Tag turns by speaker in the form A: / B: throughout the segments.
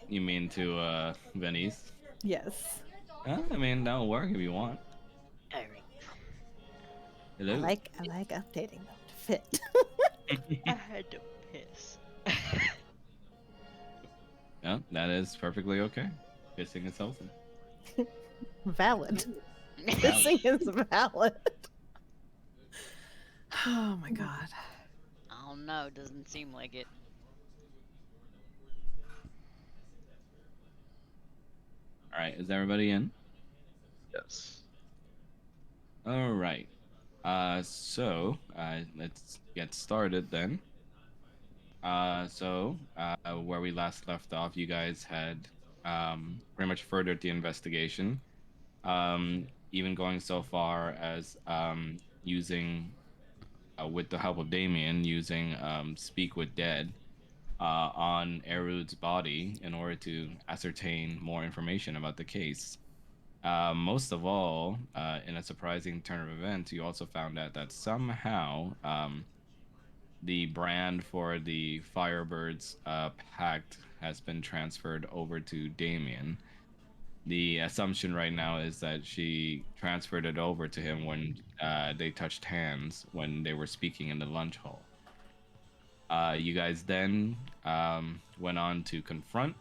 A: You mean to Venice?
B: Yes.
A: I mean, that'll work if you want.
C: Alright.
A: Hello.
B: I like updating them to fit.
C: I had to piss.
A: Yeah, that is perfectly okay. Pissing is healthy.
B: Valid.
A: Valid.
B: Kissing is valid. Oh my god.
C: I don't know, doesn't seem like it.
A: All right, is everybody in?
D: Yes.
A: All right. So let's get started then. Where we last left off, you guys had pretty much furthered the investigation, even going so far as using, with the help of Damien, using Speak with Dead on Erud's body in order to ascertain more information about the case. Most of all, in a surprising turn of events, you also found out that somehow the brand for the Firebirds pact has been transferred over to Damien. The assumption right now is that she transferred it over to him when they touched hands when they were speaking in the lunch hall. You guys then went on to confront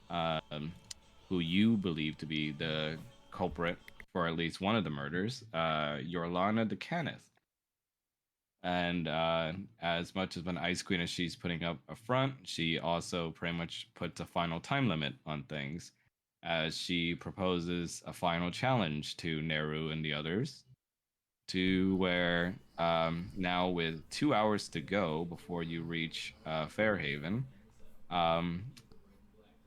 A: um, who you believe to be the culprit for at least one of the murders, Yorlana de Canis. And as much of an ice queen as she's putting up a front, she also pretty much puts a final time limit on things, as she proposes a final challenge to Neru and the others, to where now with 2 hours to go before you reach Fairhaven, um,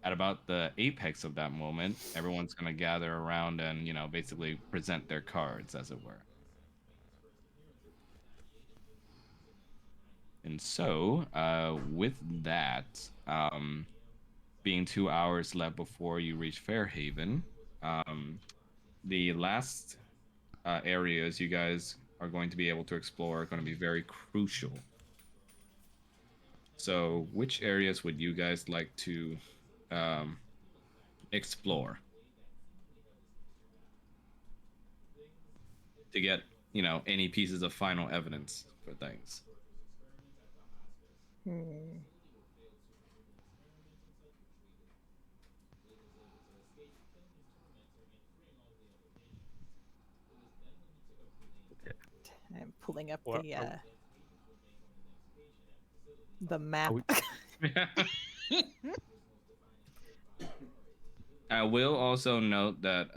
A: at about the apex of that moment, everyone's going to gather around and, basically present their cards, as it were. And so, with that, being 2 hours left before you reach Fairhaven, the last areas you guys are going to be able to explore are going to be very crucial. So, which areas would you guys like to um, explore to get, any pieces of final evidence for things?
B: Hmm. I'm pulling up
E: Or
B: the
E: are
B: map.
E: we,
A: I will also note that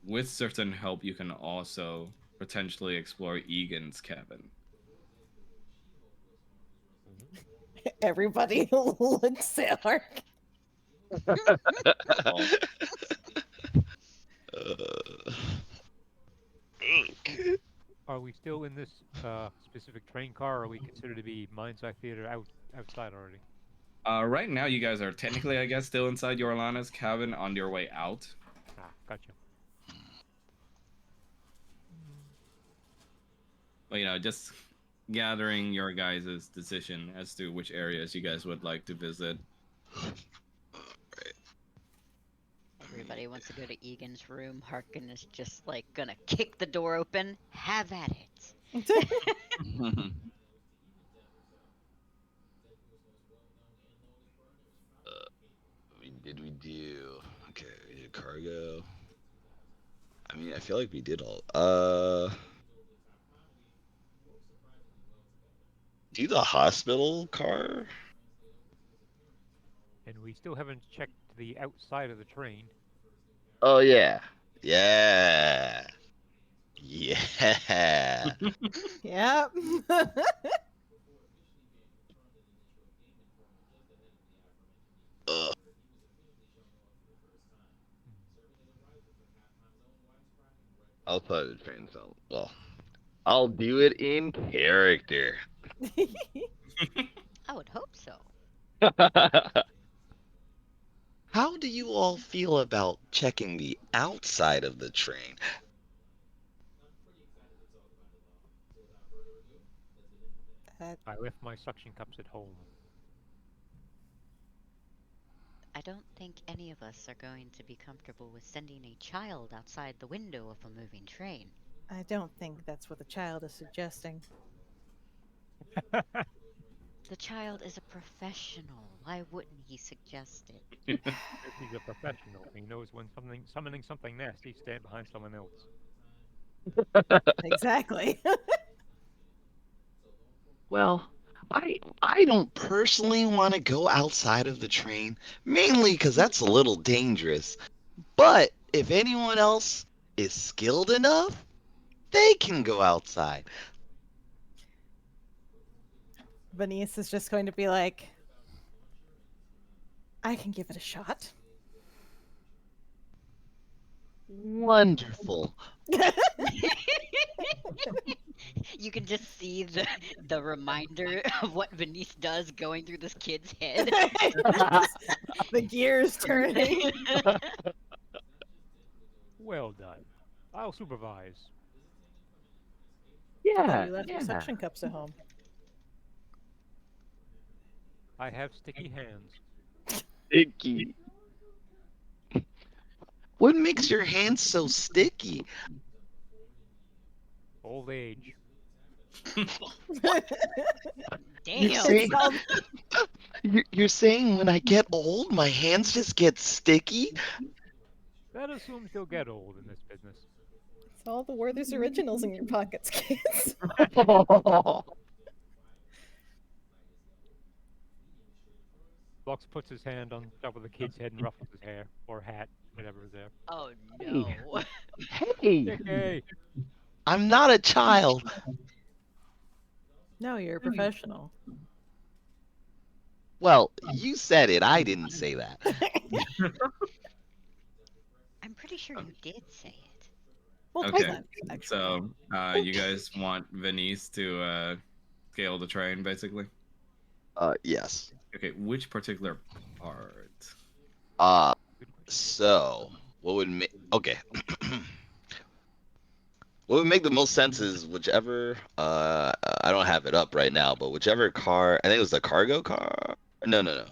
A: with certain help, you can also potentially explore Egan's cabin.
B: Everybody looks at Ark.
D: Uh,
E: are we still in this specific train car, or are we considered to be Mind's Eye Theater outside already?
A: Right now, you guys are technically, I guess, still inside Yorlana's cabin on your way out.
E: Ah, gotcha.
A: But, just gathering your guys' decision as to which areas you guys would like to visit.
C: Everybody wants to go to Egan's room. Harkin is just like gonna kick the door open. Have at it.
D: I mean, did we do? Okay, we did cargo. I mean, I feel like we did all. Do the hospital car?
E: And we still haven't checked the outside of the train.
D: Oh yeah, yeah, yeah.
B: Yep.
D: Ugh. Outside the train sound. Well, I'll do it in character.
C: I would hope so.
D: How do you all feel about checking the outside of the train?
E: I left my suction cups at home.
C: I don't think any of us are going to be comfortable with sending a child outside the window of a moving train.
B: I don't think that's what the child is suggesting.
C: The child is a professional. Why wouldn't he suggest it?
E: If he's a professional, he knows when summoning something nasty, stand behind someone else.
B: Exactly.
D: Well, I don't personally want to go outside of the train, mainly because that's a little dangerous. But if anyone else is skilled enough, they can go outside.
B: Venice is just going to be like, I can give it a shot.
D: Wonderful.
C: You can just see the reminder of what Venice does going through this kid's head.
B: The gears turning.
E: Well done. I'll supervise.
B: I thought
D: Yeah,
B: you left your
D: yeah.
B: suction cups at home.
E: I have sticky hands.
D: Sticky. What makes your hands so sticky?
E: Old age.
C: Damn.
D: saying- You're saying when I get old, my hands just get sticky?
E: That assumes you'll get old in this business.
B: It's all the Werther's originals in your pockets, kids.
E: Box puts his hand on top of the kid's head and ruffles his hair or hat, whatever is there.
C: Oh no.
D: Hey,
E: Hey,
D: I'm not a child.
B: No, you're a professional.
D: Well, you said it. I didn't say that.
C: I'm pretty sure you did say it.
B: Multiple
A: Okay,
B: times, actually.
A: So, you guys want Venice to scale the train, basically?
D: Yes.
A: Okay, which particular part?
D: So what would make okay? What would make the most sense is whichever I don't have it up right now, but whichever car, I think it was the cargo car. No.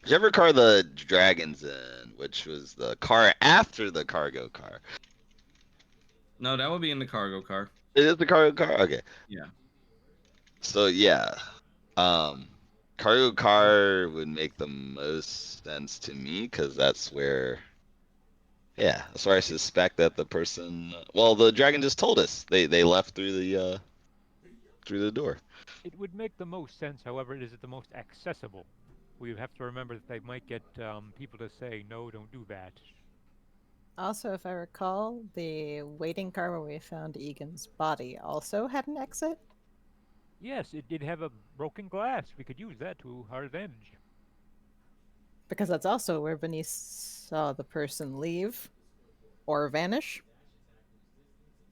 D: Whichever car the dragon's in, which was the car after the cargo car.
A: No, that would be in the cargo car.
D: It is the cargo car? Okay.
A: Yeah.
D: So yeah. Cargo car would make the most sense to me because that's where that's where I suspect that the person well the dragon just told us. They left through the door.
E: it would make the most sense, however, it isn't the most accessible. We have to remember that they might get people to say, no, don't do that.
B: Also, if I recall, the waiting car where we found Egan's body also had an exit.
E: Yes, it did have a broken glass. We could use that to our advantage.
B: Because that's also where Venice saw the person leave or vanish.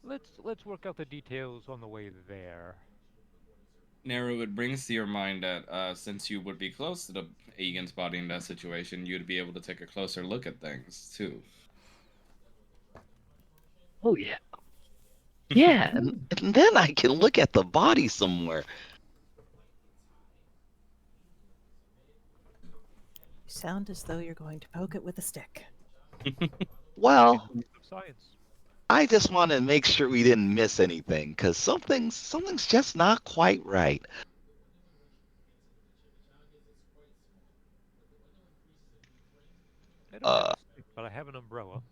E: Let's work out the details on the way there.
A: Naru, it brings to your mind that since you would be close to the Egan's body in that situation, you'd be able to take a closer look at things too.
D: Oh yeah. Yeah, and then I can look at the body somewhere.
B: You sound as though you're going to poke it with a stick.
D: Well,
E: Science.
D: I just want to make sure we didn't miss anything because something's just not quite right.
E: I don't have a stick, but I have an umbrella.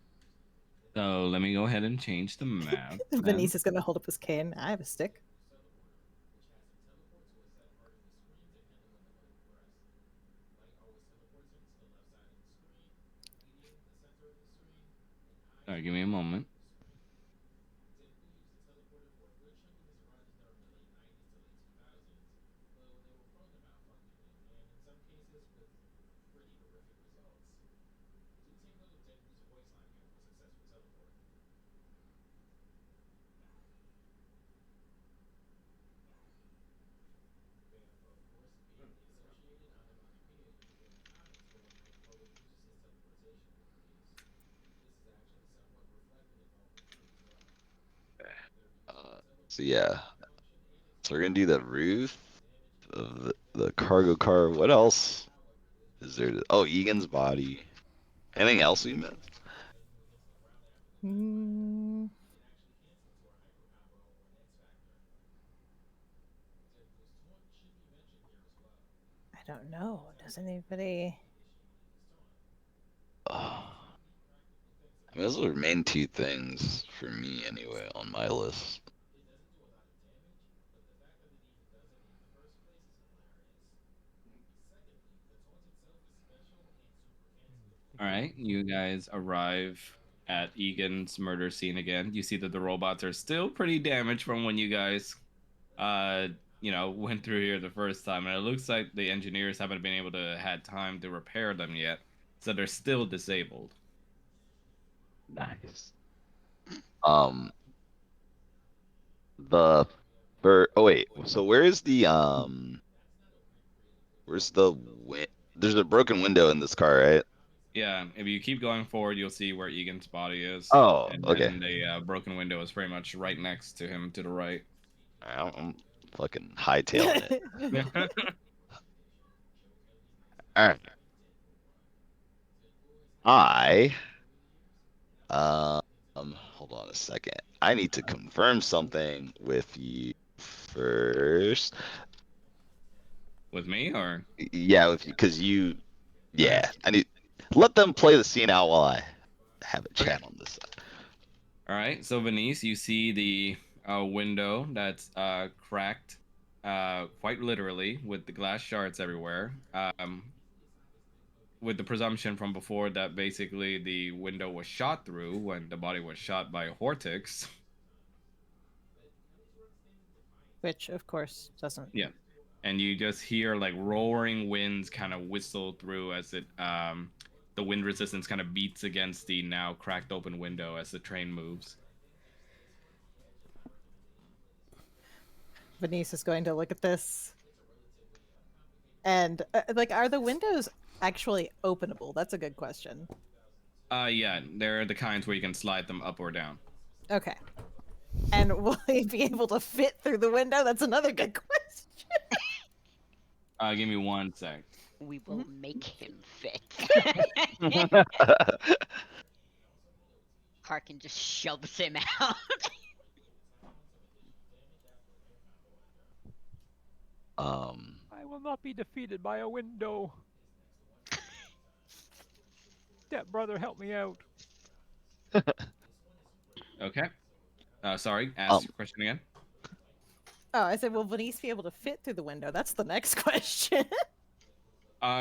A: So let me go ahead and change the map. then.
B: Venice is going to hold up his cane. I have a stick.
A: All right, give me a moment.
D: So yeah, so we're gonna do the roof. of the cargo car. What else is there? Oh, Egan's body. Anything else we missed?
B: Hmm. I don't know. Does anybody?
D: I mean, those are the main two things for me anyway on my list.
A: All right, you guys arrive at Egan's murder scene again. You see that the robots are still pretty damaged from when you guys, went through here the first time, and it looks like the engineers haven't been able to had time to repair them yet, so they're still disabled.
D: Nice. Oh wait, so where's the there's a broken window in this car, right?
A: Yeah, if you keep going forward, you'll see where Egan's body is.
D: Oh,
A: and
D: okay.
A: then the broken window is pretty much right next to him to the right.
D: I'm fucking hightailing it. Alright. Hold on a second. I need to confirm something with you first.
A: With me, or?
D: Yeah, with you, because yeah, I need let them play the scene out while I have a chat on this side.
A: All right, so Venice, you see the window that's cracked, quite literally, with the glass shards everywhere. With the presumption from before that basically the window was shot through when the body was shot by Hortix.
B: Which, of course, doesn't.
A: Yeah. And you just hear like roaring winds kind of whistle through as the wind resistance kind of beats against the now cracked open window as the train moves.
B: Venice is going to look at this. And, are the windows actually openable? That's a good question.
A: Yeah, they're the kinds where you can slide them up or down.
B: Okay. And will he be able to fit through the window? That's another good question.
A: Give me 1 sec.
C: We will make him fit. Harkin just shoves him out.
E: I will not be defeated by a window. Stepbrother, help me out.
A: Okay. Sorry, ask your question again.
B: Oh, I said, will Venice be able to fit through the window? That's the next question.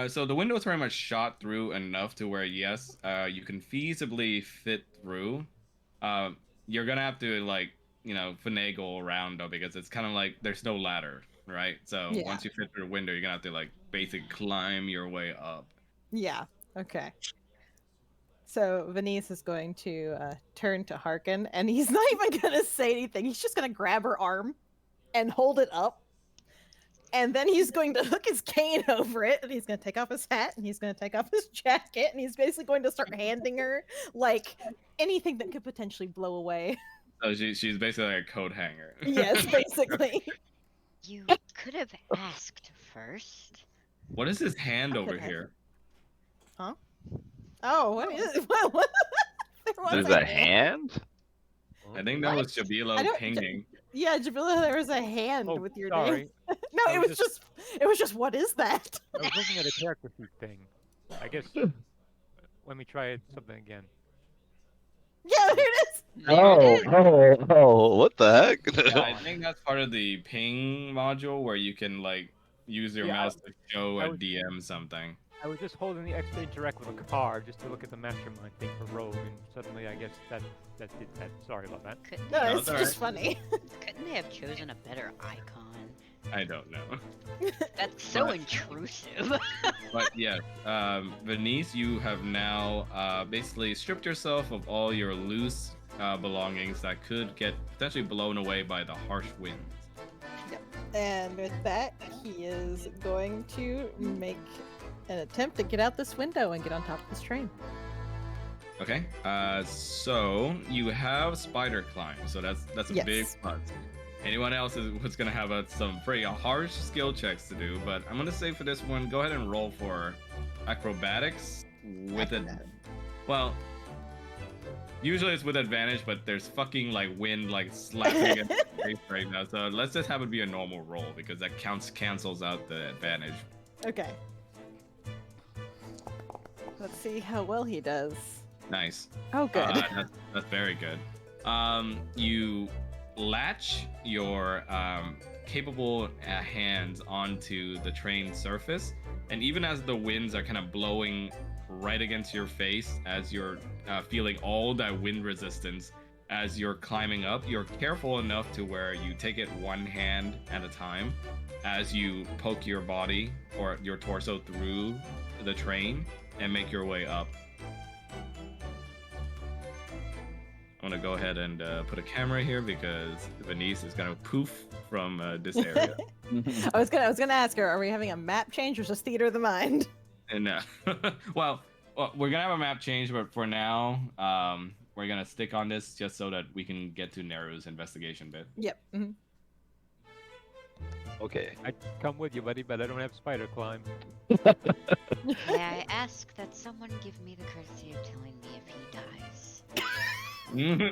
A: So the window is very much shot through enough to where, yes, you can feasibly fit through. You're gonna have to finagle around though, because it's kind of like there's no ladder, right? So
B: Yeah.
A: once you fit through the window, you're gonna have to basically climb your way up.
B: Yeah, okay. So Venice is going to turn to Harkin, and he's not even going to say anything. He's just going to grab her arm and hold it up. And then he's going to hook his cane over it, and he's going to take off his hat, and he's going to take off his jacket, and he's basically going to start handing her, anything that could potentially blow away.
A: So she's basically like a coat hanger.
B: Yes, basically.
C: You could have asked first.
A: What is his hand
B: I
A: over
B: could have.
A: here?
B: Huh? Oh, what is it? What? There was
D: There's a hand?
A: I think that
B: What?
A: was
B: I
A: Jabilo
B: don't-
A: pinging.
B: Yeah, Jabila, there was a hand
E: Oh,
B: with your
E: sorry.
B: name. No,
E: I
B: it
E: was
B: was just, what is that?
E: I was looking at a character sheet thing. I guess. Let me try something again.
B: Yeah, there it is.
D: Oh, what the heck?
A: Yeah, I think that's part of the ping module where you can use your
E: Yeah,
A: mouse to show
E: I
A: a
E: was-
A: DM something.
E: I was just holding the X to interact with a car just to look at the mastermind thing for Rogue, and suddenly I guess that did that. Sorry about that.
C: Couldn't,
B: No,
A: No,
B: it's
A: it's
B: just funny.
C: couldn't they have chosen a better icon?
A: I don't know.
C: That's so
A: But-
C: intrusive.
A: But yeah, Venice, you have now basically stripped yourself of all your loose belongings that could get potentially blown away by the harsh winds.
B: And with that, he is going to make an attempt to get out this window and get on top of this train.
A: Okay, so you have spider climb, so that's a big
B: Yes.
A: plus. Anyone else is what's gonna have some pretty harsh skill checks to do, but I'm gonna say for this one, go ahead and roll for acrobatics with it. Well, usually it's with advantage, but there's fucking like wind like slapping against your face right now. So let's just have it be a normal roll because that cancels out the advantage.
B: Okay. Let's see how well he does.
A: Nice.
B: Oh, good.
A: That's very good. You latch your capable hands onto the train surface, and even as the winds are kind of blowing right against your face, as you're feeling all that wind resistance as you're climbing up, you're careful enough to where you take it one hand at a time as you poke your body or your torso through the train and make your way up. I'm gonna go ahead and put a camera here because Venice is gonna poof from this area.
B: I was gonna ask her, are we having a map change or just theater of the mind?
A: And well, we're gonna have a map change, but for now, we're gonna stick on this just so that we can get to Neru's investigation bit.
B: Yep. Mhm.
D: Okay.
E: I'd come with you, buddy, but I don't have spider climb.
C: May I ask that someone give me the courtesy of telling me if he dies?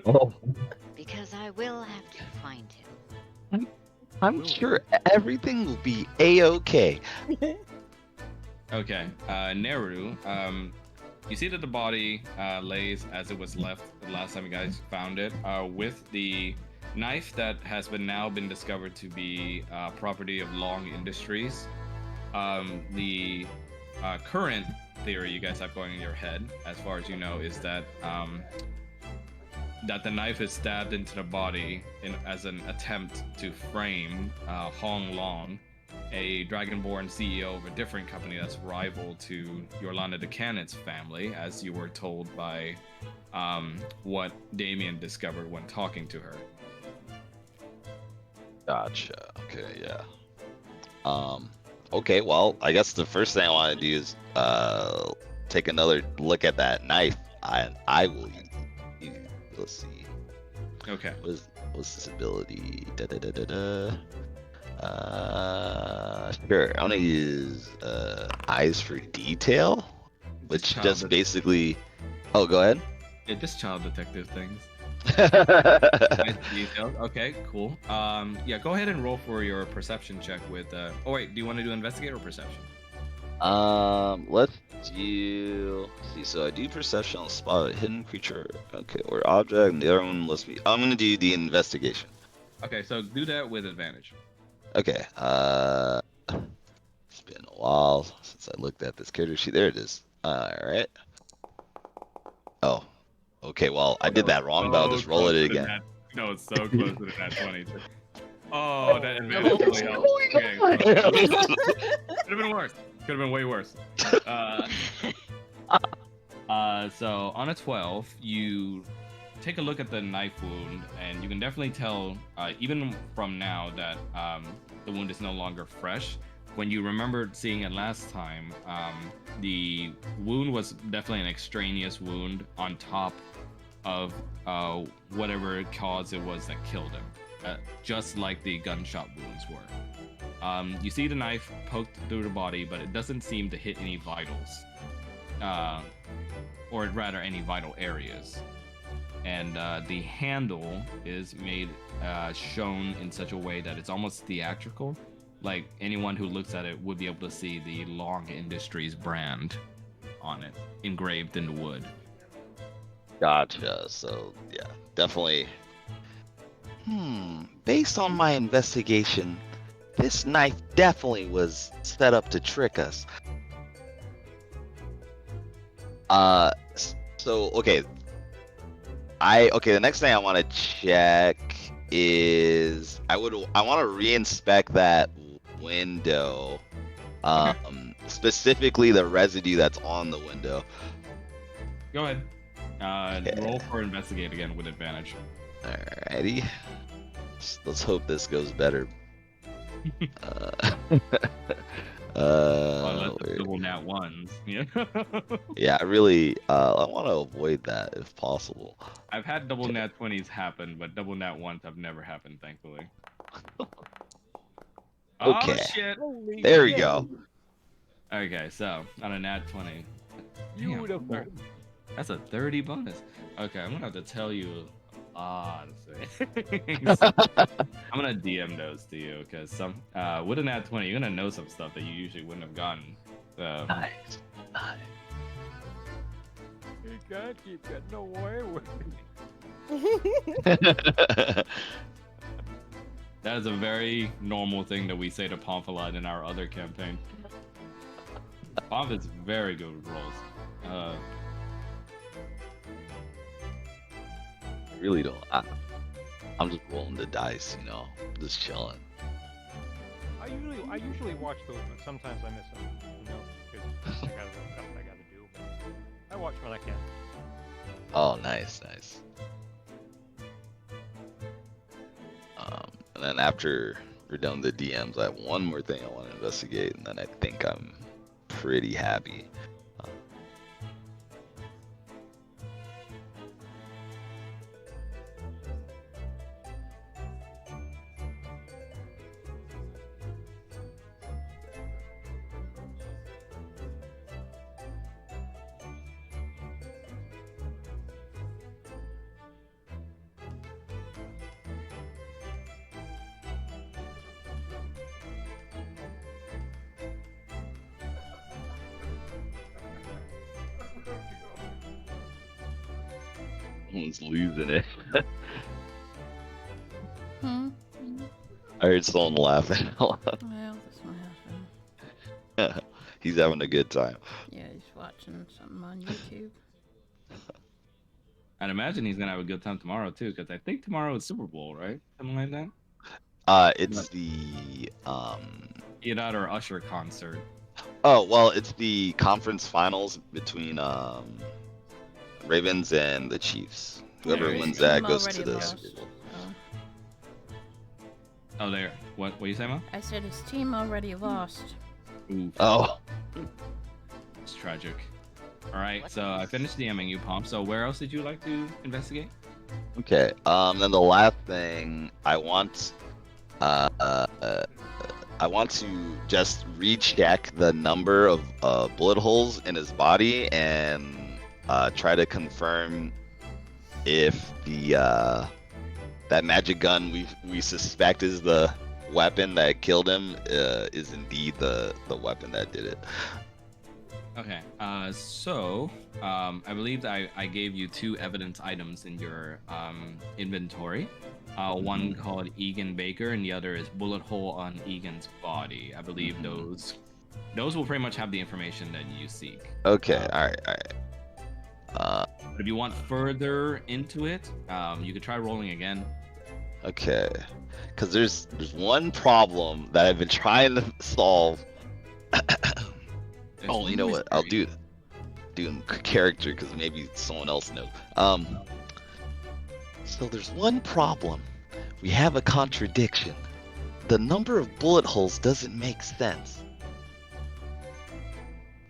D: Oh,
C: Because I will have to find him.
D: I'm sure everything will be a-okay.
A: Okay, Neru, you see that the body lays as it was left the last time you guys found it, with the knife that has now been discovered to be property of Long Industries. The current theory you guys have going in your head, as far as you know, is that that the knife is stabbed into the body as an attempt to frame Hong Long, a Dragonborn CEO of a different company that's rival to Yolanda Decanit's family, as you were told by what Damien discovered when talking to her.
D: Gotcha. Okay, yeah. Okay, well, I guess the first thing I want to do is take another look at that knife. I will use. Let's see.
A: Okay.
D: What's this ability? Sure. I'm gonna use eyes for detail, which just basically. Oh, go ahead.
A: Yeah, just child detective things. Nice details. Okay, cool. Yeah, go ahead and roll for your perception check with. Oh wait, do you want to do investigate or perception?
D: Let's do. Let's see, so I do perception on spot a hidden creature, okay, or object. And the other one must be. I'm gonna do the investigation.
A: Okay, so do that with advantage.
D: Okay. It's been a while since I looked at this character sheet. There it is. All right. Oh. Okay. Well, I did that wrong, but I'll just roll it again.
A: No, it's so close to that 20. Oh, that advantage really helped. Okay, could have been worse. Could have been way worse. So on a 12, you take a look at the knife wound, and you can definitely tell, even from now, that the wound is no longer fresh. When you remembered seeing it last time, the wound was definitely an extraneous wound on top of whatever cause it was that killed him, just like the gunshot wounds were. You see the knife poked through the body, but it doesn't seem to hit any vitals, or rather any vital areas. And the handle is made, shown in such a way that it's almost theatrical. Like anyone who looks at it would be able to see the Long Industries brand on it, engraved in the wood.
D: Gotcha. So yeah, definitely. Based on my investigation, this knife definitely was set up to trick us. So okay. The next thing I want to check is I want to reinspect that window, specifically the residue that's on the window.
A: Go ahead.
D: Okay.
A: Roll for investigate again with advantage.
D: Alrighty. Let's hope this goes better.
A: Unless it's double nat ones. Yeah.
D: Yeah, I really I want to avoid that if possible.
A: I've had double nat 20s happen, but double nat ones have never happened, thankfully.
D: Okay.
A: Oh shit.
E: Holy
D: There we
E: shit,
D: go.
A: Okay, so on a nat 20. Damn,
E: Beautiful.
A: that's a 30 bonus. Okay, I'm gonna have to tell you a lot of things. I'm gonna DM those to you because some with a nat 20, you're gonna know some stuff that you usually wouldn't have gotten. So
D: Nice. Nice.
E: You can't keep getting away with it.
A: that is a very normal thing that we say to Pomp a lot in our other campaign. Pomp is very good with rolls.
D: I really don't. I'm just rolling the dice, you know, just chilling.
E: I usually watch those, but sometimes I miss them. You know, because I got stuff I gotta do. But I watch when I can.
D: Oh, nice, nice. And then after we're done with the DMs, I have one more thing I want to investigate, and then I think I'm pretty happy. Someone's losing it.
F: Hmm.
D: I heard someone laughing.
F: Well, that's my husband.
D: He's having a good time.
F: Yeah, he's watching something on YouTube.
A: I'd imagine he's gonna have a good time tomorrow too, because I think tomorrow is Super Bowl, right? Something like that.
D: It's the
A: Eodot or Usher concert.
D: Oh, well, it's the conference finals between Ravens and the Chiefs. Whoever
A: Yeah,
D: wins
F: his
D: that
F: team
D: goes to
F: already
D: the
F: lost.
D: Super Bowl.
F: Oh.
A: Oh, there. What you say, Mo?
F: I said his team already lost.
A: Ooh,
D: Oh,
A: it's tragic. All right, so I finished DMing you, Pomp. So where else did you like to investigate?
D: okay. Then the last thing I want to just recheck the number of bullet holes in his body and try to confirm if the that magic gun we suspect is the weapon that killed him is indeed the weapon that did it.
A: Okay, so I believe that I gave you 2 evidence items in your inventory. One called Egan Baker, and the other is bullet hole on Egan's body. I believe those will pretty much have the information that you seek.
D: Okay, all right.
A: But if you want further into it, you could try rolling again.
D: Okay, because there's one problem that I've been trying to solve.
A: There's
D: Oh, you know
A: one
D: what? I'll
A: mystery.
D: do character because maybe someone else knows. So there's one problem. We have a contradiction. The number of bullet holes doesn't make sense.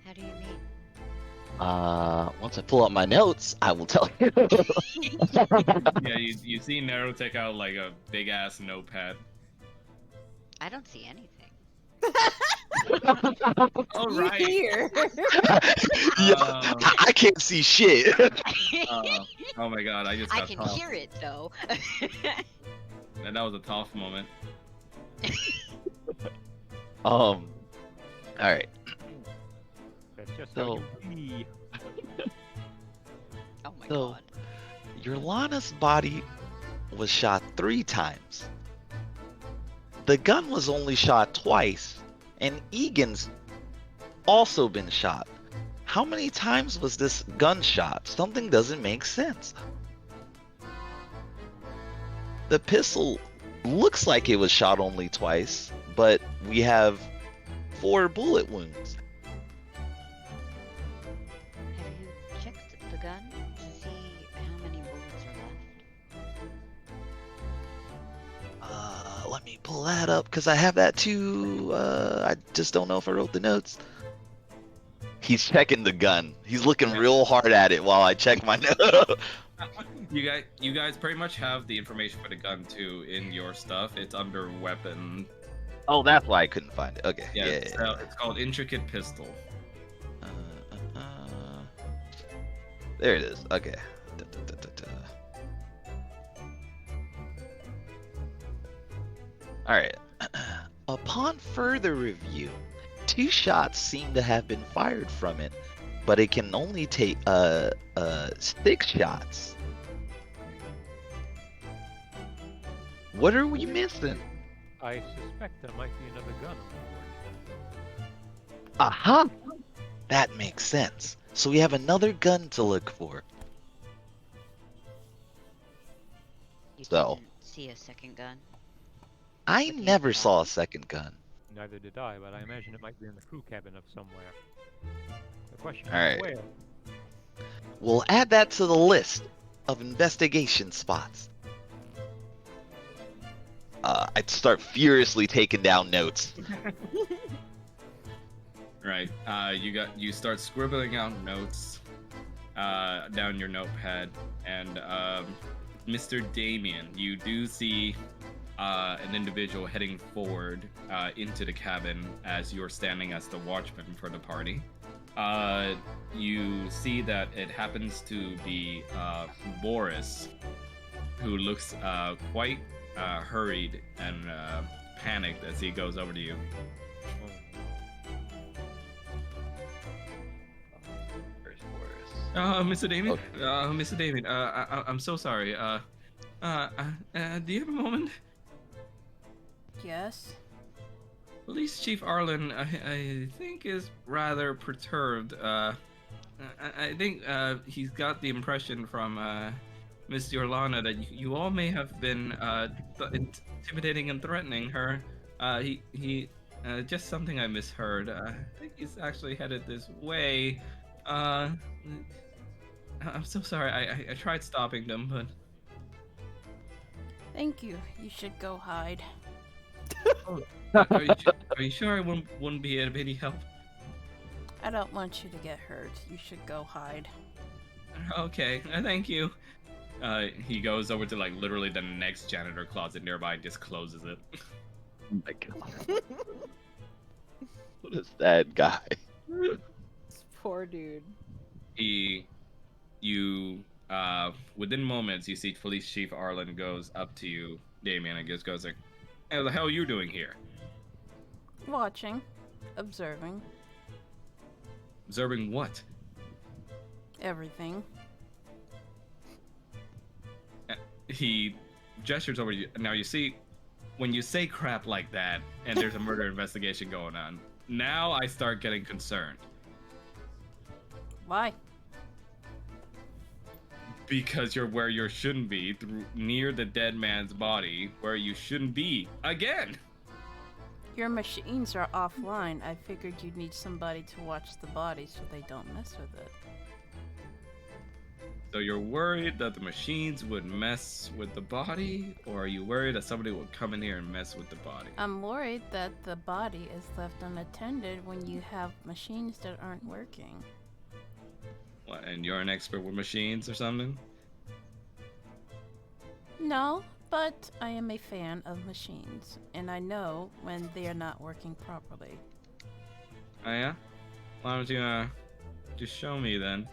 C: How do you mean?
D: Once I pull out my notes, I will tell you.
A: Yeah, you see Nero take out like a big ass notepad.
C: I don't see anything.
A: All
B: You
A: right.
B: hear?
D: Yeah, I can't see shit.
A: Oh my god, I just
C: I
A: got
C: can
A: tough.
C: hear it though.
A: And that was a tough moment.
D: All right.
E: That's just
D: So-
E: how you be.
C: Oh my
D: So-
C: god.
D: Your Lana's body was shot 3 times. The gun was only shot twice, and Egan's also been shot. How many times was this gun shot? Something doesn't make sense. The pistol looks like it was shot only twice, but we have 4 bullet wounds.
C: Have you checked the gun to see how many bullets are left?
D: Let me pull that up because I have that too. I just don't know if I wrote the notes. He's checking the gun. He's looking real hard at it while I check my note.
A: You guys pretty much have the information for the gun too in your stuff. It's under weapon.
D: Oh, that's why I couldn't find it. Okay.
A: Yeah,
D: Yeah.
A: it's called intricate pistol.
D: There it is. Okay. Da, da, da, da, da. All right. Upon further review, 2 shots seem to have been fired from it, but it can only take 6 shots. What are we missing?
E: I suspect there might be another gun on board.
D: Aha! That makes sense. So we have another gun to look for.
C: You
D: So.
C: didn't see a second gun.
D: I
C: What do you
D: never
C: got?
D: saw a second gun.
E: Neither did I, but I imagine it might be in the crew cabin of somewhere. The question
D: Alright.
E: is where?
D: We'll add that to the list of investigation spots. I'd start furiously taking down notes.
A: Right. You start scribbling out notes down your notepad, and Mr. Damien, you do see an individual heading forward into the cabin as you're standing as the watchman for the party. You see that it happens to be Boris, who looks quite hurried and panicked as he goes over to you.
D: Where's Boris?
A: Mr. Damien?
D: Okay.
A: Mr. Damien, I'm so sorry. Do you have a moment?
F: Yes.
A: Police Chief Arlen, I think, is rather perturbed. I think he's got the impression from Miss Yorlana that you all may have been intimidating and threatening her. He just something I misheard. I think he's actually headed this way. I'm so sorry. I tried stopping them, but
F: Thank you. You should go hide.
A: are you sure I wouldn't be of any help?
F: I don't want you to get hurt. You should go hide.
A: Okay, thank you. He goes over to like literally the next janitor closet nearby and just closes it.
D: Oh my god. What a sad guy.
B: This poor dude.
A: Within moments, you see Police Chief Arlen goes up to you, Damien, and just goes like, "Hey, what the hell are you doing here?"
F: Watching. Observing.
A: Observing what?
F: Everything.
A: He gestures over to you. Now you see, when you say crap like that, and there's a murder investigation going on, now I start getting concerned.
F: Why?
A: Because you're where you shouldn't be, near the dead man's body, where you shouldn't be. Again!
F: Your machines are offline. I figured you'd need somebody to watch the body so they don't mess with it.
A: So you're worried that the machines would mess with the body? Or are you worried that somebody would come in here and mess with the body?
F: I'm worried that the body is left unattended when you have machines that aren't working.
A: What, and you're an expert with machines or something?
F: No, but I am a fan of machines, and I know when they are not working properly.
A: Oh yeah? Why don't you, just show me then?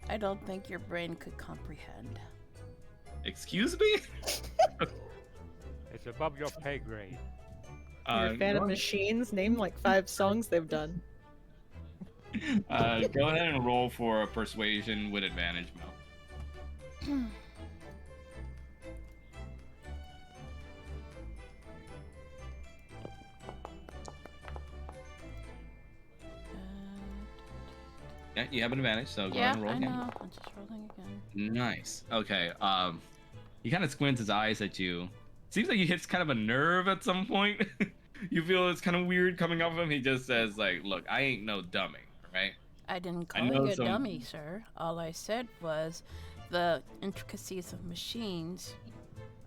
F: I don't think your brain could comprehend.
A: Excuse me?
E: It's above your pay grade.
B: You're a fan of
A: go-
B: machines? Name like 5 songs they've done.
A: Go ahead and roll for a persuasion with advantage, Mel. Yeah, you have an advantage, so go
F: Yeah,
A: ahead and roll
F: I
A: again.
F: know. I'm just rolling again.
A: Nice. Okay. He kind of squints his eyes at you. Seems like he hits kind of a nerve at some point. You feel it's kind of weird coming off of him. He just says like, "Look, I ain't no dummy, right?"
F: I didn't
A: I
F: call
A: know
F: you a
A: some-
F: dummy, sir. All I said was the intricacies of machines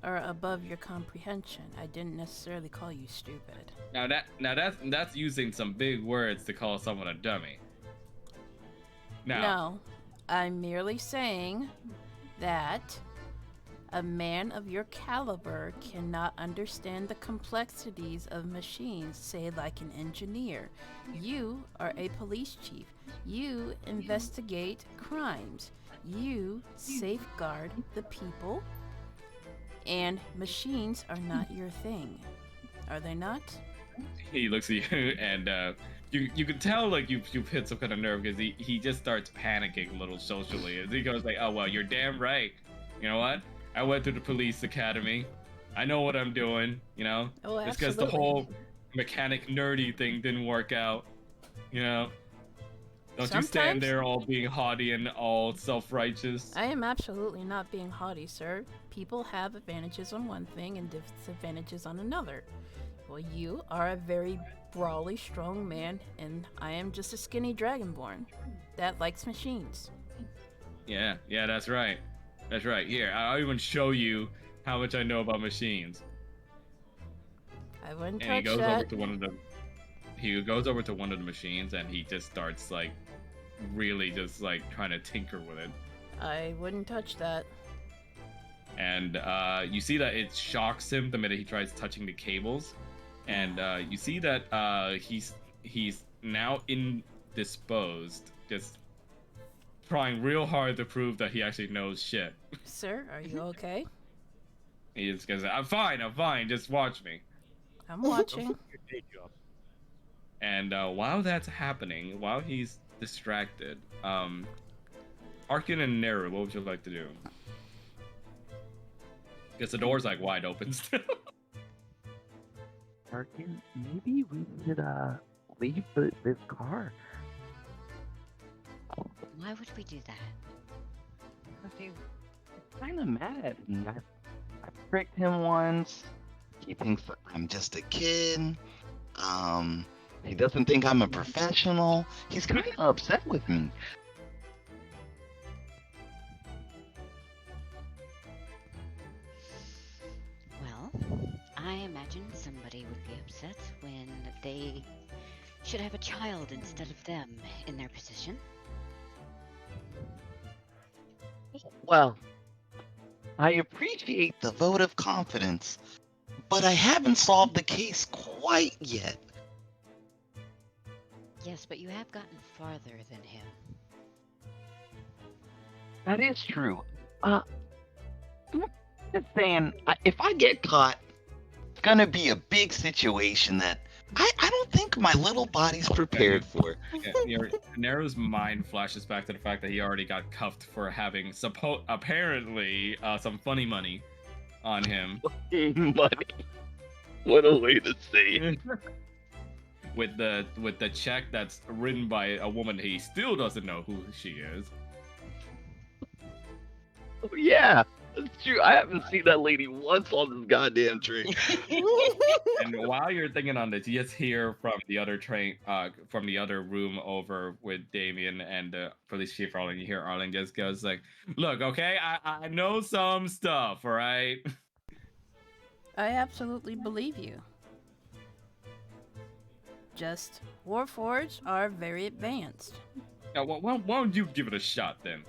F: are above your comprehension. I didn't necessarily call you stupid.
A: Now that's using some big words to call someone a dummy. Now,
F: No, I'm merely saying that a man of your caliber cannot understand the complexities of machines, say, like an engineer. You are a police chief. You investigate crimes. You safeguard the people. And machines are not your thing. Are they not?
A: He looks at you, and you can tell like you've hit some kind of nerve because he just starts panicking a little socially. As he goes like, "Oh well, you're damn right. You know what? I went through the police academy. I know what I'm doing. You know,
F: Oh,
A: it's because the
F: absolutely.
A: whole mechanic nerdy thing didn't work out. You know, don't you stand
F: Sometimes-
A: there all being haughty and all self-righteous."
F: I am absolutely not being haughty, sir. People have advantages on one thing and disadvantages on another. Well, you are a very brawly, strong man, and I am just a skinny dragonborn that likes machines.
A: Yeah, that's right. That's right. Here, I'll even show you how much I know about machines.
F: I wouldn't
A: And he
F: touch
A: goes
F: that.
A: over to one of the machines and he just starts like really just like trying to tinker with it.
F: I wouldn't touch that.
A: And you see that it shocks him the minute he tries touching the cables. And you see that he's now indisposed, just trying real hard to prove that he actually knows shit.
F: Sir, are you okay?
A: He just goes, I'm fine, just watch me.
F: I'm watching.
E: Your day job.
A: And while that's happening, while he's distracted, Arkin and Neru, what would you like to do? Because the door's like wide open still.
G: Arkin, maybe we should leave this car.
C: Why would we do that?
G: He's kind of mad at me. I tricked him once.
D: He thinks that I'm just a kid. He doesn't think I'm a professional. He's kind of upset with me.
C: Well, I imagine somebody would be upset when they should have a child instead of them in their position.
D: Well, I appreciate the vote of confidence, but I haven't solved the case quite yet.
C: Yes, but you have gotten farther than him.
G: That is true. I'm just saying, if I get caught,
D: It's gonna be a big situation that I don't think my little body's prepared for.
A: Nero's mind flashes back to the fact that he already got cuffed for having apparently some funny money on him.
G: money. What a way to say it.
A: with the check that's written by a woman he still doesn't know who she is.
G: Oh, yeah, that's true. I haven't seen that lady once on this goddamn train.
A: And while you're thinking on this, you just hear from the other from the other room over with Damien and police chief Arlen. You hear Arlen just goes like, "Look, okay, I know some stuff, all right."
F: I absolutely believe you. Just Warforged are very advanced.
A: Yeah, why don't you give it a shot then?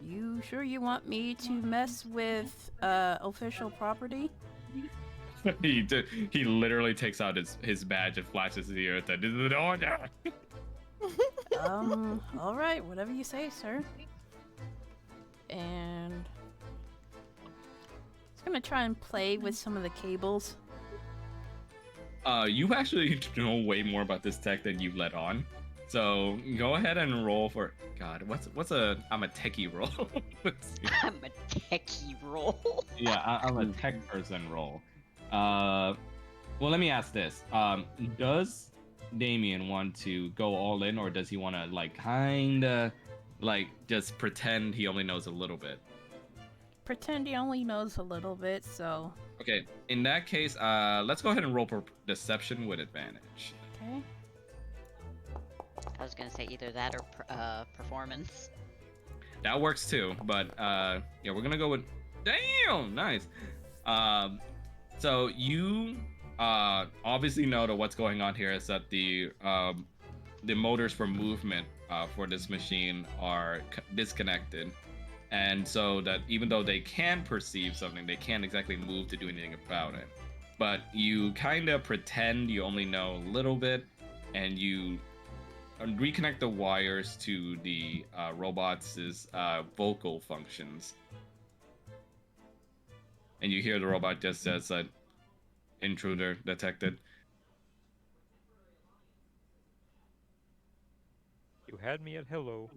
F: You sure you want me to mess with official property?
A: He literally takes out his badge and flashes the earth. This is the order.
F: All right, whatever you say, sir. And it's gonna try and play with some of the cables.
A: You actually know way more about this tech than you've let on. So go ahead and roll for God. I'm a techie roll. Let's see.
C: I'm a techie roll.
A: Yeah, I'm a tech person roll. Well, let me ask this. Does Damien want to go all in, or does he want to like kinda like just pretend he only knows a little bit?
F: Pretend he only knows a little bit, so
A: Okay, in that case, let's go ahead and roll for deception with advantage.
F: okay.
C: I was gonna say either that or performance.
A: That works too, but yeah, we're gonna go with. Damn, nice. So you obviously know that what's going on here is that the motors for movement for this machine are disconnected, and so that even though they can perceive something, they can't exactly move to do anything about it. But you kind of pretend you only know a little bit, and you reconnect the wires to the robot's vocal functions. And you hear the robot just says that intruder detected.
E: You had me at hello.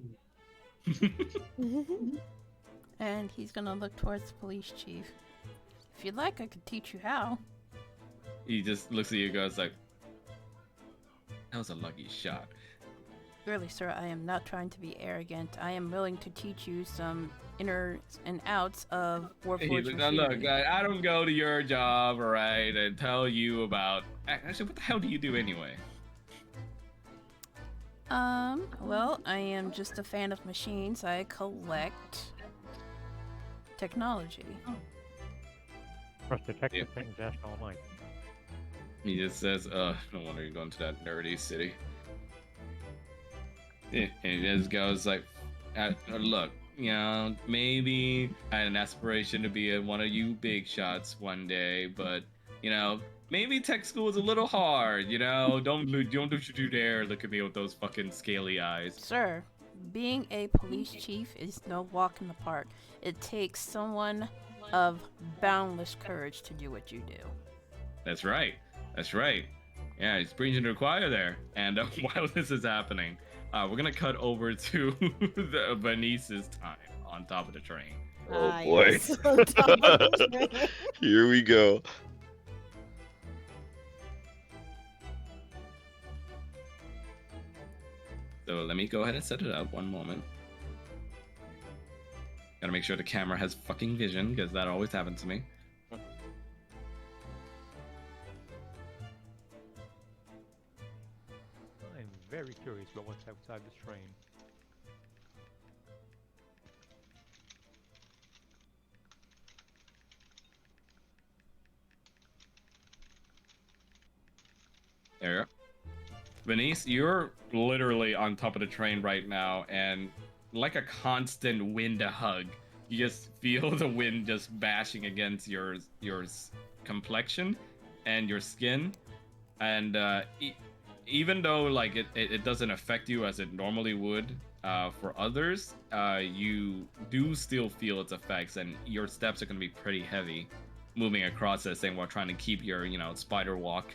F: And he's gonna look towards the police chief. If you'd like, I could teach you how.
A: He just looks at you and goes like, that was a lucky shot.
F: Really, sir, I am not trying to be arrogant. I am willing to teach you some inners and outs of Warforged
A: He's like, now
F: machinery.
A: look, I don't go to your job, alright, and tell you about... Actually, what the hell do you do anyway?
F: Well, I am just a fan of machines. I collect technology.
E: Trust Detective things ask all night.
A: He just says, no wonder you're going to that nerdy city. And he just goes like, look, you know, maybe I had an aspiration to be one of you big shots one day, but, you know, maybe tech school is a little hard, you know? Don't you dare look at me with those fucking scaly eyes.
F: Sir, being a police chief is no walk in the park. It takes someone of boundless courage to do what you do.
A: That's right. That's right. Yeah, he's preaching to the choir there. And while this is happening, we're gonna cut over to Venice's time on top of the train.
D: Oh boy.
B: Yes. On top of the train.
D: Here we go.
A: So let me go ahead and set it up. One moment. Gotta make sure the camera has fucking vision, because that always happens to me.
E: I'm very curious about what's outside this train.
A: There you go. Venice, you're literally on top of the train right now, and like a constant wind hug, you just feel the wind just bashing against your complexion and your skin, and even though like it doesn't affect you as it normally would for others, you do still feel its effects, and your steps are going to be pretty heavy moving across this thing while trying to keep your spider walk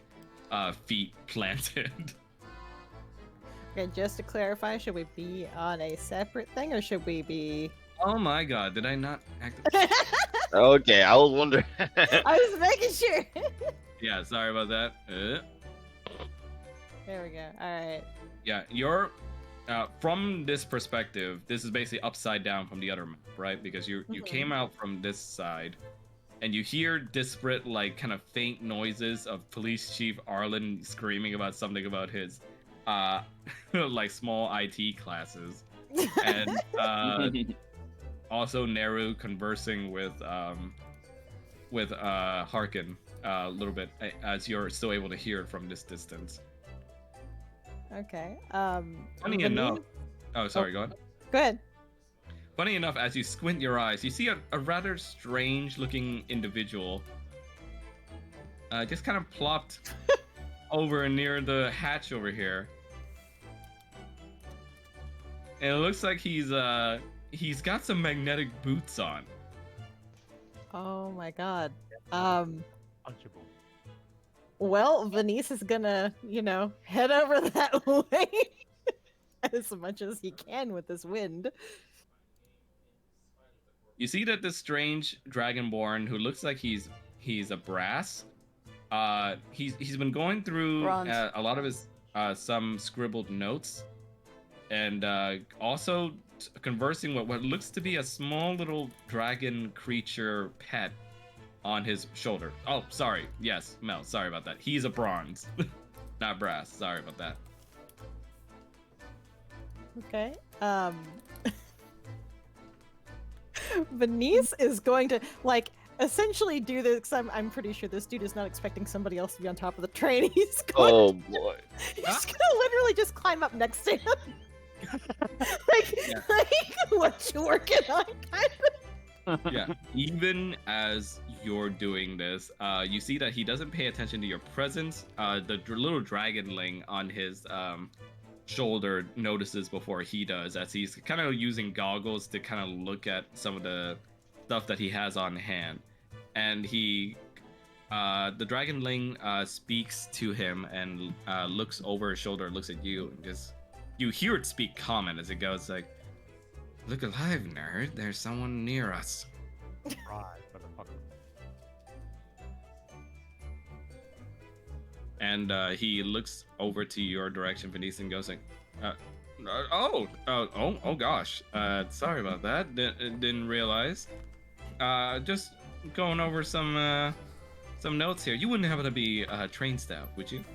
A: feet planted.
B: Okay, just to clarify, should we be on a separate thing or should we be...
A: Oh my god, did I not act?
D: Okay, I was wondering.
B: I was making sure.
A: Yeah, sorry about that.
B: There we go. Alright.
A: Yeah, you're from this perspective, this is basically upside down from the other map, right? Because you came out from this side, and you hear disparate, like, kind of faint noises of Police Chief Arlen screaming about something about his like small IT classes, and also Neru conversing with Harkin a little bit, as you're still able to hear it from this distance.
B: Okay.
A: Funny enough, oh sorry, go ahead.
B: Go ahead.
A: Funny enough, as you squint your eyes, you see a rather strange-looking individual just kind of plopped over near the hatch over here. And it looks like he's got some magnetic boots on.
B: Oh my god.
E: Punchable.
B: Well, Venice is gonna, head over that way as much as he can with this wind.
A: You see that this strange dragonborn, who looks like he's a brass, he's been going through a lot of his some scribbled notes, and also conversing with what looks to be a small little dragon creature pet on his shoulder. Oh, sorry. Yes, Mel. Sorry about that. He's a bronze, not brass. Sorry about that.
B: Okay. Venice is going to, essentially do this, 'cause I'm pretty sure this dude is not expecting somebody else to be on top of the train. He's going
D: Oh boy.
B: he's gonna literally just climb up next to him.
A: Yeah.
B: like what you working on, kind of.
A: Yeah. Even as you're doing this, you see that he doesn't pay attention to your presence. The little dragonling on his shoulder notices before he does, as he's kind of using goggles to kind of look at some of the stuff that he has on hand, and the dragonling speaks to him and looks over his shoulder, looks at you, and just you hear it speak common as it goes like, "Look alive, nerd! There's someone near us."
E: Right, motherfucker.
A: And he looks over to your direction, Venice, and goes like, oh gosh, sorry about that. Didn't realize. Just going over some notes here. You wouldn't happen to be train staff, would you?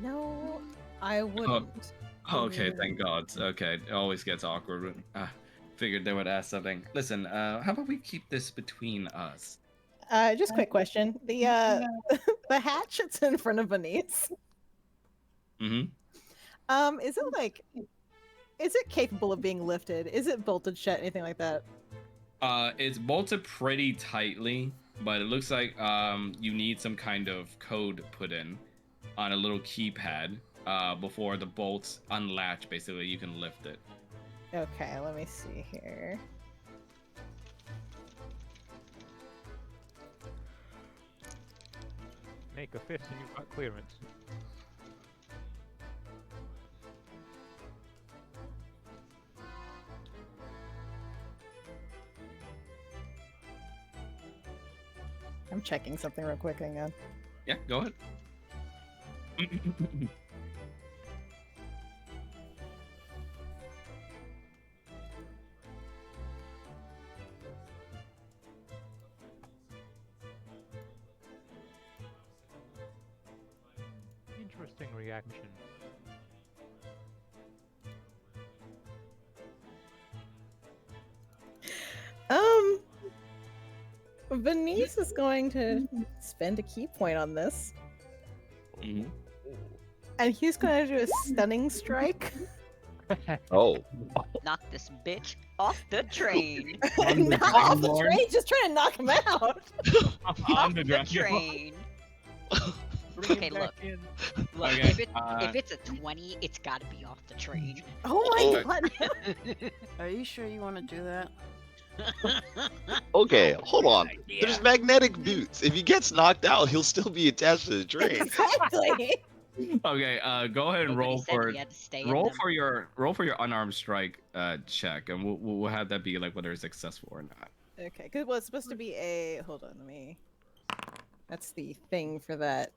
B: No, I wouldn't.
A: Okay, thank God. Okay, it always gets awkward. Figured they would ask something. Listen, how about we keep this between us?
B: Just quick question. The the hatch that's in front of Venice.
A: Mm-hmm.
B: Is it capable of being lifted? Is it bolted shut? Anything like that?
A: It's bolted pretty tightly, but it looks like you need some kind of code put in on a little keypad before the bolts unlatch. Basically, you can lift it.
B: Okay, let me see here.
E: Make a fist and you've got clearance.
B: I'm checking something real quick. Hang on.
A: Yeah, go ahead.
E: Interesting reaction.
B: Venice is going to spend a key point on this,
A: Mhm.
B: and he's going to do a stunning strike.
D: Oh,
C: Knock this bitch off the train.
B: Not off the
A: Dragonborn?
B: train, just trying to knock him out.
A: On the
C: the
A: dragon.
C: train.
E: Bring
C: Okay,
E: him
C: look.
E: back in.
C: Look,
A: Okay,
C: if it's a 20, it's gotta be off the train.
B: Oh my god.
F: Are you sure you want to do that?
D: okay, hold on. There's magnetic boots. If he gets knocked out, he'll still be attached to the train.
B: Exactly.
A: Okay, go ahead and
C: Nobody
A: roll
C: said
A: for
C: he had to stay in
A: roll
C: them.
A: for your unarmed strike check, and we'll have that be like whether it's successful or not.
B: Okay, because well, it's supposed to be a. Hold on, let me. That's the thing for that.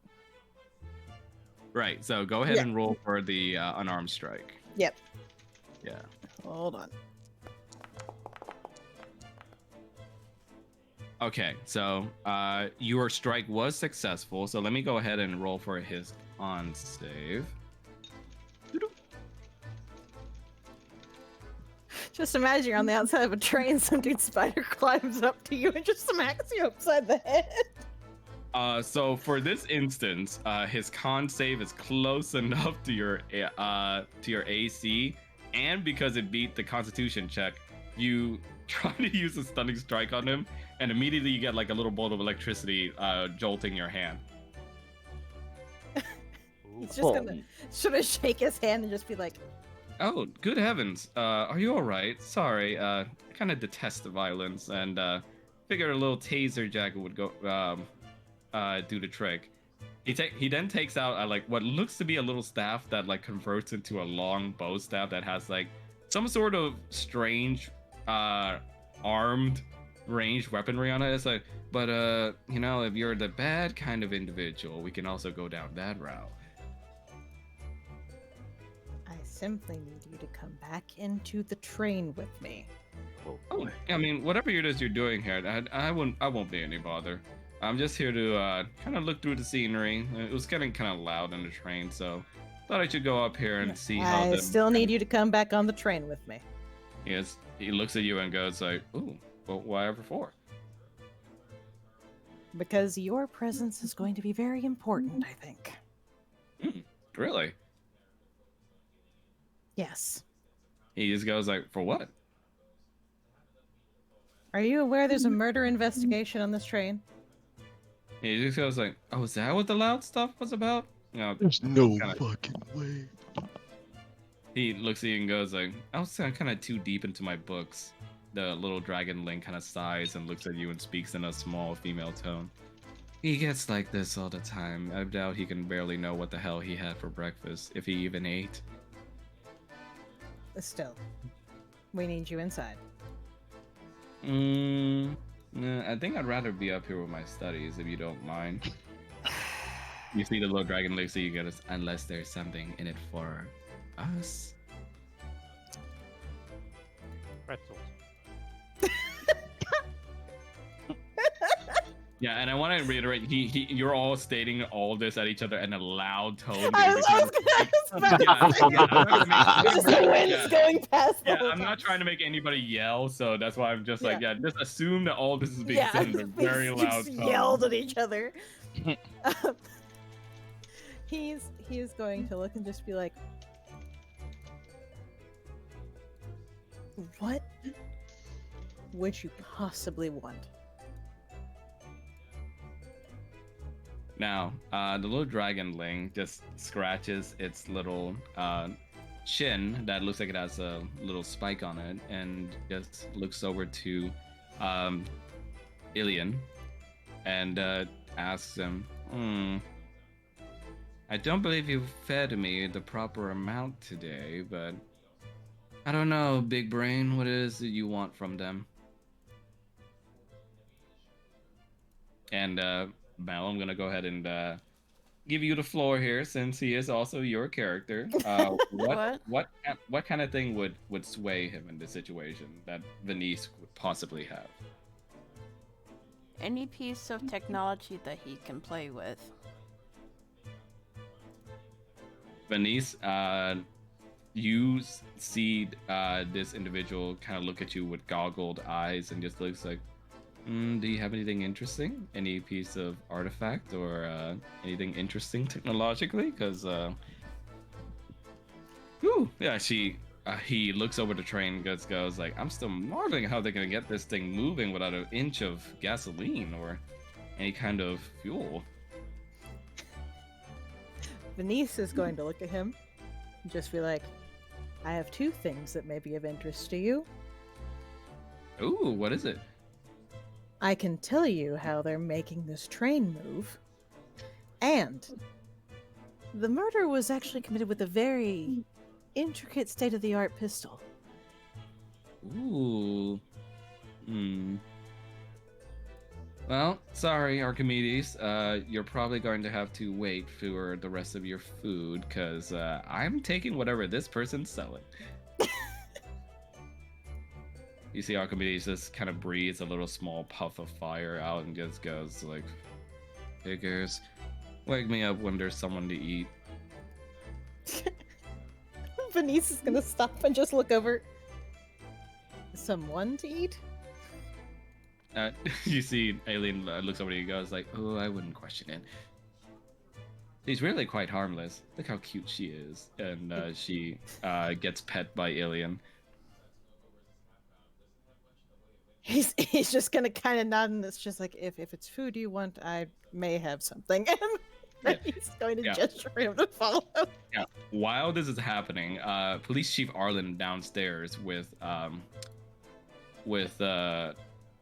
A: Right. So go ahead
B: Yeah.
A: and roll for the unarmed strike.
B: Yep.
A: Yeah.
B: Hold on.
A: Okay. So your strike was successful. So let me go ahead and roll for his on save.
B: Just imagine you're on the outside of a train, some dude spider climbs up to you and just smacks you upside the head.
A: So for this instance, his con save is close enough to your AC, and because it beat the Constitution check, you try to use a stunning strike on him, and immediately you get like a little bolt of electricity jolting your hand.
B: He's just gonna sort of shake his hand and just be like,
A: Oh, good heavens! Are you all right? Sorry, I kind of detest the violence, and figured a little taser jacket would go do the trick. He then takes out like what looks to be a little staff that like converts into a long bow staff that has like some sort of strange armed ranged weaponry on it. It's like, but you know, if you're the bad kind of individual, we can also go down that route.
B: I simply need you to come back into the train with me.
A: Oh, I mean, whatever it is you're doing here, I won't be any bother. I'm just here to kind of look through the scenery. It was getting kind of loud on the train, so thought I should go up here and see how
B: I
A: the.
B: still need you to come back on the train with me.
A: Yes, he looks at you and goes like, "Ooh, well, why ever for?"
B: Because your presence is going to be very important, I think.
A: Really?
B: Yes.
A: He just goes like, for what?
B: Are you aware there's a murder investigation on this train?
A: He just goes like, oh, is that what the loud stuff was about? You know,
D: There's no
A: kinda-
D: fucking way.
A: he looks at you and goes like, I was kind of too deep into my books. The little dragon Link kind of sighs and looks at you and speaks in a small female tone. He gets like this all the time. I doubt he can barely know what the hell he had for breakfast, if he even ate.
B: Still, we need you inside.
A: I think I'd rather be up here with my studies, if you don't mind. You see the little dragon looks at you guys, unless there's something in it for us.
E: Pretzels.
A: Yeah, and I want to reiterate, you're all stating all this at each other in a loud tone.
B: I was about to say, just the wind's going past the
A: Yeah,
B: whole
A: I'm not
B: time.
A: trying to make anybody yell, so that's why I'm just like,
B: Yeah.
A: just assume that all this is being
B: Yeah,
A: said in a very
B: we
A: loud
B: just
A: tone.
B: yelled at each other. He is going to look and just be like, what would you possibly want?
A: Now, the little dragon Ling just scratches its little chin that looks like it has a little spike on it, and just looks over to Ilian and asks him, I don't believe you fed me the proper amount today, but I don't know, big brain, what it is that you want from them. And Mel, I'm gonna go ahead and give you the floor here, since he is also your character. What kind of thing would sway him in this situation that Venice would possibly have?
F: Any piece of technology that he can play with.
A: Venice, you see this individual kind of look at you with goggled eyes and just looks like, do you have anything interesting? Any piece of artifact or anything interesting technologically? Because, he looks over the train and goes like, I'm still marveling how they're going to get this thing moving without an inch of gasoline or any kind of fuel.
B: Venice is going to look at him and just be like, I have two things that may be of interest to you.
A: Ooh, what is it?
B: I can tell you how they're making this train move. And the murder was actually committed with a very intricate state-of-the-art pistol.
A: Ooh. Well, sorry, Archimedes. You're probably going to have to wait for the rest of your food, because I'm taking whatever this person's selling. You see Archimedes just kind of breathes a little small puff of fire out and just goes like, figures, wake me up when there's someone to eat.
B: Venice is gonna stop and just look over. Someone to eat?
A: You see Alien looks over to you and goes like, oh, I wouldn't question it. She's really quite harmless. Look how cute she is. And she gets pet by Alien.
B: He's just gonna kind of nod, and it's just like, if it's food you want, I may have something. And he's going to gesture for him to follow.
A: Yeah. While this is happening, Police Chief Arlen downstairs with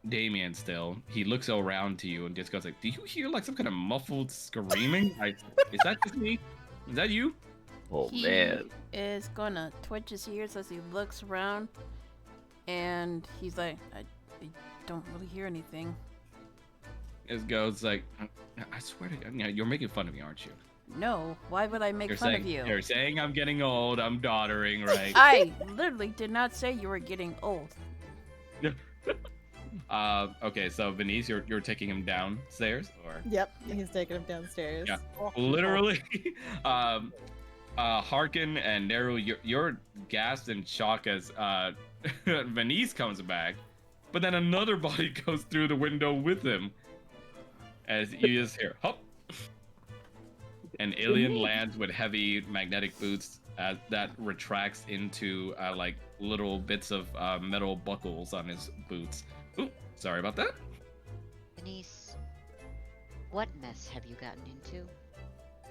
A: Damien still, he looks around to you and just goes like, do you hear like some kind of muffled screaming? Is that just me? Is that you?
D: Oh
F: He
D: man.
F: is gonna twitch his ears as he looks around, and he's like, I don't really hear anything.
A: It goes like, I swear to God, you're making fun of me, aren't you?
F: No, why would I make
A: You're
F: fun
A: saying
F: of you?
A: You're saying I'm getting old, I'm doddering, right?
F: I literally did not say you were getting old.
A: Okay, so Venice, you're taking him downstairs, or
B: Yep, he's taking him downstairs.
A: Yeah. Literally, Harkin and Neru, you're gasped and shocked as Venice comes back, but then another body goes through the window with him. As you just hear, hop. An alien lands with heavy magnetic boots that retracts into like little bits of metal buckles on his boots. Ooh, sorry about that.
C: Venice, what mess have you gotten into?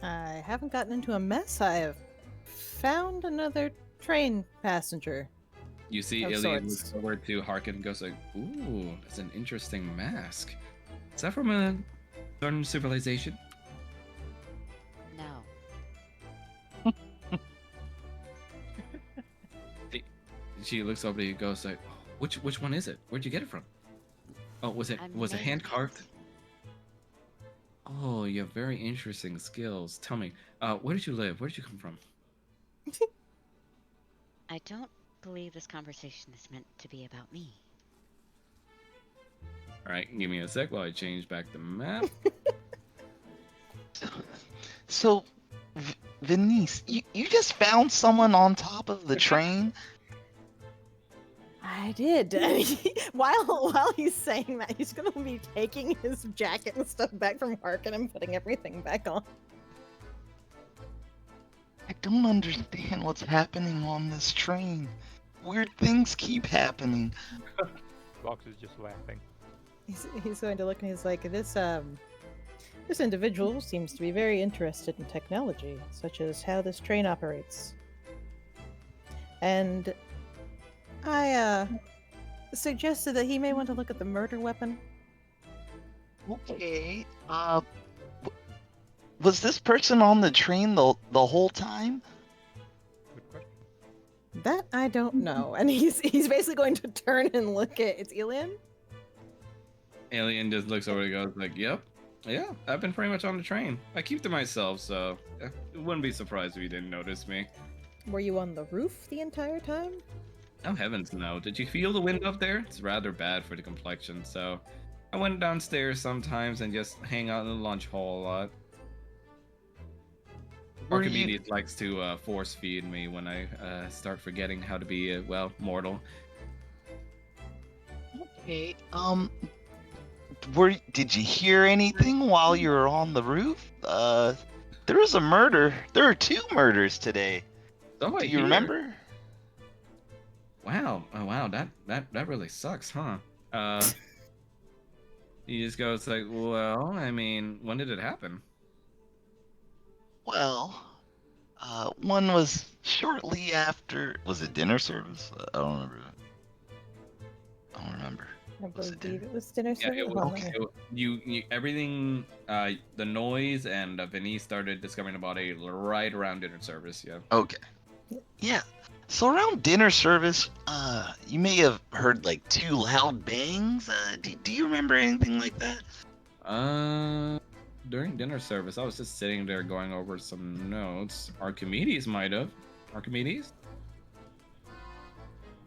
B: I haven't gotten into a mess. I have found another train passenger.
A: You see
B: Of
A: Alien
B: sorts.
A: looks over to Harkin and goes like, ooh, that's an interesting mask. Is that from a certain civilization?
C: No.
A: She looks over to you and goes like, which one is it? Where'd you get it from? Oh, was it
C: I
A: was it
C: made
A: hand carved? Oh, you have very interesting skills. Tell me, where did you live? Where did you come from?
C: I don't believe this conversation is meant to be about me.
A: All right, give me a sec while I change back the map.
D: So, Venice, you just found someone on top of the train?
B: I did. While he's saying that, he's gonna be taking his jacket and stuff back from Harkin and putting everything back on.
D: I don't understand what's happening on this train. Weird things keep happening.
E: Box is just laughing.
B: He's going to look and he's like, this individual seems to be very interested in technology, such as how this train operates. And I suggested that he may want to look at the murder weapon.
D: Okay. Was this person on the train the whole time?
E: Good question.
B: That I don't know. And he's basically going to turn and look at it's Elian.
A: Alien just looks over and goes like, yep, yeah, I've been pretty much on the train. I keep to myself, so yeah, it wouldn't be surprised if you didn't notice me.
B: Were you on the roof the entire time?
A: Oh heavens no. Did you feel the wind up there? It's rather bad for the complexion, so I went downstairs sometimes and just hang out in the lunch hall a lot.
D: Were you-
A: Archimedes likes to force feed me when I start forgetting how to be, mortal.
D: Okay. Did you hear anything while you were on the roof? There was a murder. There were 2 murders today.
A: Oh, I
D: Do you
A: hear.
D: remember?
A: Wow. Oh, wow. That really sucks, huh? He just goes like, well, I mean, when did it happen?
D: Well, one was shortly after. Was it dinner service? I don't remember.
B: I
D: Was it
B: believe
D: dinner?
B: it was dinner
A: Yeah,
B: service.
A: it was.
D: Okay.
A: You everything, the noise and Vinny started discovering about it right around dinner service. Yeah.
D: Okay. Yeah. So around dinner service, you may have heard like 2 loud bangs. Do you remember anything like that?
A: During dinner service, I was just sitting there going over some notes. Archimedes might have. Archimedes?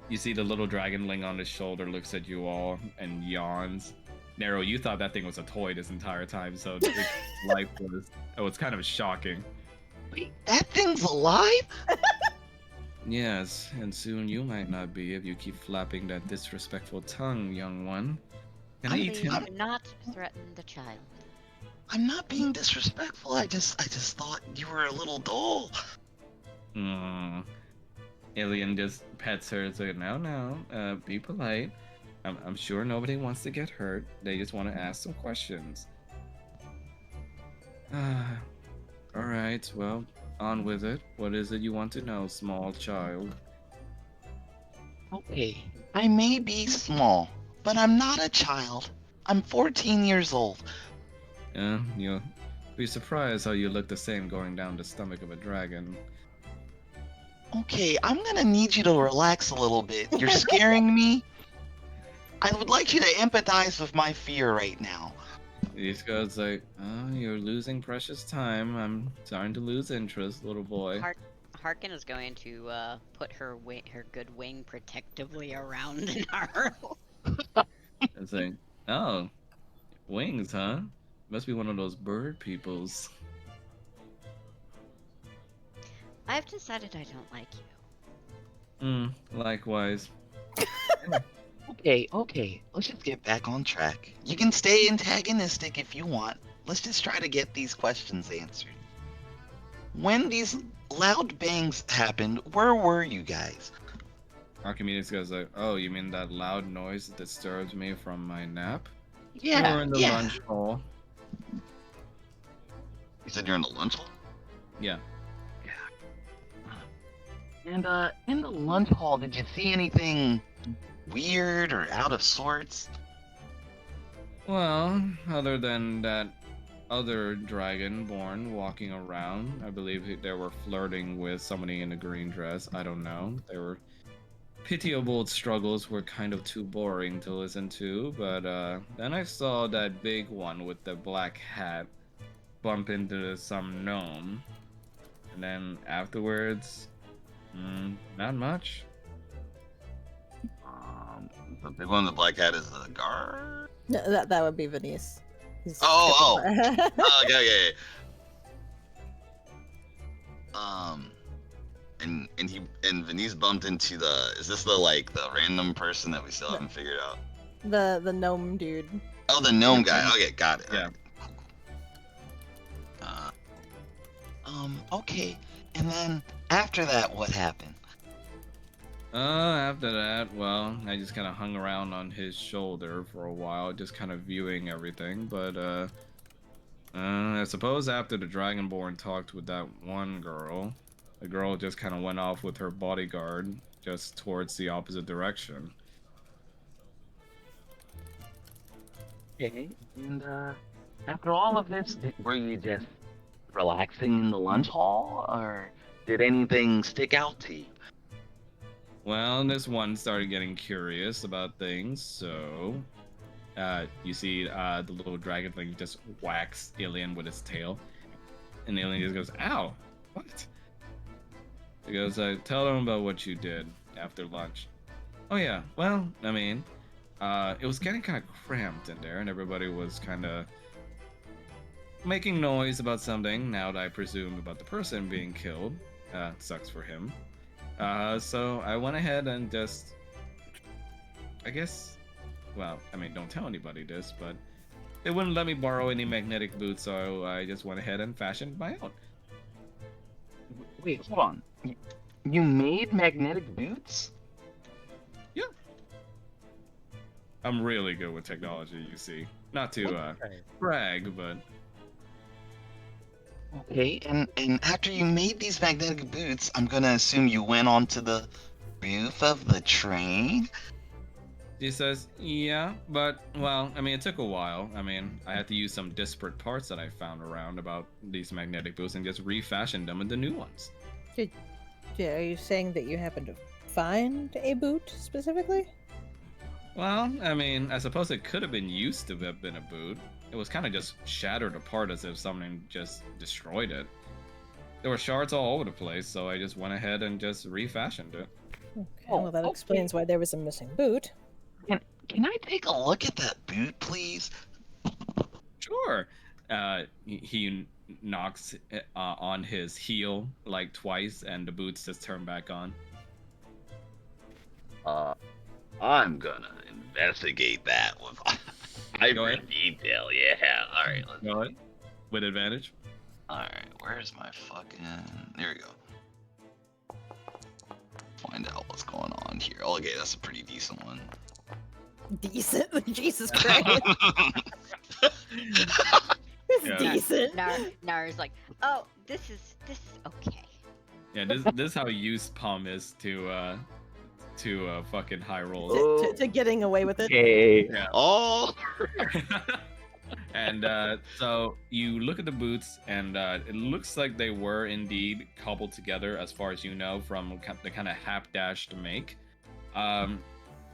A: You see the little dragonling on his shoulder looks at you all and yawns. Nero, you thought that thing was a toy this entire time, so its life was kind of shocking.
D: Wait, that thing's alive?
A: Yes, and soon you might not be if you keep flapping that disrespectful tongue, young one. Can I eat
C: Please
A: him?
C: do not threaten the child.
D: I'm not being disrespectful. I just thought you were a little dull.
A: Alien just pets her and says, no, be polite. I'm sure nobody wants to get hurt. They just want to ask some questions. Alright, well, on with it. What is it you want to know, small child?
D: Okay, I may be small, but I'm not a child. I'm 14 years old.
A: You'll be surprised how you look the same going down the stomach of a dragon.
D: Okay, I'm gonna need you to relax a little bit. You're scaring me. I would like you to empathize with my fear right now.
A: He just goes like, oh, you're losing precious time. I'm starting to lose interest, little boy.
C: Harkin is going to put her good wing protectively around Naru.
A: It's like, oh, wings, huh? Must be one of those bird peoples.
C: I've decided I don't like you.
A: Likewise.
D: Okay, let's just get back on track. You can stay antagonistic if you want. Let's just try to get these questions answered. when these loud bangs happened, where were you guys?
A: Archimedes goes like, "Oh, you mean that loud noise that disturbs me from my nap?"
D: Yeah,
A: We're in the
D: yeah.
A: lunch hall.
D: You said you're in the lunch hall?
A: Yeah.
D: And in the lunch hall, did you see anything weird or out of sorts?
A: Well, other than that other dragonborn walking around, I believe they were flirting with somebody in a green dress. I don't know. They were pitiable struggles were kind of too boring to listen to, but then I saw that big one with the black hat bump into some gnome, and then afterwards, not much.
D: The big one with the black hat is the guard.
B: No, that would be Venice. He's
D: Oh,
B: skipping by-
D: Okay. And Venice bumped into the. Is this the random person that we still haven't figured out?
B: the gnome dude.
D: Oh, the gnome guy. Okay, got it.
A: Yeah.
D: Okay. And then after that, what happened?
A: After that, well, I just kind of hung around on his shoulder for a while, just kind of viewing everything. But I suppose after the Dragonborn talked with that one girl, the girl just kind of went off with her bodyguard just towards the opposite direction.
G: Okay, and after all of this, were you just relaxing in the lunch hall, or did anything stick out to you?
A: Well, this one started getting curious about things, so you see the little dragon thing just whacks Alien with its tail, and Alien just goes, "Ow! What?" He goes, "Tell them about what you did after lunch." "Oh yeah, well, I mean, it was getting kind of cramped in there, and everybody was kind of making noise about something. Now that I presumed about the person being killed, sucks for him. So I went ahead and just, I guess, well, I mean, don't tell anybody this, but they wouldn't let me borrow any magnetic boots, so I just went ahead and fashioned my own."
G: Wait, hold on. You made magnetic boots?
A: Yeah. I'm really good with technology, you see. Not to
E: Okay.
A: brag, but
D: Okay, and after you made these magnetic boots, I'm gonna assume you went onto the roof of the train?
A: he says, "Yeah, but, well, I mean, it took a while. I mean, I had to use some disparate parts that I found around about these magnetic boots and just refashioned them into new ones."
B: Yeah, are you saying that you happened to find a boot specifically?
A: Well, I mean, I suppose it could have been used to have been a boot. It was kind of just shattered apart as if something just destroyed it. There were shards all over the place, so I just went ahead and just refashioned it.
B: Okay,
G: Oh,
B: well that
G: okay.
B: explains why there was a missing boot.
D: Can I take a look at that boot, please?
A: Sure. He knocks on his heel like twice, and the boots just turn back on.
D: I'm gonna investigate that with
A: Go
D: hyper
A: ahead.
D: detail. Yeah. All right.
A: Go ahead. With advantage.
D: All right. Where's my fucking? There we go. Find out what's going on here. Oh, okay, that's a pretty decent one.
B: Decent? Jesus Christ. It's
A: Yeah.
B: decent.
C: Nara's like, oh, this is okay.
A: Yeah, this is how used Palm is to fucking high rolls.
B: To getting away with it.
G: Okay.
D: Oh.
A: And so you look at the boots, and it looks like they were indeed cobbled together, as far as you know, from the kind of hapdash make.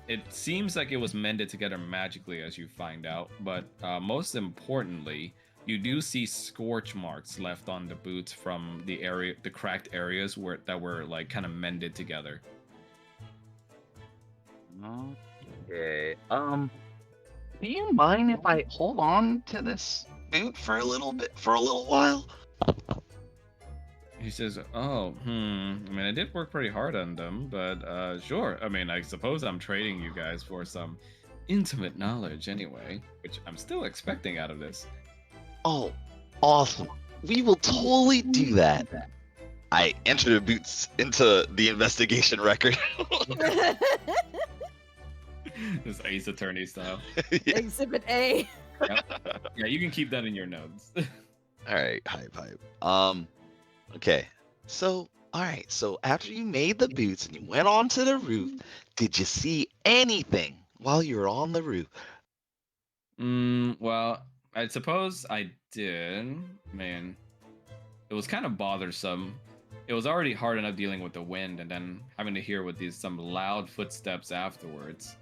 A: It seems like it was mended together magically, as you find out. But most importantly, you do see scorch marks left on the boots from the cracked areas that were like kind of mended together.
G: Okay. Do you mind if I
D: Hold on to this boot for a little while.
A: He says, "Oh, I mean, I did work pretty hard on them, but sure. I mean, I suppose I'm trading you guys for some intimate knowledge anyway, which I'm still expecting out of this."
D: Oh, awesome. We will totally do that. I enter the boots into the investigation record.
A: This Ace Attorney style.
D: Yeah.
B: Exhibit A.
A: Yeah, you can keep that in your notes.
D: All right, hype. Okay. So, all right. So after you made the boots and you went onto the roof, did you see anything while you were on the roof?
A: Well, I suppose I did. Man, it was kind of bothersome. It was already hard enough dealing with the wind and then having to hear with these some loud footsteps afterwards.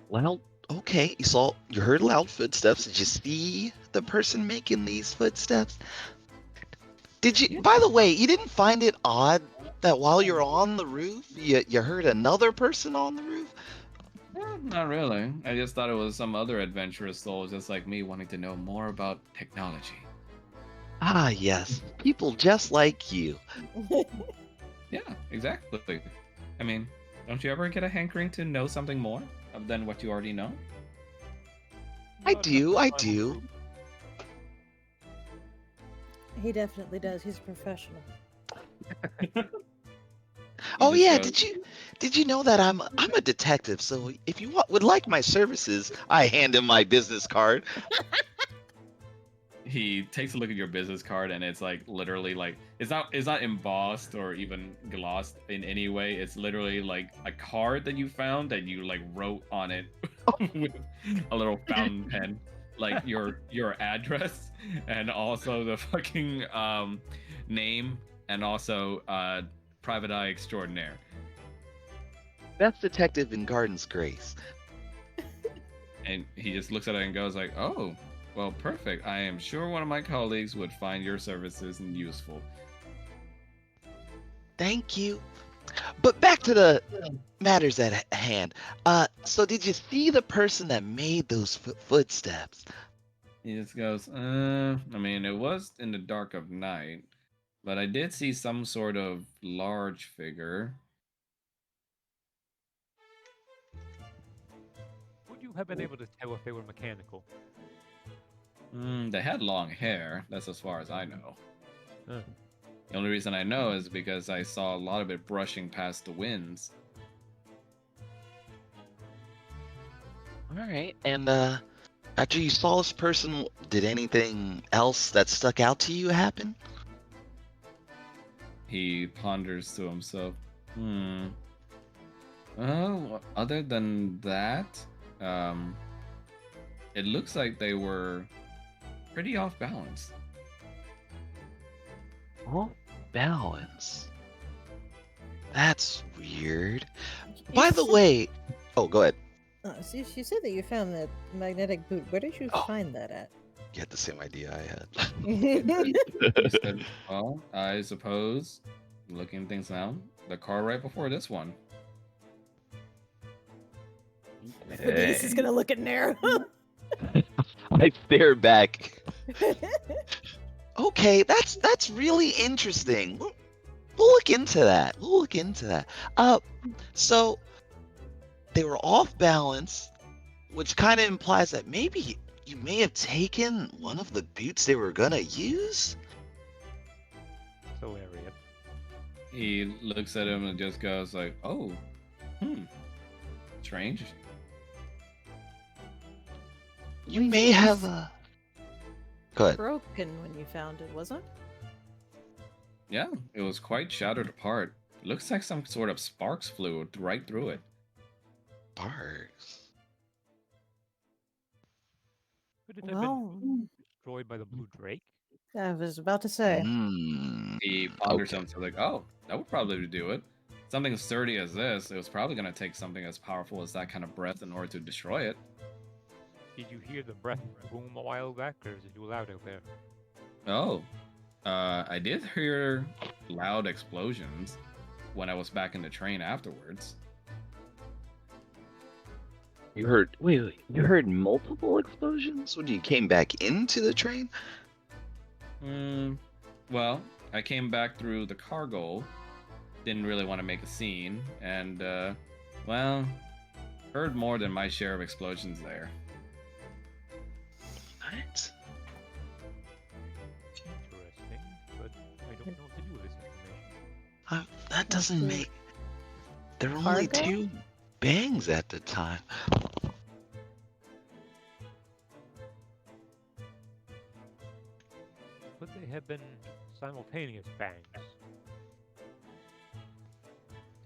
D: Well, okay. You heard loud footsteps. Did you see the person making these footsteps? Did you, by the way, you didn't find it odd that while you're on the roof, you heard another person on the roof?
A: Not really. I just thought it was some other adventurous soul just like me wanting to know more about technology.
D: Ah, yes. People just like you.
A: Yeah, exactly. I mean, don't you ever get a hankering to know something more than what you already know?
D: I
E: Not
D: do.
E: enough time.
B: He definitely does. He's a professional.
D: Oh
A: just
D: yeah,
A: goes-
D: did you know that I'm a detective? So if you would like my services, I hand him my business card.
A: He takes a look at your business card and it's like literally like it's not embossed or even glossed in any way. It's literally like a card that you found that you like wrote on it with a little fountain pen, like your address and also the fucking name and also private eye extraordinaire.
D: Best detective in Garden's Grace.
A: And he just looks at it and goes like, "Oh, well, perfect. I am sure one of my colleagues would find your services useful."
D: Thank you. But back to the matters at hand. So did you see the person that made those footsteps?
A: He just goes, I mean, it was in the dark of night, but I did see some sort of large figure.
E: Would you have been able to tell if they were mechanical?
A: They had long hair. That's as far as I know.
E: Huh.
A: The only reason I know is because I saw a lot of it brushing past the winds.
D: All right. And after you saw this person, did anything else that stuck out to you happen?
A: He ponders to himself. Well, other than that, it looks like they were pretty off balance.
D: Oh, balance. That's weird. By the way, oh, go ahead.
B: So you said that you found that magnetic boot. Where did you
D: Oh.
B: find that at?
D: You had the same idea I had.
A: He said, well, I suppose, looking things now, the car right before this one.
B: Denise is gonna look at Nero.
D: I stare back. Okay, that's really interesting. We'll look into that. So they were off balance, which kind of implies that maybe you may have taken one of the boots they were gonna use.
E: So area.
A: He looks at him and just goes like, "Oh, strange."
D: You may have Go ahead.
B: Broken when you found it, wasn't it?
A: Yeah, it was quite shattered apart. Looks like some sort of sparks flew right through it.
D: Sparks.
E: Could it have
B: Well,
E: been destroyed by the Blue Drake?
B: I was about to say.
A: He ponders
D: Okay.
A: himself like, "Oh, that would probably do it. Something as sturdy as this, it was probably going to take something as powerful as that kind of breath in order to destroy it."
E: Did you hear the breath boom a while back, or is it too loud out there?
A: Oh, I did hear loud explosions when I was back in the train afterwards.
D: You heard you heard multiple explosions when you came back into the train?
A: Well, I came back through the cargo, didn't really want to make a scene, and, well, heard more than my share of explosions there.
D: What?
G: doesn't
B: Okay.
G: make. There were only
B: Cargo?
G: 2 bangs at the time.
E: Could they have been simultaneous bangs?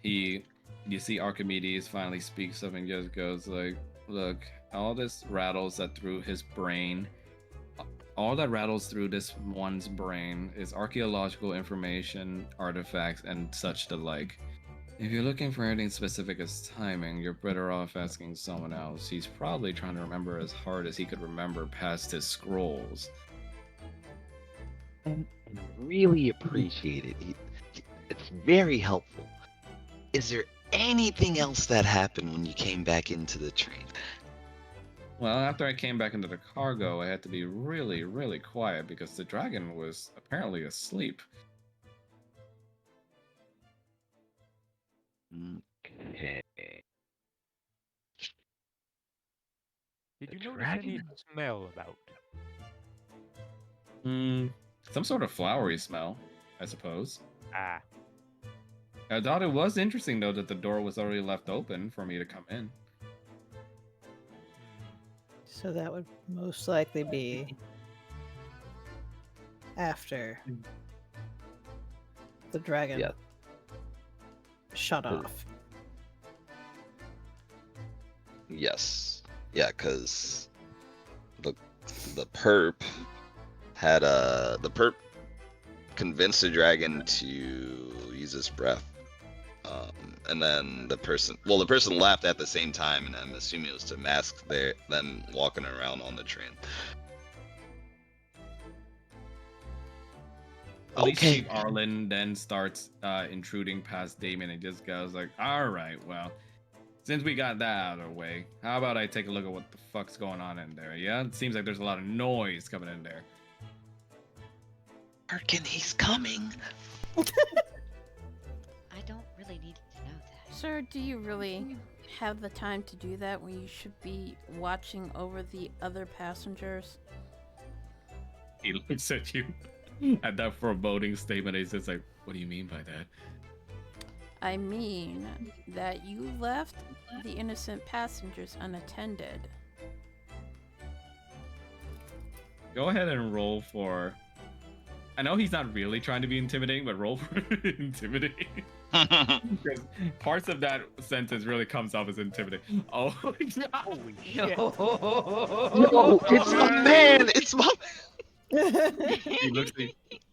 A: You see Archimedes finally speaks up and just goes like, look, all this rattles that through his brain, all that rattles through this one's brain is archaeological information, artifacts, and such the like. If you're looking for anything specific as timing, you're better off asking someone else. He's probably trying to remember as hard as he could remember past his scrolls.
G: And really appreciate it. It's very helpful. Is there anything else that happened when you came back into the train?
A: Well, after I came back into the cargo, I had to be really, really quiet because the dragon was apparently asleep.
G: Okay.
E: Did
G: The
E: you notice any
G: dragon?
E: smell about?
A: Some sort of flowery smell, I suppose.
E: Ah,
A: I thought it was interesting, though, that the door was already left open for me to come in.
B: So that would most likely be after the dragon
G: Yeah.
B: shut
G: Uh,
B: off.
D: Yes. Yeah, because the perp had the perp convinced the dragon to use his breath. And then the person left at the same time, and I'm assuming it was to mask them walking around on the train.
A: Police
D: Okay.
A: Chief Arlen then starts intruding past Damon and just goes like, all right, well, since we got that out of the way, how about I take a look at what the fuck's going on in there, yeah? It seems like there's a lot of noise coming in there.
G: Arkin, he's coming.
C: I don't really need to know that.
F: Sir, do you really have the time to do that when you should be watching over the other passengers?
A: He looks at you at that foreboding statement. He's just like, what do you mean by that?
F: I mean that you left the innocent passengers unattended.
A: Go ahead and roll for... I know he's not really trying to be intimidating, but roll for intimidating. Because parts of that sentence really comes off as intimidating. Oh,
E: holy shit!
D: No, it's my man. It's my.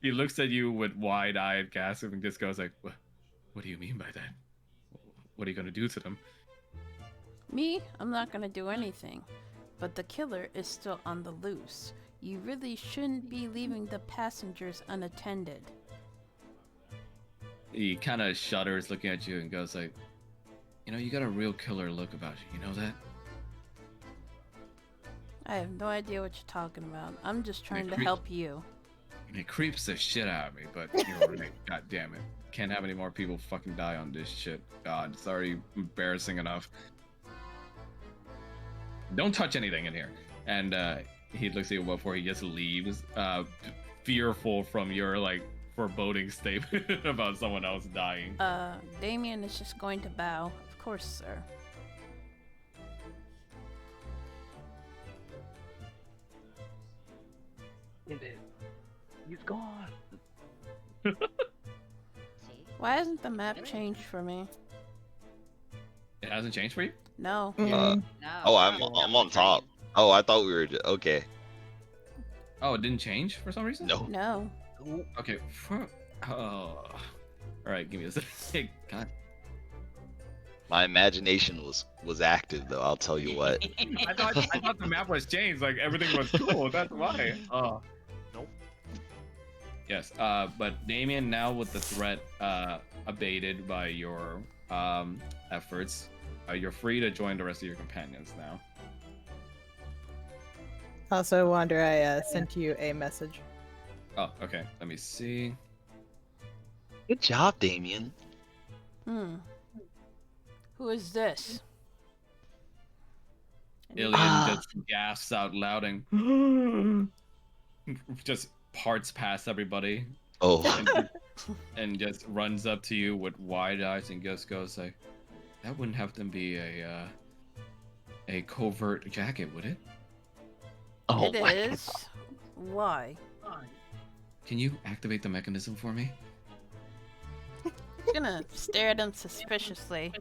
A: he looks at you with wide-eyed gasp and just goes like, what do you mean by that? What are you gonna do to them?
F: Me? I'm not gonna do anything. But the killer is still on the loose. You really shouldn't be leaving the passengers unattended.
A: He kind of shudders looking at you and goes like, you got a real killer look about you. You know that?
F: I have no idea what you're talking about. I'm just trying to
A: creep-
F: help you.
A: And it creeps the shit out of me, but you're right. God damn it. Can't have any more people fucking die on this shit. God, it's already embarrassing enough. Don't touch anything in here. And he looks at you before he just leaves, fearful from your foreboding statement about someone else dying.
F: Damien is just going to bow. Of course, sir.
G: He's gone.
C: See?
F: Why hasn't the map changed for me?
A: It hasn't changed for you?
F: No.
C: No.
D: Oh, I'm
C: not
D: on top. Oh, I thought we were okay.
A: Oh, it didn't change for some reason?
D: No.
F: No.
A: Okay. Oh. Alright, give me a second. God.
D: My imagination was active though. I'll tell you what.
A: I thought the map was changed. Like everything was cool. That's why. Oh.
E: Nope.
A: Yes. But Damien, now with the threat abated by your efforts, you're free to join the rest of your companions now.
B: Also, Wander, I sent you a message.
A: Oh, okay. Let me see.
G: Good job, Damien.
F: Who is this?
A: Ilian just gasps out loud and just parts past everybody.
D: Oh,
A: And and just runs up to you with wide eyes and just goes like, "That wouldn't have to be a covert jacket, would it?
G: Oh
F: It
G: my
F: is. Why?
A: Can you activate the mechanism for me?"
F: I'm gonna stare at him suspiciously.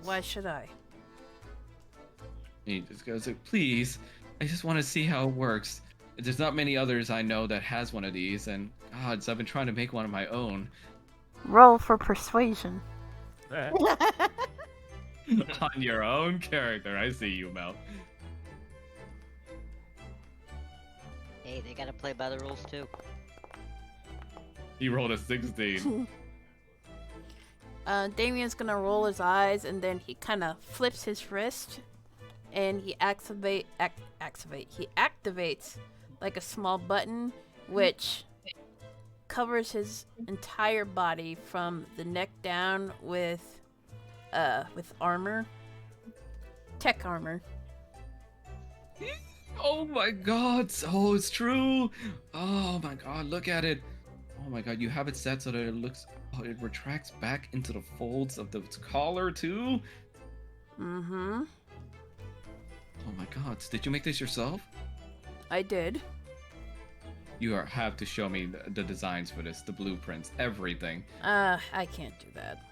F: Why should I?
A: He just goes like, "Please, I just want to see how it works. There's not many others I know that has one of these, and gods, I've been trying to make one of my own."
F: Roll for persuasion.
A: On your own character, I see you, Mel.
C: Hey, they gotta play by the rules too.
A: He rolled a 16.
F: Damien's gonna roll his eyes and then he kind of flips his wrist and he activates like a small button which covers his entire body from the neck down with armor. Tech armor.
A: Oh my god, oh, it's true. Oh my god, look at it. Oh my god, you have it set so that it looks, oh, it retracts back into the folds of the collar too.
F: Mm-hmm.
A: Oh my god, did you make this yourself?
F: I did.
A: You have to show me the designs for this, the blueprints, everything.
F: I can't do that.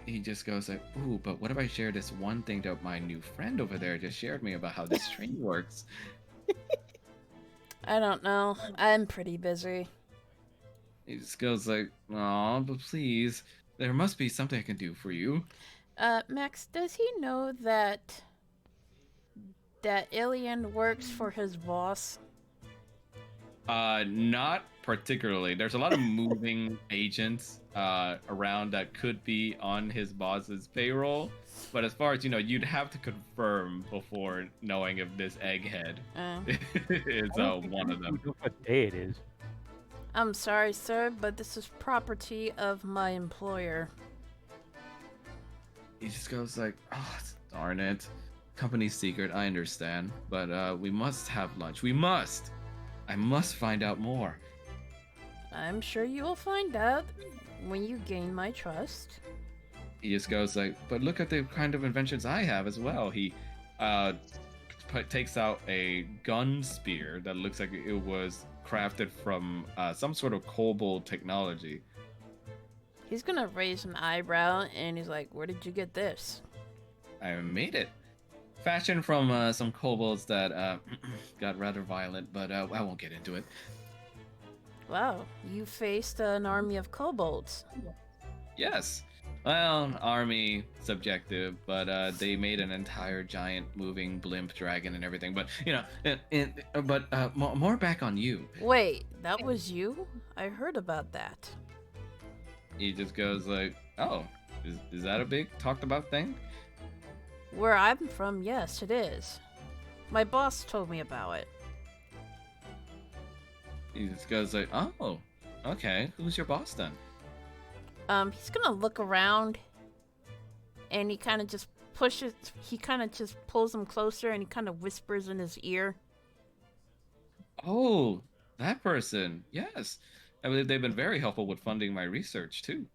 A: He just goes like, "Ooh, but what if I share this one thing that my new friend over there just shared me about how this train works?"
F: I don't know. I'm pretty busy.
A: He just goes like, "Aw, but please, there must be something I can do for you."
F: Max, does he know that Alien works for his boss?
A: Not particularly. There's a lot of moving agents around that could be on his boss's payroll, but as far as you know, you'd have to confirm before knowing if this egghead is one of them.
E: What day it is?
F: I'm sorry, sir, but this is property of my employer.
A: He just goes like, "Oh, darn it. Company's secret, I understand. But we must have lunch. We must. I must find out more."
F: I'm sure you will find out when you gain my trust.
A: He just goes like, "But look at the kind of inventions I have as well." He takes out a gun spear that looks like it was crafted from some sort of kobold technology.
F: He's gonna raise an eyebrow and he's like, "Where did you get this?"
A: I made it. Fashioned from some kobolds that got rather violent, but I won't get into it.
F: Wow, you faced an army of kobolds.
A: Yes. Well, army subjective, but they made an entire giant moving blimp dragon and everything. But you know, more back on you.
F: Wait, that was you? I heard about that.
A: He just goes like, "Oh, is that a big talked about thing?"
F: Where I'm from, yes, it is. My boss told me about it.
A: He just goes like, "Oh, okay. Who's your boss then?"
F: He's gonna look around and he kind of just pulls him closer and he kind of whispers in his ear.
A: "Oh, that person. Yes. I believe they've been very helpful with funding my research too."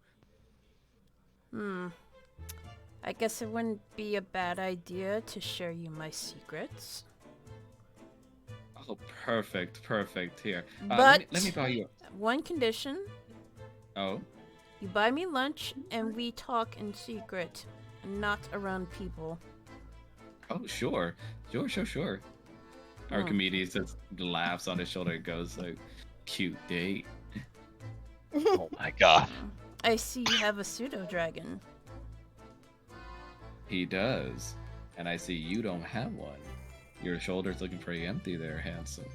F: I guess it wouldn't be a bad idea to share you my secrets.
A: Oh, perfect. Here.
F: But
A: let me buy you.
F: one condition:
A: Oh,
F: you buy me lunch and we talk in secret, not around people.
A: oh, sure. Archimedes just laughs on his shoulder and goes like, "Cute date."
G: Oh my god.
F: I see you have a pseudo dragon.
A: He does. And I see you don't have one. Your shoulder's looking pretty empty there, handsome.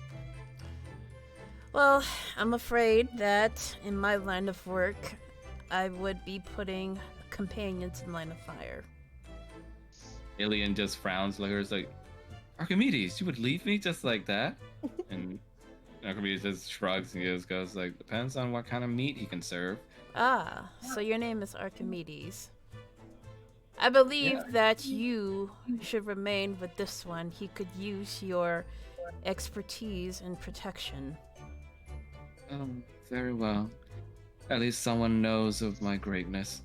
F: Well, I'm afraid that in my line of work, I would be putting companions in line of fire.
A: Alien just frowns like her, like, "Archimedes, you would leave me just like that?" And Archimedes just shrugs and just goes like, "Depends on what kind of meat he can serve."
F: Ah, so your name is Archimedes. I believe that you should remain with this one. He could use your expertise in protection.
A: very well. At least someone knows of my greatness.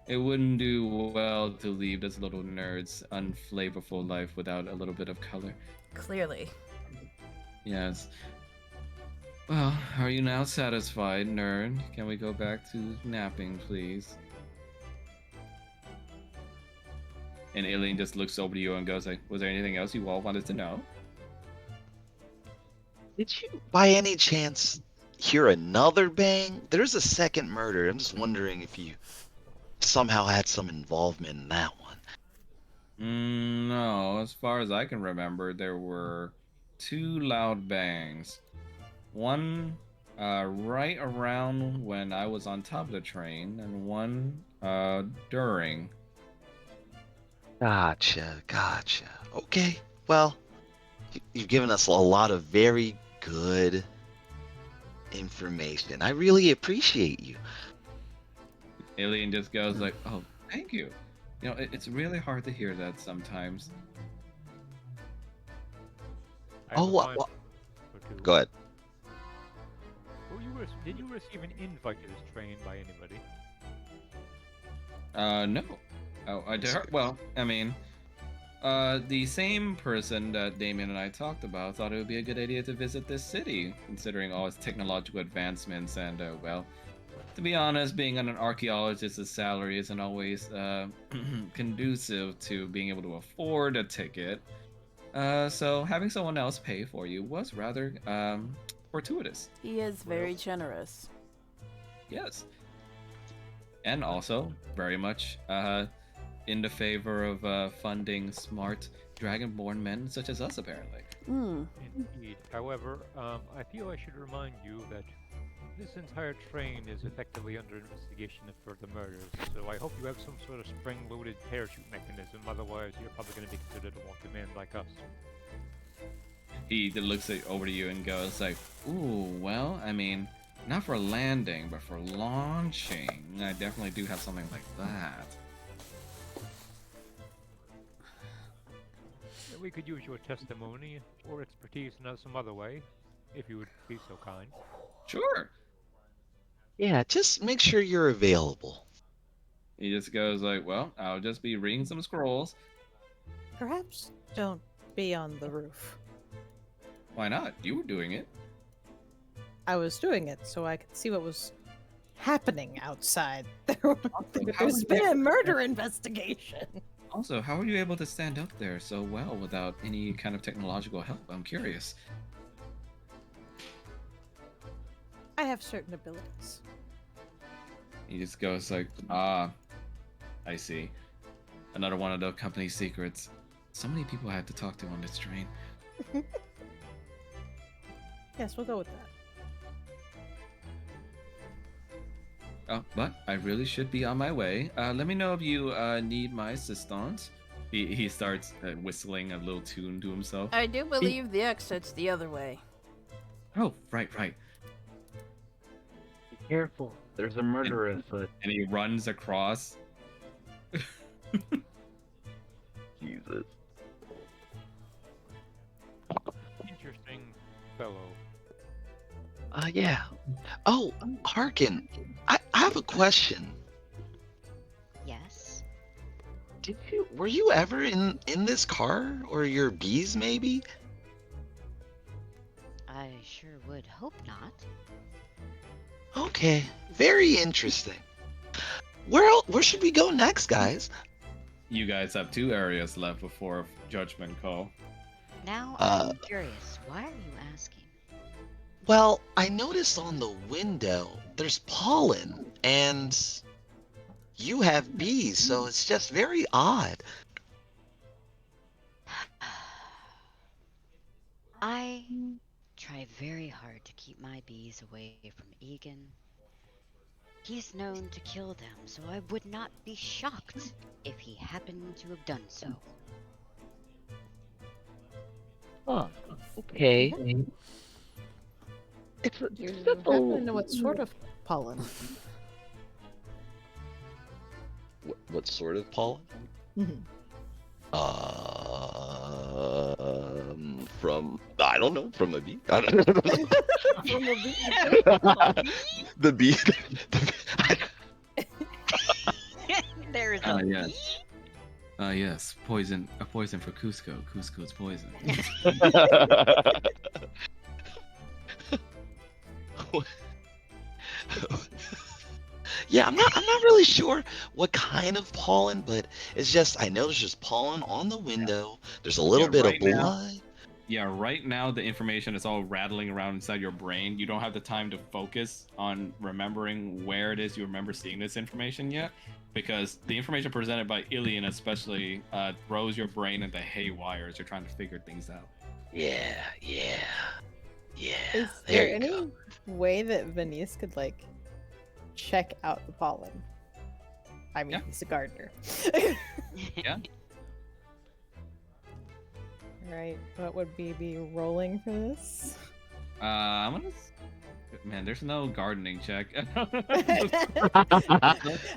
A: It wouldn't do well to leave this little nerd's unflavorful life without a little bit of color.
F: Clearly.
A: Yes. Well, are you now satisfied, nerd? Can we go back to napping, please? And Alien just looks over to you and goes like, was there anything else you all wanted to know?
D: Did you, by any chance, hear another bang? There's a second murder. I'm just wondering if you somehow had some involvement in that one.
A: No, as far as I can remember, there were 2 loud bangs. One right around when I was on top of the train, and one during.
D: Gotcha. Okay, well, you've given us a lot of very good information. I really appreciate you.
A: Alien just goes like, oh, thank you. You know, it's really hard to hear that sometimes.
E: I have a
D: what?
E: fine or two.
D: Go ahead.
E: Did you receive an invite to this train by anybody?
A: No. Oh, I did. Well, I mean, the same person that Damien and I talked about thought it would be a good idea to visit this city, considering all its technological advancements and, well, to be honest, being an archaeologist's salary isn't always conducive to being able to afford a ticket. So having someone else pay for you was rather fortuitous.
F: He is very generous.
A: Yes. And also very much in the favor of funding smart dragonborn men such as us, apparently.
E: Indeed. However, I feel I should remind you that this entire train is effectively under investigation for the murders, so I hope you have some sort of spring-loaded parachute mechanism, otherwise you're probably going to be considered a wanted man like us.
A: He looks over to you and goes like, ooh, well, I mean, not for landing, but for launching, I definitely do have something like that.
E: We could use your testimony or expertise in some other way, if you would be so kind.
A: Sure.
D: Yeah, just make sure you're available.
A: He just goes like, well, I'll just be reading some scrolls.
B: Perhaps don't be on the roof.
A: Why not? You were doing it.
B: I was doing it so I could see what was happening outside.
A: how
B: There's
A: would
B: been
A: you-
B: a murder investigation.
A: Also, how are you able to stand up there so well without any kind of technological help? I'm curious.
B: I have certain abilities.
A: He just goes like, I see. Another one of the company's secrets. So many people I have to talk to on this train.
B: Yes, we'll go with that.
A: Oh, but I really should be on my way. Let me know if you need my assistance. He starts whistling a little tune to himself.
F: I do believe the exit's the other way.
A: Oh, right.
G: Be careful. There's a murderer afoot.
A: And he runs across.
D: Jesus.
E: Interesting fellow.
D: Yeah. Oh, Harkin, I have a question.
C: Yes.
D: Were you ever in this car? Or your bees, maybe?
C: I sure would hope not.
D: Okay, very interesting. Where should we go next, guys?
A: You guys have 2 areas left before judgment call.
C: Now I'm curious. Why are you asking?
D: Well, I noticed on the window there's pollen, and you have bees, so it's just very odd.
C: I try very hard to keep my bees away from Egan. He's known to kill them, so I would not be shocked if he happened to have done so.
G: Huh. Okay. It's a
B: You
G: simple.
B: happen to know what sort of pollen?
D: What sort of pollen?
B: Mhm.
D: From I don't know, from the bee. I don't know.
B: From the bee.
D: The bee.
C: There's a
A: Yes. Yes. Poison. A poison for Cusco. Cusco's poison.
D: Yeah, I'm not really sure what kind of pollen, but it's just I know there's just pollen on the window. There's a little bit
A: right
D: of
A: now-
D: blood.
A: Yeah, right now the information is all rattling around inside your brain. You don't have the time to focus on remembering where it is you remember seeing this information yet, because the information presented by Ilian especially throws your brain into haywire as you're trying to figure things out.
D: Yeah.
B: Is
D: There
B: there
D: you
B: any
D: go.
B: way that Venice could like check out the pollen? I mean,
A: Yeah.
B: he's a gardener.
A: Yeah.
B: Right. What would we be rolling for this?
A: I'm gonna. Man, there's no gardening check.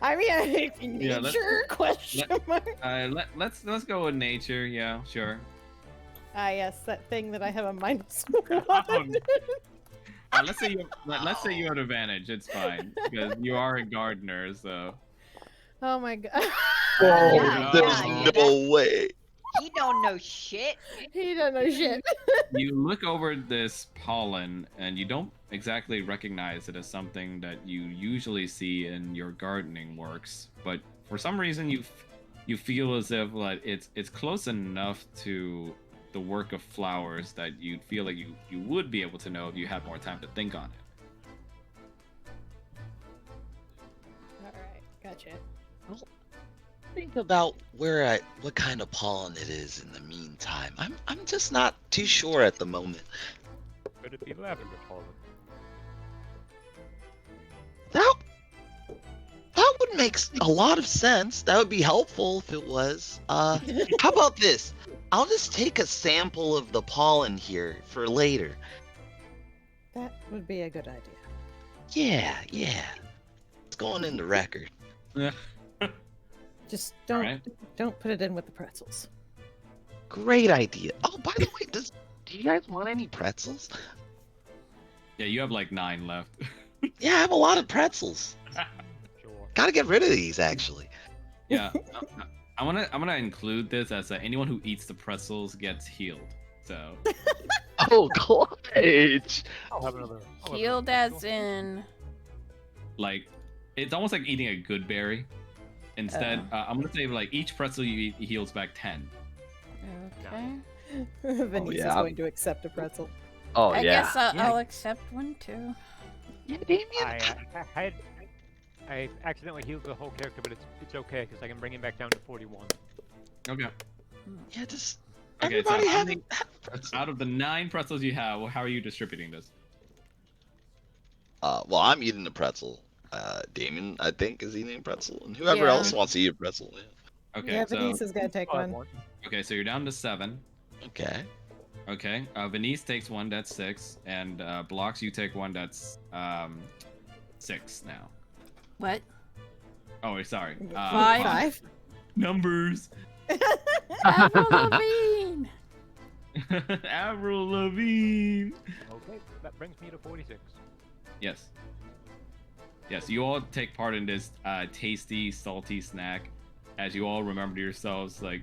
B: I mean,
A: Yeah,
B: nature question mark.
A: Let's go with nature. Yeah, sure.
B: Ah, yes, that thing that I have a minus
A: Oh,
B: one.
A: no. Let's say you have advantage. It's fine because you are a gardener. So
B: Oh my god.
C: Yeah,
D: There's
C: yeah,
D: no way.
C: He don't know shit.
B: He don't know shit.
A: you look over this pollen and you don't exactly recognize it as something that you usually see in your gardening works, but for some reason you feel as if like it's close enough to the work of flowers that you feel like you would be able to know if you had more time to think on it.
B: Alright, gotcha.
D: Think about what kind of pollen it is in the meantime. I'm just not too sure at the moment.
E: Could it be lavender pollen?
D: That would make a lot of sense. That would be helpful if it was. How about this? I'll just take a sample of the pollen here for later.
B: That would be a good idea.
D: Yeah. It's going in the record.
B: Just don't
A: Alright.
B: don't put it in with the pretzels.
D: Great idea. Oh, by the way, do you guys want any pretzels?
A: Yeah, you have like 9 left.
D: Yeah, I have a lot of pretzels.
E: Sure.
D: Gotta get rid of these, actually.
A: Yeah, I'm gonna include this as anyone who eats the pretzels gets healed. So
G: Oh, clutch!
E: I'll have another.
F: Healed as in.
A: like it's almost like eating a good berry. Instead, I'm gonna say like each pretzel you eat heals back 10.
F: Okay.
B: Venice is
G: yeah.
B: going to accept a pretzel.
G: Oh
F: I
G: yeah.
F: guess I'll accept one too.
D: Yeah, Damien.
E: I accidentally healed the whole character, but it's okay because I can bring him back down to 41.
A: Okay.
D: Yeah, just
A: Okay, so
D: everybody
A: how
D: have
A: many-
D: pretzels.
A: Out of the 9 pretzels you have, how are you distributing this?
D: Well, I'm eating the pretzel. Damien, I think, is eating a pretzel, and whoever
F: Yeah.
D: else wants to eat a pretzel. Yeah.
A: Okay,
B: Yeah,
A: so
B: Venice is gonna take
E: I'll have
B: one.
A: okay, so you're down to 7.
D: Okay.
A: Okay, Venice takes 1, that's 6, and Blocks, you take 1, that's 6 now.
F: What?
A: Oh, wait, sorry.
B: 5.
A: Numbers.
F: Avril Lavigne!
A: Avril Lavigne.
E: Okay, that brings me to 46.
A: Yes. Yes, you all take part in this tasty, salty snack as you all remember to yourselves, like,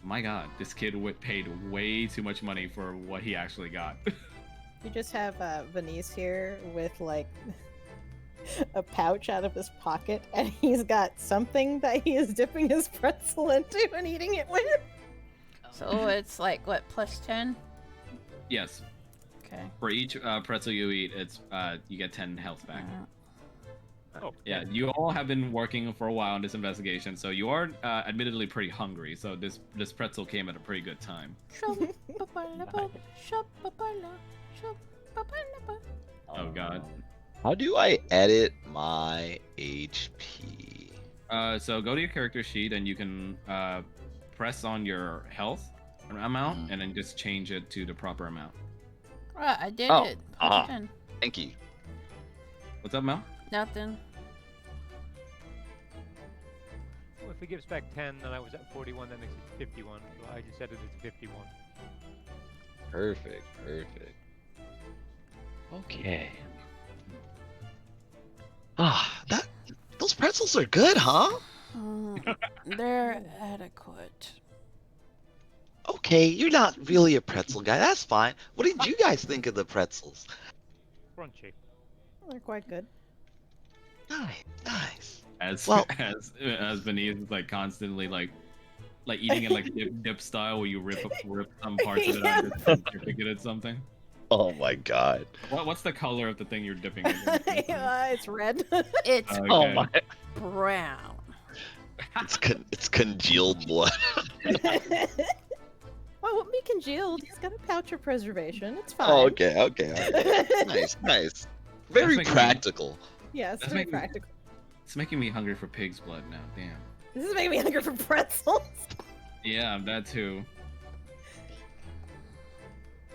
A: my god, this kid paid way too much money for what he actually got.
B: You just have Venice here with like a pouch out of his pocket, and he's got something that he is dipping his pretzel into and eating it with.
F: So it's like, what, plus 10?
A: Yes,
F: Okay.
A: for each pretzel you eat, it's you get 10 health back.
E: Oh,
A: Yeah, you all have been working for a while on this investigation, so you are admittedly pretty hungry. So this pretzel came at a pretty good time. Oh god.
D: How do I edit my HP?
A: So go to your character sheet and you can press on your health amount and then just change it to the proper amount.
F: Right, I did
D: Oh,
F: it.
D: ah.
F: Plus 10.
D: Thank you.
A: What's up, Mel?
F: Nothing.
E: Well, if he gives back 10, then I was at 41, that makes it 51. So I just edited it to 51.
D: Perfect. Perfect. Okay. Ah, those pretzels are good, huh?
F: They're adequate.
D: Okay, you're not really a pretzel guy. That's fine. What did you guys think of the pretzels?
E: Crunchy.
B: They're quite good.
D: Nice, nice.
A: As
D: Well-
A: as Beneath is like constantly like eating it like dip style, where you rip some parts of it out and just dipping it in something.
D: Oh my god.
A: What's the color of the thing you're dipping it in?
B: It's red.
F: It's
A: Okay.
G: Oh my.
F: brown.
D: It's congealed blood.
B: Well, won't be congealed. He's got a pouch of preservation. It's fine.
D: Oh, okay. Nice, nice. Very
A: making me-
D: practical.
B: Yeah, it's
A: That's
B: very
A: making-
B: practical.
A: It's making me hungry for pig's blood now. Damn.
B: This is making me hungry for pretzels.
A: Yeah, that too.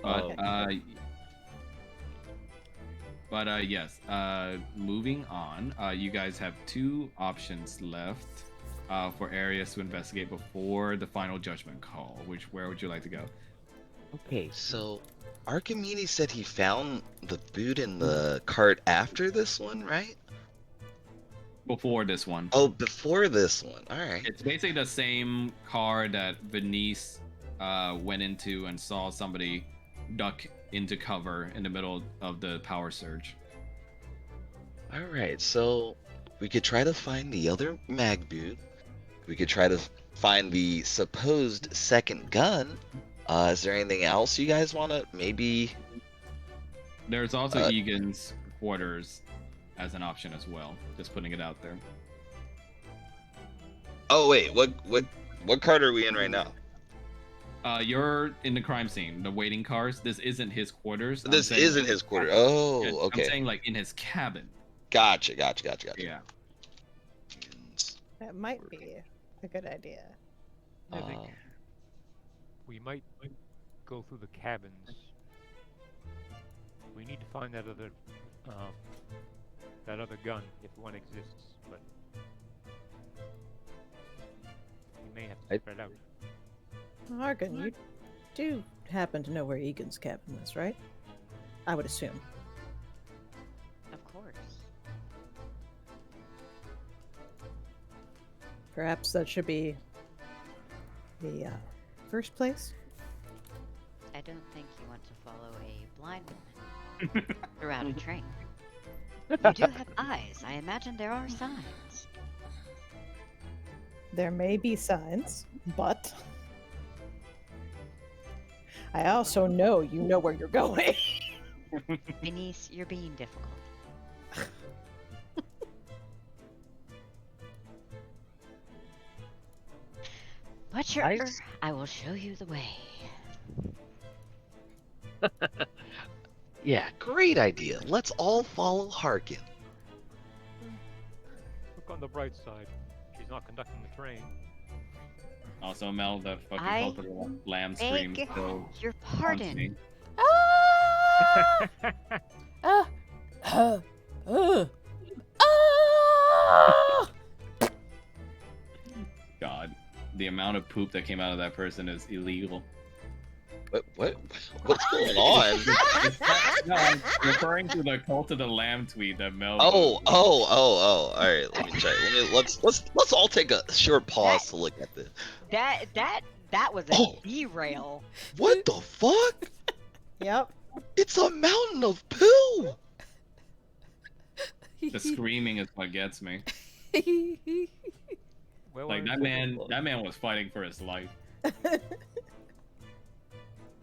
A: But
D: Oh.
A: Yes. Moving on. You guys have 2 options left for areas to investigate before the final judgment call. Where would you like to go?
D: Okay, so Archimedes said he found the boot in the cart after this one, right?
A: Before this one.
D: Oh, before this one. All right.
A: It's basically the same car that Venice went into and saw somebody duck into cover in the middle of the power surge.
D: All right. So we could try to find the other mag boot. We could try to find the supposed second gun. Is there anything else you guys want to maybe?
A: There's also
D: Uh,
A: Egan's quarters as an option as well. Just putting it out there.
D: Oh wait, what cart are we in right now?
A: You're in the crime scene, the waiting cars. This isn't his quarters. I'm
D: This
A: saying-
D: isn't his quarter. Oh,
A: Yeah,
D: okay.
A: I'm saying like in his cabin.
D: Gotcha.
A: Yeah.
B: That might be a good idea.
E: I think
D: Uh,
E: we might go through the cabins. We need to find that other gun if one exists, but we may have to
G: I-
E: spread out.
B: Argon, you do happen to know where Egan's cabin is, right? I would assume.
C: Of course.
B: Perhaps that should be the first place.
C: I don't think you want to follow a blind woman throughout a train. You do have eyes. I imagine there are signs.
B: There may be signs, but I also know you know where you're going.
C: Venice, you're being difficult. Butcher,
G: Nice.
C: I will show you the way.
D: yeah, great idea. Let's all follow Harkin.
E: Look on the bright side. She's not conducting the train.
A: Also, Mel, the fucking
C: I
A: cult of the lamb scream
C: Beg
A: still
C: your
A: haunts me.
C: pardon.
F: Ah! Ah!
A: God, the amount of poop that came out of that person is illegal.
D: What's going on?
A: No, I'm referring to the cult of the lamb tweet that Mel.
D: Oh. All right, let me check. Let's all take a short pause to look at this.
C: That was a
D: Oh.
C: derail.
D: What the fuck?
B: Yep.
D: It's a mountain of poo.
A: The screaming is what gets me.
E: Well,
A: Like that man was fighting for his life.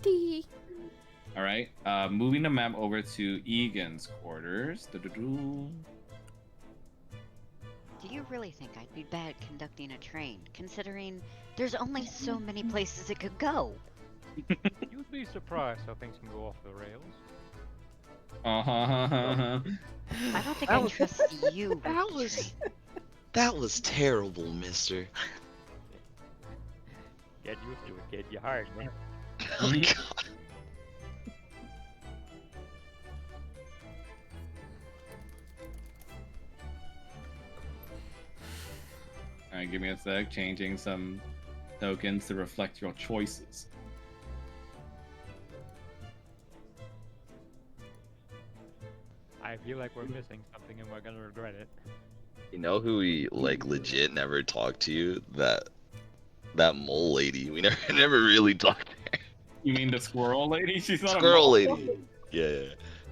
F: Dee.
A: All right, moving the map over to Egan's quarters. Do-do-do.
C: Do you really think I'd be bad conducting a train, considering there's only so many places it could go?
E: You'd be surprised how things can go off the rails.
A: Uh-huh.
C: I don't think
G: That
C: I
G: was-
C: trust you with
D: that
C: the
D: was-
C: train.
D: That was terrible, mister.
E: Get used to it, kid. You're hard, man.
D: Oh, God.
A: All right, give me a sec. Changing some tokens to reflect your choices.
E: I feel like we're missing something and we're gonna regret it.
D: You know who we like legit never talked to? That mole lady. We never really talked to her.
A: You mean the squirrel lady? She's not a
D: Squirrel
A: mole.
D: lady. Yeah.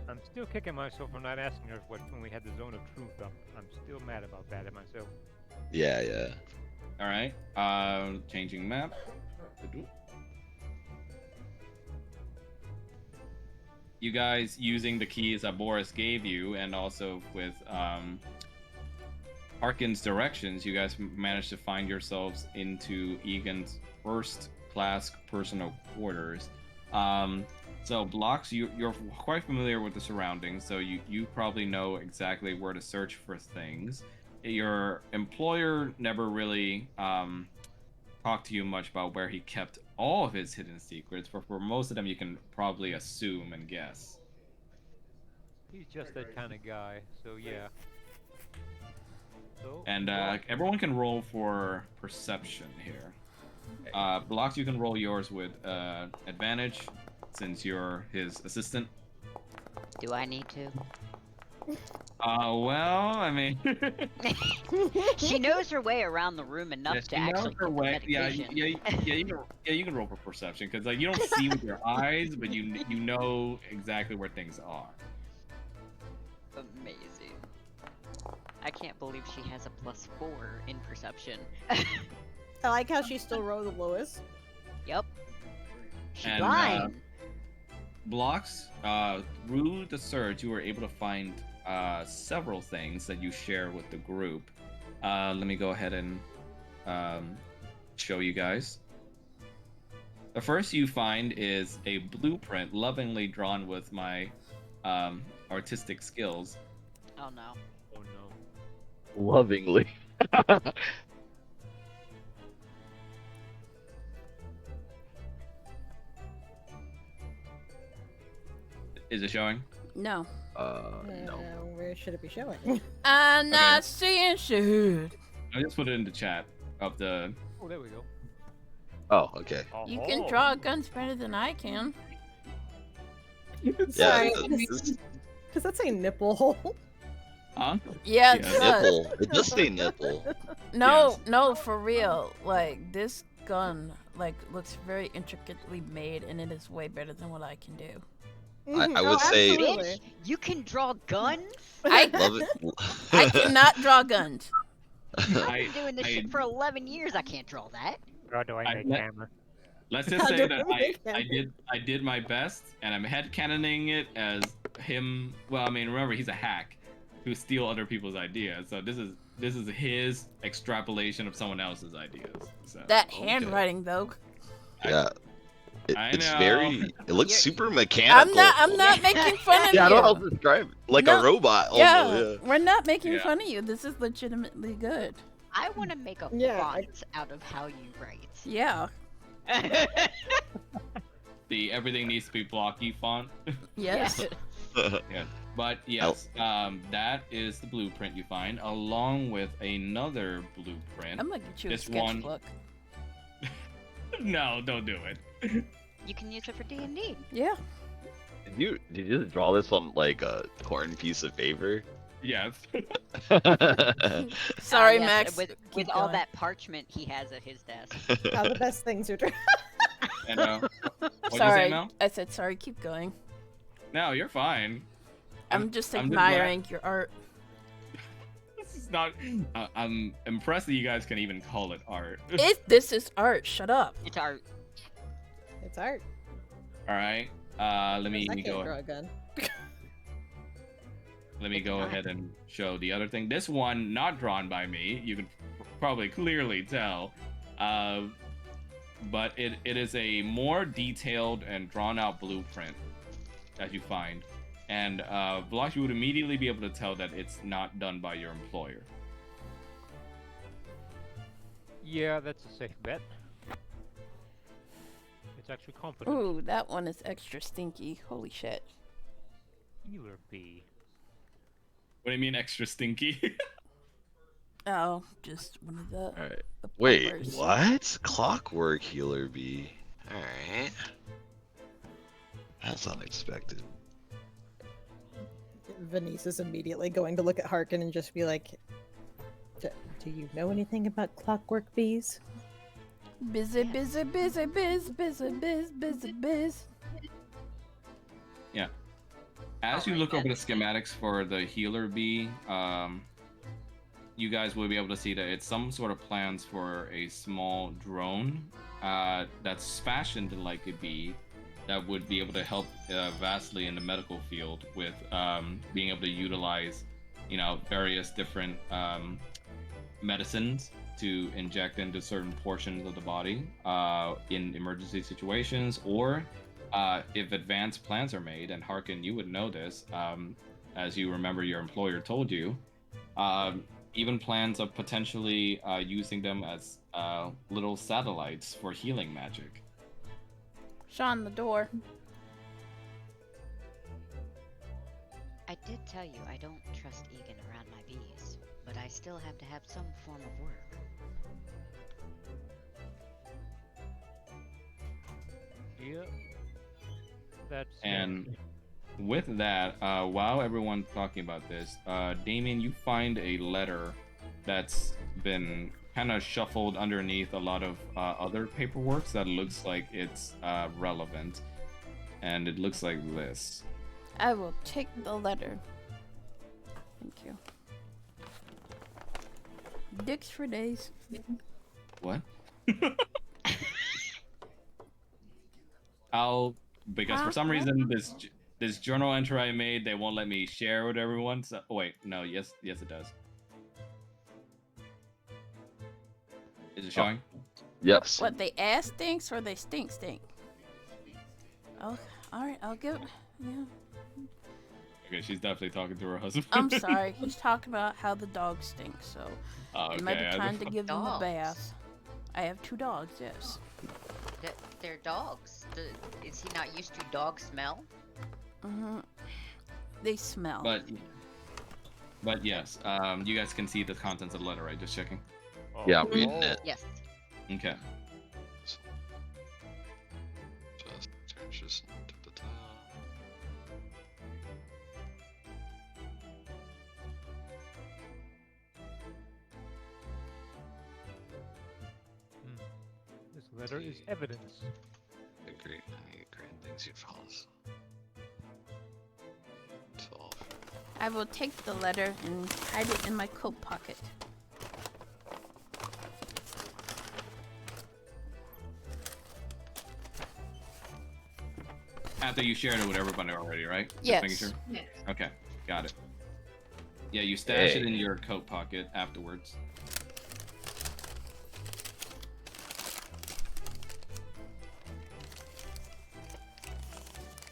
E: I'm still kicking myself for not asking her when we had the zone of truth up. I'm still mad about that at myself.
D: Yeah.
A: All right. Changing map. You guys using the keys that Boris gave you, and also with Harkin's directions, you guys managed to find yourselves into Egan's first-class personal quarters. So Blocks, you're quite familiar with the surroundings, so you probably know exactly where to search for things. Your employer never really talked to you much about where he kept all of his hidden secrets, but for most of them you can probably assume and guess.
E: He's just that kind of guy, so yeah. So,
A: And everyone can roll for perception here. Blocks, you can roll yours with advantage, since you're his assistant.
C: Do I need to?
A: Well, I mean,
C: She knows her way around the room enough
A: yes,
C: to
A: you know
C: actually
A: her
C: put the
A: way.
C: medication.
A: You can roll for perception, because like you don't see with your eyes, but you know exactly where things are.
C: Amazing. I can't believe she has a +4 in perception.
B: I like how she still rolled the lowest.
C: Yep. She's
A: And,
C: blind.
A: Blocks, through the search, you were able to find several things that you share with the group. Let me go ahead and show you guys. The first you find is a blueprint lovingly drawn with my artistic skills.
C: Oh no.
E: oh no.
G: Lovingly.
A: Is it showing?
F: No.
G: No.
B: Where should it be showing?
F: I'm not seeing shit.
A: I just put it in the chat of the.
E: Oh, there we go.
D: Oh, okay.
F: You can
E: Oh.
F: draw guns better than I can.
B: Sorry,
D: this
B: does that say nipple hole?
A: Huh?
F: Yeah, it
A: Yeah.
F: does.
D: nipple. It does say nipple.
F: No,
A: Yes.
F: no, for real. Like this gun, like looks very intricately made, and it is way better than what I can do.
D: I would say-
B: absolutely.
C: Bitch, you can draw guns?
F: I
D: Love it.
F: I cannot draw guns.
C: I've been doing this
A: I-
C: shit for 11 years. I can't draw that.
E: How do I
A: I
E: make
A: let-
E: hammer?
A: Let's just
B: How
A: say
B: do
A: that
B: we make him?
A: I did my best, and I'm headcanoning it as him. Well, I mean, remember he's a hack who steal other people's ideas, so this is his extrapolation of someone else's ideas. So
F: That
D: Okay.
F: handwriting though.
D: Yeah.
A: I
D: It's
A: know.
D: very. It looks
C: You're-
D: super mechanical.
F: I'm not making fun of
D: Yeah, I
F: you.
D: don't know how to describe it. Like
F: No,
D: a robot.
F: Yeah,
D: Almost,
F: we're not making
A: Yeah.
F: fun of you. This is legitimately good.
C: I want to make a
B: Yeah, I-
C: font out of how you write.
F: Yeah.
A: The everything needs to be blocky font.
F: Yes.
D: yeah.
A: But yes, that is the blueprint you find, along with another blueprint.
F: I'm gonna get you a
A: This one-
F: sketchbook.
A: No, don't do it.
C: You can use it for D&D.
F: Yeah.
D: Did you just draw this on like a torn piece of paper?
A: Yes.
F: Sorry,
C: Yes,
F: Max.
C: With
F: Keep
C: all
F: going.
C: that parchment he has at his desk.
B: How the best things are done.
A: And what'd you say,
F: Sorry,
A: Mel?
F: I said sorry. Keep going.
A: No, you're fine.
F: I'm just
A: I'm just glad-
F: admiring your art.
A: This is not. I'm impressed that you guys can even call it art.
F: This is art. Shut up.
C: It's art.
B: It's art.
A: All right. Let me
B: I can't
A: go.
B: draw a gun.
A: Let me go ahead and show the other thing. This one, not drawn by me. You can probably clearly tell. But it is a more detailed and drawn out blueprint that you find. And Block, you would immediately be able to tell that it's not done by your employer.
E: Yeah, that's a safe bet. It's actually competent.
F: Ooh, that one is extra stinky. Holy shit.
E: Healer bee.
A: What do you mean extra stinky?
F: Oh, just one of the.
D: Alright.
F: the
D: Wait,
F: poppers.
D: what? Clockwork healer bee. Alright. That's unexpected.
B: Venice is immediately going to look at Harkin and just be like, do you know anything about clockwork bees?
F: Busy, busy, busy, biz, busy, biz, busy, biz.
A: As you look over the schematics for the healer bee, you guys will be able to see that it's some sort of plans for a small drone that's fashioned like a bee that would be able to help vastly in the medical field with being able to utilize, various different medicines to inject into certain portions of the body in emergency situations, or if advanced plans are made. And Harkin, you would know this, as you remember your employer told you, even plans of potentially using them as little satellites for healing magic.
F: Sean, the door.
C: I did tell you I don't trust Egan around my bees, but I still have to have some form of work.
E: Yeah. That's
A: And with that, while everyone's talking about this, Damien, you find a letter that's been kind of shuffled underneath a lot of other paperwork that looks like it's relevant. And it looks like this.
F: I will take the letter. Thank you. Dicks for days.
A: What? Because for some reason this journal entry I made, they won't let me share with everyone. So wait, no, yes it does. Is it showing?
D: Yes.
F: What, they ass stinks or they stink? Oh, alright, I'll go. Yeah.
A: Okay, she's definitely talking to her husband.
F: I'm sorry. He's talking about how the dogs stink, so it might
A: Okay,
F: be time to give them a
C: Dogs.
F: bath. I have 2 dogs, yes.
C: They're dogs. Is he not used to dog smell?
F: Mm-hmm. They smell.
A: But yes, you guys can see the contents of the letter, right? Just checking.
E: Oh,
D: Yeah, I'm reading it.
C: Yes.
A: Okay.
D: Just to the top.
E: This letter is evidence.
D: Great things you follows. 12.
F: I will take the letter and hide it in my coat pocket.
A: After you shared it with everybody already, right? Just
F: Yes.
A: making sure? Okay, got it. Yeah, you stash it in your coat pocket afterwards.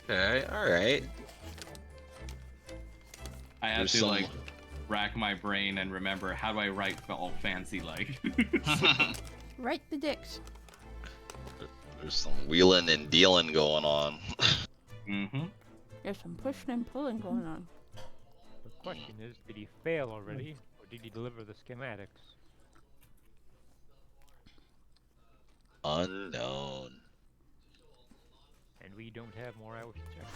D: Okay, alright.
A: I had
D: There's
A: to
D: some-
A: rack my brain and remember, how do I write all fancy like?
F: Right the dicks.
D: There's some wheeling and dealing going on.
A: Mm-hmm.
F: There's some pushing and pulling going on.
E: The question is, did he fail already, or did he deliver the schematics?
D: Unknown.
E: And we don't have more hours to check.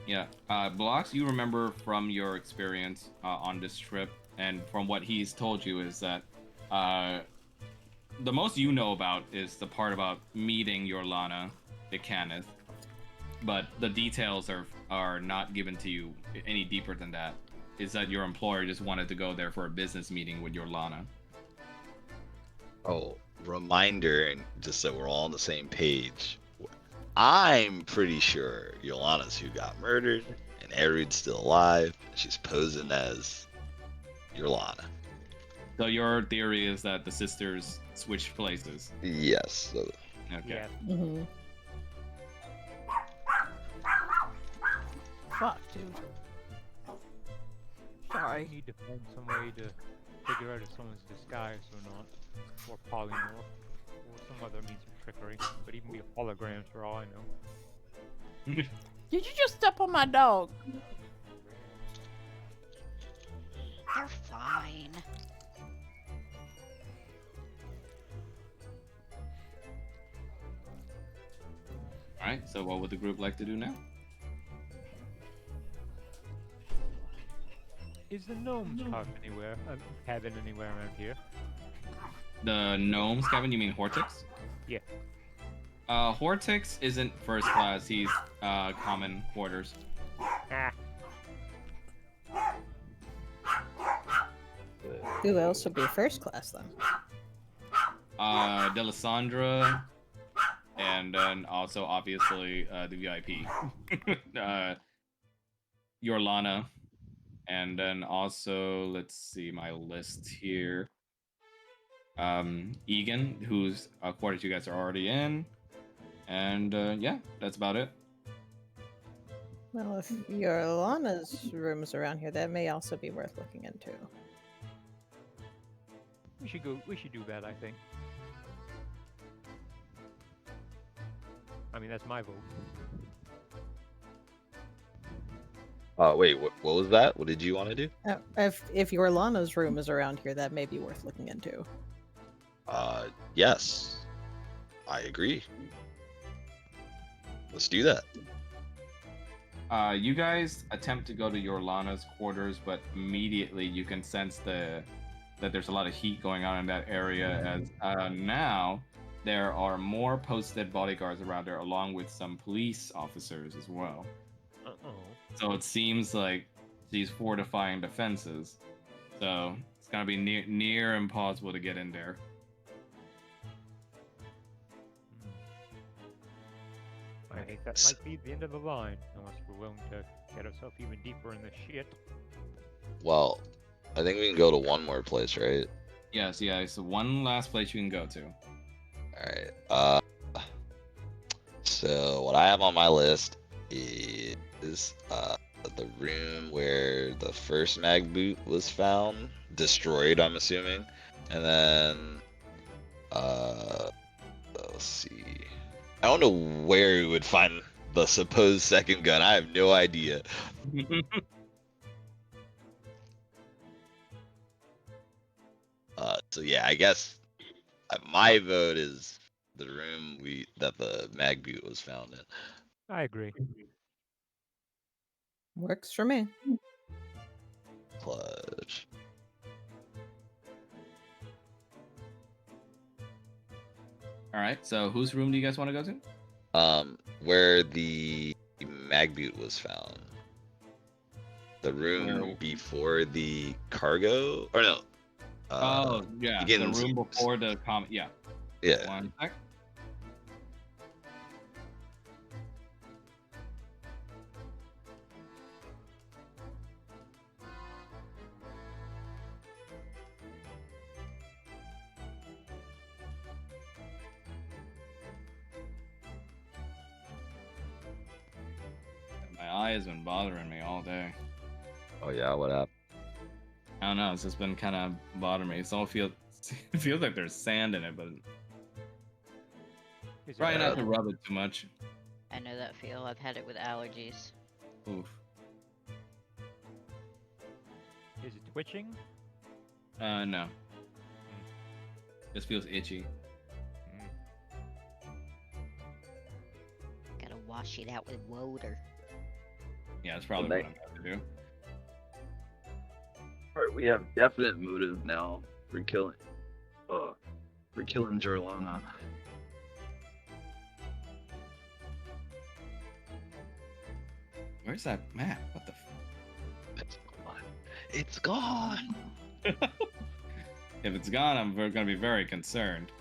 A: Yeah, Blocks, you remember from your experience on this trip, and from what he's told you, is that the most you know about is the part about meeting your Lana, the Kenneth, but the details are not given to you any deeper than that. Is that your employer just wanted to go there for a business meeting with your Lana?
D: Oh, reminder, and just so we're all on the same page. I'm pretty sure Yolana's who got murdered, and Erud's still alive. And she's posing as Yolana.
A: So your theory is that the sisters switched places.
D: Yes. So,
A: Okay.
E: Yeah,
B: Mm-hmm.
F: Fuck, dude.
E: we
F: Sorry.
E: need to find some way to figure out if someone's disguised or not, or polymorph, or some other means of trickery. Could even be holograms for all I know.
F: Did you just step on my dog?
C: They're fine.
A: All right. So what would the group like to do now?
E: Is the gnomes cabin anywhere around here?
A: The gnomes, Kevin? You mean Hortix?
E: Yeah.
A: Hortix isn't first class. He's common quarters.
E: Ah,
B: Who else would be first class then?
A: Delisandra, and then also obviously the VIP, Yorlana, and then also let's see my list here. Egan, whose quarters you guys are already in, and yeah, that's about it.
B: Well, if Yorlana's room is around here, that may also be worth looking into.
E: we should go. We should do that. I think. I mean, that's my vote.
D: Wait, what was that? What did you want to do?
B: If Yorlana's room is around here, that may be worth looking into.
D: Yes. I agree. Let's do that.
A: You guys attempt to go to Yorlana's quarters, but immediately you can sense that there's a lot of heat going on in that area. As now there are more posted bodyguards around there, along with some police officers as well.
E: Uh-oh.
A: So it seems like she's fortifying defenses. So it's gonna be near impossible to get in there.
E: I think that might be the end of the line, unless we're willing to get ourselves even deeper in the shit.
D: Well, I think we can go to one more place, right?
A: Yes, yeah. So one last place you can go to.
D: Alright. So what I have on my list is the room where the first mag boot was found, destroyed, I'm assuming, and then let's see. I don't know where we would find the supposed second gun. I have no idea. So yeah, I guess my vote is the room that the mag boot was found in.
E: I agree.
B: Works for me.
D: Clutch.
A: All right. So whose room do you guys want to go to?
D: Where the mag boot was found. The room
A: Where-
D: before the cargo, or no?
A: Oh yeah,
D: begins-
A: the room before the comment. Yeah.
D: Yeah.
A: One sec. My eye has been bothering me all day.
D: Oh yeah, what happened?
A: I don't know. It's just been kind of bothering me. It feels like there's sand in it, but
E: Is it
A: try not
E: bad?
A: to rub it too much.
C: I know that feel. I've had it with allergies.
A: Oof.
E: Is it twitching?
A: No. Just feels itchy.
E: Mm.
C: Gotta wash it out with water.
A: Yeah, that's probably
D: Well,
A: what I'm about to do.
G: Alright, we have definite motive now for killing Jorlana.
A: Where's that map? What the?
D: It's gone.
A: If it's gone, I'm gonna be very concerned.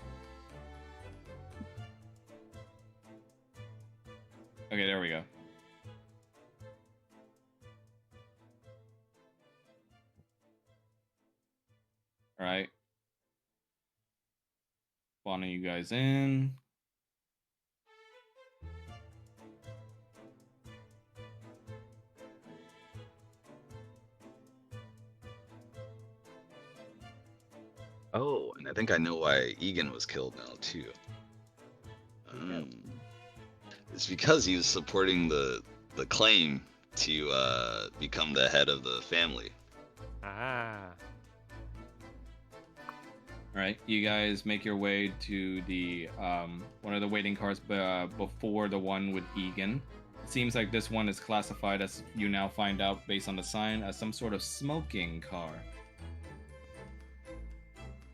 A: Okay, there we go. All right. Spawning you guys in.
D: Oh, and I think I know why Egan was killed now too. It's because he was supporting the claim to become the head of the family.
E: Ah.
A: All right, you guys make your way to the one of the waiting cars before the one with Egan, seems like this one is classified as, you now find out based on the sign, as some sort of smoking car.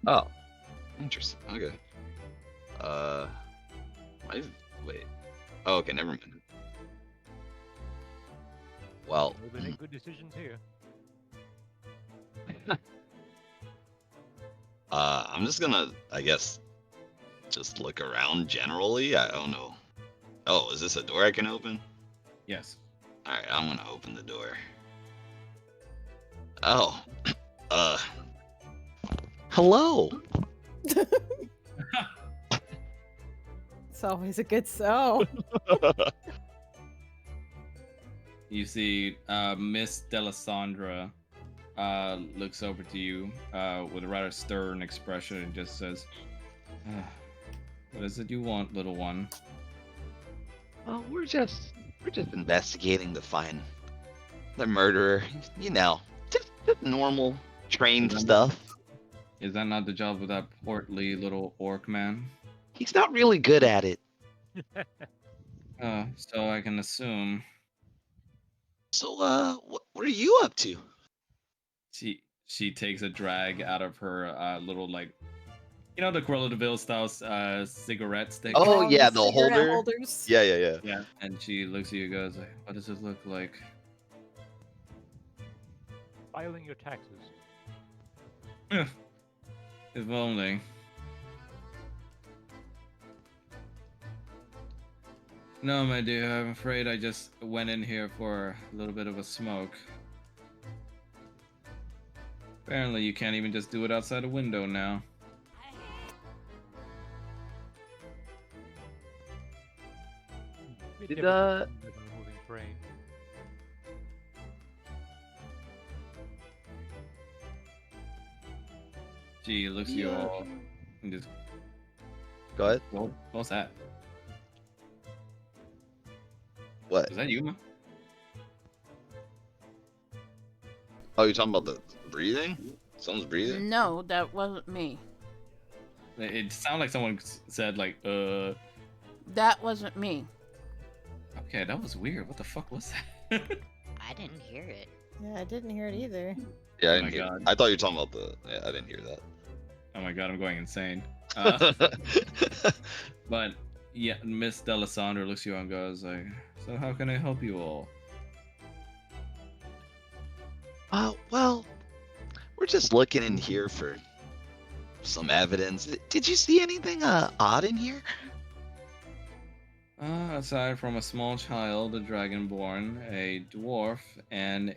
D: Oh, interesting. Okay. Wait. Oh, okay, never mind. Well,
E: They make good decisions here.
D: I'm just gonna, I guess, just look around generally. I don't know. Oh, is this a door I can open?
A: Yes.
D: All right, I'm gonna open the door. Oh, hello.
B: It's always a good so.
A: You see Miss Delisandra looks over to you with a rather stern expression and just says, what is it you want, little one?
D: Well, we're just investigating to find the murderer. You know, just normal trained stuff.
A: Is that not the job of that portly little orc man?
D: He's not really good at it.
A: So I can assume.
D: So, what are you up to?
A: She takes a drag out of her little, like, you know, the Cruella de Vil style cigarette stick.
D: Oh yeah,
B: the
D: the
B: cigarette
D: holder.
B: holders.
D: Yeah.
A: Yeah. And she looks at you and goes, like, what does it look like?
E: Filing your taxes.
A: If only. No, my dear, I'm afraid I just went in here for a little bit of a smoke. Apparently you can't even just do it outside a window now.
E: Bit
G: Did,
E: different from living a moving train.
A: She looks at you all and just,
D: Go ahead.
A: what's that?
D: What?
A: Is that you, man?
D: Oh, you're talking about the breathing? Someone's breathing?
F: No, that wasn't me.
A: It sounded like someone said, like,
F: That wasn't me.
A: okay, that was weird. What the fuck was that?
C: I didn't hear it.
B: Yeah, I didn't hear it either.
D: Yeah, I
A: Oh
D: didn't
A: my
D: hear.
A: God.
D: I thought you were talking about the. Yeah, I didn't hear
A: Oh my god, I'm going insane.
D: that.
A: But yeah, Miss Delisandra looks at you and goes, like, so how can I help you all?
D: Well, we're just looking in here for some evidence. Did you see anything odd in here?
A: Aside from a small child, a dragonborn, a dwarf, and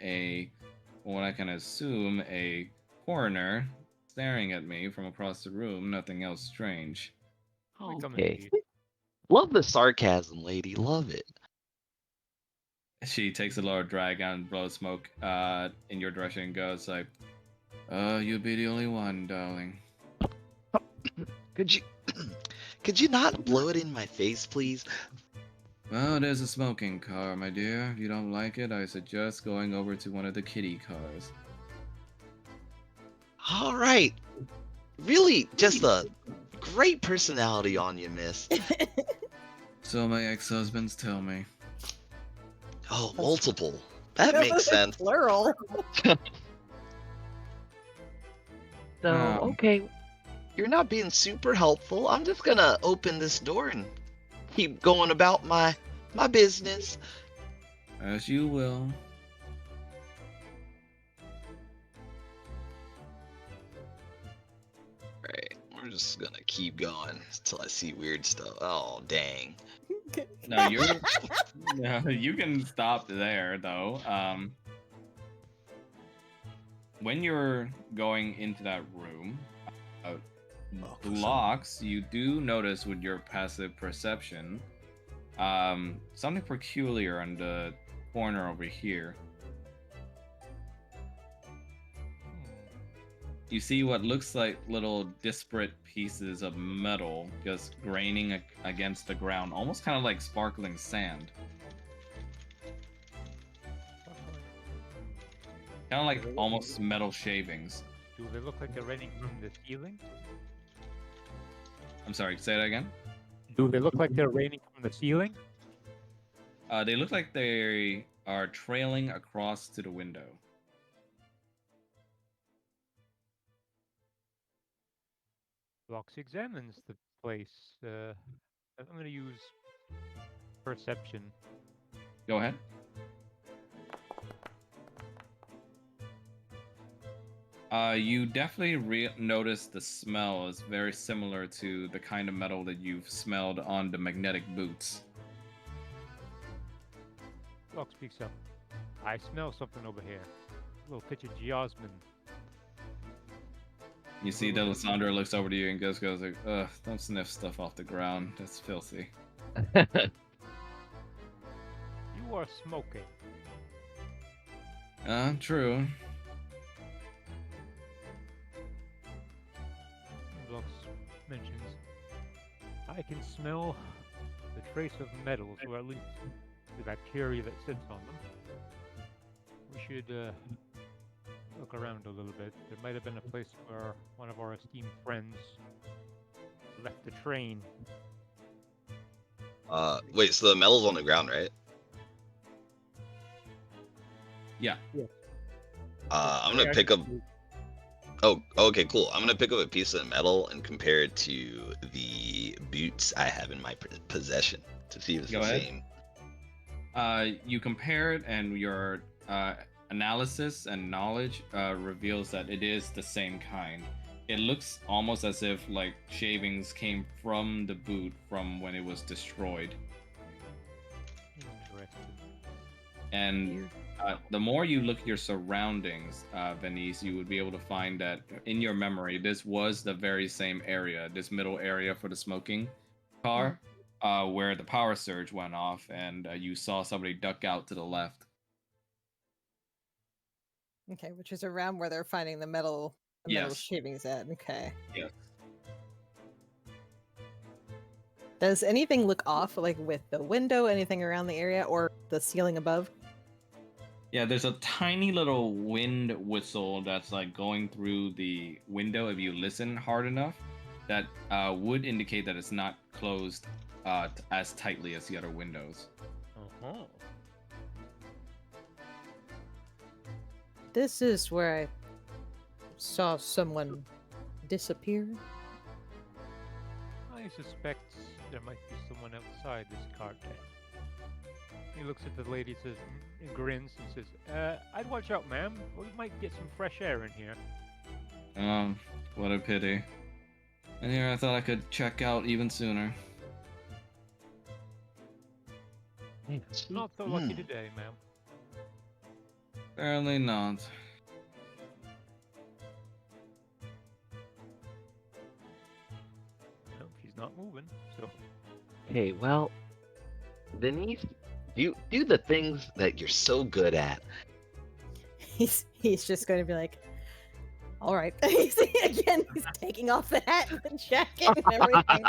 A: what I can assume, a coroner staring at me from across the room, nothing else strange.
E: We come
G: Okay.
E: indeed.
D: Love the sarcasm, lady. Love it.
A: She takes a little drag and blows smoke in your direction and goes like, you'll be the only one, darling.
D: Could you not blow it in my face, please?
A: Well, there's a smoking car, my dear. If you don't like it, I suggest going over to one of the kiddie cars.
D: All right. Really, just a great personality on you, miss.
A: So my ex-husbands tell me.
D: Oh, multiple. That makes sense.
B: Plural.
G: So,
A: Um,
G: okay.
D: You're not being super helpful. I'm just gonna open this door and keep going about my business.
A: As you will.
D: Right, we're just gonna keep going until I see weird stuff. Oh, dang.
A: No, no, you can stop there though. When you're going into that room, blocks, you do notice with your passive perception, something peculiar on the corner over here. You see what looks like little disparate pieces of metal just graining against the ground, almost kind of like sparkling sand. Kind of like almost metal shavings.
E: Do they look like they're raining from the ceiling?
A: I'm sorry, say that again?
E: Do they look like they're raining from the ceiling?
A: They look like they are trailing across to the window.
E: Vox examines the place. I'm going to use perception.
A: Go ahead. You definitely notice the smell is very similar to the kind of metal that you've smelled on the magnetic boots.
E: Vox speaks up. I smell something over here. A little pitch of geosmin.
A: You see that Lysandra looks over to you and goes like, ugh, don't sniff stuff off the ground. That's filthy.
E: You are smoking.
A: True.
E: Vox mentions, I can smell the trace of metals, or at least the bacteria that sits on them. We should look around a little bit. There might have been a place where one of our esteemed friends left the train.
D: Wait, so the metal's on the ground, right?
A: Yeah.
D: I'm gonna pick up. Oh, okay, cool. I'm gonna pick up a piece of metal and compare it to the boots I have in my possession to see if it's
A: Go
D: the
A: ahead.
D: same.
A: You compare it, and your analysis and knowledge reveals that it is the same kind. It looks almost as if like shavings came from the boot from when it was destroyed.
E: Interesting.
A: And the more you look at your surroundings, Venice, you would be able to find that in your memory, this was the very same area, this middle area for the smoking car, where the power surge went off, and you saw somebody duck out to the left.
B: Okay, which is around where they're finding the metal
A: Yes.
B: shavings at. Okay.
A: Yes.
B: Does anything look off, like with the window, anything around the area, or the ceiling above?
A: Yeah, there's a tiny little wind whistle that's like going through the window if you listen hard enough. That would indicate that it's not closed as tightly as the other windows.
E: Uh-huh.
B: This is where I saw someone disappear.
E: I suspect there might be someone outside this cart then. He looks at the lady, says, and grins, and says, I'd watch out, ma'am. We might get some fresh air in here.
A: What a pity. And here I thought I could check out even sooner.
E: Not so lucky today, ma'am.
A: Apparently not.
E: No, she's not moving, so...
G: Okay, well, Denise, do the things that you're so good at.
B: He's just going to be like, all right. He's taking off the hat and the jacket and everything.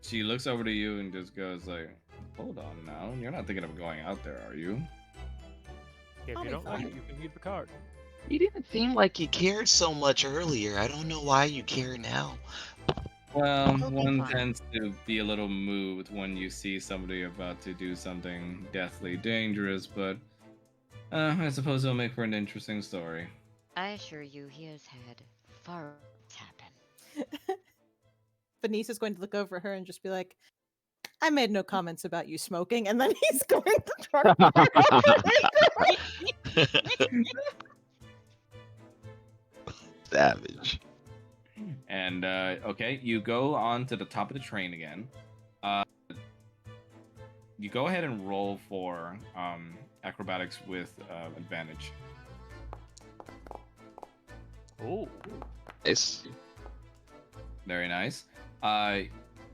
A: She looks over to you and just goes like, hold on now. You're not thinking of going out there, are you?
E: If
B: I'll
E: you
B: be
E: don't like it,
B: fine.
E: you can leave the cart.
G: You didn't seem like you cared so much earlier. I don't know why you care now.
A: Well,
C: He'll be
A: one
C: fine.
A: tends to be a little moved when you see somebody about to do something deathly dangerous, but I suppose it'll make for an interesting story.
C: I assure you, he has had far worse happen.
B: Venice is going to look over her and just be like, I made no comments about you smoking, and then he's going to truck
D: Savage.
A: And okay, you go on to the top of the train again. You go ahead and roll for acrobatics with advantage.
E: Oh.
D: Nice.
A: Very nice.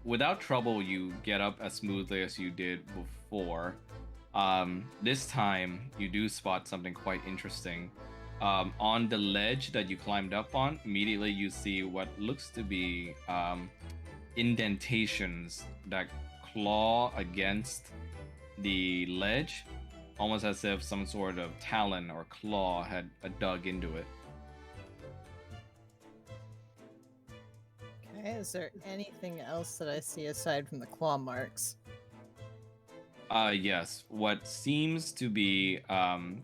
A: Without trouble, you get up as smoothly as you did before. This time, you do spot something quite interesting. On the ledge that you climbed up on, immediately you see what looks to be indentations that claw against the ledge, almost as if some sort of talon or claw had dug into it.
B: Okay, is there anything else that I see aside from the claw marks?
A: Yes. What seems to be,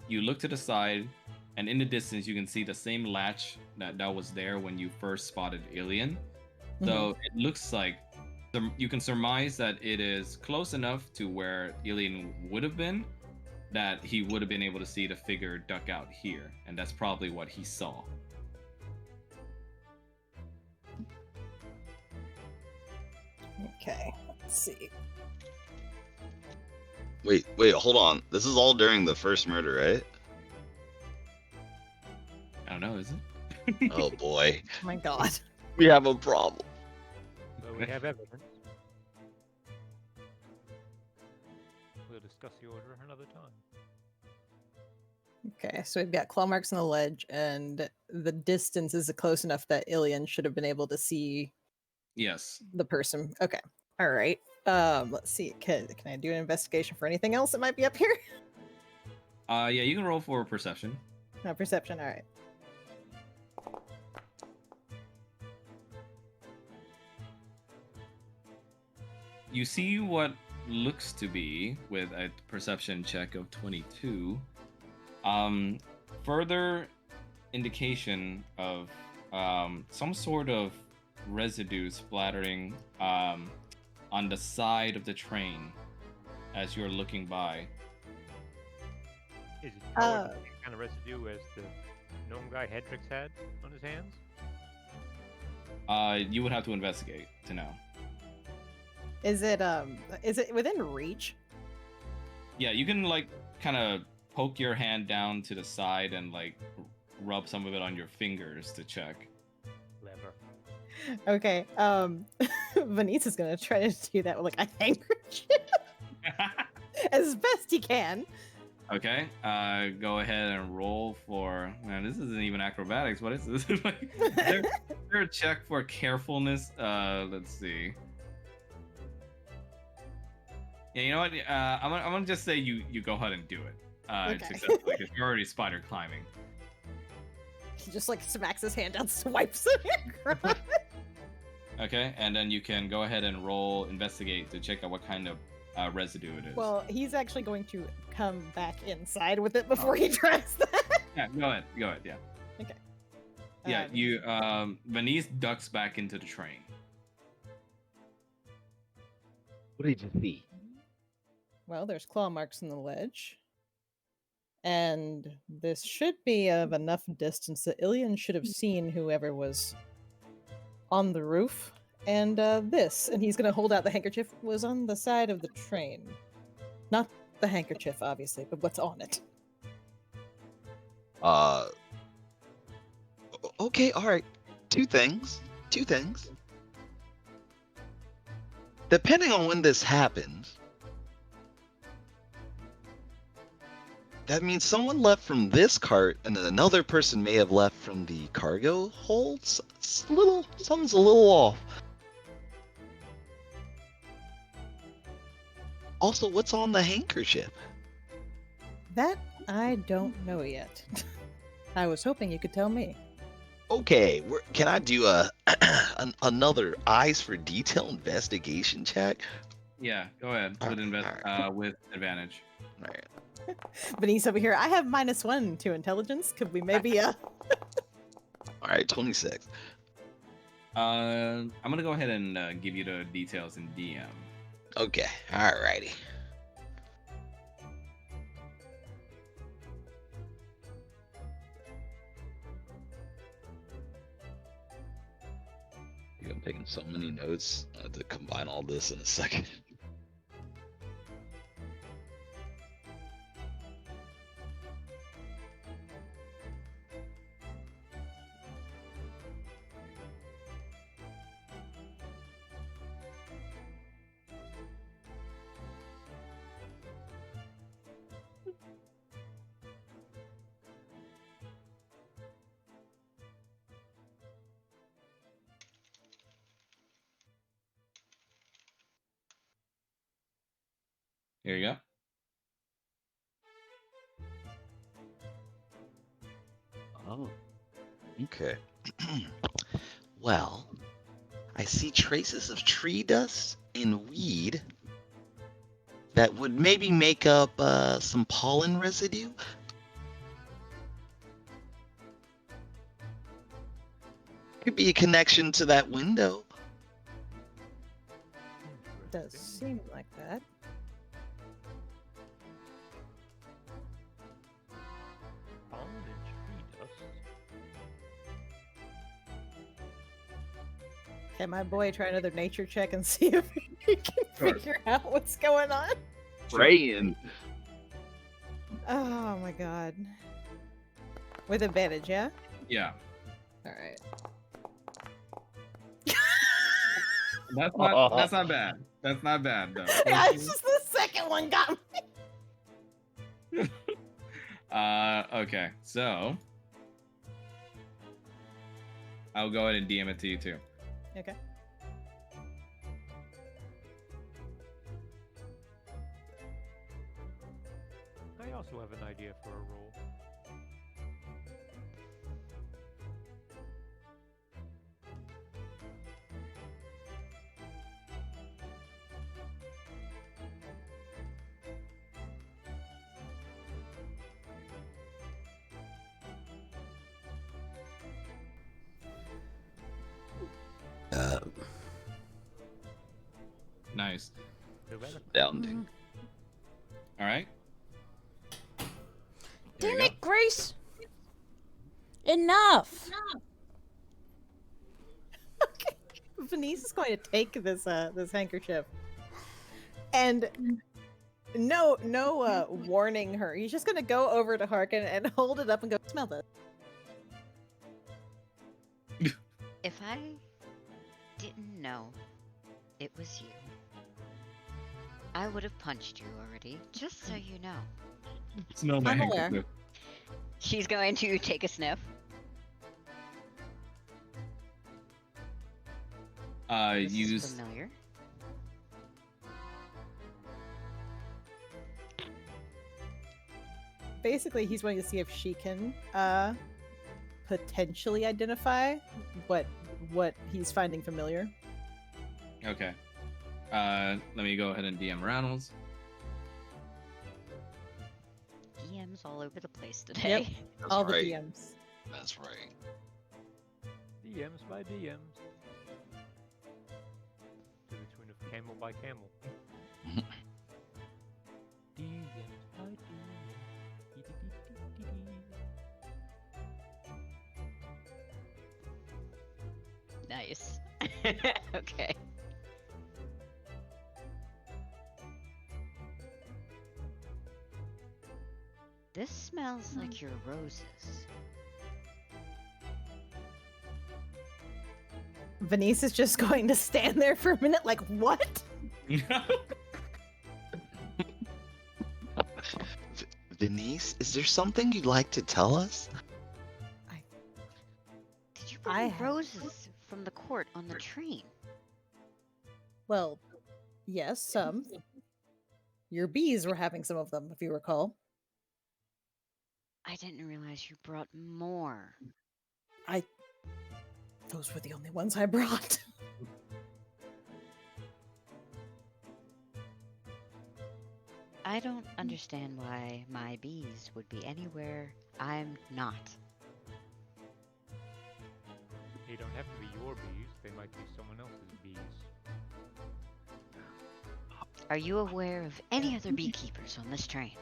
A: you look to the side, and in the distance you can see the same latch that was there when you first spotted Ilian. So it looks like you can surmise that it is close enough to where Ilian would have been, that he would have been able to see the figure duck out here, and that's probably what he saw.
B: Okay, let's see.
D: Wait, hold on. This is all during the first murder, right?
A: I don't know, is it?
D: Oh boy,
B: Oh my god.
D: we have a problem.
E: So we have evidence. We'll discuss the order another time.
B: Okay, so we've got claw marks on the ledge, and the distance is close enough that Ilian should have been able to see
A: Yes.
B: the person. Okay, all right. Let's see. Can I do an investigation for anything else that might be up here?
A: Yeah, you can roll for perception.
B: No, perception. All right.
A: You see what looks to be, with a perception check of 22, further indication of some sort of residue splattering on the side of the train as you're looking by.
E: Is it covered with the same kind of residue as the gnome guy Hedrix had on his hands?
A: You would have to investigate to know.
B: Is it within reach?
A: Yeah, you can like kind of poke your hand down to the side and like rub some of it on your fingers to check.
E: Clever.
B: Okay. Venice is gonna try to do that with like a handkerchief as best he can.
A: Okay, go ahead and roll for. Man, this isn't even acrobatics. What is this? Like, is there a check for carefulness? Let's see. Yeah, you know what? I'm gonna just say you go ahead and do it.
B: Okay.
A: Successfully, because you're already spider climbing.
B: He just like smacks his hand down, swipes it across.
A: Okay, and then you can go ahead and roll investigate to check out what kind of residue it is.
B: Well, he's actually going to come back inside with it before he tries that.
A: Yeah, go ahead. Yeah.
B: Okay.
A: Yeah, you Venice ducks back into the train.
G: What did you see?
B: Well, there's claw marks in the ledge. And this should be of enough distance that Ilian should have seen whoever was on the roof. And this, and he's going to hold out the handkerchief, was on the side of the train. Not the handkerchief, obviously, but what's on it.
D: Okay, all right. Two things. Depending on when this happened, that means someone left from this cart, and then another person may have left from the cargo hold. Something's a little off. Also, what's on the handkerchief?
B: That I don't know yet. I was hoping you could tell me.
D: Okay, can I do another eyes for detail investigation check?
A: Yeah, go ahead with
D: Alright.
A: with advantage.
D: All right.
B: Venice over here, I have -1 to intelligence. Could we maybe
D: All right, 26.
A: I'm gonna go ahead and give you the details in DM.
D: Okay, alrighty. I'm taking so many notes to combine all this in a second.
A: Here you go.
D: Oh, okay. Well, I see traces of tree dust and weed.
G: that would maybe make up some pollen residue? Could be a connection to that window.
B: Does seem like that.
E: Pollen and tree dust.
B: Can my boy try another nature check and see if he can
D: Sure.
B: figure out what's going on?
G: Praying.
B: Oh my god. With advantage, yeah?
A: Yeah.
B: Alright.
A: That's not bad. That's not bad though.
B: Yeah, it's just the second one got me.
A: Okay, so I'll go ahead and DM it to you too.
B: Okay.
E: I also have an idea for a roll.
A: Nice.
E: Feel better?
D: Astounding.
A: All right. There
F: Damn
A: you go.
F: it, Grace! Enough!
B: Okay. Venice is going to take this this handkerchief. And no warning her. He's just gonna go over to Harkin and hold it up and go, smell this.
C: If I didn't know it was you, I would have punched you already, just so you know.
A: Smell my
B: I'm aware.
A: handkerchief.
C: She's going to take a sniff. This is
A: Use
C: familiar.
B: Basically, he's wanting to see if she can potentially identify what he's finding familiar.
A: Okay. Let me go ahead and DM Ronalds.
C: DMs all over the place today.
D: That's
B: All
D: right.
B: the DMs.
D: That's right.
E: DMs by DMs. To the tune of camel by camel. DMs by DMs.
C: Nice. Okay. This smells like your roses.
B: Venice is just going to stand there for a minute, like, what?
G: Denise, is there something you'd like to tell us?
C: Did you
B: I
C: bring
B: have-
C: roses from the court on the train?
B: Well, yes, some. Your bees were having some of them, if you recall.
C: I didn't realize you brought more.
B: Those were the only ones I brought.
C: I don't understand why my bees would be anywhere I'm not.
E: They don't have to be your bees, they might be someone else's bees.
C: Are you aware of any other beekeepers on this train?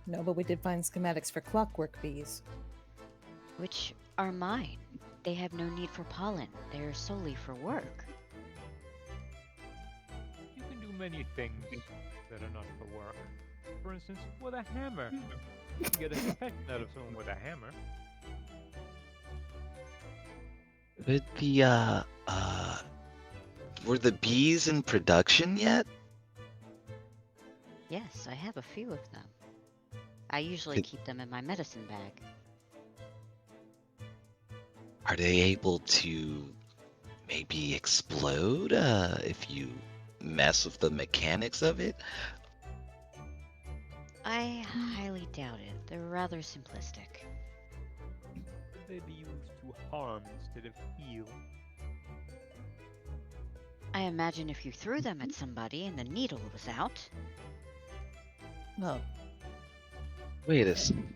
B: No, but we did find schematics for clockwork bees.
C: Which are mine. They have no need for pollen. They're solely for work.
E: You can do many things that are not for work. For instance, with a hammer. You can get a confession out of someone with a hammer.
G: Would the were the bees in production yet?
C: Yes, I have a few of them. I usually
G: Did-
C: keep them in my medicine bag.
G: Are they able to maybe explode if you mess with the mechanics of it?
C: I highly doubt it. They're rather simplistic.
E: Could they be used to harm instead of heal?
C: I imagine if you threw them at somebody and the needle was out.
B: Well,
G: Wait a second.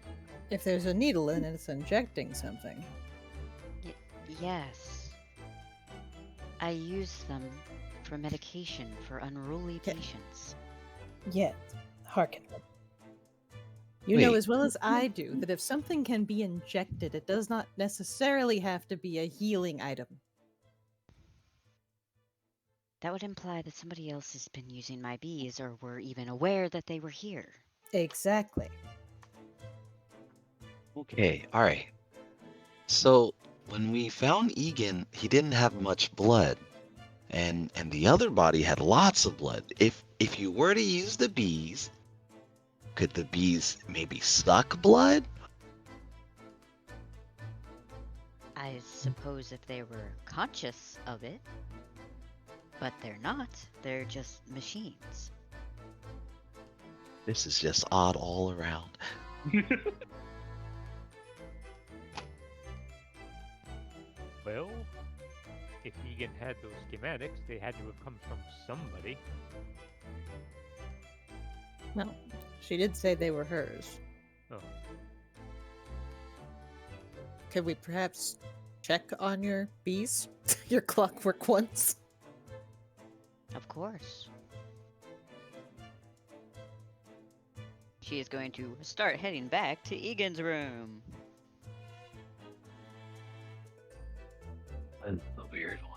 B: if there's a needle in it, it's injecting something.
C: Yes. I use them for medication for unruly
B: Okay.
C: patients.
B: Yet, hearken. You know
G: Wait.
B: as well as I do that if something can be injected, it does not necessarily have to be a healing item.
C: That would imply that somebody else has been using my bees or were even aware that they were here.
B: Exactly.
G: Okay, alright. So when we found Egan, he didn't have much blood. And the other body had lots of blood. If you were to use the bees, could the bees maybe suck blood?
C: I suppose if they were conscious of it. But they're not. They're just machines.
G: This is just odd all around.
E: Well, if Egan had those schematics, they had to have come from somebody.
B: Well, she did say they were hers.
E: Oh,
B: Could we perhaps check on your bees? Your clockwork ones?
C: Of course. She is going to start heading back to Egan's room.
G: That's the weird one.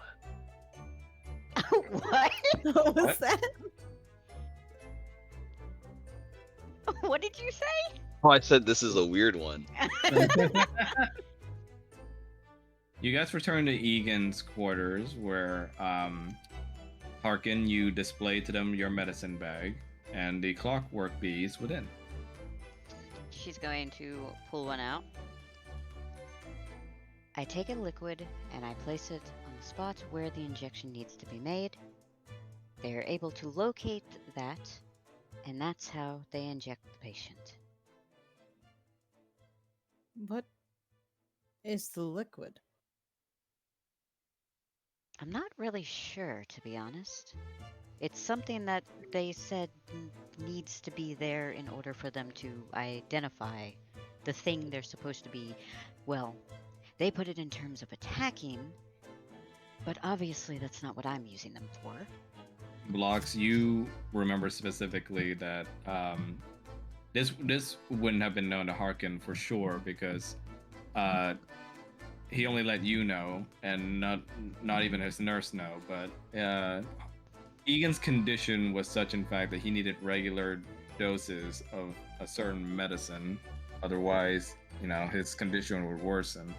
C: What?
B: What was
A: What?
B: that?
C: What did you say?
D: Oh, I said this is a weird one.
A: You guys return to Egan's quarters, where Harkin, you display to them your medicine bag and the clockwork bees within.
C: She's going to pull one out. I take a liquid and I place it on the spot where the injection needs to be made. They are able to locate that, and that's how they inject the patient.
B: What is the liquid?
C: I'm not really sure, to be honest. It's something that they said needs to be there in order for them to identify the thing they're supposed to be. Well, they put it in terms of attacking, but obviously that's not what I'm using them for.
A: Blocks, you remember specifically that this wouldn't have been known to Harkin for sure because he only let you know, and not even his nurse know. But Egan's condition was such, in fact, that he needed regular doses of a certain medicine. Otherwise, his condition would worsen.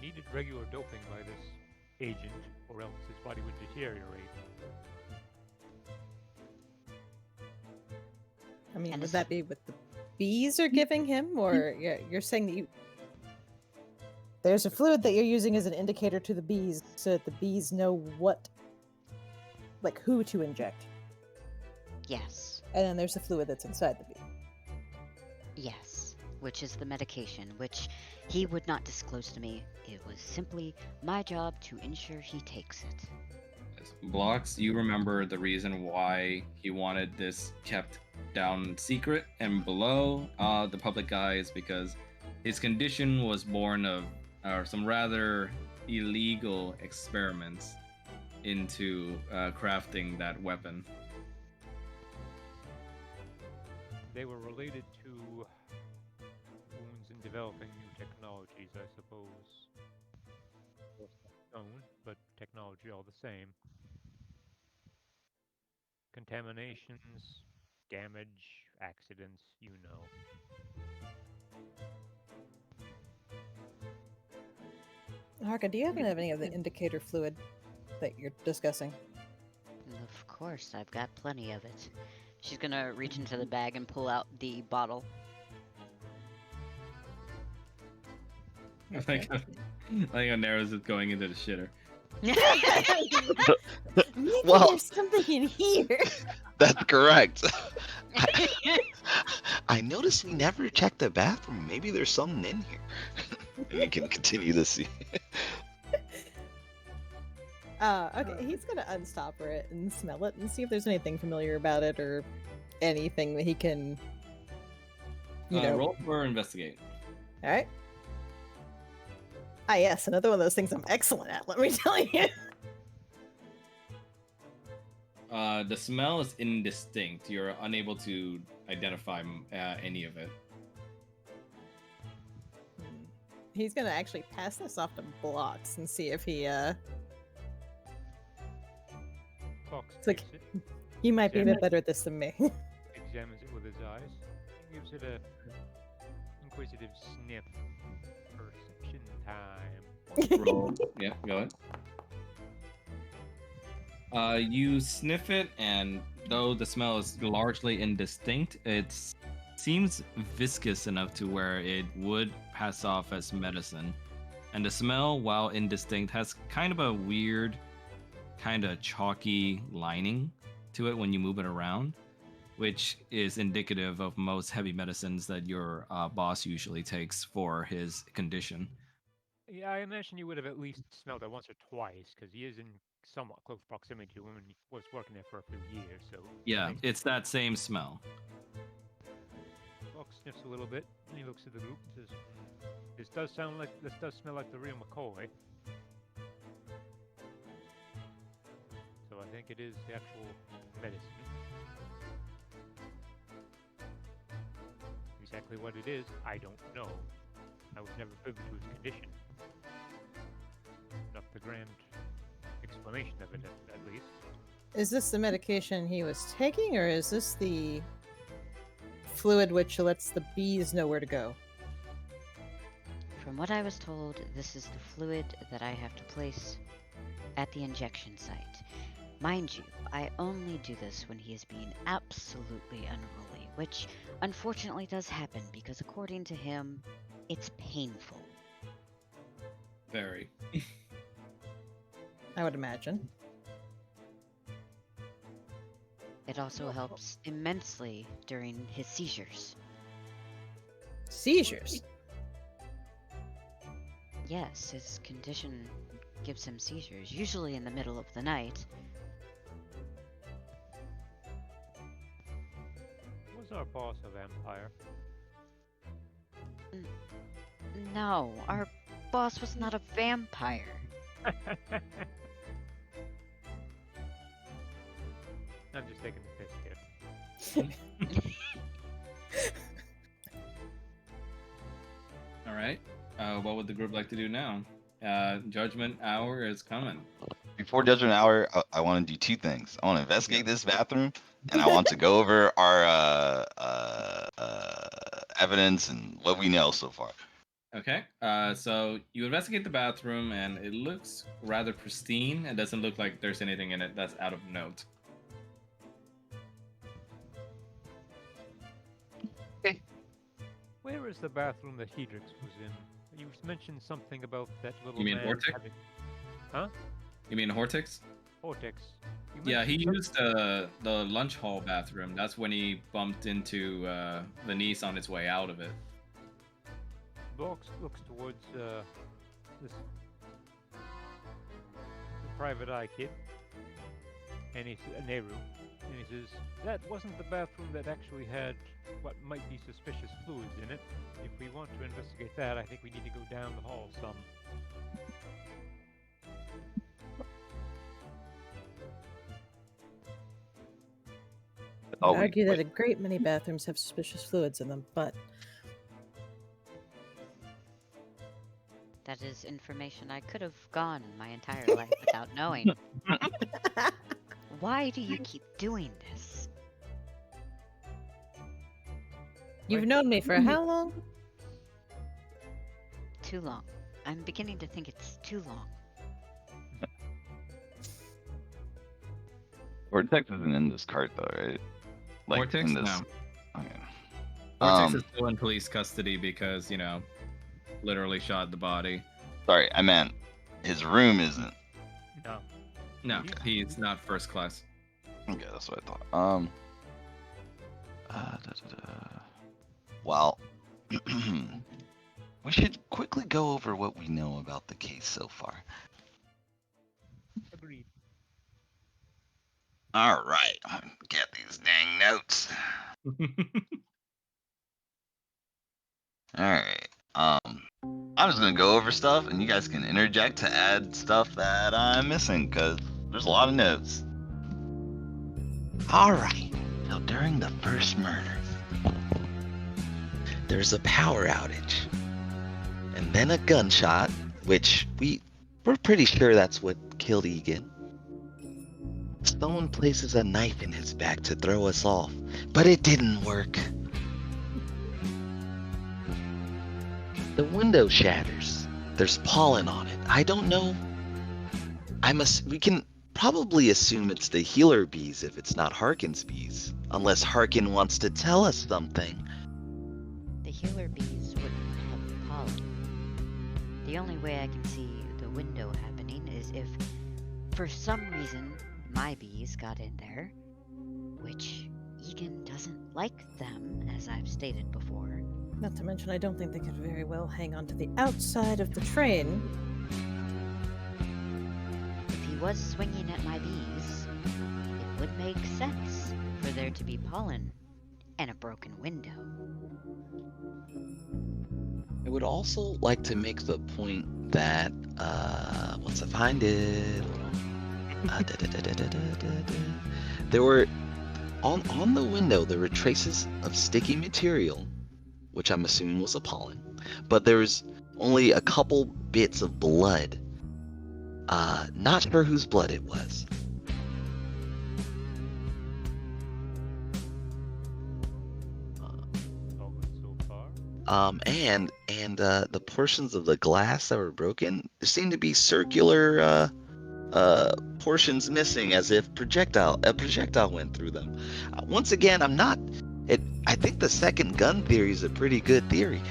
E: he needed regular doping by this agent, or else his body would deteriorate.
B: I mean,
C: And
B: would
C: this-
B: that be what the bees are giving him, or you're saying that there's a fluid that you're using as an indicator to the bees, so that the bees know who to inject,
C: Yes,
B: and then there's the fluid that's inside the bee.
C: yes, which is the medication, which he would not disclose to me. It was simply my job to ensure he takes it.
A: Blocks, you remember the reason why he wanted this kept down secret and below the public eye is because his condition was born of some rather illegal experiments into crafting that weapon.
E: They were related to wounds in developing new technologies, I suppose. Known, but technology all the same. Contaminations, damage, accidents, you know.
B: Harka, do you happen to have any of the indicator fluid that you're discussing?
C: Of course, I've got plenty of it. She's gonna reach into the bag and pull out the bottle.
A: I think Onero's is going into the shitter.
B: Maybe
D: Well-
B: there's something in here.
G: That's correct. I noticed we never checked the bathroom. Maybe there's something in here.
D: and you can continue to see.
B: Okay, he's gonna unstopper it and smell it and see if there's anything familiar about it or anything that he can, you know.
A: Roll for investigate.
B: All right. Ah, yes, another one of those things I'm excellent at. Let me tell you.
A: The smell is indistinct. You're unable to identify any of it.
B: He's gonna actually pass this off to Blocks and see if he
E: Fox
B: It's like-
E: takes it,
B: he might be a
E: Yeah.
B: bit better at this than me.
E: examines it with his eyes, and gives it a inquisitive sniff. Perception time.
A: Roll. Yeah, go ahead. You sniff it, and though the smell is largely indistinct, it seems viscous enough to where it would pass off as medicine. And the smell, while indistinct, has kind of a weird, kind of chalky lining to it when you move it around, which is indicative of most heavy medicines that your boss usually takes for his condition.
E: Yeah, I imagine you would have at least smelled it once or twice, because he is in somewhat close proximity to him and he was working there for a few years, so...
A: Yeah,
E: makes
A: it's that same smell.
E: Fox sniffs a little bit, and he looks at the group and says, this does smell like the real McCoy. So I think it is the actual medicine. Exactly what it is, I don't know. I was never privy to his condition. Not the grand explanation of it, at least.
B: Is this the medication he was taking, or is this the fluid which lets the bees know where to go?
C: From what I was told, this is the fluid that I have to place at the injection site. Mind you, I only do this when he is being absolutely unruly, which unfortunately does happen because according to him, it's painful.
A: Very.
B: I would imagine.
C: It also helps immensely during his seizures.
B: Seizures.
C: Yes, his condition gives him seizures, usually in the middle of the night.
E: Was our boss a vampire?
C: No, our boss was not a vampire.
E: I'm just taking the piss here.
A: All right. What would the group like to do now? Judgment hour is coming.
D: Before Judgment Hour, I want to do two things. I want to investigate this bathroom, and I want to go over our evidence and what we know so far.
A: Okay. So you investigate the bathroom, and it looks rather pristine. It doesn't look like there's anything in it that's out of note.
E: Where is the bathroom that Hedrix was in? You mentioned something about that little
A: You mean
E: man
A: Vortex?
E: having- Huh?
A: You mean Hortix?
E: Vortex. You
A: Yeah, he
E: mentioned
A: used the lunch hall bathroom. That's when he bumped into Venice on his way out of it.
E: Box looks towards this private eye kid, and he's Nehru, and he says that wasn't the bathroom that actually had what might be suspicious fluids in it. If we want to investigate that, I think we need to go down the hall some.
D: Oh,
B: I argue that a great many bathrooms have suspicious fluids in them, but
C: That is information I could have gone my entire life without knowing. Why do you keep doing this?
B: you've known me for how long?
C: Too long. I'm beginning to think it's too long.
D: Vortex isn't in this cart though, right?
A: Vortex?
D: in this.
A: No.
D: Okay.
A: Vortex
D: Um,
A: is still in police custody because, literally shot the body.
D: Sorry, I meant his room isn't.
E: No.
A: No, he's not first class.
D: Okay, that's what I thought. Well,
G: We should quickly go over what we know about the case so far.
E: Agreed.
G: All right, get these dang notes. All right. I'm just gonna go over stuff, and you guys can interject to add stuff that I'm missing, cause there's a lot of notes. All right. So during the first murder, there's a power outage, and then a gunshot, which we're pretty sure that's what killed Egan. Someone places a knife in his back to throw us off, but it didn't work. The window shatters. There's pollen on it. I don't know. We can probably assume it's the healer bees if it's not Harkin's bees, unless Harkin wants to tell us something.
C: The healer bees wouldn't have pollen. The only way I can see the window happening is if, for some reason, my bees got in there, which Egan doesn't like them, as I've stated before.
B: Not to mention, I don't think they could very well hang on to the outside of the train.
C: If he was swinging at my bees, it would make sense for there to be pollen and a broken window.
G: I would also like to make the point that, once I find it, there were, on the window, there were traces of sticky material, which I'm assuming was a pollen, but there's only a couple bits of blood. Not sure whose blood it was.
E: All good so far.
G: And the portions of the glass that were broken, there seemed to be circular portions missing, as if a projectile went through them. Once again, I think the second gun theory is a pretty good theory.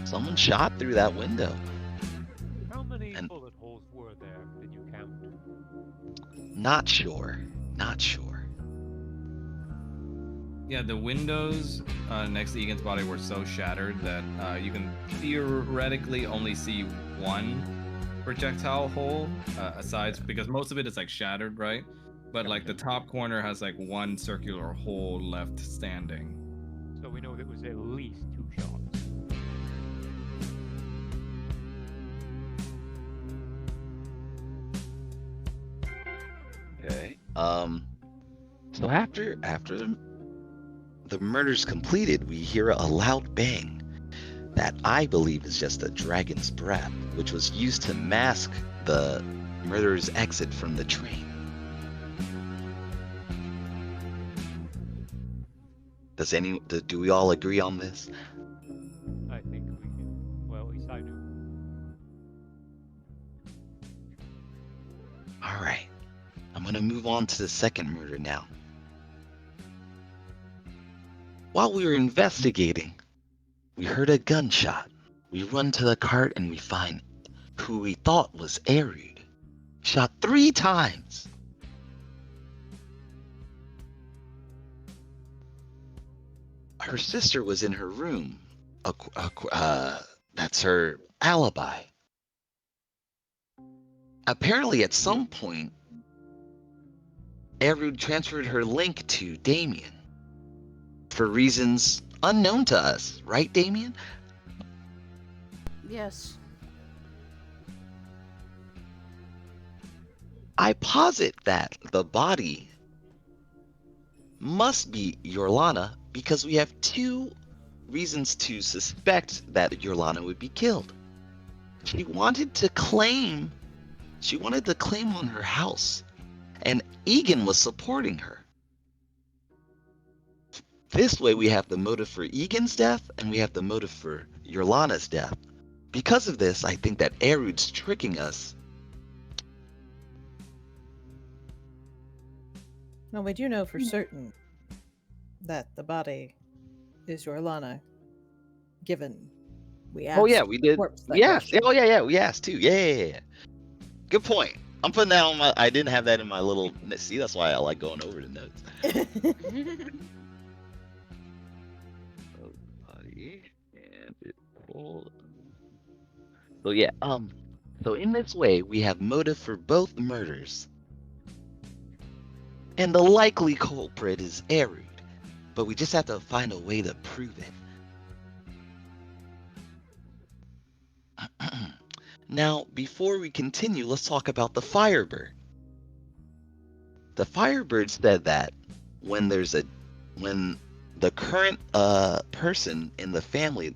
G: Someone shot through that window.
E: How many
G: And-
E: bullet holes were there? Did you count?
G: Not sure.
A: Yeah, the windows next to Egan's body were so shattered that you can theoretically only see one projectile hole aside, because most of it is like shattered, right? But like the top corner has like one circular hole left standing.
E: So we know there was at least 2 shots.
G: Okay. So after the murder's completed, we hear a loud bang that I believe is just a dragon's breath, which was used to mask the murderer's exit from the train. Do we all agree on this?
E: I think we can. Well, at least I do.
G: All right. I'm going to move on to the second murder now. While we were investigating, we heard a gunshot. We run to the cart and we find who we thought was Erud. Shot 3 times. Her sister was in her room. That's her alibi. Apparently, at some point, Erud transferred her link to Damien for reasons unknown to us, right, Damien?
F: Yes.
G: I posit that the body must be Yorlana because we have 2 reasons to suspect that Yorlana would be killed. She wanted to claim on her house, and Egan was supporting her. This way we have the motive for Egan's death, and we have the motive for Yorlana's death. Because of this, I think that Erud's tricking us.
B: Well, we do know for certain that the body is Yorlana, given we asked.
G: Oh yeah, we did.
B: corpse that
G: Yeah.
B: question.
G: Oh yeah, we asked too. Yeah. Good point. I'm putting that on my. I didn't have that in my little. See, that's why I like going over the notes. Cool. So yeah, so in this way, we have motive for both murders. And the likely culprit is Erud, but we just have to find a way to prove it. Now, before we continue, let's talk about the Firebird. The Firebird said that when the current person in the family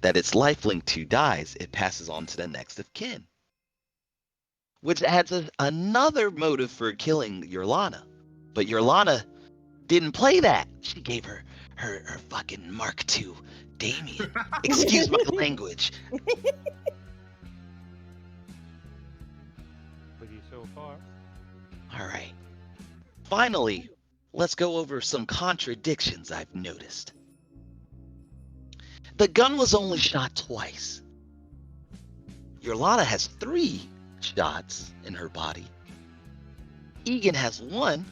G: that its life linked to dies, it passes on to the next of kin. Which adds another motive for killing Yorlana. But Yorlana didn't play that. She gave her fucking Mark II Damien. Excuse my language.
E: With you so far.
G: Alright. Finally, let's go over some contradictions I've noticed. The gun was only shot twice. Yorlana has 3 shots in her body. Egan has 1.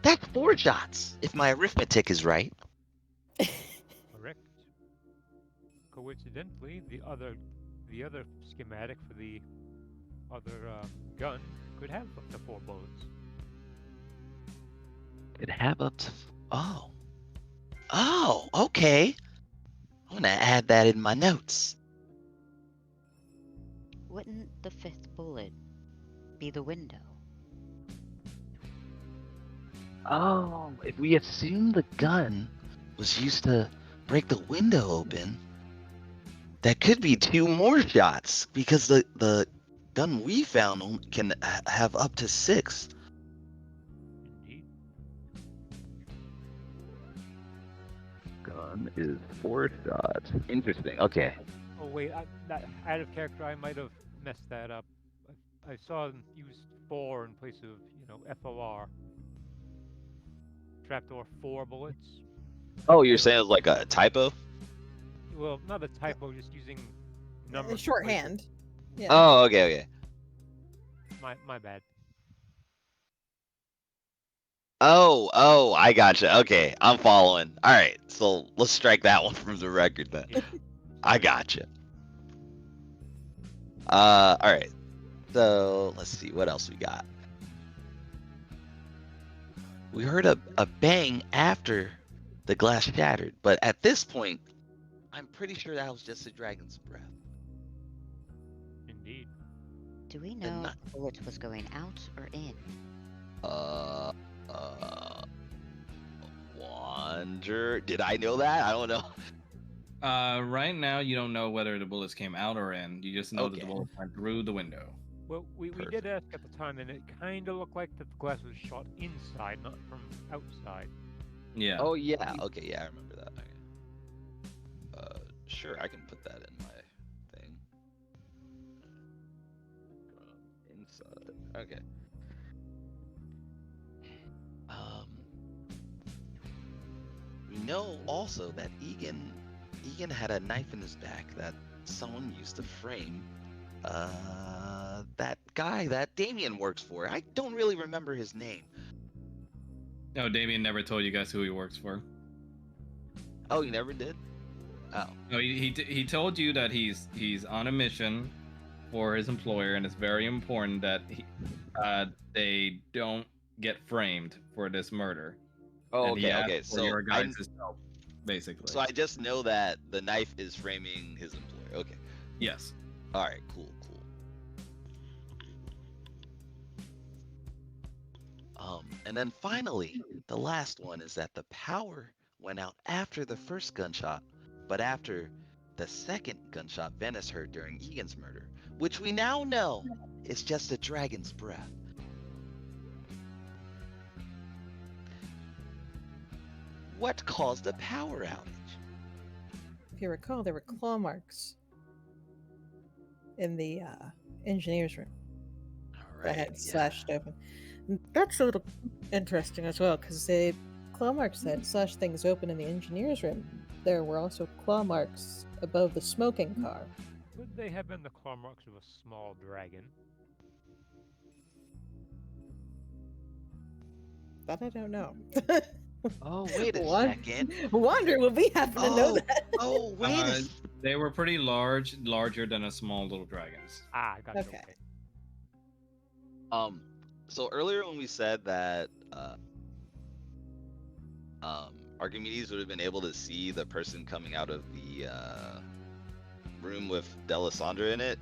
G: That's 4 shots, if my arithmetic is right.
E: Correct. Coincidentally, the other schematic for the other gun could have up to 4 bullets.
G: Could have up to... Oh, okay. I'm gonna add that in my notes.
C: Wouldn't the 5th bullet be the window?
G: Oh, if we assume the gun was used to break the window open, that could be 2 more shots, because the gun we found can have up to 6.
E: Indeed.
G: Gun is 4 shots. Interesting. Okay.
E: Oh wait, out of character, I might have messed that up. I saw them use 4 in place of, FOR. Trapdoor 4 bullets.
D: Oh, you're saying it's like a typo?
E: Well, not a typo, just using numbers. in place
B: Shorthand. Yeah.
D: Oh, okay.
E: of- My bad.
D: Oh, I gotcha. Okay, I'm following. All right, so let's strike that one from the record then.
E: Yeah.
D: I gotcha. All right. So let's see what else we got. We heard a bang after the glass shattered, but at this point, I'm pretty sure that was just a dragon's breath.
E: Indeed.
C: Do we know
G: not-
C: if the bullet was going out or in?
D: Wonder. Did I know that? I don't know.
A: Right now, you don't know whether the bullets came out or in. You just know that the
D: Okay.
A: bullets went through the window.
E: Well, we did ask at the time, and it kind of looked like that the glass was shot inside, not from outside.
A: Yeah.
D: Oh yeah. Okay, yeah, I remember that. Okay. Sure, I can put that in my thing. Inside. Okay.
G: We know also that Egan had a knife in his back that someone used to frame that guy that Damien works for. I don't really remember his name.
A: No, Damien never told you guys who he works for.
G: Oh, he never did? Oh.
A: No, he told you that he's on a mission for his employer, and it's very important that they don't get framed for this murder.
D: Oh,
A: And he
D: okay,
A: asked
D: okay.
A: for
D: So
A: your guys' help, basically.
D: so I just know that the knife is framing his employer. Okay.
A: Yes.
D: All right. Cool.
G: And then finally, the last one is that the power went out after the first gunshot, but after the second gunshot Venice heard during Egan's murder, which we now know is just a dragon's breath. What caused the power outage?
B: If you recall, there were claw marks in the engineer's room that had slashed open. And that's a little interesting as well, because the claw marks that slashed things open in the engineer's room, there were also claw marks above the smoking car.
E: Could they have been the claw marks of a small dragon?
B: That I don't know.
G: Oh, wait a
B: What?
G: second.
B: Wonder would we happen to know
G: Oh,
B: that?
G: oh, wait a
A: Uh,
G: s-
A: they were pretty large, larger than a small little dragons.
E: Ah, I got you.
B: Okay.
E: Okay.
D: So earlier when we said that Archimedes would have been able to see the person coming out of the room with Delisandra in it,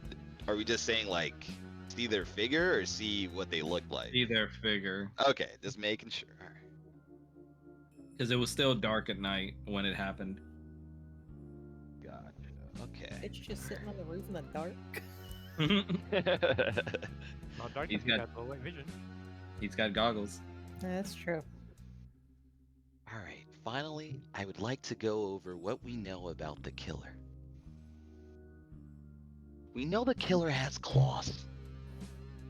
D: are we just saying like see their figure or see what they look like?
A: See their figure,
D: Okay, just making sure. All right.
A: because it was still dark at night when it happened.
D: Gotcha. Okay.
B: It's just sitting on the roof in the dark.
E: Not dark
A: He's
E: if you
A: got-
E: got low light vision.
A: He's got goggles.
B: That's true.
G: All right, finally, I would like to go over what we know about the killer. We know the killer has claws.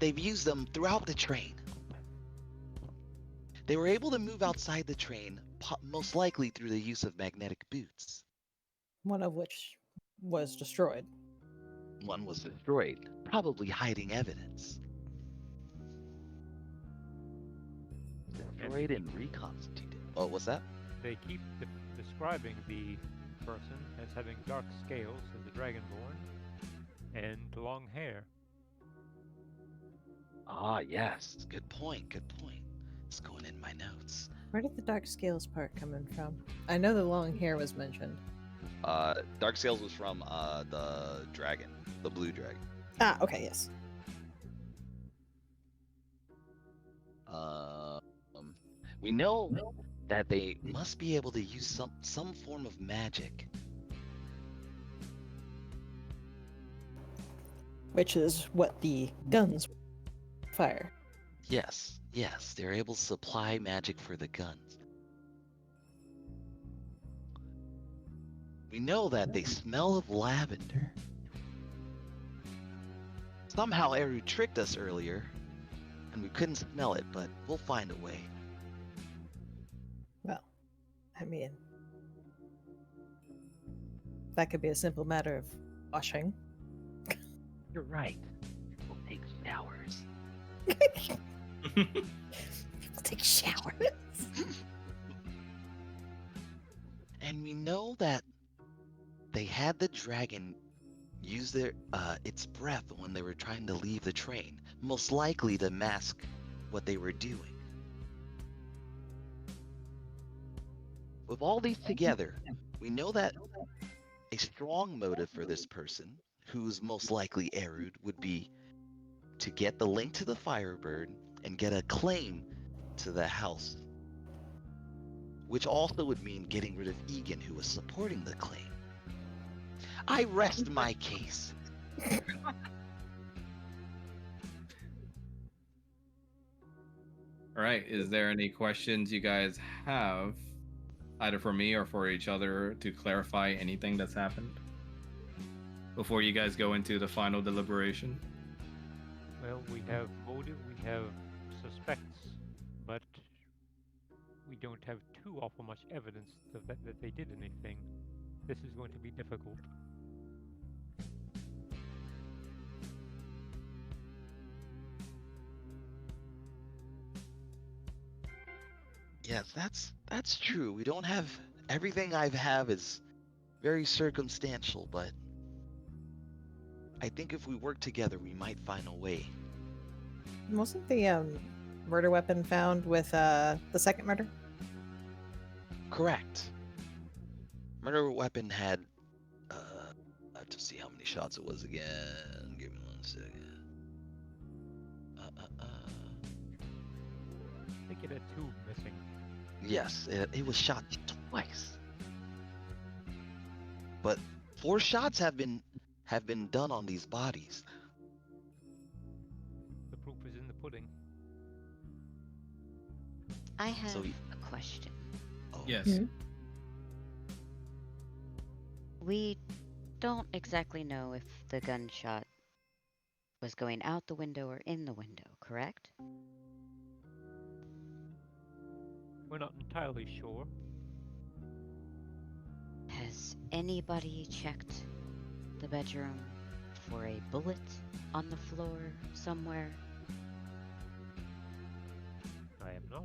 G: They've used them throughout the train. They were able to move outside the train, most likely through the use of magnetic boots.
B: One of which was destroyed.
G: One was destroyed, probably hiding evidence. Destroyed and reconstituted. Oh, what's that?
E: They keep describing the person as having dark scales as a dragonborn and long hair.
G: Ah, yes. Good point, good point. It's going in my notes.
B: Where did the dark scales part come in from? I know the long hair was mentioned.
D: Dark Scales was from the dragon, the blue dragon.
B: Ah, okay, yes.
G: We know that they must be able to use some form of magic.
B: Which is what the guns fire.
G: Yes, yes, they're able to supply magic for the guns. We know that they smell of lavender. Somehow Eru tricked us earlier, and we couldn't smell it, but we'll find a way.
B: Well, I mean, that could be a simple matter of washing.
G: You're right. We'll take showers.
B: People take showers.
G: And we know that they had the dragon use its breath when they were trying to leave the train, most likely to mask what they were doing. With all these together, we know that a strong motive for this person, who's most likely Erud, would be to get the link to the Firebird and get a claim to the house. Which also would mean getting rid of Egan, who was supporting the claim. I rest my case.
A: All right. Is there any questions you guys have, either for me or for each other, to clarify anything that's happened before you guys go into the final deliberation?
E: Well, we have motive, we have suspects, but we don't have too awful much evidence that they did anything. This is going to be difficult.
G: Yes, that's true. We don't have everything I have is very circumstantial, but I think if we work together, we might find a way.
B: Wasn't the murder weapon found with the second murder?
G: Correct. Murder weapon had I have to see how many shots it was again. Give me 1 second.
E: I think it had 2 missing.
G: Yes, it was shot twice. But 4 shots have been done on these bodies.
E: The proof is in the pudding.
C: I have
G: So
C: a question.
G: Oh,
A: Yes.
B: Hmm?
C: We don't exactly know if the gunshot was going out the window or in the window, correct?
E: We're not entirely sure.
C: Has anybody checked the bedroom for a bullet on the floor somewhere?
E: I am not.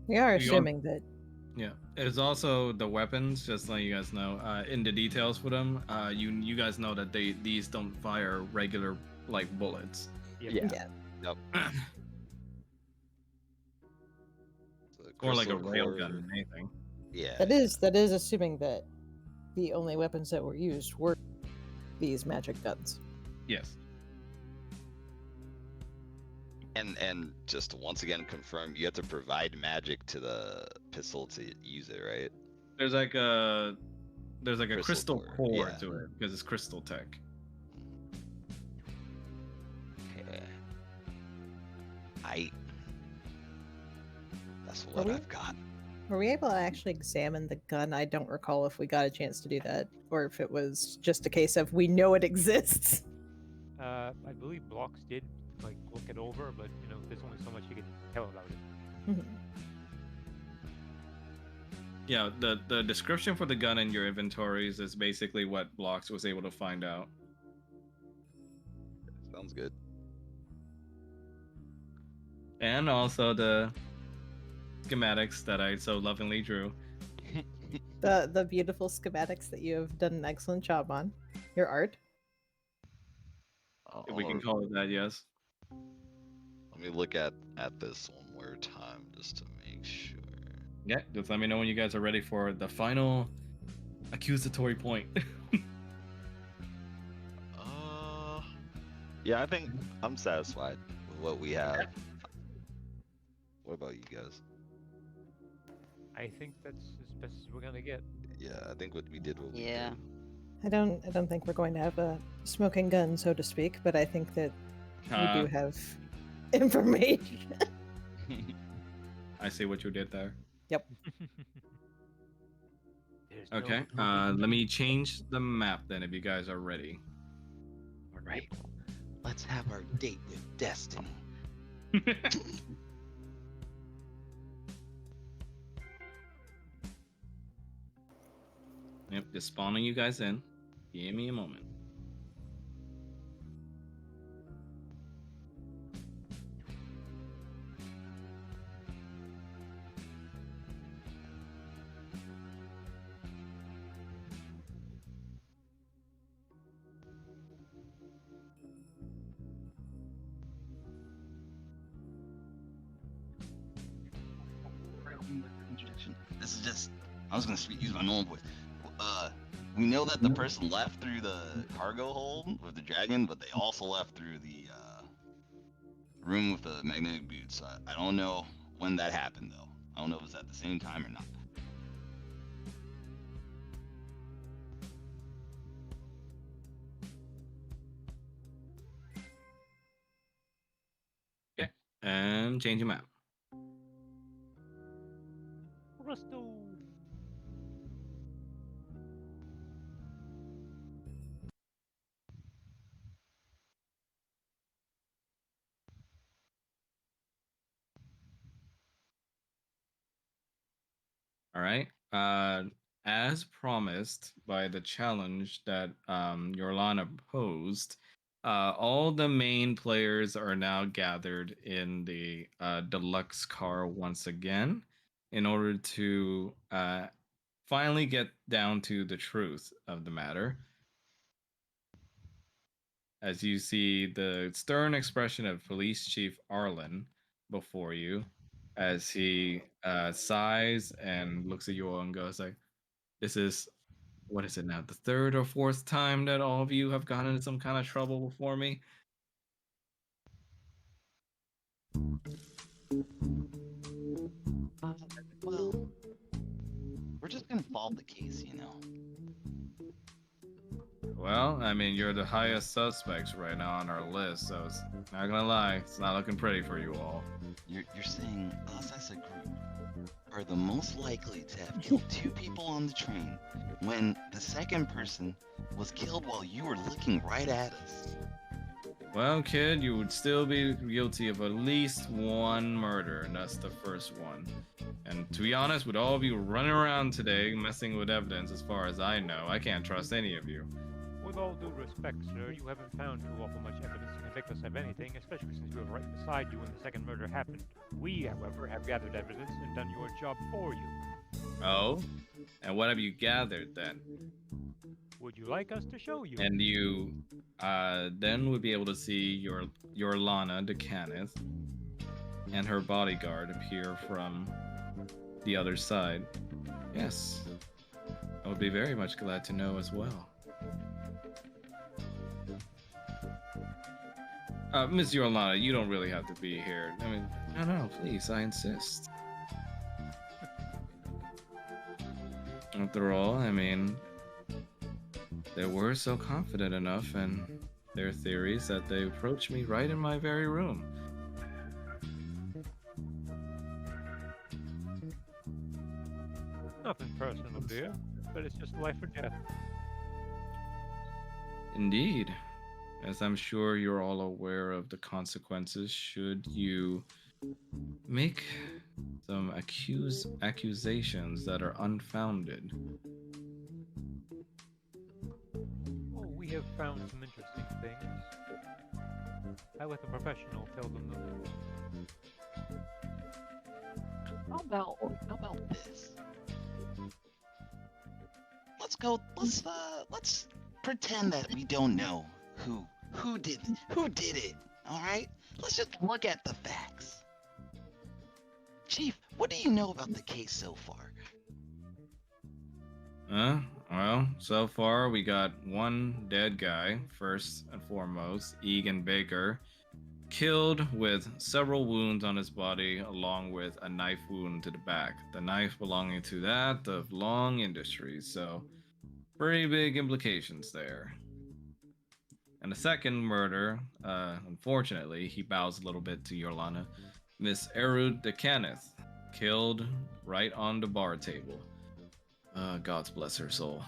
B: We are
A: We are-
B: assuming that.
A: Yeah, it's also the weapons. Just to let you guys know, in the details for them, you guys know that these don't fire regular like bullets.
E: Yep.
G: Yeah.
B: Yeah.
D: So
A: Or like a
D: crystal
A: rail
D: core-
A: gun or anything.
D: Yeah.
B: That is assuming that the only weapons that were used were these magic guns.
A: Yes.
D: And just to once again confirm, you have to provide magic to the pistol to use it, right?
A: There's like a
D: Crystal
A: crystal
D: core,
A: core
D: yeah.
A: to it because it's crystal tech.
D: Okay. That's
B: Are
D: what
B: we-
D: I've got.
B: Were we able to actually examine the gun? I don't recall if we got a chance to do that, or if it was just a case of we know it exists.
E: I believe Blocks did like look it over, but you know, there's only so much you can tell about it.
B: Mhm.
A: Yeah, the description for the gun in your inventories is basically what Blocks was able to find out.
D: Sounds good.
A: And also the schematics that I so lovingly drew.
B: The beautiful schematics that you have done an excellent job on. Your art.
A: If we can
D: Or-
A: call it that, yes.
D: Let me look at this one more time just to make sure.
A: Yeah, just let me know when you guys are ready for the final accusatory point.
D: Yeah, I think I'm satisfied with what we have. What about you guys?
E: I think that's as best as we're gonna get.
D: Yeah, I think what we did. What we
C: Yeah.
B: I don't think we're going to have a smoking gun, so to speak, but I think that we do have information.
D: did.
A: I see what you did there.
B: Yep.
E: There's no
A: Okay,
E: moving.
A: let me change the map then if you guys are ready.
G: All right. Let's have our date with destiny.
A: Yep, just spawning you guys in. Give me a moment.
D: This is just. I was gonna use my normal voice. We know that the person left through the cargo hold with the dragon, but they also left through the room with the magnetic boots. I don't know when that happened though. I don't know if it was at the same time or not.
A: And change your map.
E: Rusto.
A: All right. As promised by the challenge that Yorlana posed, all the main players are now gathered in the deluxe car once again in order to finally get down to the truth of the matter. As you see the stern expression of Police Chief Arlen before you, as he sighs and looks at you all and goes like, "This is, what is it now? The third or fourth time that all of you have gotten into some kind of trouble before me."
G: Well, we're just gonna follow the case, you know.
A: Well, I mean, you're the highest suspects right now on our list, so it's not gonna lie, it's not looking pretty for you all.
G: You're saying us as a group are the most likely to have killed two people on the train when the second person was killed while you were looking right at us.
A: Well, kid, you would still be guilty of at least one murder, and that's the first one. And to be honest, with all of you running around today, messing with evidence, as far as I know, I can't trust any of you.
E: With all due respect, sir, you haven't found too awful much evidence to convict us of anything, especially since we were right beside you when the second murder happened. We, however, have gathered evidence and done your job for you.
A: Oh? And what have you gathered then?
E: Would you like us to show you?
A: And you then would be able to see your Lana DeCaneth and her bodyguard appear from the other side. Yes. I would be very much glad to know as well. Miss Yorlana, you don't really have to be here. I mean, no, please, I insist. After all, I mean, they were so confident enough in their theories that they approached me right in my very room.
E: Nothing personal, dear, but it's just life or death.
A: Indeed, as I'm sure you're all aware of the consequences should you make some accusations that are unfounded.
E: Oh, we have found some interesting things. I let a professional tell them though.
G: How about this? Let's pretend that we don't know who did it. All right? Let's just look at the facts. Chief, what do you know about the case so far?
A: Well, so far we got one dead guy, first and foremost, Egan Baker, killed with several wounds on his body, along with a knife wound to the back. The knife belonging to that of Long Industries, so pretty big implications there. And the second murder, unfortunately, he bows a little bit to Yorlana, Miss Erud DeCaneth, killed right on the bar table. God's bless her soul.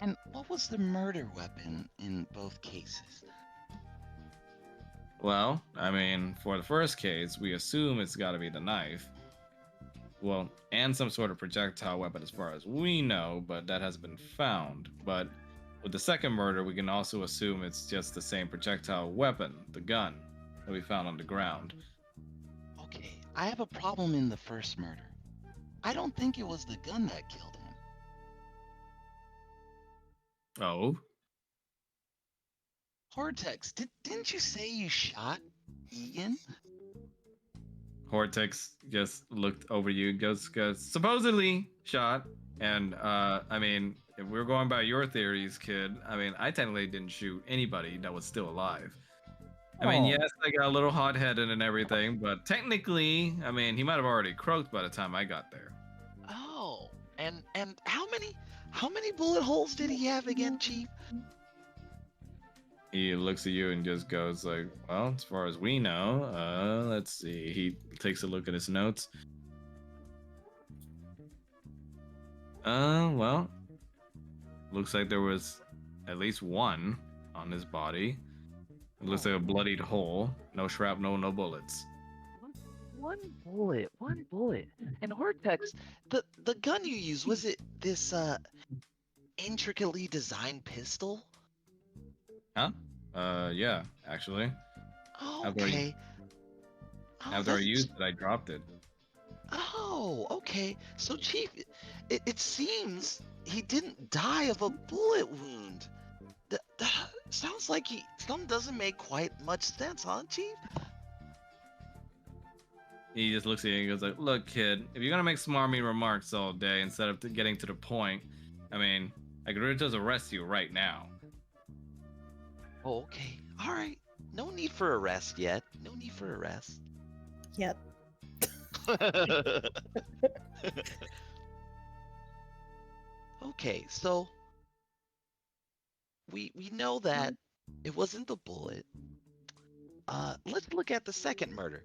G: And what was the murder weapon in both cases?
A: Well, I mean, for the first case, we assume it's got to be the knife. Well, and some sort of projectile weapon as far as we know, but that has been found. But with the second murder, we can also assume it's just the same projectile weapon, the gun, that we found on the ground.
G: Okay, I have a problem in the first murder. I don't think it was the gun that killed him.
A: Oh?
G: Hortex, didn't you say you shot Egan?
A: Hortex just looked over you, goes supposedly shot. And, I mean, if we're going by your theories, kid, I mean, I technically didn't shoot anybody that was still alive. I mean, yes, I got a little hot-headed and everything, but technically, I mean, he might have already croaked by the time I got there.
G: Oh, and how many bullet holes did he have again, Chief?
A: He looks at you and just goes like, well, as far as we know, let's see. He takes a look at his notes. Well, looks like there was at least one on his body. It looks like a bloodied hole. No shrapnel, no bullets.
G: One bullet. And Hortex, the gun you used, was it this intricately designed pistol?
A: Huh? Yeah, actually.
G: Oh,
A: After I-
G: okay.
A: After I used it, I dropped it.
G: Oh, okay. So, Chief, it seems he didn't die of a bullet wound. That sounds like something doesn't make quite much sense, huh, Chief?
A: He just looks at you and goes like, look, kid, if you're gonna make smarmy remarks all day instead of getting to the point, I mean, I could really just arrest you right now.
G: Oh, okay. All right. No need for arrest yet. No need for arrest.
B: Yep.
G: Okay, so we know that it wasn't the bullet. Let's look at the second murder.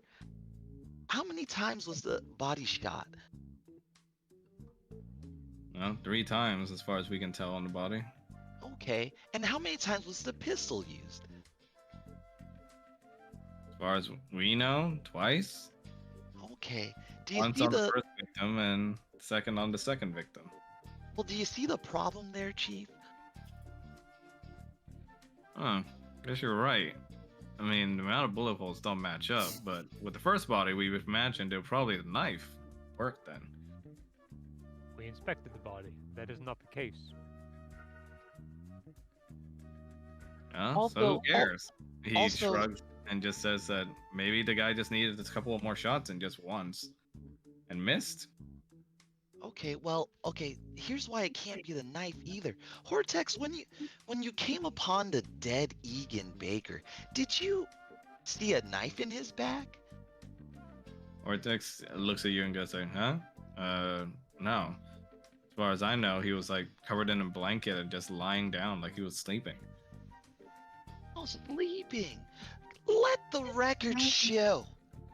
G: How many times was the body shot?
A: Well, 3 times as far as we can tell on the body.
G: Okay, and how many times was the pistol used?
A: As far as we know, twice.
G: Okay, do you
A: Once
G: see
A: on the
G: the?
A: first victim and second on the second victim.
G: Well, do you see the problem there, Chief?
A: Huh. Guess you're right. I mean, the amount of bullet holes don't match up, but with the first body, we imagined it would probably the knife worked then.
E: We inspected the body. That is not the case.
A: So
G: Also-
A: who cares? He
G: also-
A: shrugs and just says that maybe the guy just needed a couple of more shots and just once. And missed?
G: Okay, well, okay, here's why it can't be the knife either. Hortex, when you came upon the dead Egan Baker, did you see a knife in his bag?
A: Ortex looks at you and goes like, huh? No. As far as I know, he was like covered in a blanket and just lying down like he was sleeping.
G: Oh, sleeping. Let the record show.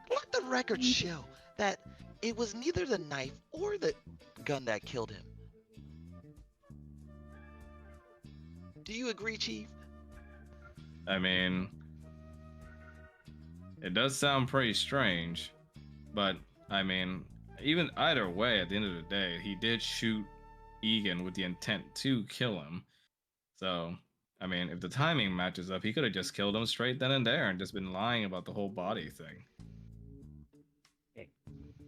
G: Let the record show that it was neither the knife or the gun that killed him. Do you agree, Chief?
A: I mean, it does sound pretty strange, but I mean, even either way, at the end of the day, he did shoot Egan with the intent to kill him. So, I mean, if the timing matches up, he could have just killed him straight then and there and just been lying about the whole body thing.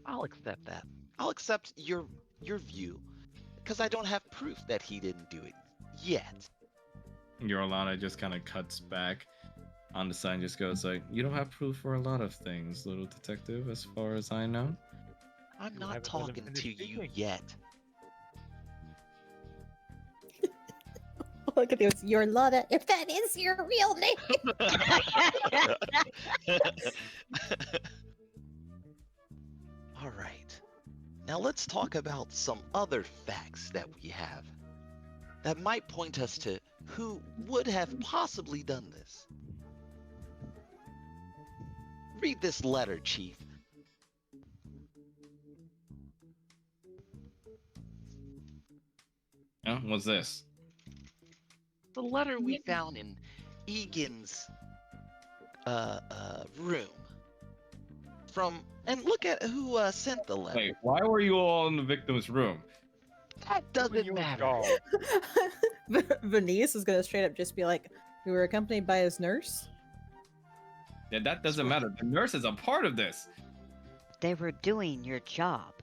G: I'll accept that. I'll accept your view, because I don't have proof that he didn't do it yet.
A: Yorlana just kind of cuts back on the side and just goes like, you don't have proof for a lot of things, little detective, as far as I know.
G: I'm
E: You
G: not
E: haven't let him
G: talking
E: finish
G: to you
E: speaking.
G: yet.
B: Look at this. Your Lotta, if that is your real name.
G: All right. Now let's talk about some other facts that we have that might point us to who would have possibly done this. Read this letter, Chief.
A: Yeah, what's this?
G: The letter we found in Egan's room. And look at who sent the letter.
A: Wait, why were you all in the victim's room?
G: That doesn't
E: Your
G: matter.
E: job.
B: Venice is gonna straight up just be like, we were accompanied by his nurse.
A: Yeah, that doesn't matter. The nurse is a part of this.
C: They were doing your job.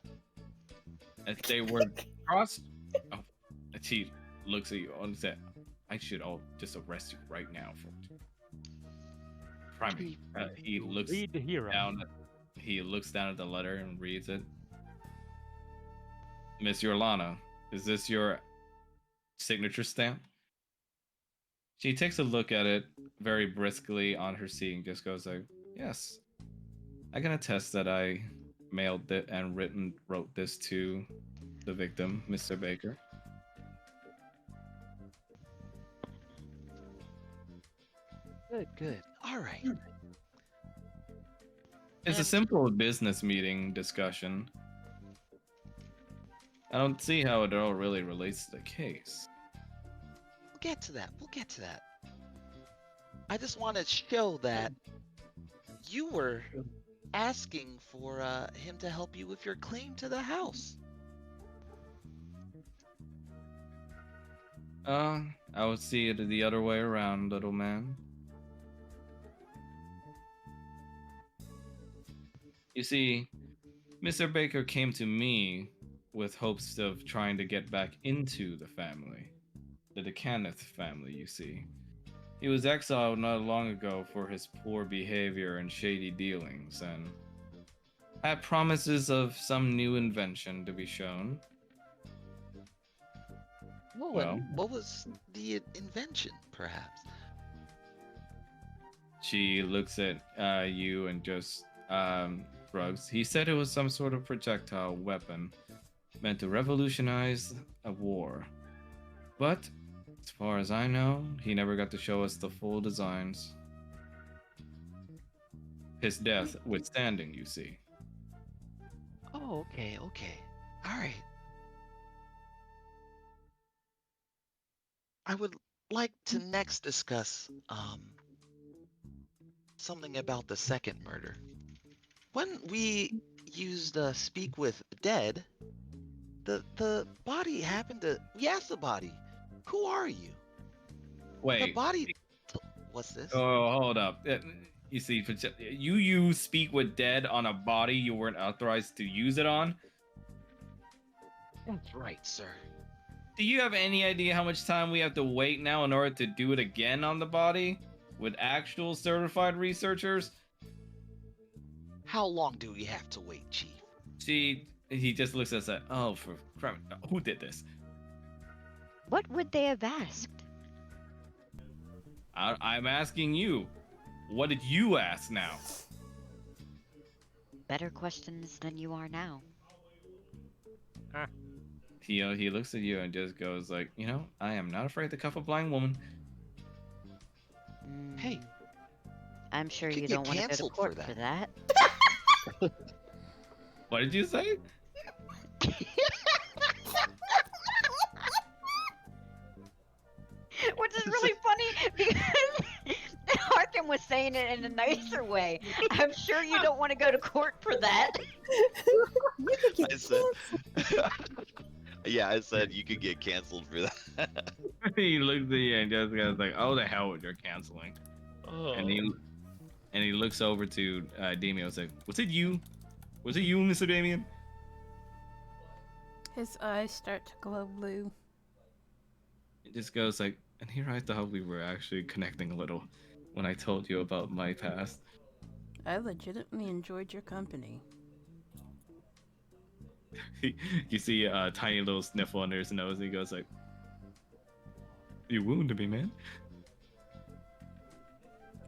A: If they were cross, oh, the chief looks at you and said, "I should all just arrest you right now for crime." He looks
E: Read the hero.
A: down. He looks down at the letter and reads it. Miss Yorlana, is this your signature stamp? She takes a look at it very briskly on her seat and just goes like, "Yes, I can attest that I mailed it and wrote this to the victim, Mr. Baker."
G: Good, good. All right.
A: It's a
G: And-
A: simple business meeting discussion. I don't see how it all really relates to the case.
G: We'll get to that. We'll get to that. I just want to show that you were asking for him to help you with your claim to the house.
A: I would see it the other way around, little man. You see, Mr. Baker came to me with hopes of trying to get back into the family. The DeCanneth family, you see. He was exiled not long ago for his poor behavior and shady dealings, and had promises of some new invention to be shown.
G: Oh,
A: Well-
G: and what was the invention, perhaps?
A: She looks at you and just shrugs. He said it was some sort of projectile weapon meant to revolutionize a war. But, as far as I know, he never got to show us the full designs. His death withstanding, you see.
G: Oh, okay, okay. All right. I would like to next discuss something about the second murder. When we used speak with dead, The body happened to. We asked the body, "Who are you?" The
A: Wait.
G: body. What's this?
A: Oh, hold up. You see, you speak with dead on a body you weren't authorized to use it on.
G: That's right, sir.
A: Do you have any idea how much time we have to wait now in order to do it again on the body with actual certified researchers?
G: How long do we have to wait, Chief?
A: He just looks at us like, oh, for crap, who did this?
C: What would they have asked?
A: I'm asking you. What did you ask now?
C: Better questions than you are now.
A: He looks at you and just goes like, I am not afraid to cuff a blind woman.
G: Hey,
C: I'm sure
G: could
C: you
G: get
C: don't want to go to
G: canceled
C: court
G: for
C: for that.
A: What did you say?
C: Which is really funny because Harkin was saying it in a nicer way. I'm sure you don't want to go to court for that.
D: I said, yeah, I said you could get canceled for that.
A: He looks at you and just goes like, oh, the hell with your canceling.
D: Oh.
A: And he looks over to Damien and says, was it you? Was it you, Mr. Damien?
F: His eyes start to glow blue.
A: It just goes like, and here I thought we were actually connecting a little when I told you about my past.
F: I legitimately enjoyed your company.
A: You see a tiny little sniffle under his nose and he goes like, you wounded me, man.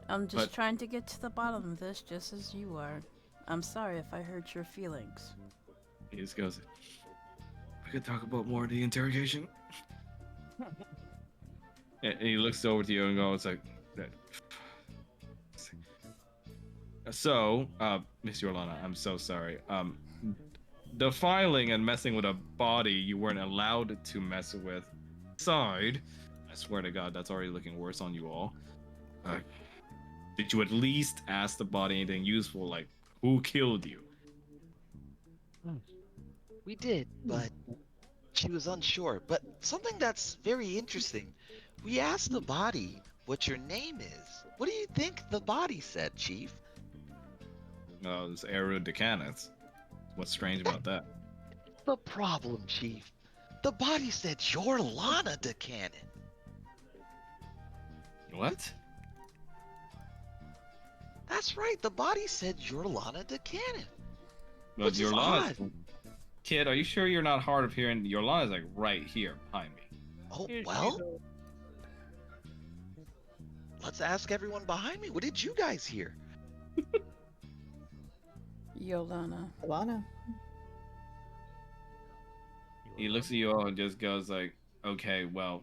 F: I'm just
A: But-
F: trying to get to the bottom of this just as you are. I'm sorry if I hurt your feelings.
A: He just goes, we could talk about more of the interrogation. And he looks over to you and goes like, so, Miss Yorlana, I'm so sorry. Defiling and messing with a body you weren't allowed to mess with aside, I swear to God, that's already looking worse on you all. Did you at least ask the body anything useful, like who killed you?
G: We did, but she was unsure. But something that's very interesting. We asked the body what your name is. What do you think the body said, Chief?
A: This Eru Decanus. What's strange about that?
G: The problem, Chief. The body said you're Lana DeCannon.
A: What?
G: That's right. The body said you're Lana DeCannon.
A: Well,
G: Which is
A: Yorlana's
G: odd.
A: kid, are you sure you're not hard of hearing? Yorlana's like right here behind me.
G: Oh,
E: Here's
G: well,
E: the-
G: let's ask everyone behind me. What did you guys hear?
F: Yolana.
B: Alana.
A: He looks at you all and just goes like, okay, well,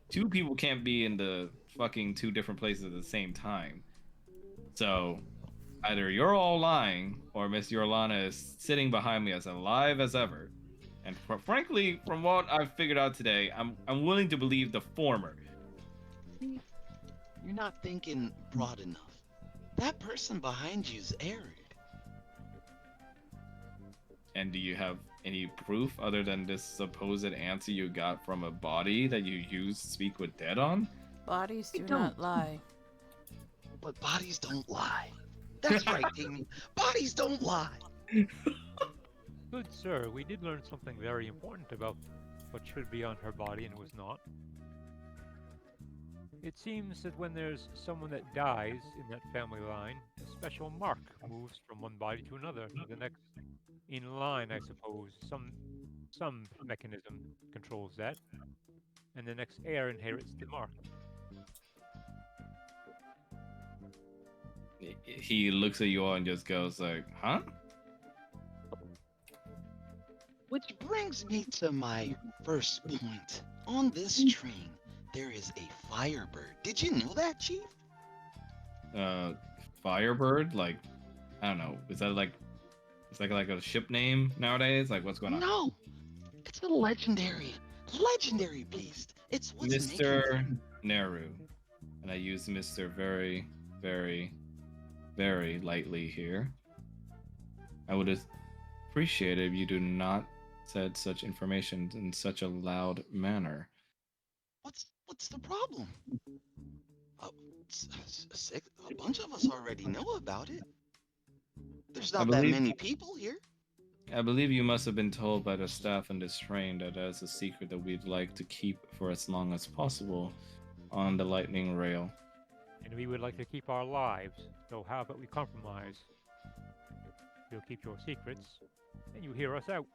A: two people can't be in the fucking two different places at the same time. So either you're all lying or Miss Yorlana is sitting behind me as alive as ever. And frankly, from what I've figured out today, I'm willing to believe the former.
G: You're not thinking broad enough. That person behind you's Eric.
A: And do you have any proof other than this supposed answer you got from a body that you used to speak with dead on?
F: Bodies do
G: don't.
F: not lie.
G: But bodies don't lie. That's right, Damien. Bodies don't lie.
E: Good sir, we did learn something very important about what should be on her body and was not. It seems that when there's someone that dies in that family line, a special mark moves from one body to another. The next in line, I suppose, some mechanism controls that, and the next heir inherits the mark.
A: He looks at you all and just goes like, huh?
G: Which brings me to my first point. On this train, there is a Firebird. Did you know that, Chief?
A: Firebird? Like, I don't know. Is that like, it's like a ship name nowadays? Like, what's going on?
G: No, it's a legendary beast. It's what's making
A: Mr. Neru. And I use Mr. very, very, very lightly here. I would appreciate it if you do not said such information in such a loud manner.
G: What's the problem? Uh, a bunch of us already know about it. There's
A: I
G: not that
A: believe
G: many people here.
A: I believe you must have been told by the staff in this train that that is a secret that we'd like to keep for as long as possible on the lightning rail.
E: And we would like to keep our lives, so how about we compromise? You'll keep your secrets, and you hear us out.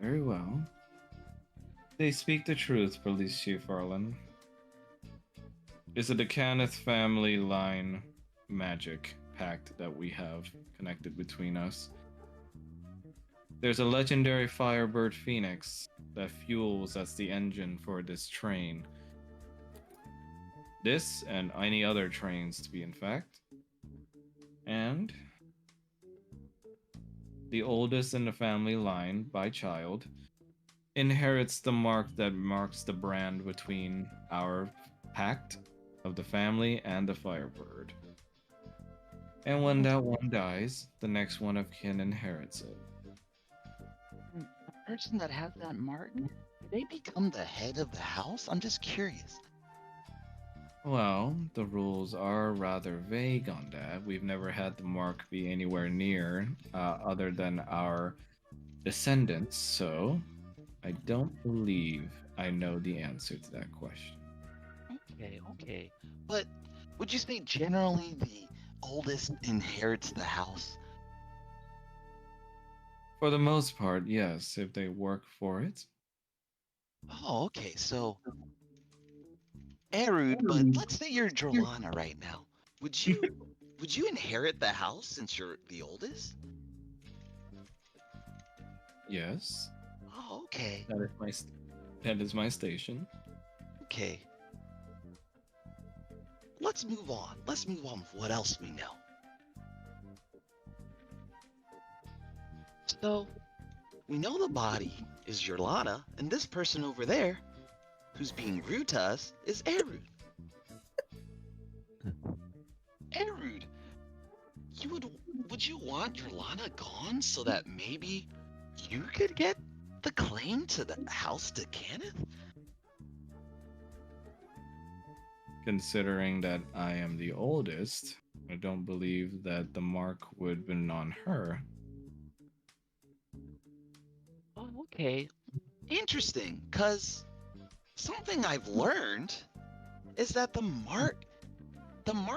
A: Very well. They speak the truth, Police Chief Arlen. It's a Decaneth family line magic pact that we have connected between us. There's a legendary Firebird Phoenix that fuels as the engine for this train. This and any other trains, to be in fact. And the oldest in the family line by child inherits the mark that marks the brand between our pact of the family and the Firebird. And when that one dies, the next one of kin inherits it.
G: The person that has that mark, do they become the head of the house? I'm just curious.
A: Well, the rules are rather vague on that. We've never had the mark be anywhere near other than our descendants, so I don't believe I know the answer to that question.
G: Okay. But would you say generally the oldest inherits the house?
A: For the most part, yes, if they work for it.
G: Oh, okay. So, Erud, but let's say you're Drolana right now. Would you inherit the house since you're the oldest?
A: Yes,
G: Oh, okay.
A: that is my station.
G: Okay. Let's move on. Let's move on with what else we know. So, we know the body is Yorlana, and this person over there, who's being rude to us, is Erud. Erud, would you want Yorlana gone so that maybe you could get the claim to the House Decaneth?
A: Considering that I am the oldest, I don't believe that the mark would have been on her.
G: Oh, okay. Interesting, because something I've learned is that the mark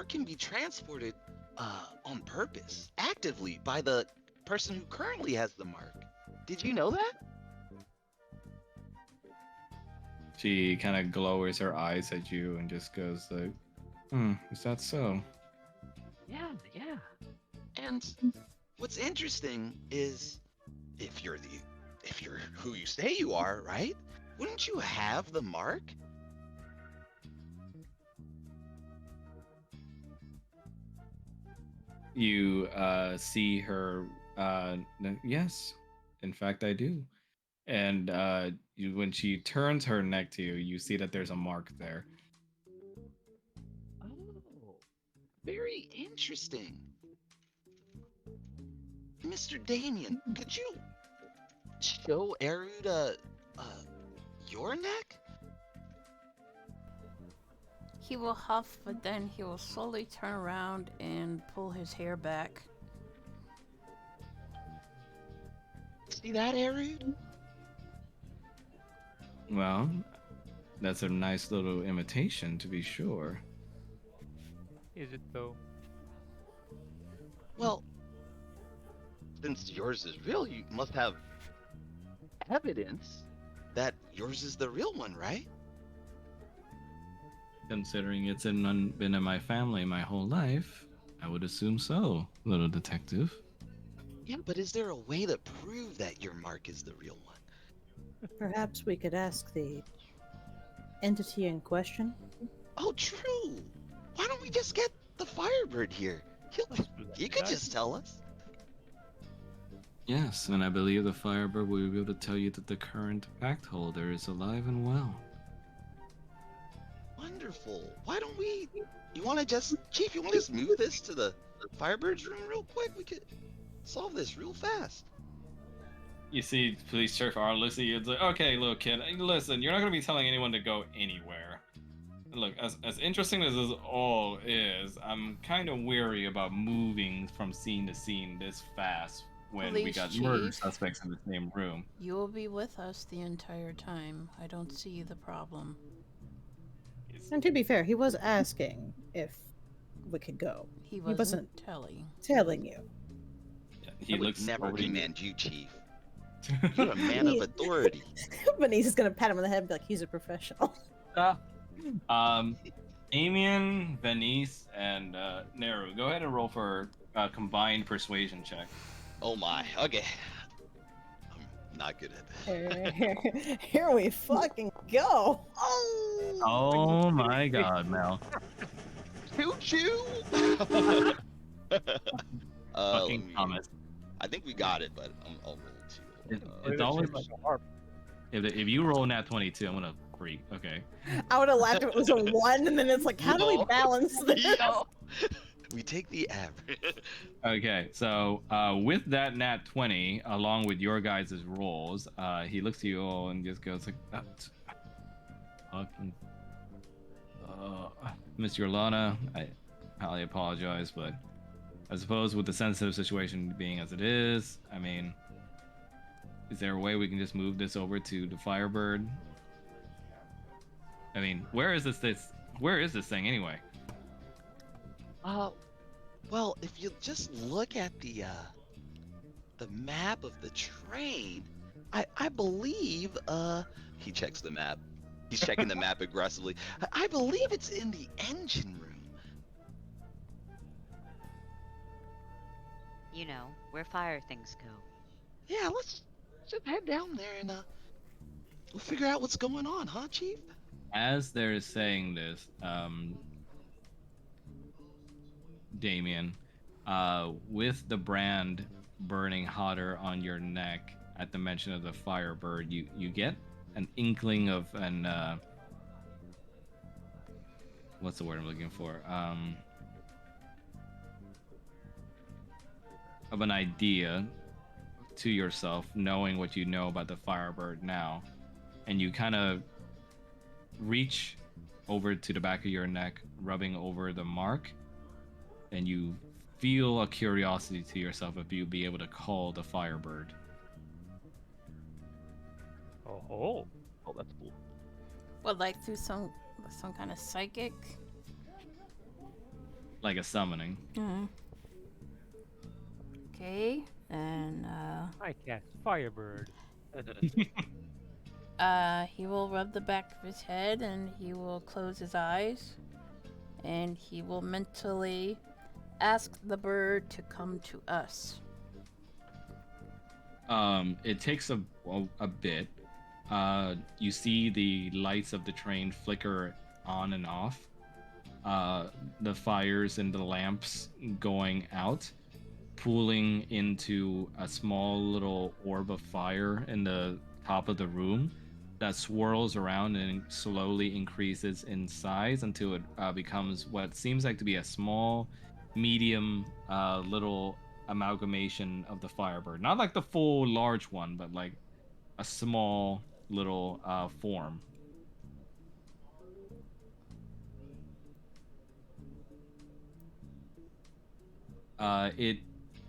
G: can be transported on purpose, actively, by the person who currently has the mark. Did you know that?
A: She kind of glowers her eyes at you and just goes like, is that so?
G: Yeah. And what's interesting is if you're who you say you are, right? Wouldn't you have the mark?
A: You see her, yes, in fact I do. And when she turns her neck to you, you see that there's a mark there.
G: Oh, very interesting. Mr. Damien, could you show Erud your neck?
F: He will huff, but then he will slowly turn around and pull his hair back.
G: See that, Erud?
A: Well, that's a nice little imitation, to be sure.
E: Is it though?
G: Well, since yours is real, you must have evidence that yours is the real one, right?
A: Considering it's been in my family my whole life, I would assume so, little detective.
G: Yeah, but is there a way to prove that your mark is the real one?
B: Perhaps we could ask the entity in question.
G: Oh, true. Why don't we just get the Firebird here? He could just tell us.
A: Yes, and I believe the Firebird will be able to tell you that the current pact holder is alive and well.
G: Wonderful. Why don't we... You want to just... Chief, you want to just move this to the Firebird's room real quick? We could solve this real fast.
A: You see, police chief Arlen looks at you. It's like, okay, little kid, listen, you're not gonna be telling anyone to go anywhere. Look, as interesting as this all is, I'm kind of weary about moving from scene to scene this fast when we
F: Police
A: got murder
F: chief.
A: suspects in the same room.
F: You will be with us the entire time. I don't see the problem.
B: And to be fair, he was asking if we could go.
F: He
B: wasn't
F: wasn't telling.
B: telling you.
A: He
D: I would
A: looks
D: never
A: over to you.
D: command you, Chief. You're a man of authority.
B: Venice is gonna pat him on the head and be like, he's a professional.
A: Damien, Venice, and Neru, go ahead and roll for a combined persuasion check.
D: Oh my. Okay. I'm not good at that.
B: Here we fucking go. Oh,
A: Oh my god, Mel.
D: Choo choo.
A: Fucking Thomas.
D: I think we got it, but I'll roll two.
A: It's always if you roll nat 22, I'm gonna freak. Okay.
B: I would have laughed if it was a 1, and then it's like, how do we
D: No.
B: balance this?
D: Yo. We take the average.
A: Okay, so with that nat 20, along with your guys' rolls, he looks at you all and just goes like, fucking, Mr. Lana, I highly apologize, but I suppose with the sensitive situation being as it is, I mean, is there a way we can just move this over to the Firebird? I mean, where is this thing anyway?
G: Well, if you just look at the map of the train, I believe
D: He checks the map. He's checking the map aggressively.
G: I believe it's in the engine room.
C: You know, where fire things go.
G: Yeah, let's just head down there and we'll figure out what's going on, huh, Chief?
A: As they're saying this, Damien, with the brand burning hotter on your neck at the mention of the Firebird, you get an inkling of an what's the word I'm looking for? Of an idea to yourself, knowing what you know about the Firebird now, and you kind of reach over to the back of your neck, rubbing over the mark, and you feel a curiosity to yourself if you'd be able to call the Firebird.
E: Oh, that's cool.
F: What, like through some kind of psychic?
A: Like a summoning.
F: Mm-hmm. Okay, and
E: I cast Firebird.
F: he will rub the back of his head and he will close his eyes, and he will mentally ask the bird to come to us.
A: It takes a bit. You see the lights of the train flicker on and off. The fires and the lamps going out, pooling into a small little orb of fire in the top of the room that swirls around and slowly increases in size until it becomes what seems like to be a small, medium, little amalgamation of the Firebird. Not like the full large one, but like a small little form. It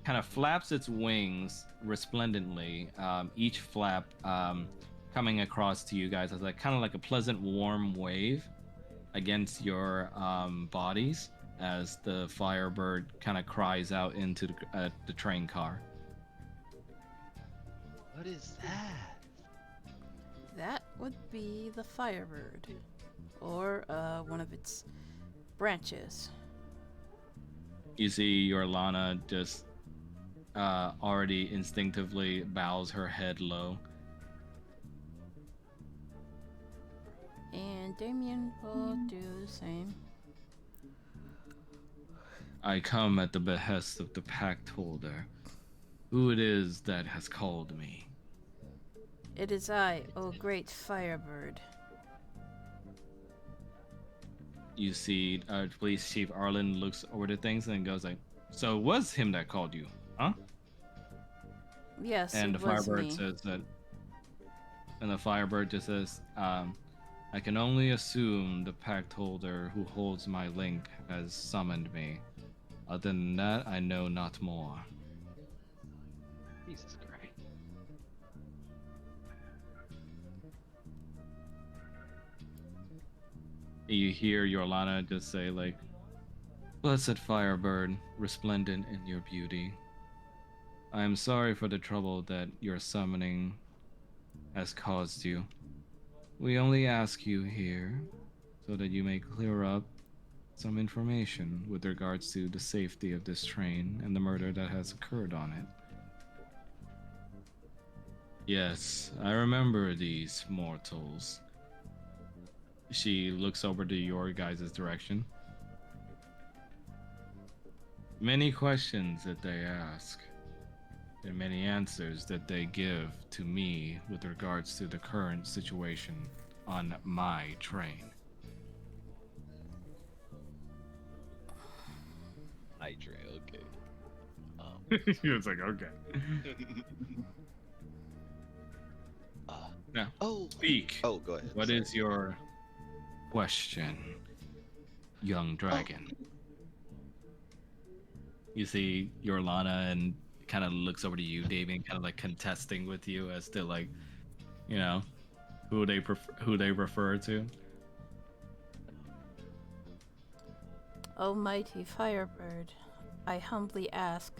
A: kind of flaps its wings resplendently, each flap coming across to you guys as like kind of like a pleasant warm wave against your bodies as the Firebird kind of cries out into the train car.
G: What is that?
F: That would be the Firebird, or one of its branches.
A: You see your Lana just already instinctively bows her head low.
F: And Damien will do the same.
A: I come at the behest of the Pact Holder. Who it is that has called me?
F: It is I, O great Firebird.
A: You see, Police Chief Arlen looks over the things and goes like, "So it was him that called you, huh?"
F: Yes,
A: And
F: it
A: the
F: was
A: Firebird
F: me.
A: says that, and the Firebird just says, I can only assume the pact holder who holds my link has summoned me. Other than that, I know not more.
D: Jesus Christ.
A: You hear Yorlana just say, like, Blessed Firebird, resplendent in your beauty. I am sorry for the trouble that your summoning has caused you. We only ask you here so that you may clear up some information with regards to the safety of this train and the murder that has occurred on it. Yes, I remember these mortals. She looks over to your guys' direction. Many questions that they ask, and many answers that they give to me with regards to the current situation on my train.
D: Nitre, okay.
A: He was like, okay. Now,
G: Oh,
A: speak.
G: oh, go ahead.
A: What
G: sorry.
A: is your question, young dragon? You see Yorlana and kind of looks over to you, Damien, kind of like contesting with you as to like, you know, who they refer to.
F: O mighty Firebird, I humbly ask,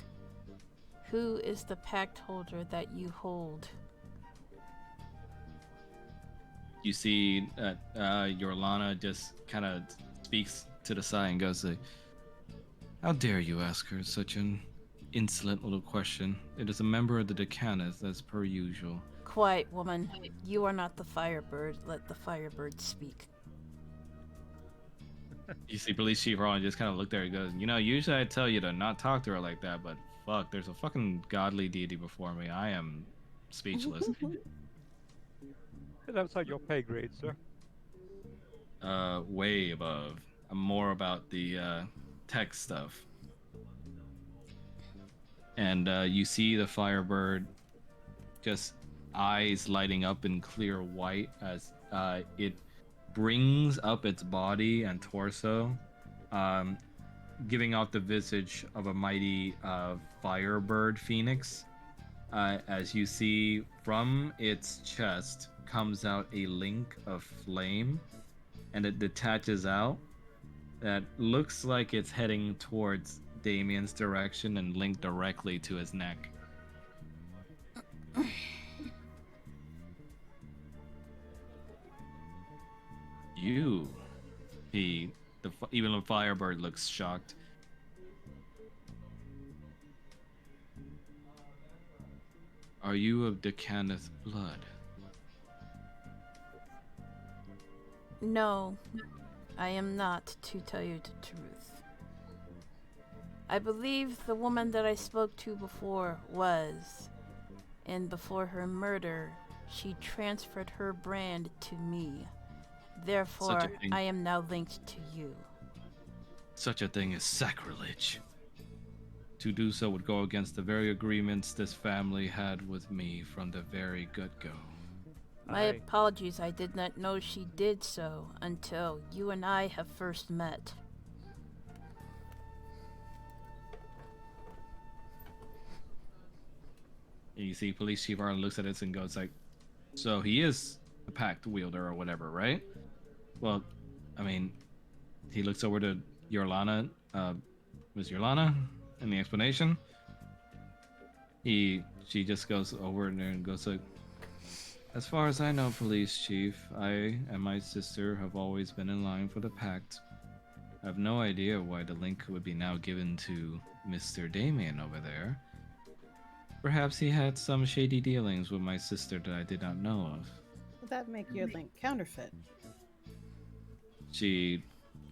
F: who is the pact holder that you hold?
A: You see that Yorlana just kind of speaks to the side and goes like, how dare you ask her such an insolent little question? It is a member of the Decanus, as per usual.
F: Quiet, woman. You are not the Firebird. Let the Firebird speak.
A: You see Police Chief Ron just kind of looked there and goes, you know, usually I tell you to not talk to her like that, but fuck, there's a fucking godly deity before me. I am speechless.
E: It's outside your pay grade, sir.
A: Way above. I'm more about the tech stuff. And you see the Firebird just eyes lighting up in clear white as it brings up its body and torso, giving out the visage of a mighty Firebird phoenix. As you see from its chest comes out a link of flame, and it detaches out that looks like it's heading towards Damien's direction and linked directly to his neck. You, even the Firebird looks shocked. Are you of Decanith blood?
F: No, I am not, to tell you the truth. I believe the woman that I spoke to before was, and before her murder, she transferred her brand to me. Therefore,
A: thing-
F: I am now linked to you.
A: Such a thing is sacrilege. To do so would go against the very agreements this family had with me from the very get-go.
F: My apologies, I did not know she did so until you and I have first met.
A: And you see Police Chief Arlen looks at it and goes like, so he is a pact wielder or whatever, right? Well, I mean, he looks over to Yorlana. Was Yorlana in the explanation? She just goes over there and goes like, as far as I know, Police Chief, I and my sister have always been in line for the pact. I have no idea why the link would be now given to Mr. Damien over there. Perhaps he had some shady dealings with my sister that I did not know of.
B: Would that make your link counterfeit?
A: She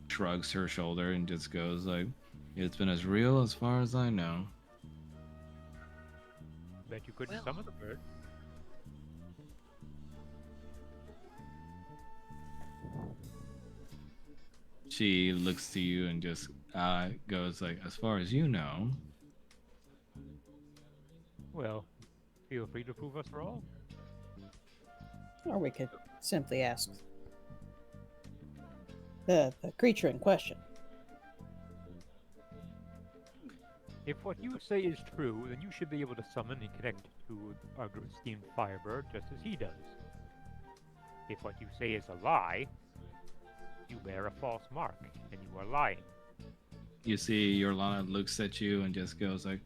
A: shrugs her shoulder and just goes like, it's been as real as far as I know.
E: Bet you couldn't summon the bird.
A: She looks to you and just goes like, as far as you know.
E: Well, Feel free to prove us wrong.
H: Or we could simply ask the creature in question.
E: If what you say is true, then you should be able to summon and connect to our esteemed Firebird just as he does. If what you say is a lie, you bear a false mark, and you are lying.
A: You see, Yorlana looks at you and just goes like,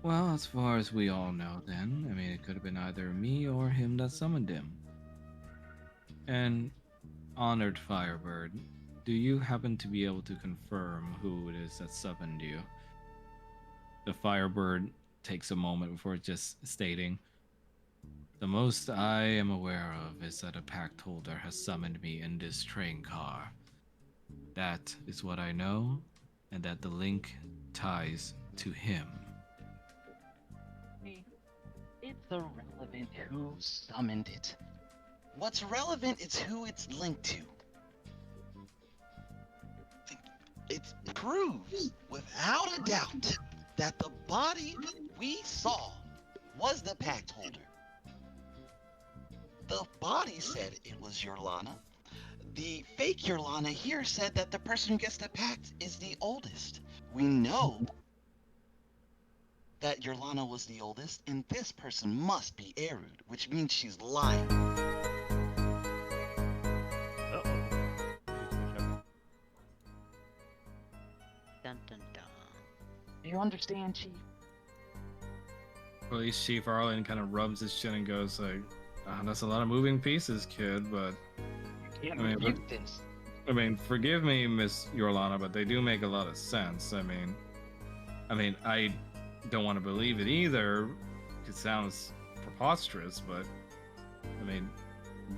A: well, as far as we all know then, I mean, it could have been either me or him that summoned him. And, honored Firebird, do you happen to be able to confirm who it is that summoned you? The Firebird takes a moment before just stating, the most I am aware of is that a pact holder has summoned me in this train car. That is what I know, and that the link ties to him.
G: It's irrelevant who summoned it. What's relevant is who it's linked to. It proves without a doubt that the body we saw was the pact holder. The body said it was Yorlana. The fake Yorlana here said that the person who gets the pact is the oldest. We know that Yorlana was the oldest, and this person must be Erud, which means she's lying.
C: Dun dun dun.
G: Do you understand, Chief?
A: Police Chief Arlen kind of rubs his chin and goes like, that's a lot of moving pieces, kid, but
G: You can't
A: I mean,
G: refute this.
A: I mean, forgive me, Miss Yorlana, but they do make a lot of sense. I mean, I don't want to believe it either. It sounds preposterous, but I mean,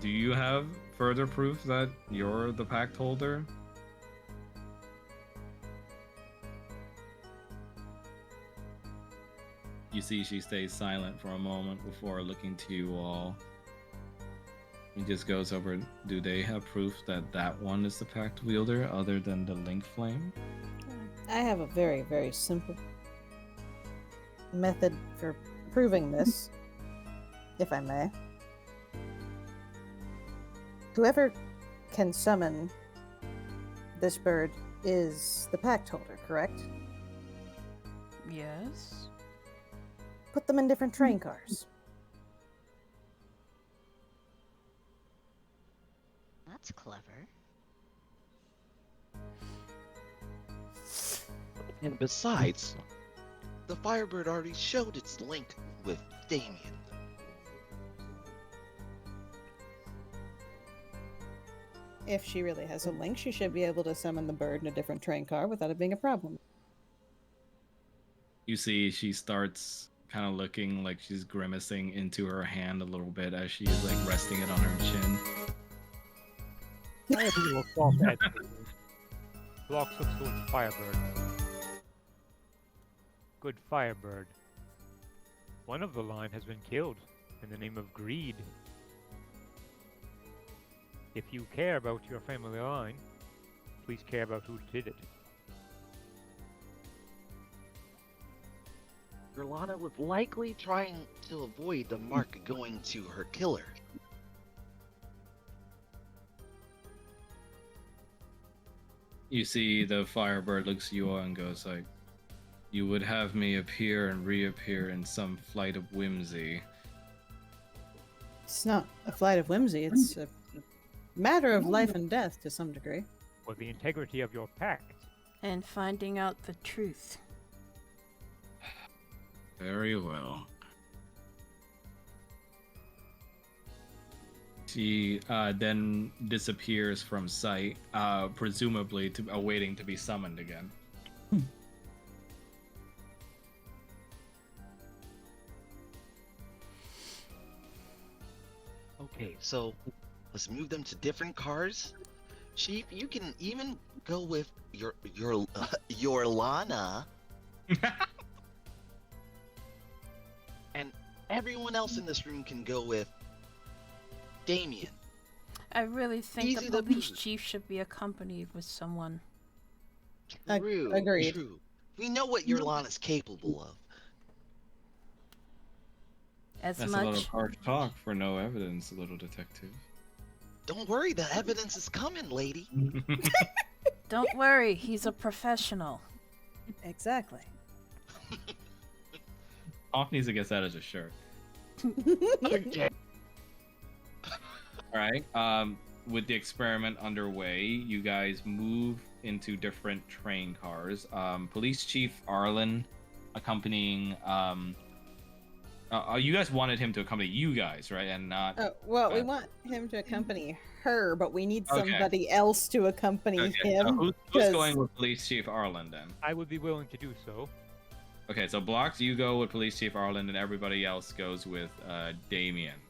A: do you have further proof that you're the pact holder? You see, she stays silent for a moment before looking to you all. He just goes over, do they have proof that that one is the pact wielder other than the link flame?
H: I have a very, very simple method for proving this, if I may. Whoever can summon this bird is the pact holder, correct?
F: Yes.
H: Put them in different train cars.
C: That's clever.
G: And besides, the Firebird already showed its link with Damien.
H: If she really has a link, she should be able to summon the bird in a different train car without it being a problem.
A: You see, she starts kind of looking like she's grimacing into her hand a little bit as she's like resting it on her chin.
E: Firebird will false advocate. Blocks looks towards Firebird. Good Firebird. One of the line has been killed in the name of greed. If you care about your family line, please care about who did it.
G: Yorlana was likely trying to avoid the mark going to her killer.
A: You see, the Firebird looks at you all and goes like, you would have me appear and reappear in some flight of whimsy.
H: It's not a flight of whimsy, it's a matter of life and death to some degree.
E: For the integrity of your pact.
F: And finding out the truth.
A: Very well. She then disappears from sight, presumably awaiting to be summoned again.
G: Okay, so let's move them to different cars. Chief, you can even go with Yorlana. And everyone else in this room can go with Damien.
F: I really think
G: Easy
F: the
G: to
F: police
G: prove.
F: chief should be accompanied with someone.
G: True,
H: agreed.
G: true. We know what Yorlana's capable of.
F: As
A: That's a
F: much.
A: little harsh talk for no evidence, little detective.
G: Don't worry, the evidence is coming, lady.
F: Don't worry, he's a professional.
H: Exactly.
A: Hawk needs to get that as a shirt.
G: Okay.
A: All right. With the experiment underway, you guys move into different train cars. Police Chief Arlen accompanying. You guys wanted him to accompany you guys, right? And not.
B: Oh, well, we
A: Uh,
B: want him to accompany her, but we need
A: Okay.
B: somebody else to accompany
A: Okay. So
B: him.
A: who's
B: 'cause-
A: going with Police Chief Arlen then?
E: I would be willing to do so.
A: Okay, so Blocks, you go with Police Chief Arlen, and everybody else goes with Damien.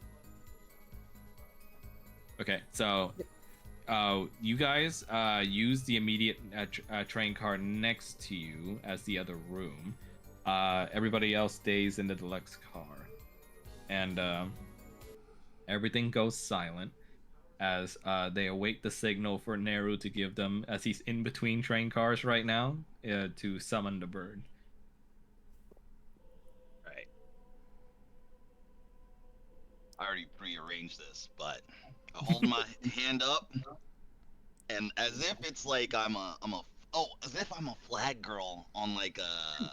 A: Okay, so you guys use the immediate train car next to you as the other room. Everybody else stays in the deluxe car, and everything goes silent as they await the signal for Neru to give them, as he's in between train cars right now, to summon the bird.
G: Right. I already prearranged this, but I hold my hand up, and as if it's like as if I'm a flag girl on like a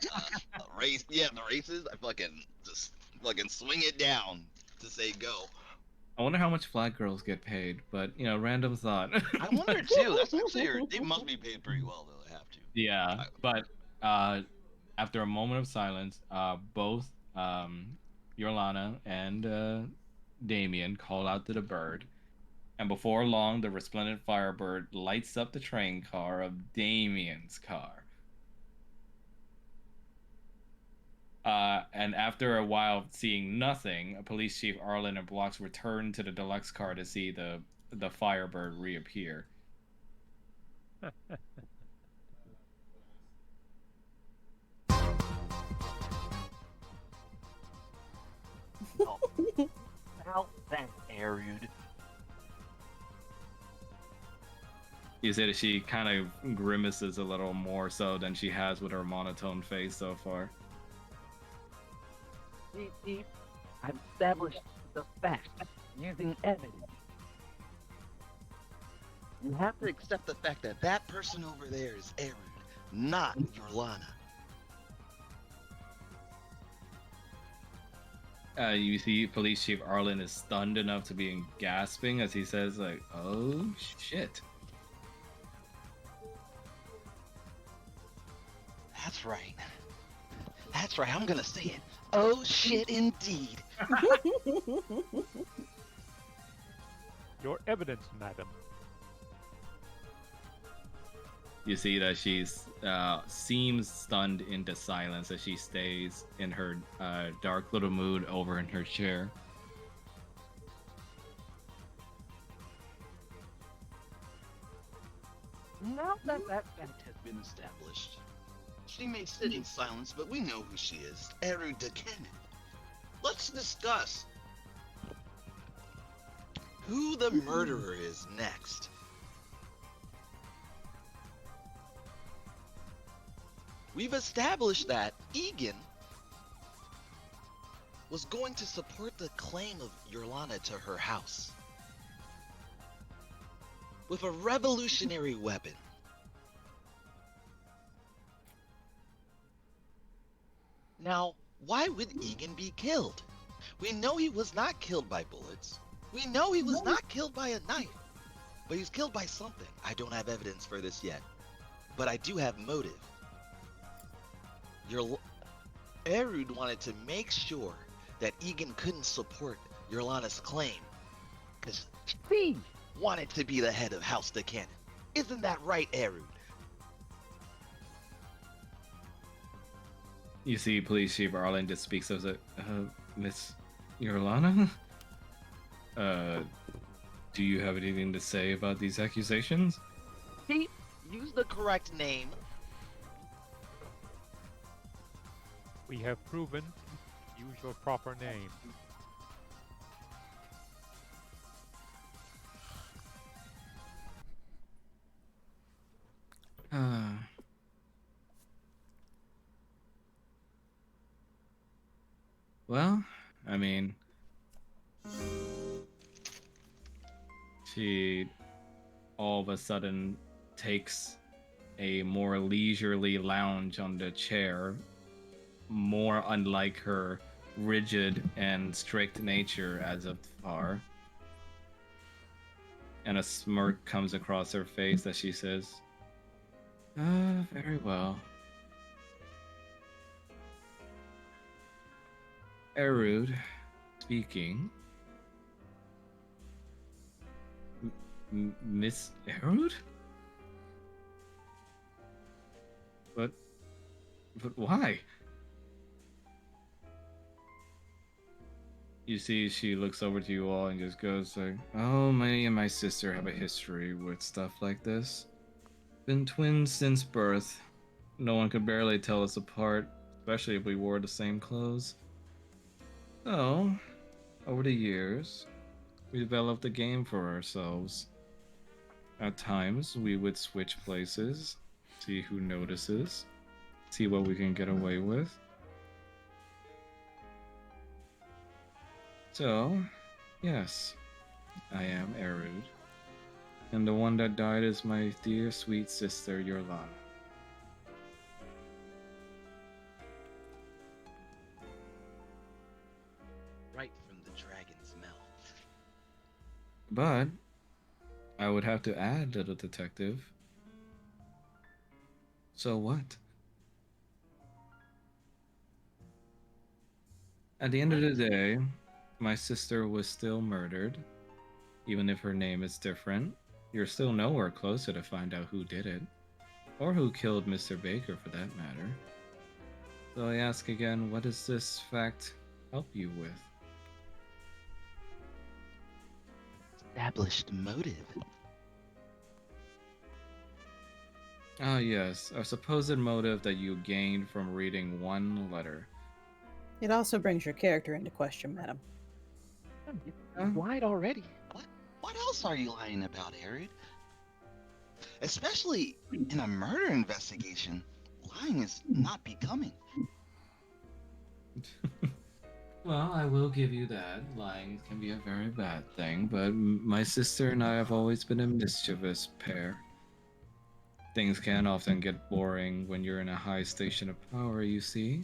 G: race. Yeah, the races. I just swing it down to say go.
A: I wonder how much flag girls get paid, but random thought.
G: I wonder too. That's actually they must be paid pretty well though. They have to.
A: Yeah, but after a moment of silence, both Yorlana and Damien call out to the bird, and before long, the resplendent firebird lights up the train car of Damien's car. And after a while seeing nothing, Police Chief Arlen and Blocks return to the deluxe car to see the firebird reappear.
G: How that Arude.
A: You say that she kind of grimaces a little more so than she has with her monotone face so far.
I: See, I've established the fact using evidence.
G: You have to accept the fact that that person over there is Arude, not Yorlana.
A: You see Police Chief Arlen is stunned enough to be gasping as he says, like, oh shit.
G: That's right. That's right, I'm gonna say it. Oh shit indeed.
E: Your evidence, madam.
A: You see that she's seems stunned into silence as she stays in her dark little mood over in her chair.
G: Now that fact has been established, she may sit in silence, but we know who she is. Eru Decanon. Let's discuss who the murderer is next. We've established that Egan was going to support the claim of Yorlana to her house with a revolutionary weapon. Now, why would Egan be killed? We know he was not killed by bullets. We know he was not killed by a knife. But he's killed by something. I don't have evidence for this yet. But I do have motive. Erud wanted to make sure that Egan couldn't support Yorlana's claim. Because she wanted to be the head of House Decanon. Isn't that right, Erud?
A: You see Police Chief Arlen just speaks as a, Miss Yorlana? Do you have anything to say about these accusations?
G: He used the correct name.
E: We have proven. Use your proper name.
A: Well, I mean, she all of a sudden takes a more leisurely lounge on the chair, more unlike her rigid and strict nature as of far. And a smirk comes across her face as she says, very well. Erud speaking. Miss Erud? But why? You see, she looks over to you all and just goes like, "Oh, me and my sister have a history with stuff like this. Been twins since birth. No one could barely tell us apart, especially if we wore the same clothes. So, over the years, we developed a game for ourselves. At times, we would switch places, see who notices, see what we can get away with. So, yes, I am Erud. And the one that died is my dear sweet sister, Yorlana.
G: Right from the dragon's mouth.
A: But I would have to add, little detective. So what? At the end of the day, my sister was still murdered. Even if her name is different, you're still nowhere closer to find out who did it. Or who killed Mr. Baker, for that matter. So I ask again, what does this fact help you with?
G: Established motive.
A: Ah, yes, a supposed motive that you gained from reading one letter.
H: It also brings your character into question, madam.
I: You lied already.
G: What else are you lying about, Arid? Especially in a murder investigation, lying is not becoming.
A: Well, I will give you that. Lying can be a very bad thing, but my sister and I have always been a mischievous pair. Things can often get boring when you're in a high station of power, you see.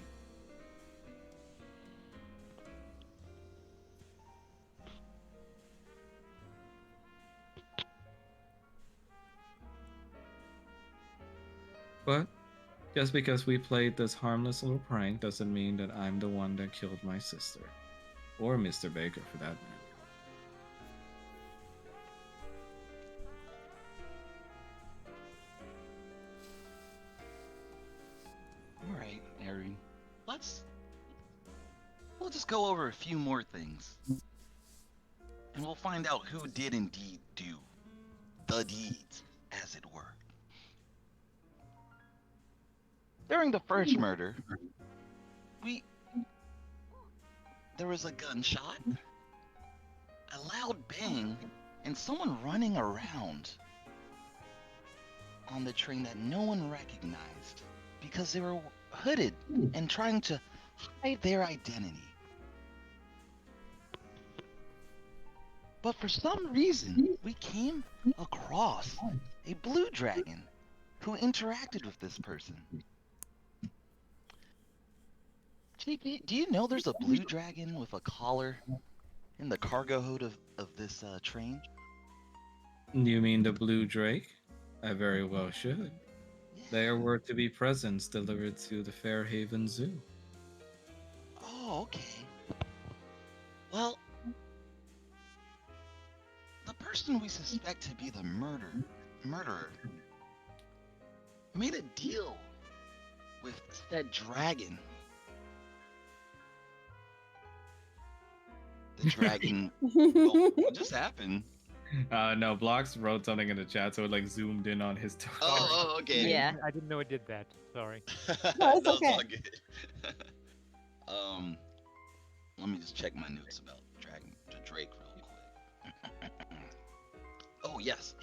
A: But just because we played this harmless little prank doesn't mean that I'm the one that killed my sister. Or Mr. Baker, for that matter.
G: Alright, Arid. We'll just go over a few more things. And we'll find out who did indeed do the deeds, as it were. During the first murder, there was a gunshot, a loud bang, and someone running around on the train that no one recognized because they were hooded and trying to hide their identity. But for some reason, we came across a blue dragon who interacted with this person. JP, do you know there's a blue dragon with a collar in the cargo hold of this train?
A: You mean the Blue Drake? I very well should. There were to be presents delivered to the Fairhaven Zoo.
G: Oh, okay. Well, the person we suspect to be the murderer made a deal with said dragon. The dragon. Oh, what just happened?
A: No, Blocks wrote something in the chat, so it like zoomed in on his toe.
G: Oh, okay.
B: Yeah.
E: I didn't know it did that. Sorry.
H: No, it's
G: No,
H: okay.
G: all good. Let me just check my notes about the Drake real quick. Oh yes,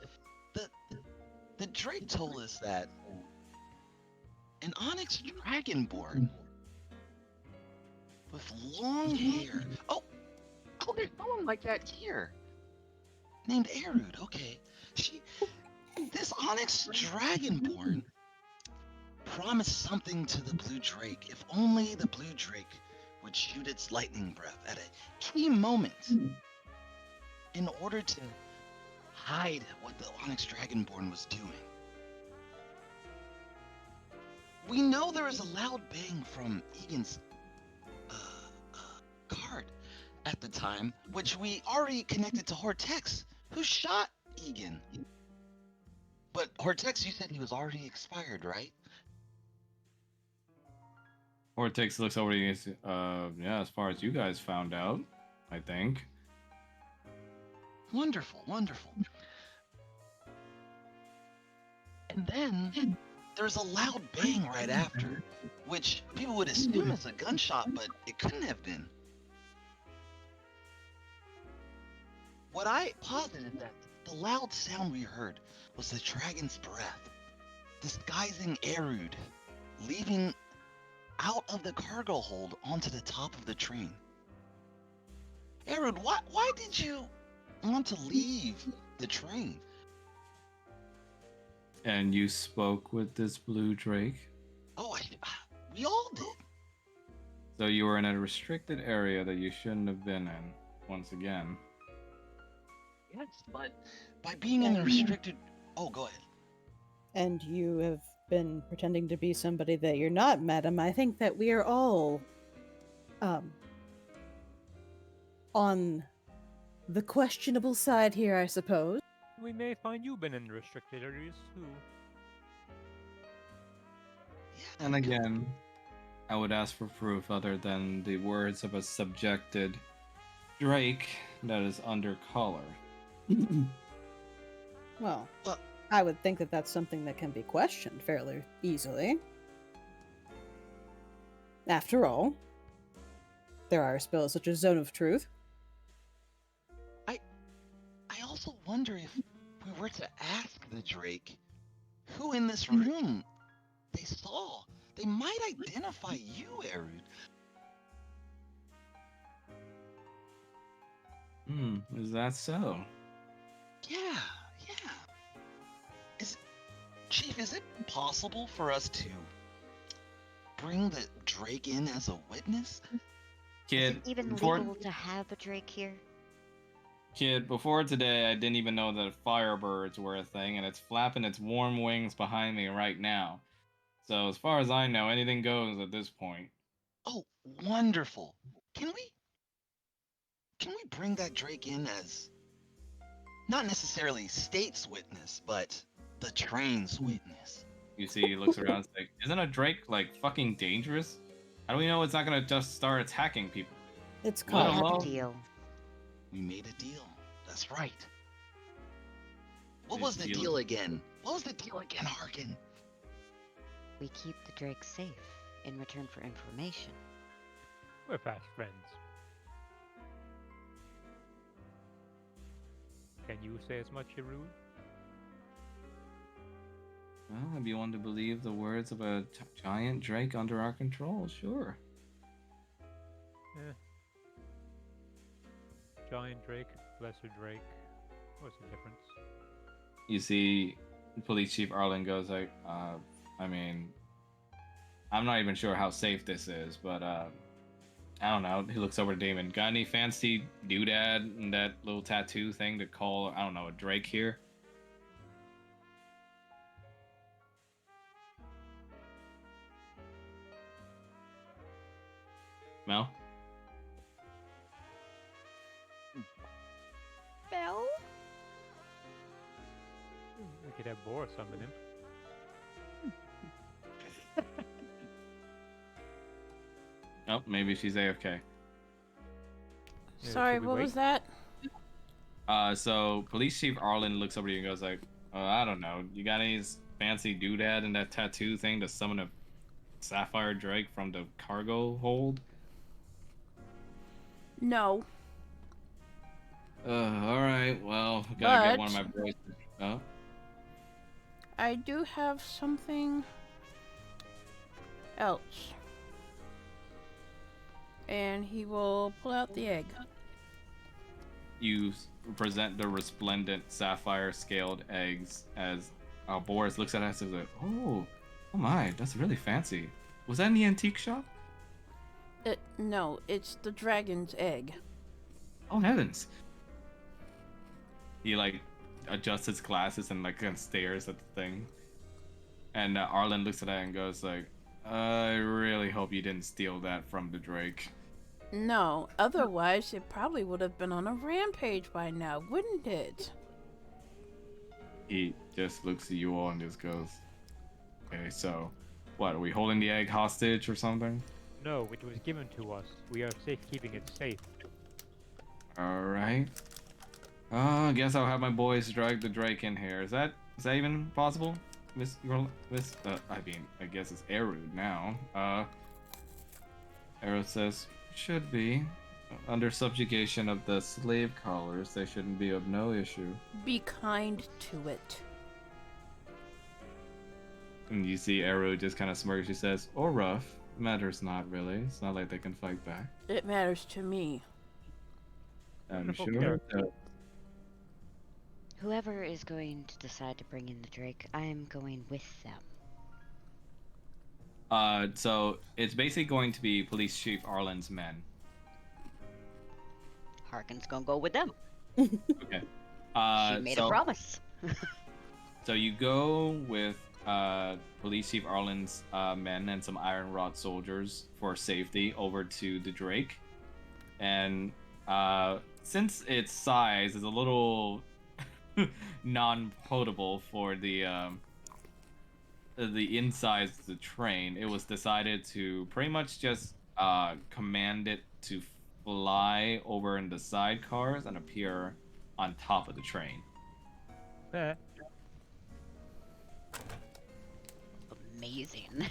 G: the Drake told us that an Onyx Dragonborn with long hair. Oh, there's someone like that here. Named Erud, okay. This Onyx Dragonborn promised something to the Blue Drake if only the Blue Drake would shoot its lightning breath at a key moment in order to hide what the Onyx Dragonborn was doing. We know there is a loud bang from Egan's card at the time, which we already connected to Hortex, who shot Egan. But Hortex, you said he was already expired, right?
A: Vortex looks over to you. Yeah, as far as you guys found out, I think.
G: Wonderful, wonderful. And then there's a loud bang right after, which people would assume is a gunshot, but it couldn't have been. What I posited that the loud sound we heard was the dragon's breath, disguising Erud, leaving out of the cargo hold onto the top of the train. Erud, why did you want to leave the train?
A: And you spoke with this Blue Drake?
G: Oh, we all did.
A: So you were in a restricted area that you shouldn't have been in, once again.
G: Yes, but by being in the restricted... Oh, go ahead.
H: And you have been pretending to be somebody that you're not, madam. I think that we are all on the questionable side here, I suppose.
E: We may find you've been in restricted areas too.
A: And again, I would ask for proof other than the words of a subjected Drake that is under collar.
H: Well, I would think that that's something that can be questioned fairly easily. After all, there are spells such as Zone of Truth.
G: I also wonder if we were to ask the Drake who in this room they saw, they might identify you, Erud.
A: Is that so?
G: Yeah. Chief, is it possible for us to bring the Drake in as a witness?
A: Kid,
C: Is it even
A: before,
C: legal to have a Drake here?
A: Kid, before today, I didn't even know that firebirds were a thing, and it's flapping its warm wings behind me right now. So as far as I know, anything goes at this point.
G: Oh, wonderful. Can we bring that Drake in as not necessarily state's witness, but the train's witness?
A: You see, he looks around and like, isn't a Drake, like, fucking dangerous? How do we know it's not gonna just start attacking people?
H: It's
C: We
A: Let
H: called...
C: have
A: alone-
C: a deal.
G: We made a deal. That's right. What
A: This
G: was the
A: deal-
G: deal again? What was the deal again, Harkin?
C: We keep the Drake safe in return for information.
E: We're fast friends. Can you say as much, Erud?
A: Well, if you want to believe the words of a giant Drake under our control, sure.
E: Giant Drake, lesser Drake. What's the difference?
A: You see, Police Chief Arlen goes like, I mean, I'm not even sure how safe this is, but I don't know. He looks over to Damon. Got any fancy doodad and that little tattoo thing to call, I don't know, a Drake here? Mel?
C: Bell?
E: We could have Boris summon him.
A: Oh, maybe she's AFK.
E: Yeah,
F: Sorry,
E: should we
F: what
E: wait?
F: was that?
A: So Police Chief Arlen looks over to you and goes like, I don't know. You got any fancy doodad and that tattoo thing to summon a Sapphire Drake from the cargo hold?
F: No.
A: Alright, well, gotta get one of my
F: But-
A: boys. Oh,
F: I do have something else. and he will pull out the egg.
A: You present the resplendent sapphire scaled eggs as Boris looks at us and says, oh my, that's really fancy. Was that in the antique shop?
F: No, it's the dragon's egg.
A: Oh heavens. He like adjusts his glasses and like kind of stares at the thing. And Arlen looks at that and goes like, I really hope you didn't steal that from the Drake.
F: No, otherwise it probably would have been on a rampage by now, wouldn't it?
A: He just looks at you all and just goes, okay, so what, are we holding the egg hostage or something?
E: No, it was given to us. We are safe keeping it safe.
A: Alright. I guess I'll have my boys drag the Drake in here. Is that even possible? I guess it's Eru now. Eru says, should be. Under subjugation of the slave collars, they shouldn't be of no issue.
F: Be kind to it.
A: And you see Eru just kind of smirks. She says, or rough. Matters not really. It's not like they can fight back.
F: It matters to me.
A: I'm
E: Wonderful
A: sure.
E: character.
C: Whoever is going to decide to bring in the Drake, I am going with them.
A: So it's basically going to be Police Chief Arlen's men.
C: Harkin's gonna go with them.
A: Okay.
C: She made a promise.
A: So you go with Police Chief Arlen's men and some Iron Rod soldiers for safety over to the Drake. And since its size is a little non-potable for the insides of the train, it was decided to pretty much just command it to fly over in the sidecars and appear on top of the train.
C: Amazing.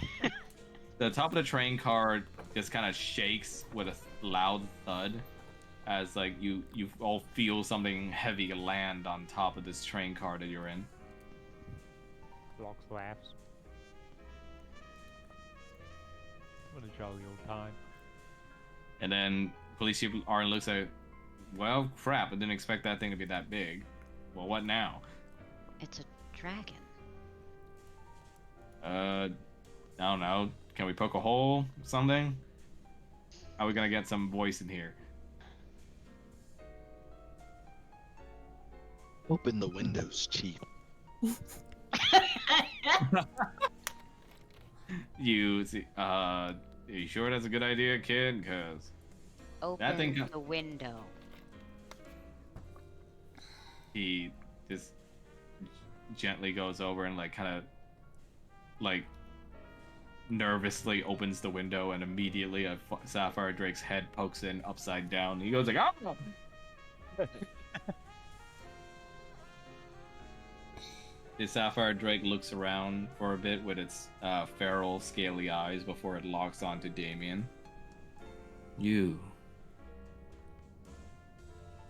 A: The top of the train car just kind of shakes with a loud thud as like you all feel something heavy land on top of this train car that you're in.
E: Blocks laughs. What a jolly old time.
A: And then Police Chief Arlen looks at it, well, crap, I didn't expect that thing to be that big. Well, what now?
C: It's a dragon.
A: I don't know. Can we poke a hole? Something? How are we gonna get some voice in here?
G: Open the windows, Chief.
A: You see, are you sure that's a good idea, kid? Cause
C: Open
A: thing-
C: the window.
A: he just gently goes over and like kind of like nervously opens the window, and immediately a Sapphire Drake's head pokes in upside down. He goes like, "Oh!" The Sapphire Drake looks around for a bit with its feral, scaly eyes before it locks onto Damien. You.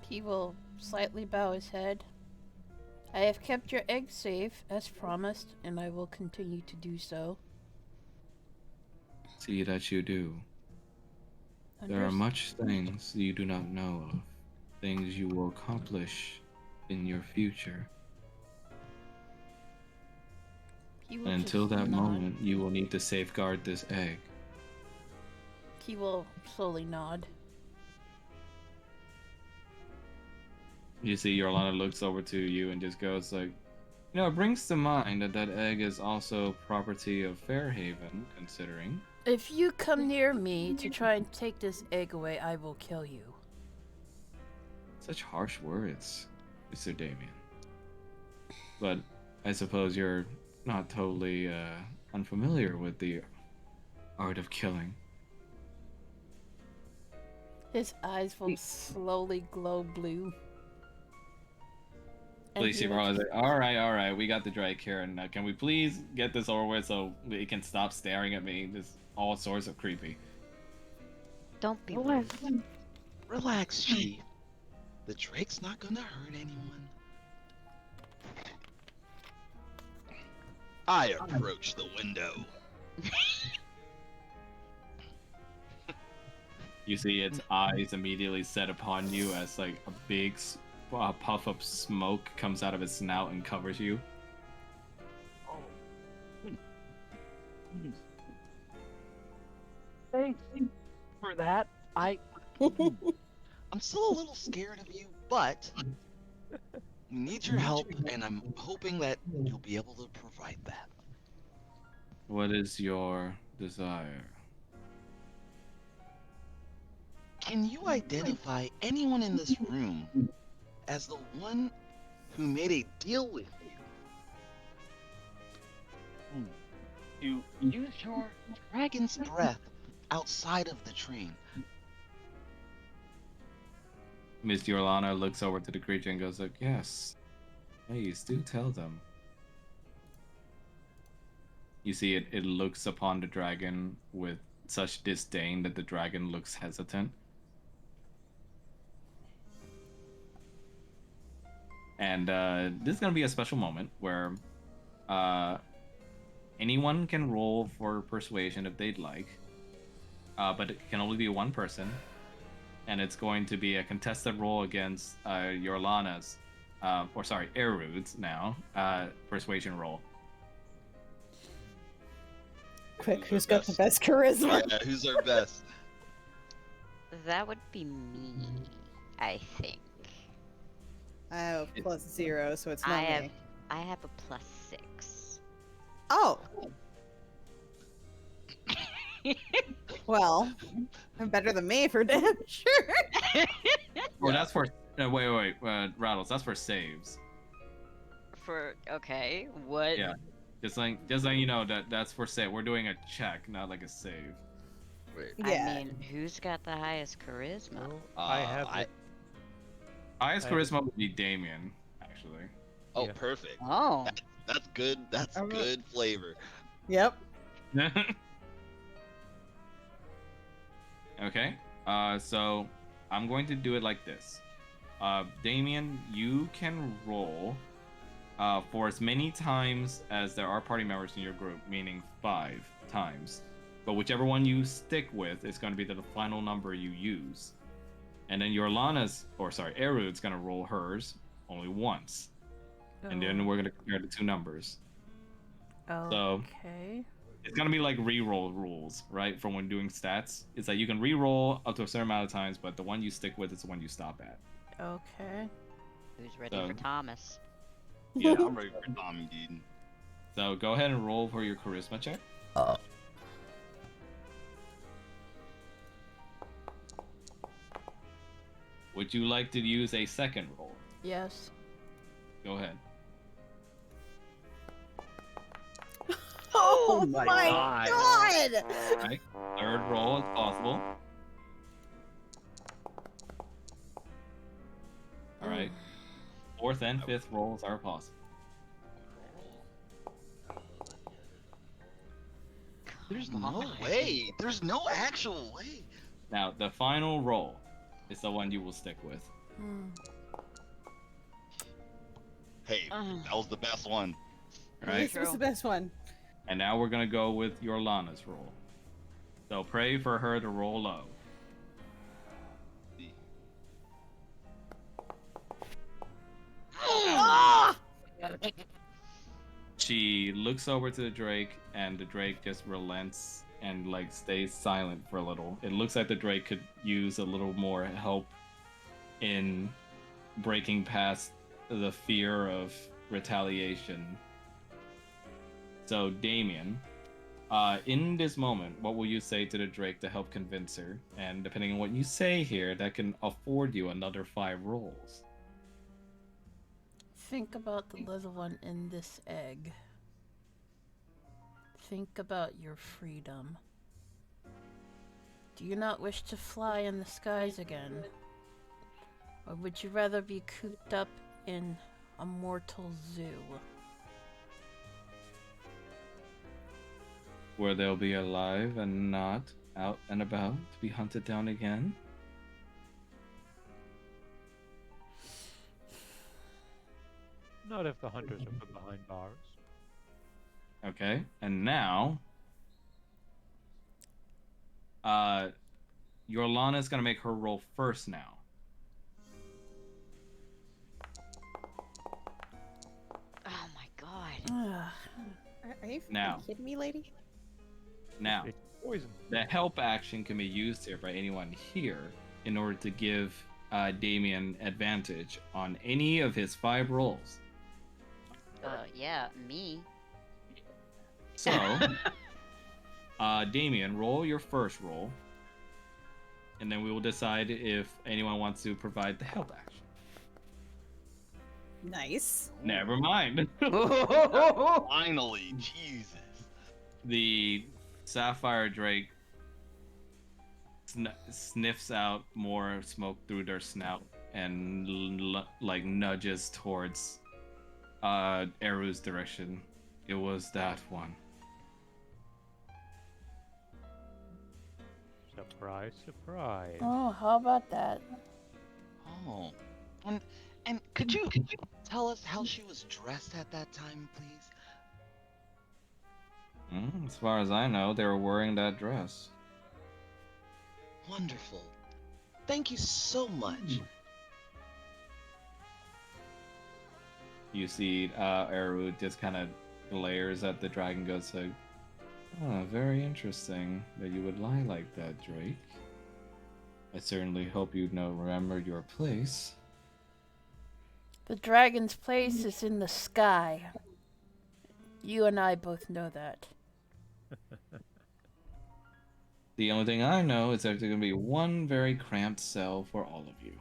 F: He will slightly bow his head. I have kept your egg safe, as promised, and I will continue to do so.
A: See that you do. There are much things you do not know of. Things you will accomplish in your future.
F: He will
A: And until
F: just
A: that
F: nod.
A: moment, you will need to safeguard this egg.
F: He will slowly nod.
A: You see, Yorlana looks over to you and just goes like, you know, it brings to mind that that egg is also property of Fairhaven, considering.
F: If you come near me to try and take this egg away, I will kill you.
A: Such harsh words, Mr. Damien. But I suppose you're not totally unfamiliar with the art of killing.
F: His eyes will slowly glow blue. And
A: Police
F: he
A: Chief
F: will
A: Arlen's
F: just-
A: like, all right, we got the Drake here, and can we please get this over with so it can stop staring at me? This all sorts of creepy.
C: Don't be rude.
G: Relax, relax, Chief. The Drake's not gonna hurt anyone. I approach the window.
A: You see its eyes immediately set upon you as like a big puff of smoke comes out of its snout and covers you.
I: Oh. Thanks for that.
G: I'm still a little scared of you, but we need your help, and I'm hoping that you'll be able to provide that.
A: What is your desire?
G: Can you identify anyone in this room as the one who made a deal with you to use your dragon's breath outside of the train?
A: Miss Yorlana looks over to the creature and goes like, yes, please do tell them. You see it looks upon the dragon with such disdain that the dragon looks hesitant. And this is going to be a special moment where anyone can roll for persuasion if they'd like, but it can only be one person. And it's going to be a contested roll against Yorlana's, Erud's now, persuasion roll.
B: Quick,
D: Who's
B: who's
D: our
B: got the
D: best?
B: best charisma?
D: Yeah, who's our best?
C: That would be me, I think.
B: I have +0, so it's not me.
C: I have a +6.
B: Oh. Well, I'm better than me for damn sure.
A: Oh, that's for wait, Rattles. That's for saves.
C: Okay, what?
A: Yeah, just like you know that's for save. We're doing a check, not like a save.
D: Wait.
B: Yeah.
C: I mean, who's got the highest charisma?
E: Well, I have.
A: Highest
E: I-
A: charisma would be Damien, actually.
D: Oh,
E: Yeah.
D: perfect.
C: Oh.
D: That's good. That's
B: Alright.
D: good flavor.
B: Yep.
A: Okay. So I'm going to do it like this. Damien, you can roll for as many times as there are party members in your group, meaning 5 times. But whichever one you stick with is going to be the final number you use. And then Erud's going to roll hers only once. And then we're going to compare the two numbers.
F: Okay.
A: It's going to be like re-roll rules, right? From when doing stats. It's like you can re-roll up to a certain amount of times, but the one you stick with is the one you stop at.
F: Okay.
C: Who's ready
A: So-
C: for Thomas?
D: Yeah, I'm ready for Tommy, dude.
A: So go ahead and roll for your charisma check. Would you like to use a second roll?
F: Yes.
A: Go ahead.
B: Oh,
I: my
B: my
I: God.
B: god!
A: Alright. Third roll is possible. Alright. Fourth and fifth rolls are possible.
G: There's no way. There's no actual way.
A: Now, the final roll is the one you will stick with.
F: Hmm.
D: Hey, that was the best one.
A: Alright?
B: This was the best one.
A: And now we're gonna go with Yorlana's roll. So pray for her to roll low.
B: Ah!
A: She looks over to the Drake, and the Drake just relents and like stays silent for a little. It looks like the Drake could use a little more help in breaking past the fear of retaliation. So, Damien, in this moment, what will you say to the Drake to help convince her? And depending on what you say here, that can afford you another 5 rolls.
F: Think about the little one in this egg. Think about your freedom. Do you not wish to fly in the skies again? Or would you rather be cooped up in a mortal zoo?
A: Where they'll be alive and not out and about to be hunted down again?
E: Not if the hunters are put behind bars.
A: Okay, and now, Yorlana's gonna make her roll first now.
C: Oh my god.
B: Are you
A: Now.
B: kidding me, lady?
A: Now,
E: It's poison.
A: the help action can be used here by anyone here in order to give Damien advantage on any of his 5 rolls.
C: Yeah, me.
A: So, Damien, roll your first roll, and then we will decide if anyone wants to provide the help action.
B: Nice.
A: Never mind.
D: Finally, Jesus.
A: The Sapphire Drake sniffs out more smoke through their snout and like nudges towards Eru's direction. It was that one.
E: Surprise, surprise.
F: Oh, how about that?
G: Oh, and could you tell us how she was dressed at that time, please?
A: As far as I know, they were wearing that dress.
G: Wonderful. Thank you so much.
A: You see Eru just kind of glares at the dragon, goes like, "Oh, very interesting that you would lie like that, Drake. I certainly hope you remember your place."
F: The dragon's place is in the sky. You and I both know that.
A: The only thing I know is that there's going to be one very cramped cell for all of you,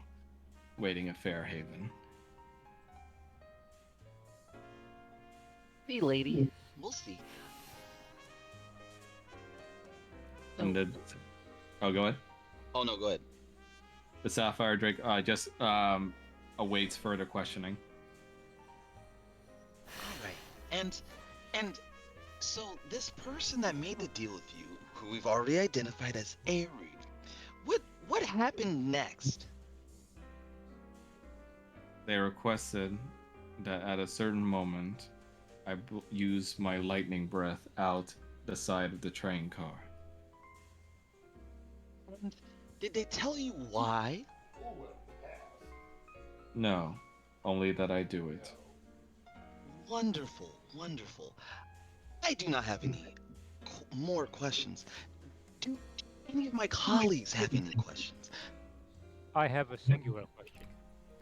A: waiting at Fairhaven.
I: See, lady.
G: We'll see.
A: And the... Oh, go ahead.
G: Oh no, go ahead.
A: The Sapphire Drake just awaits further questioning.
G: All right. And so this person that made the deal with you, who we've already identified as Eru, what happened next?
A: They requested that at a certain moment, I use my lightning breath out the side of the train car.
G: And did they tell you why?
A: No, only that I do it.
G: Wonderful, wonderful. I do not have any more questions. Do any of my colleagues have any questions?
E: I have a singular question,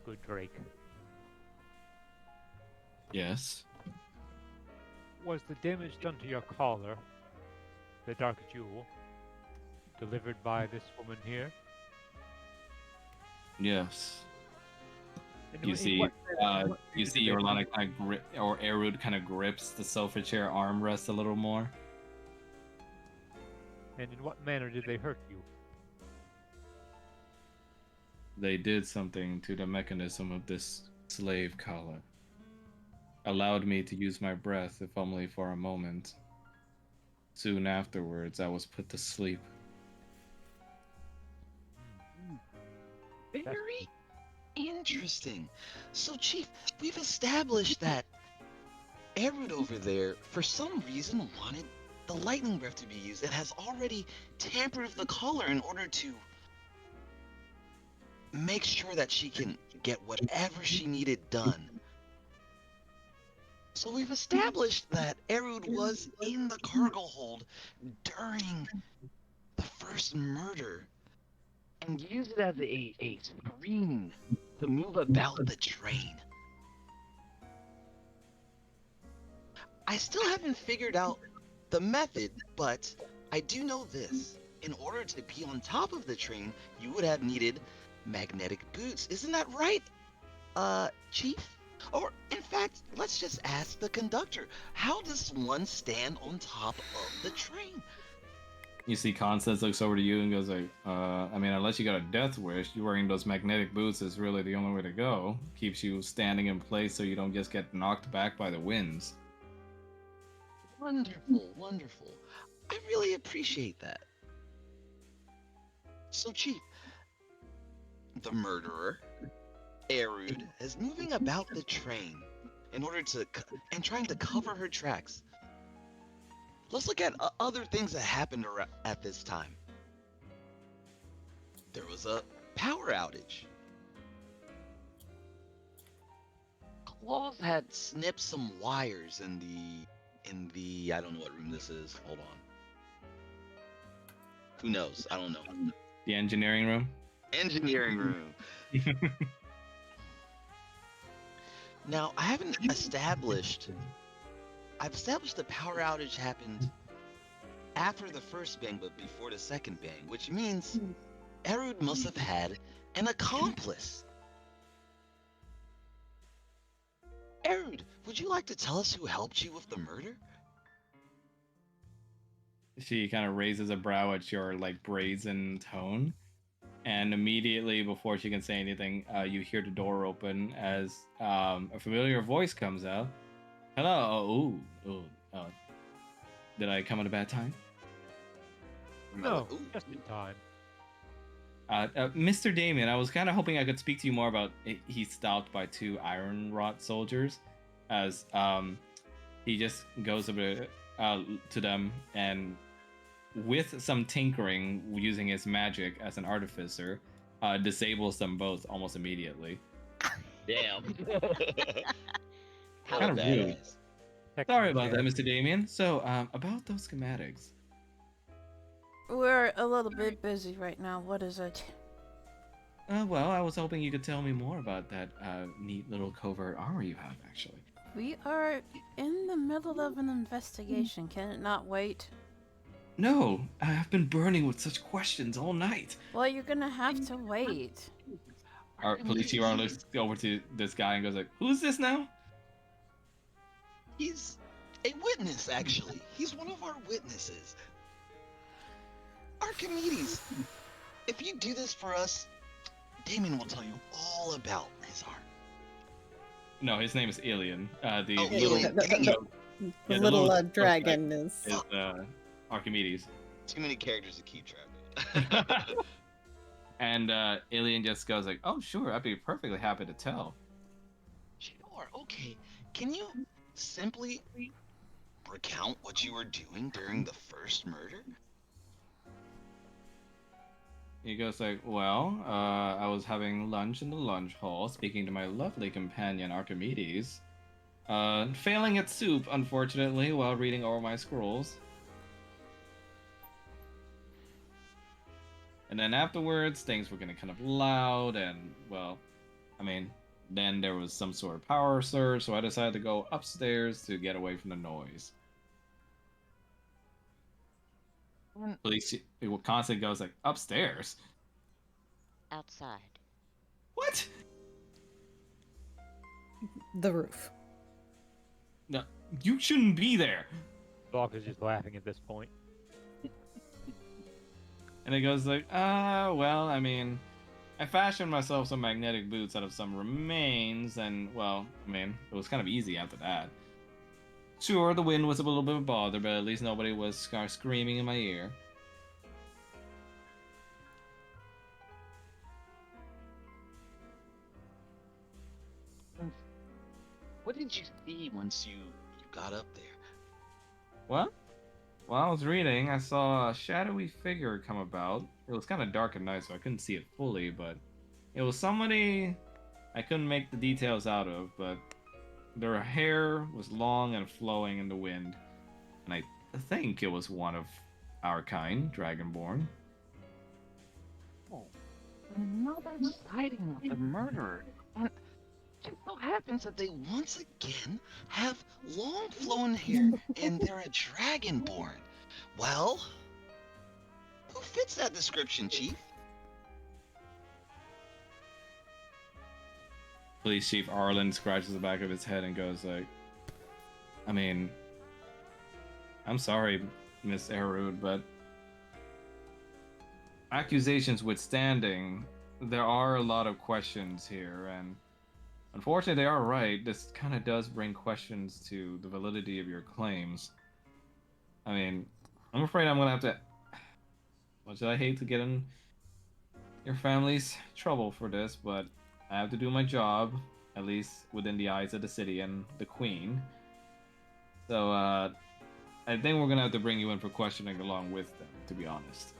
E: good Drake.
A: Yes.
E: Was the damage done to your collar, the Dark Jewel, delivered by this woman here?
A: Yes.
E: And
A: You
E: in
A: see,
E: what-
A: you see, Yorlana kind of or Erud kind of grips the sofa chair armrest a little more.
E: And in what manner did they hurt you?
A: They did something to the mechanism of this slave collar. Allowed me to use my breath, if only for a moment. Soon afterwards, I was put to sleep.
G: Very interesting. So, Chief, we've established that Erud over there, for some reason, wanted the lightning breath to be used and has already tampered with the collar in order to make sure that she can get whatever she needed done. So we've established that Erud was in the cargo hold during the first murder and used it as a screen to move about the train. I still haven't figured out the method, but I do know this. In order to be on top of the train, you would have needed magnetic boots. Isn't that right, Chief? Or, in fact, let's just ask the conductor. How does one stand on top of the train?
A: You see Constance looks over to you and goes like, I mean, unless you got a death wish, you wearing those magnetic boots is really the only way to go. Keeps you standing in place so you don't just get knocked back by the winds.
G: Wonderful, wonderful. I really appreciate that. So, Chief, the murderer, Erud, is moving about the train in order to and trying to cover her tracks. Let's look at other things that happened at this time. there was a power outage. Claws had snipped some wires in the I don't know what room this is. Hold on. Who knows? I don't know.
A: The engineering room.
G: Engineering room. Now, I've established the power outage happened after the first bang, but before the second bang, which means Erud must have had an accomplice. Erud, would you like to tell us who helped you with the murder?
A: She kind of raises a brow at your like brazen tone, and immediately before she can say anything, you hear the door open as a familiar voice comes out. Hello. Oh. Did I come at a bad time?
E: No,
G: Ooh.
E: just in time.
A: Mr. Damien, I was kind of hoping I could speak to you more about. He's stopped by two iron rot soldiers, as he just goes over to them and, with some tinkering using his magic as an artificer, disables them both almost immediately.
G: Damn.
A: Kind of rude.
E: Heck,
A: Sorry about that,
E: yeah.
A: Mr. Damien. So, about those schematics.
F: We're a little bit busy right now. What is it?
A: Well, I was hoping you could tell me more about that neat little covert armor you have, actually.
F: We are in the middle of an investigation. Can it not wait?
A: No, I have been burning with such questions all night.
F: Well, you're gonna have to wait.
A: Our police chief looks over to this guy and goes like, "Who's this now?"
G: He's a witness, actually. He's one of our witnesses. Archimedes, if you do this for us, Damien will tell you all about his art.
A: No, his name is Ilian. The
G: Oh,
A: little,
G: Ilian.
H: The
A: Yeah, the
H: little
A: little
H: dragon is.
A: Archimedes.
G: Too many characters to keep track of.
A: And Ilian just goes like, "Oh, sure, I'd be perfectly happy to tell."
G: Sure, okay. Can you simply recount what you were doing during the first murder?
A: He goes like, "Well, I was having lunch in the lunch hall, speaking to my lovely companion Archimedes. Failing at soup, unfortunately, while reading over my scrolls. And then afterwards, things were getting kind of loud, and, well, I mean, then there was some sort of power surge, so I decided to go upstairs to get away from the noise." Police constantly goes like, "Upstairs?
C: Outside.
A: What?
H: The roof.
A: No, you shouldn't be there."
E: Doc is just laughing at this point.
A: And it goes like, well, I mean, I fashioned myself some magnetic boots out of some remains, and, well, I mean, it was kind of easy after that. Sure, the wind was a little bit of a bother, but at least nobody was screaming in my ear.
G: What did you see once you got up there?
A: What? While I was reading, I saw a shadowy figure come about. It was kind of dark at night, so I couldn't see it fully, but it was somebody I couldn't make the details out of, but their hair was long and flowing in the wind, and I think it was one of our kind, Dragonborn.
I: Oh, another sighting of the murderer. And
G: It so happens that they once again have long flowing hair and they're a dragonborn. Well, who fits that description, Chief?
A: Police Chief Arlen scratches the back of his head and goes like, I mean, I'm sorry, Miss Erud, but accusations withstanding, there are a lot of questions here, and unfortunately they are right. This kind of does bring questions to the validity of your claims. I mean, I'm afraid I'm gonna have to, much as I hate to get in your family's trouble for this, but I have to do my job, at least within the eyes of the city and the Queen. So, I think we're gonna have to bring you in for questioning along with them, to be honest.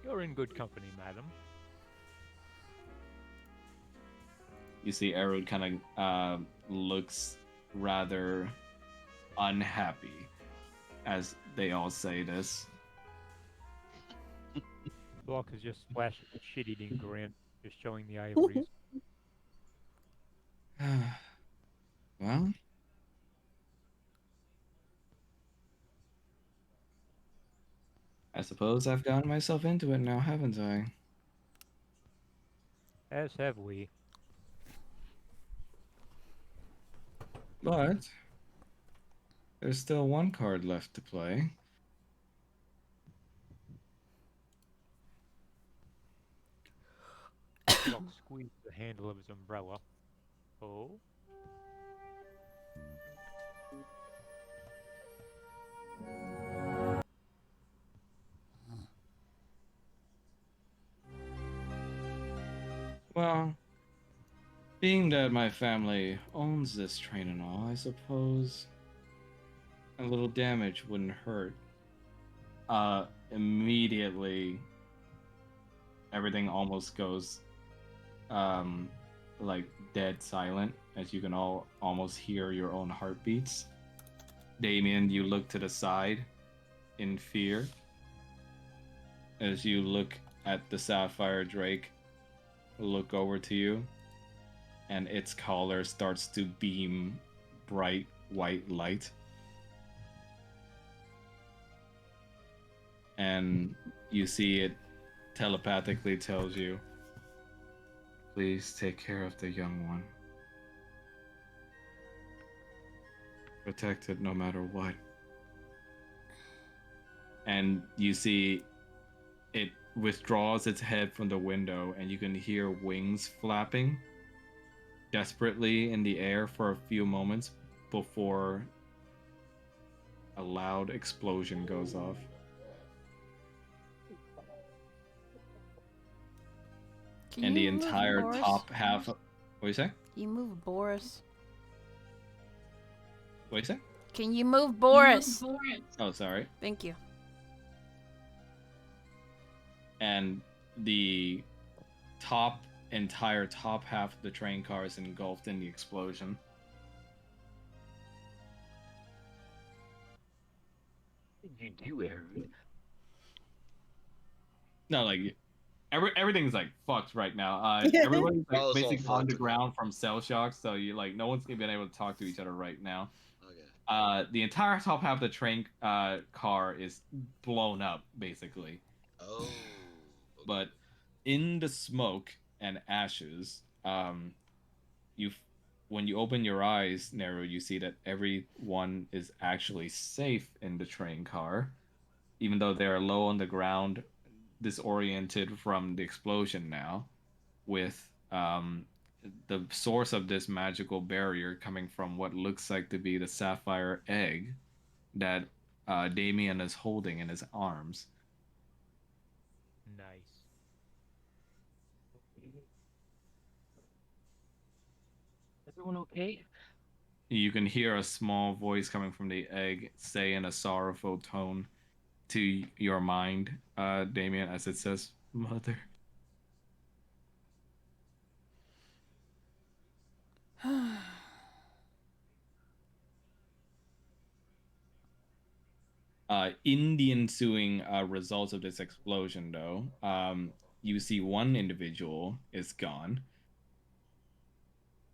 E: You're in good company, madam.
A: You see, Erud kind of looks rather unhappy as they all say this.
E: Block is just flashing a shit-eating grin, just showing the ivories.
A: Well, I suppose I've gotten myself into it now, haven't I?
E: As have we.
A: But there's still one card left to play.
E: Block squeezed the handle of his umbrella. Oh?
A: Well, being that my family owns this train and all, I suppose a little damage wouldn't hurt. Immediately, everything almost goes, like dead silent, as you can all almost hear your own heartbeats. Damien, you look to the side in fear as you look at the Sapphire Drake look over to you, and its collar starts to beam bright white light. And you see it telepathically tells you, please take care of the young one. Protect it no matter what. And you see it withdraws its head from the window, and you can hear wings flapping desperately in the air for a few moments before a loud explosion goes off.
F: Can
A: And the
F: you move
A: entire
F: Boris?
A: top half. What do you say?
F: You move Boris.
A: What do you say?
F: Can you move Boris?
A: Oh, sorry.
F: Thank you.
A: And the entire top half of the train car is engulfed in the explosion.
I: What did you do, Aaron?
A: No, like everything's like fucked right now. Everybody's like
D: Oh, it's all
A: basically on
D: fucked.
A: the ground from cell shock, so you like no one's been able to talk to each other right now.
D: Okay.
A: The entire top half of the train car is blown up, basically.
D: Oh.
A: But in the smoke and ashes, when you open your eyes, Nero, you see that everyone is actually safe in the train car, even though they are low on the ground, disoriented from the explosion now, with the source of this magical barrier coming from what looks like to be the sapphire egg that Damien is holding in his arms.
E: Nice.
I: Everyone okay?
A: You can hear a small voice coming from the egg say in a sorrowful tone to your mind, Damien, as it says, "Mother." In the ensuing results of this explosion, though, you see one individual is gone,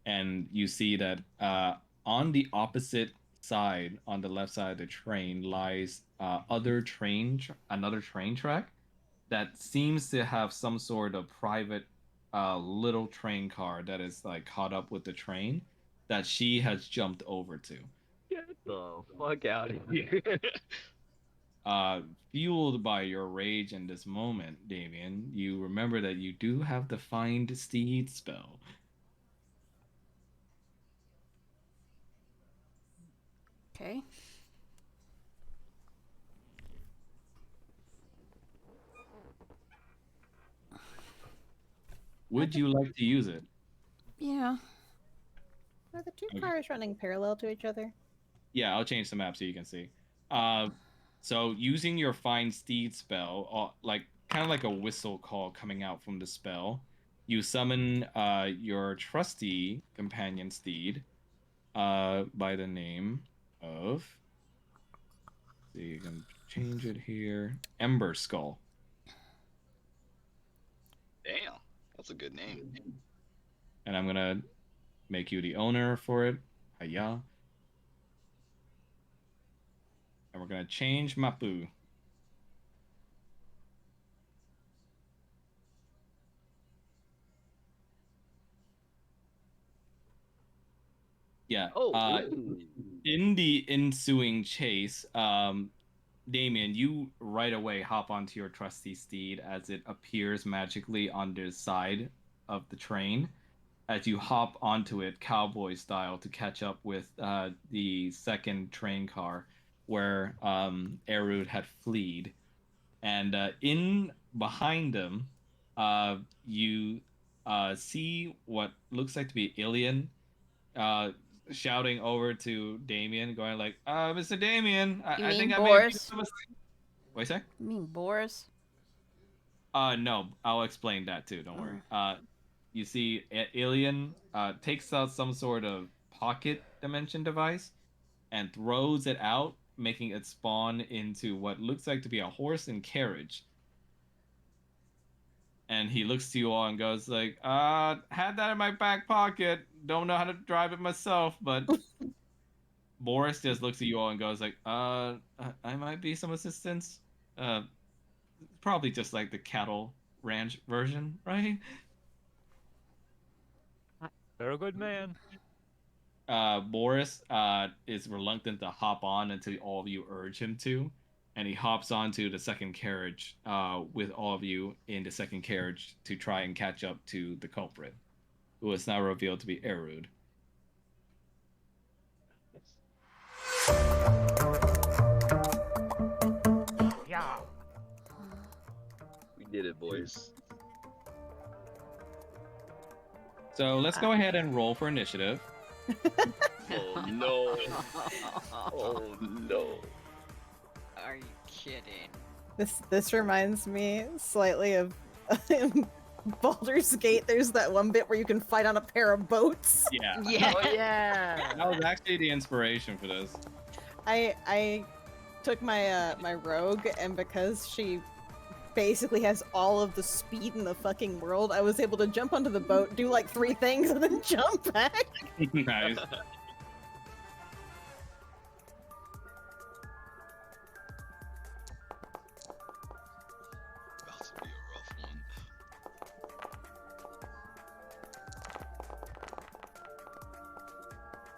A: and you see that on the opposite side, on the left side of the train, lies another train track that seems to have some sort of private little train car that is like caught up with the train that she has jumped over to.
I: Get the fuck out of here.
A: Fueled by your rage in this moment, Damien, you remember that you do have the Find Steed spell.
F: Okay.
A: Would you like to use it?
F: Yeah.
B: Are the two
A: Okay.
B: cars running parallel to each other?
A: Yeah, I'll change the map so you can see. So using your Find Steed spell, like kind of like a whistle call coming out from the spell. You summon your trusty companion steed by the name of. So you can change it here. Ember Skull.
D: Damn, that's a good name.
A: And I'm gonna make you the owner for it. Hiya. And we're gonna change Mapu. Yeah. In the ensuing chase, Damien, you right away hop onto your trusty steed as it appears magically on the side of the train. As you hop onto it, cowboy style, to catch up with the second train car where Erud had fled. And in behind them, you see what looks like to be Ilian shouting over to Damien, going like, Mr. Damien,
F: You
A: I
F: mean
A: think I
F: Boris?
A: may have Wait a sec?
F: You mean Boris?
A: No, I'll explain that too, don't worry. You see Ilian takes out some sort of pocket dimension device and throws it out, making it spawn into what looks like to be a horse and carriage. And he looks to you all and goes like, had that in my back pocket. Don't know how to drive it myself, but Boris just looks at you all and goes like, I might be some assistance. Probably just like the cattle ranch version, right?
E: Very good man.
A: Boris is reluctant to hop on until all of you urge him to, and he hops onto the second carriage with all of you in the second carriage to try and catch up to the culprit, who is now revealed to be Erud.
I: Yeah.
D: We did it, boys.
A: So let's go ahead and roll for initiative.
D: Oh no. Oh no.
C: Are you kidding?
B: This reminds me slightly of in Baldur's Gate. There's that one bit where you can fight on a pair of boats.
A: Yeah.
C: Yeah.
I: Oh yeah.
A: That was actually the inspiration for this.
B: I took my my rogue, and because she basically has all of the speed in the fucking world, I was able to jump onto the boat, do like 3 things, and then jump back.
A: Nice.
D: About to be a rough one.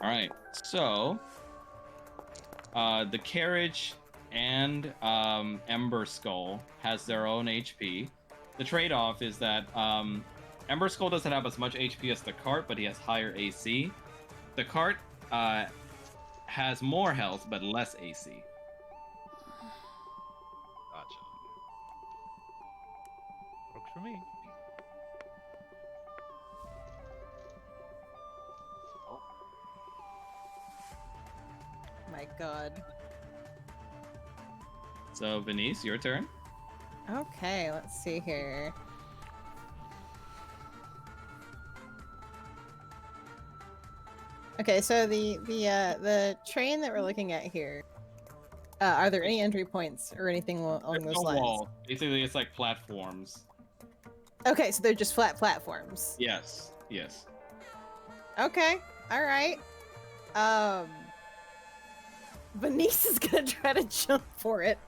A: All right. So, the carriage and Ember Skull has their own HP. The trade-off is that Ember Skull doesn't have as much HP as the cart, but he has higher AC. The cart has more health but less AC.
D: Gotcha.
E: Works for me.
B: My god.
A: So, Venice, your turn.
B: Okay, let's see here. Okay, so the train that we're looking at here, are there any entry points or anything along
A: There's
B: those
A: no
B: lines?
A: wall. Basically, it's like platforms.
B: Okay, so they're just flat platforms.
A: Yes. Yes.
B: Okay, all right. Venice is gonna try to jump for it.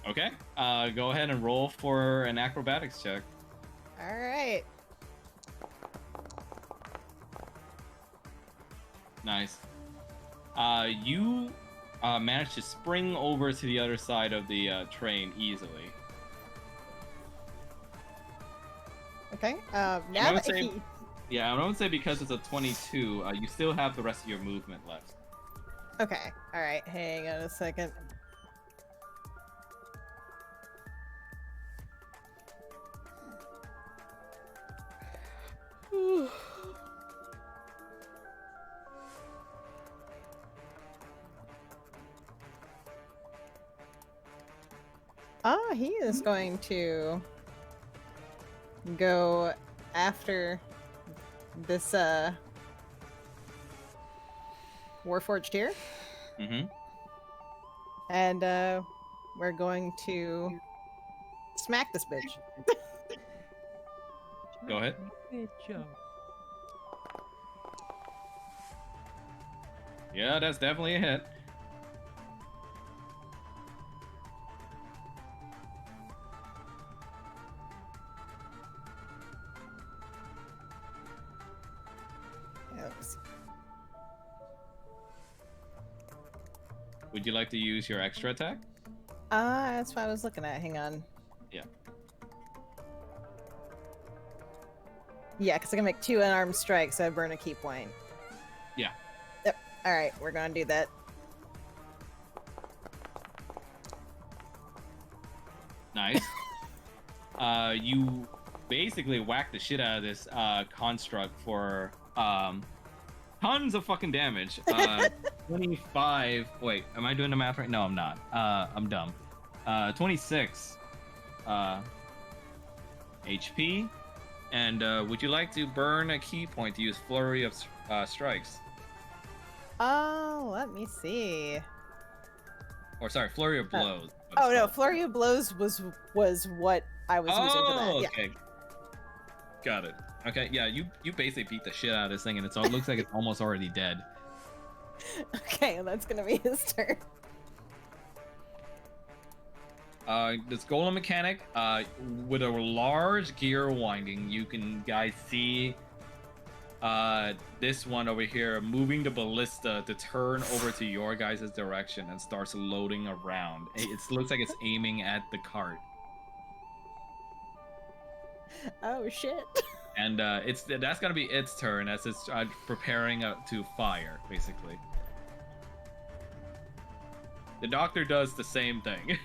A: Okay. Go ahead and roll for an acrobatics check.
B: All right.
A: Nice. You managed to spring over to the other side of the train easily.
B: Okay.
A: I
B: Now
A: would
B: that
A: say-
B: he...
A: Yeah, I would say because it's a 22, you still have the rest of your movement left.
B: Okay. All right. Hang on a second. He is going to go after this Warforged here.
A: Mm-hmm.
B: And we're going to smack this bitch.
A: Go ahead.
E: Good job.
A: Yeah, that's definitely a hit.
B: Yes.
A: Would you like to use your extra attack?
B: That's what I was looking at. Hang on.
A: Yeah.
B: Yeah, because I can make 2 unarmed strikes, so I burn a key point.
A: Yeah.
B: Yep. Alright, we're gonna do that.
A: Nice. You basically whack the shit out of this construct for tons of fucking damage. 25. Wait, am I doing the math right? No, I'm not. I'm dumb. 26 HP. And would you like to burn a key point to use Flurry of Strikes?
B: Oh, let me see.
A: Or sorry, Flurry of Blows.
B: Oh no, Flurry of Blows was what I was using for that. Yeah.
A: Okay. Got it. Okay, yeah, you basically beat the shit out of this thing, and it looks like it's almost already dead.
B: Okay, that's gonna be his turn.
A: This golem mechanic, with a large gear winding, you can guys see this one over here moving the ballista to turn over to your guys' direction and starts loading around. It looks like it's aiming at the cart.
B: Oh shit.
A: And that's gonna be its turn as it's preparing to fire, basically. The doctor does the same thing.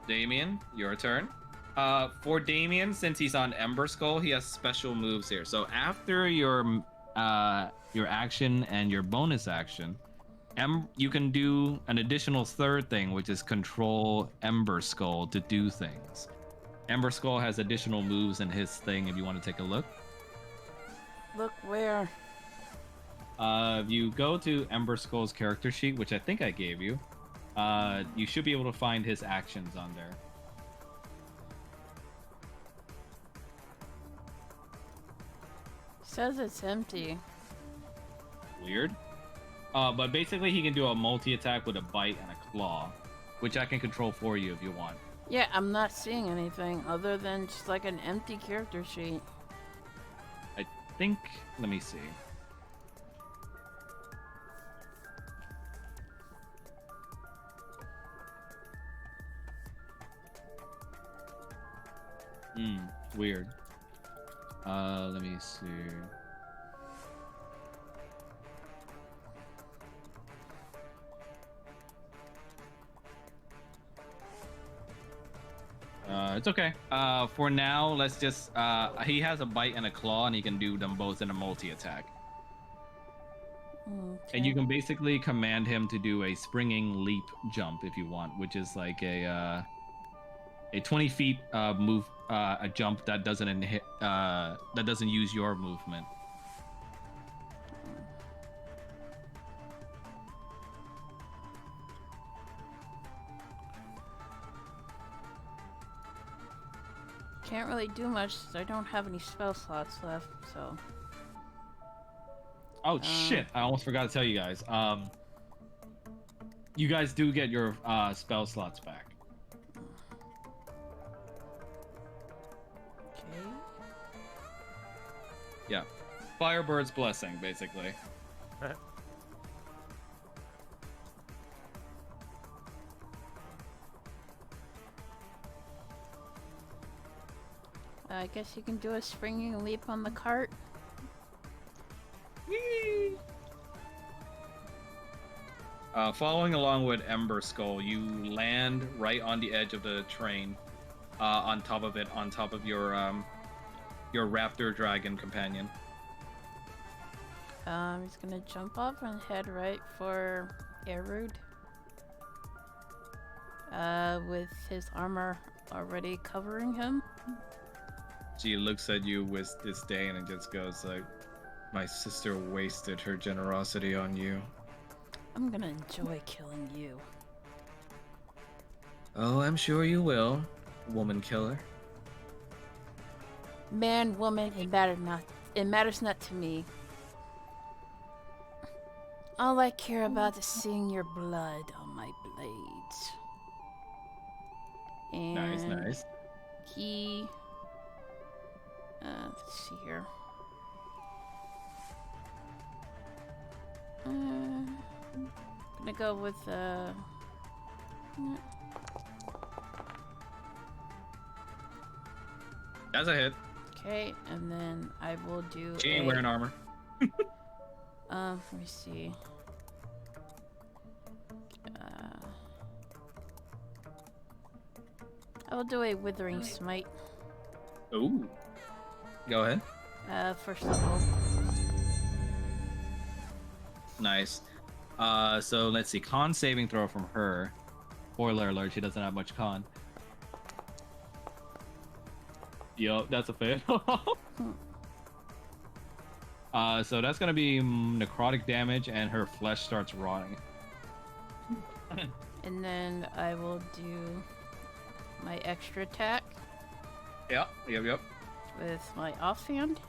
A: Damien, your turn. For Damien, since he's on Ember Skull, he has special moves here. So after your action and your bonus action, you can do an additional third thing, which is control Ember Skull to do things. Ember Skull has additional moves in his thing if you want to take a look.
F: Look where?
A: If you go to Ember Skull's character sheet, which I think I gave you, you should be able to find his actions on there.
F: Says it's empty.
A: Weird. But basically he can do a multi-attack with a bite and a claw, which I can control for you if you want.
F: Yeah, I'm not seeing anything other than just like an empty character sheet.
A: I think, let me see. Weird. Let me see. It's okay. For now, let's just, he has a bite and a claw, and he can do them both in a multi-attack.
F: Okay.
A: And you can basically command him to do a springing leap jump if you want, which is like a 20 feet move, a jump that doesn't use your movement.
F: Can't really do much 'cause I don't have any spell slots left, so.
A: Oh shit! I almost forgot to tell you guys. You guys do get your spell slots back.
F: Okay.
A: Yeah, Firebird's Blessing, basically.
F: I guess you can do a springing leap on the cart.
A: Following along with Ember Skull, you land right on the edge of the train, on top of it, on top of your raptor dragon companion.
F: He's gonna jump off and head right for Erud. With his armor already covering him.
J: She looks at you with disdain and just goes like, "My sister wasted her generosity on you."
F: I'm gonna enjoy killing you.
J: Oh, I'm sure you will, woman killer.
F: Man, woman, it matters not to me. All I care about is seeing your blood on my blades. And
J: Nice.
F: he let's see here. Gonna go with
J: That's a hit.
F: okay, and then I will do
J: She ain't wearing armor.
F: let me see. I will do a withering smite.
J: Ooh. Go ahead.
F: First level.
J: Nice. So let's see. Con saving throw from her. Spoiler alert, she doesn't have much con. Yo, that's a fail. So that's gonna be necrotic damage, and her flesh starts rotting.
F: And then I will do my extra attack
J: Yep.
F: with my offhand.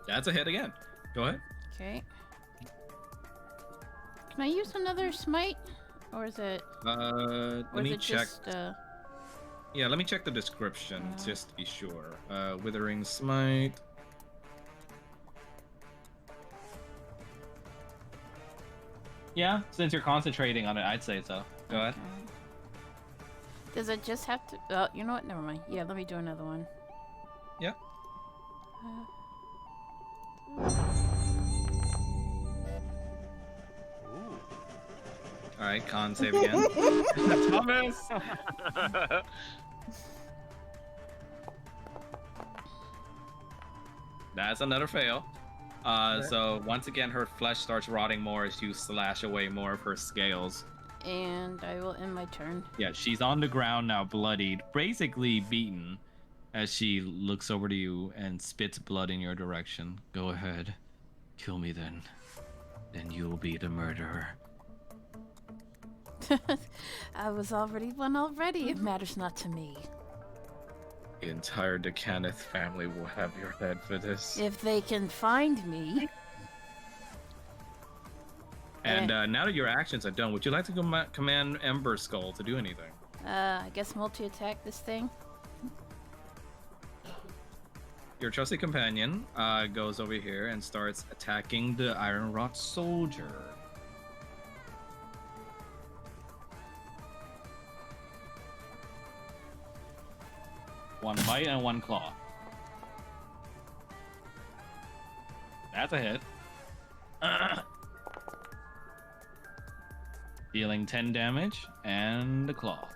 J: That's a hit again. Go ahead.
F: Okay. Can I use another smite? Or is it...
J: Let
F: or
J: me
F: is it
J: check.
F: just,
J: Yeah, let me check the description just to be sure. Withering smite. Yeah, since you're concentrating on it, I'd say so. Go ahead.
F: okay. Does it just have to... Oh, you know what? Never mind. Yeah, let me do another one.
J: Yep. All right, con save again. Thomas. That's another fail. So once again, her flesh starts rotting more as you slash away more of her scales.
F: And I will end my turn.
J: Yeah, she's on the ground now, bloodied, basically beaten, as she looks over to you and spits blood in your direction. Go ahead, kill me then. Then you'll be the murderer.
F: I was already one already. It matters not to me.
J: The entire DeCanneth family will have your head for this.
F: If they can find me.
J: And now that your actions are done, would you like to command Ember Skull to do anything?
F: I guess multi-attack this thing.
J: Your trusty companion goes over here and starts attacking the Iron Rot soldier. One bite and one claw. That's a hit. Dealing 10 damage and the claw.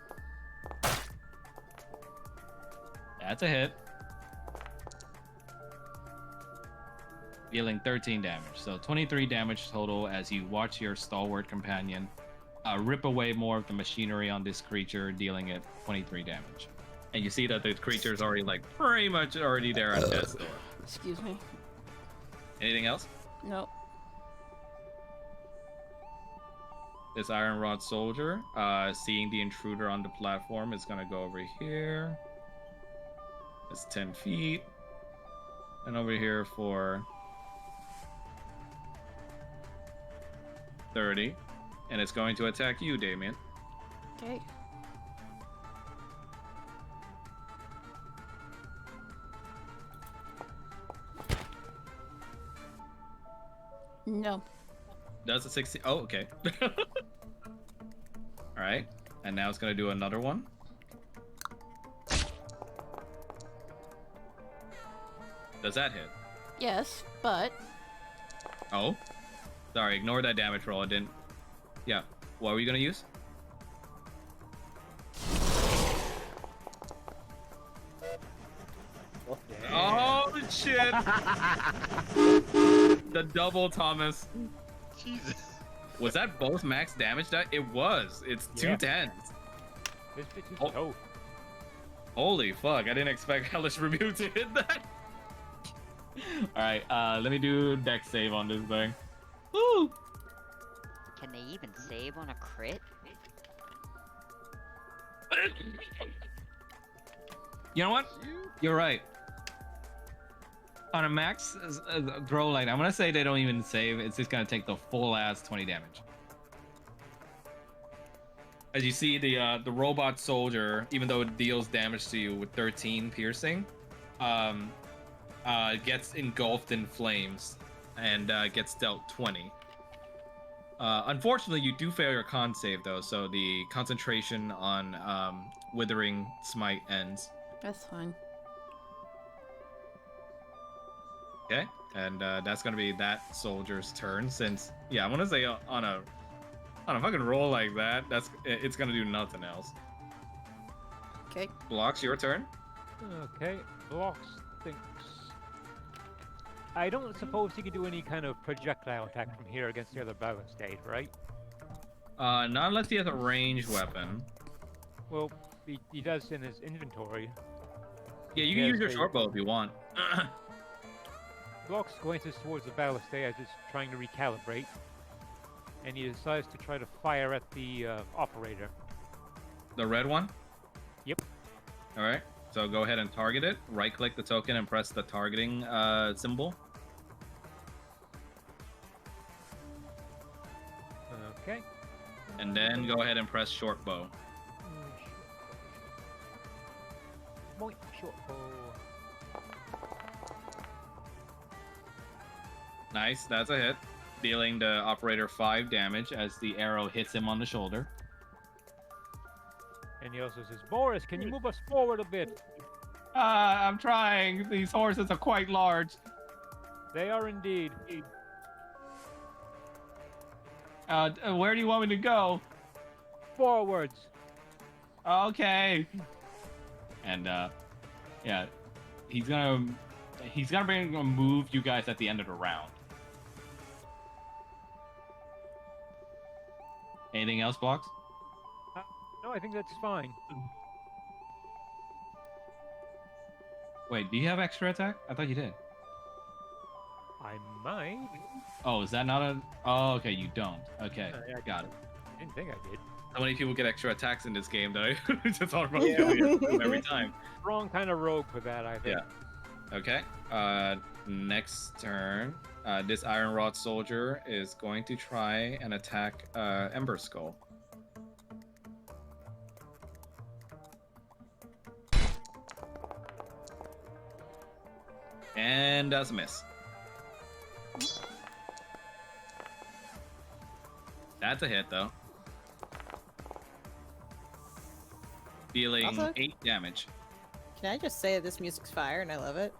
J: That's a hit. Dealing 13 damage. So 23 damage total as you watch your stalwart companion rip away more of the machinery on this creature, dealing it 23 damage. And you see that the creature's already pretty much already there at death's door.
F: Excuse me.
J: Anything else?
F: Nope.
J: This Iron Rod soldier, seeing the intruder on the platform, is gonna go over here. It's 10 feet. And over here for 30. And it's going to attack you, Damien.
F: Okay. No.
J: Does a 60? Oh, okay. All right. And now it's going to do another one. Does that hit?
F: Yes, but
J: Oh. Sorry, ignore that damage roll. I didn't. Yeah. What were you going to use? Oh,
A: shit! The double Thomas.
D: Jesus.
A: Was that both max damage? That it was. It's
E: Yeah.
A: 210s.
E: This bitch is
A: Oh.
E: toast.
A: Holy fuck! I didn't expect Hellish Rebuke to hit that. All right, let me do dex save on this thing. Woo!
C: Can they even save on a crit?
A: You know what? You're right. On a max grow light, I'm gonna say they don't even save. It's just gonna take the full ass 20 damage. As you see, the robot soldier, even though it deals damage to you with 13 piercing, gets engulfed in flames and gets dealt 20. Unfortunately, you do fail your con save though, so the concentration on Withering Smite ends.
F: That's fine.
A: Okay, and that's gonna be that soldier's turn. Since I'm gonna say on a fucking roll like that, it's gonna do nothing else.
F: Okay.
A: Blocks, your turn.
E: Okay, Blocks thinks. I don't suppose he can do any kind of projectile attack from here against the other Ballistade, right?
A: Not unless he has a ranged weapon.
E: Well, he does in his inventory.
A: Yeah, you can use your short bow if you want.
E: Blocks going towards the Ballistade as it's trying to recalibrate, and he decides to try to fire at the operator.
A: The red one?
E: Yep.
A: All right. So go ahead and target it. Right-click the token and press the targeting symbol.
E: Okay.
A: And then go ahead and press short bow.
E: Point short bow.
A: Nice, that's a hit. Dealing the operator 5 damage as the arrow hits him on the shoulder.
E: And he also says, Boris, can you move us forward a bit?
A: I'm trying. These horses are quite large.
E: They are indeed.
A: Where do you want me to go?
E: Forwards.
A: Okay. And he's gonna move you guys at the end of the round. Anything else, Blocks?
E: No, I think that's fine.
A: Wait, do you have extra attack? I thought you did.
E: I might.
A: Oh, is that not a... Oh, okay, you don't. Okay,
E: I
A: got it.
E: didn't think I did.
A: How many people get extra attacks in this game that I just automatically every time?
E: Wrong kind of rogue for that, I think.
A: Yeah. Okay. Next turn, this Iron Rod soldier is going to try and attack Ember Skull. And that's a miss. That's a hit, though. Dealing
B: Also-
A: 8 damage.
B: Can I just say this music's fire and I love it?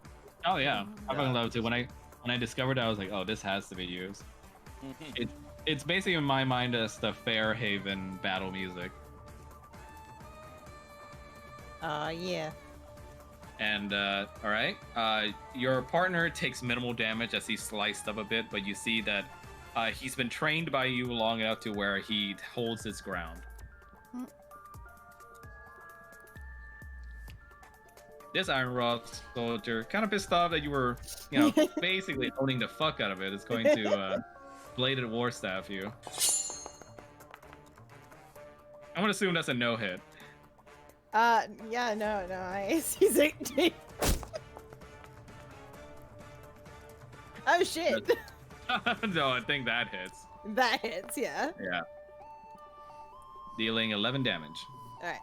A: Oh yeah, I fucking love it too. When I discovered it, I was like, oh, this has to be used. It's basically in my mind as the Fairhaven battle music.
B: Yeah.
A: And all right, your partner takes minimal damage as he's sliced up a bit, but you see that he's been trained by you long enough to where he holds his ground. This Iron Rod soldier, kind of pissed off that you were, basically owning the fuck out of it, is going to bladed war staff you. I'm gonna assume that's a no hit.
B: Yeah, no, he's 18. Oh shit.
A: No, I think that hits.
B: That hits, yeah.
A: Yeah. Dealing 11 damage.
B: Alright.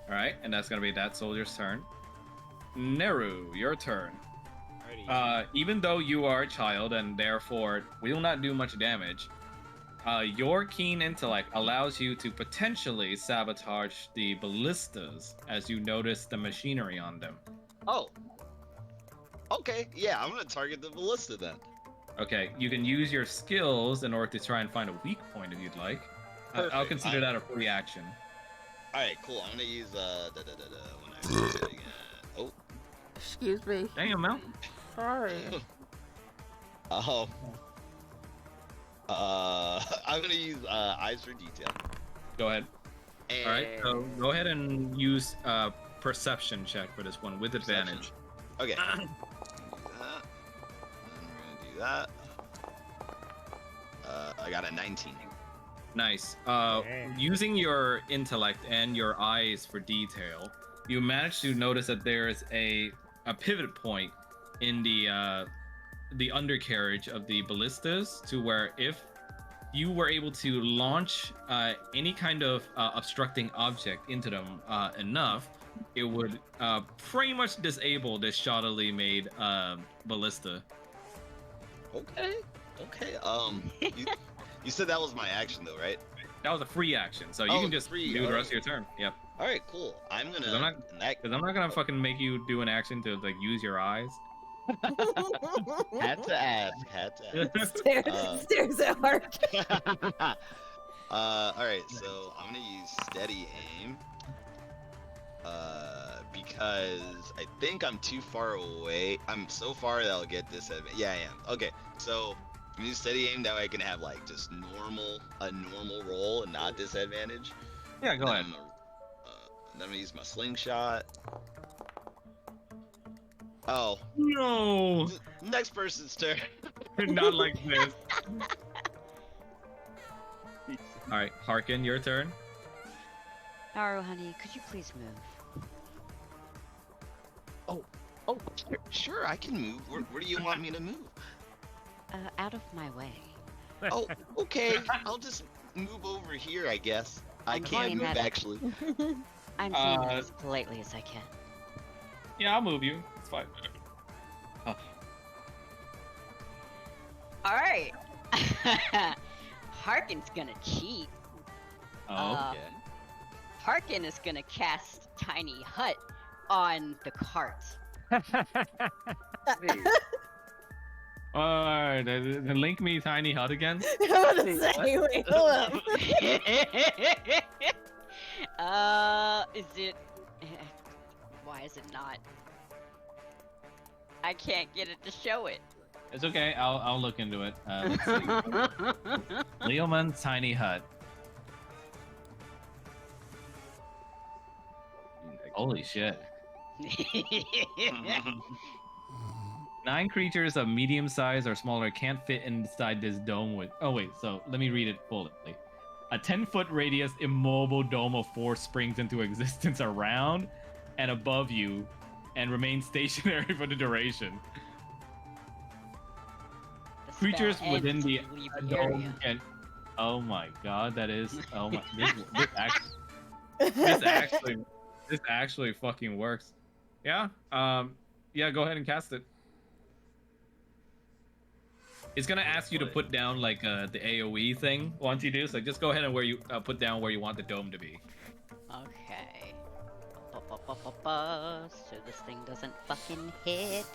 A: Alright, and that's gonna be that soldier's turn. Neru, your turn. Even though you are a child and therefore will not do much damage, your keen intellect allows you to potentially sabotage the ballistas as you notice the machinery on them.
D: Oh. Okay, yeah, I'm gonna target the ballista then.
J: Okay, you can use your skills in order to try and find a weak point if you'd like. I'll
D: Perfect.
J: consider that a free action.
D: All right, cool. I'm gonna use when I do it again. Oh,
F: Excuse me.
J: Damn, Mel.
F: Sorry.
D: I'm gonna use eyes for detail.
J: Go ahead.
D: And
J: All right, so go ahead and use perception check for this one with advantage.
D: Okay. Do that. And we're gonna do that. I got a 19.
J: Nice. Using your intellect and your eyes for detail, you manage to notice that there is a pivot point in the undercarriage of the ballistas, to where if you were able to launch any kind of obstructing object into them enough, it would pretty much disable this shoddily made ballista.
D: Okay. Okay. You said that was my action though, right?
J: That was a free action, so you
D: Oh,
J: can just
D: free,
J: do the
D: alright.
J: rest of your turn. Yep.
D: All right, cool. I'm gonna.
J: Because I'm not,
D: in that-
J: 'cause I'm not gonna fucking make you do an action to like use your eyes.
D: Had to ask. Had to ask.
B: Stares at Hark.
D: All right, so I'm gonna use steady aim. Because I think I'm too far away. I'm so far that I'll get disadvantage. Yeah, I am. Okay, so I'm gonna use steady aim. That way I can have like just a normal roll and not disadvantage.
J: Yeah, go ahead.
D: Then I'm gonna use my slingshot. Oh.
J: No.
D: Next person's turn.
J: Not like this. All right, Harkin, your turn.
C: Naru, honey, could you please move?
D: Oh, sure, I can move. Where do you want me to move?
C: Out of my way.
D: Oh, okay. I'll just move over here, I guess. I
C: I'm
D: can't
C: doing
D: move,
C: that.
D: actually.
C: I'm doing that as politely as I can.
J: Yeah, I'll move you. It's fine. Oh.
C: Alright! Harkin's gonna cheat.
J: Oh,
D: okay.
C: Harkin is gonna cast Tiny Hut on the cart.
J: Alright, then link me Tiny Hut again.
B: I was gonna say, wait, hold up.
C: Is it... Why is it not? I can't get it to show it.
J: It's okay. I'll look into it. Let's see. Leoman Tiny Hut. Holy shit. 9 creatures of medium size or smaller can't fit inside this dome with... Oh, wait. So let me read it fully. A 10-foot radius immobile dome of force springs into existence around and above you and remains stationary for the duration.
C: The
J: Creatures
C: spell
J: within
C: ends
J: the
C: when you leave the
J: dome
C: area.
J: can... Oh my god, that is... Oh my... This actually fucking works. Yeah? Yeah, go ahead and cast it. It's gonna ask you to put down like the AoE thing once you do, so just go ahead and where you put down where you want the dome to be.
C: Okay. So this thing doesn't fucking hit.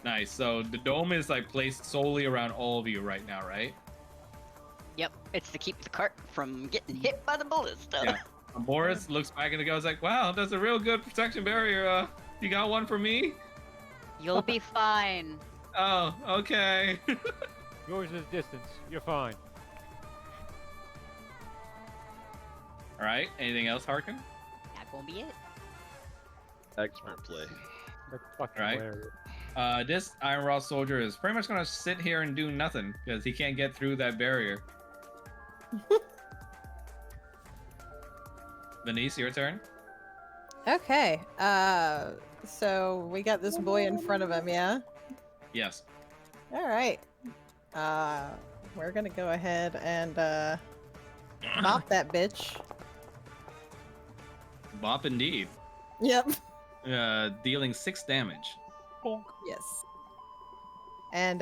J: Nice. So the dome is like placed solely around all of you right now, right?
C: Yep, it's to keep the cart from getting hit by the ballista.
J: Yeah. Boris looks back and goes like, "Wow, that's a real good protection barrier. You got one for me?"
C: You'll be fine.
J: Oh, okay.
E: Yours is distance. You're fine.
J: All right. Anything else, Harkin?
C: That gonna be it.
D: Expert play.
E: That's fucking
J: Right.
E: hilarious.
J: This Iron Raw soldier is pretty much gonna sit here and do nothing because he can't get through that barrier. Venice, your turn.
B: Okay. So we got this boy in front of him, yeah?
J: Yes.
B: All right. We're gonna go ahead and bop that bitch.
J: Bop indeed.
B: Yep.
J: Dealing 6 damage.
B: Yes. And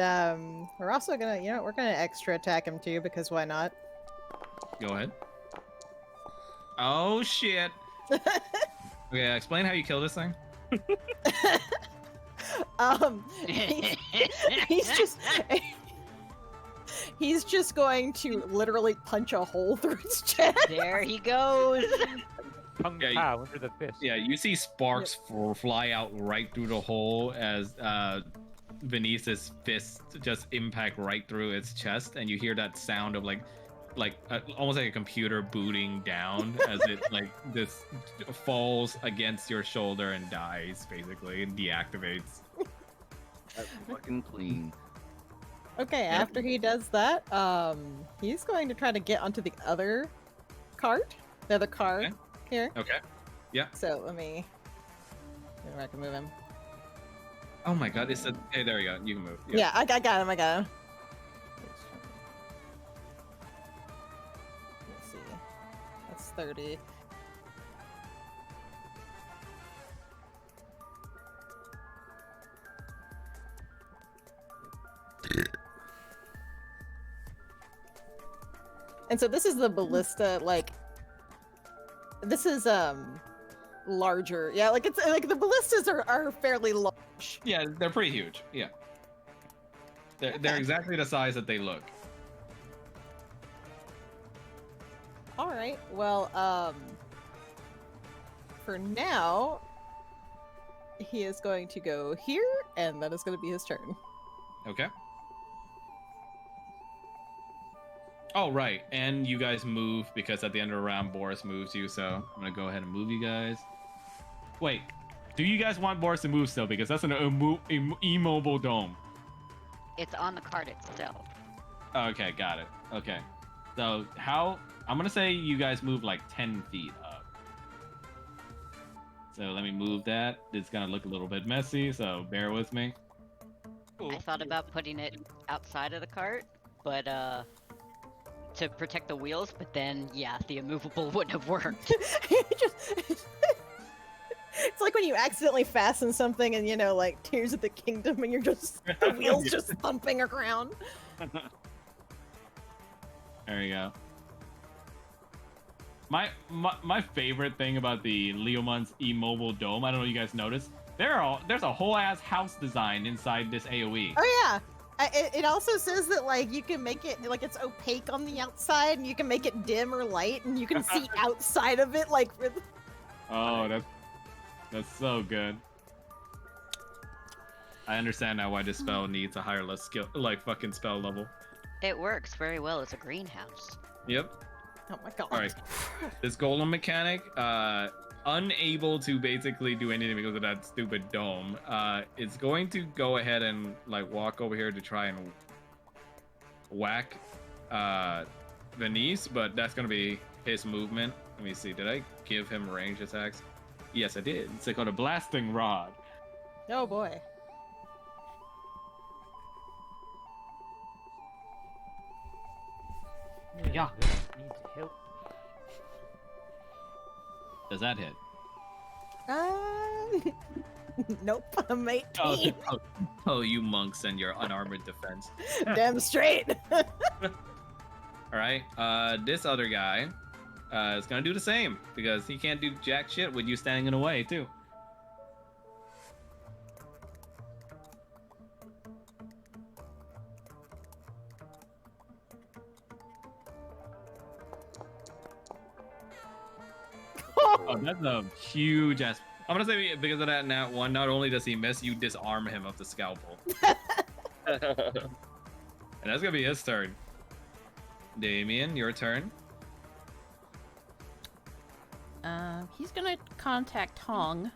B: we're also gonna, we're gonna extra attack him too because why not?
J: Go ahead. Oh shit. Okay, explain how you kill this thing.
B: He's just he's just going to literally punch a hole through its chest.
C: There he goes.
E: Tongue
J: Yeah,
E: pow under the fist.
J: Yeah, you see sparks fly out right through the hole as Venice's fist just impact right through its chest, and you hear that sound of like almost like a computer booting down as it like this falls against your shoulder and dies basically and deactivates.
D: That's fucking clean.
B: Okay, after he does that, he's going to try to get onto the other cart, the other car
J: Okay.
B: here.
J: Okay. Yeah.
B: So let me see if I can move him.
J: Oh my god, it's a. Hey, there you go. You can move.
B: Yeah, I got him. I got him. Let's see. That's 30. And so this is the ballista, like this is larger. Yeah, like it's like the ballistas are fairly large.
J: Yeah, they're pretty huge. Yeah. They're exactly the size that they look.
B: All right. Well, for now, he is going to go here, and that is going to be his turn.
J: Okay. Oh, right. And you guys move because at the end of the round, Boris moves you. So I'm going to go ahead and move you guys. Wait, do you guys want Boris to move still? Because that's an immobile dome.
C: It's on the cart itself.
J: Okay, got it. Okay. So how... I'm going to say you guys move like 10 feet up. So let me move that. It's going to look a little bit messy, so bear with me.
C: I thought about putting it outside of the cart, but to protect the wheels, but then yeah, the immovable wouldn't have worked.
B: It's like when you accidentally fasten something and, you know, like Tears of the Kingdom and you're just, the wheels just thumping around.
J: There you go. My favorite thing about the Leomund's immobile dome, I don't know if you guys noticed, there's a whole ass house design inside this AoE.
B: Oh yeah. It also says that like you can make it like it's opaque on the outside and you can make it dim or light and you can see outside of it like with...
J: Oh, that's so good. I understand now why this spell needs a higher skill, like fucking spell level.
C: It works very well as a greenhouse.
J: Yep.
B: Oh my god.
J: All right. This golem mechanic, unable to basically do anything because of that stupid dome, is going to go ahead and like walk over here to try and whack Venice, but that's gonna be his movement. Let me see. Did I give him range attacks? Yes, I did. It's called a blasting rod.
B: Oh boy.
J: Yeah.
E: Needs help.
J: Does that hit?
B: Nope, I'm 18.
J: Oh, you monks and your unarmored defense.
B: Damn straight.
J: All right. This other guy is gonna do the same because he can't do jack shit with you standing in the way too. Oh, that's a huge ass. I'm gonna say because of that nat one, not only does he miss, you disarm him of the scalpel. And that's gonna be his turn. Damien, your turn.
F: He's gonna contact Hong.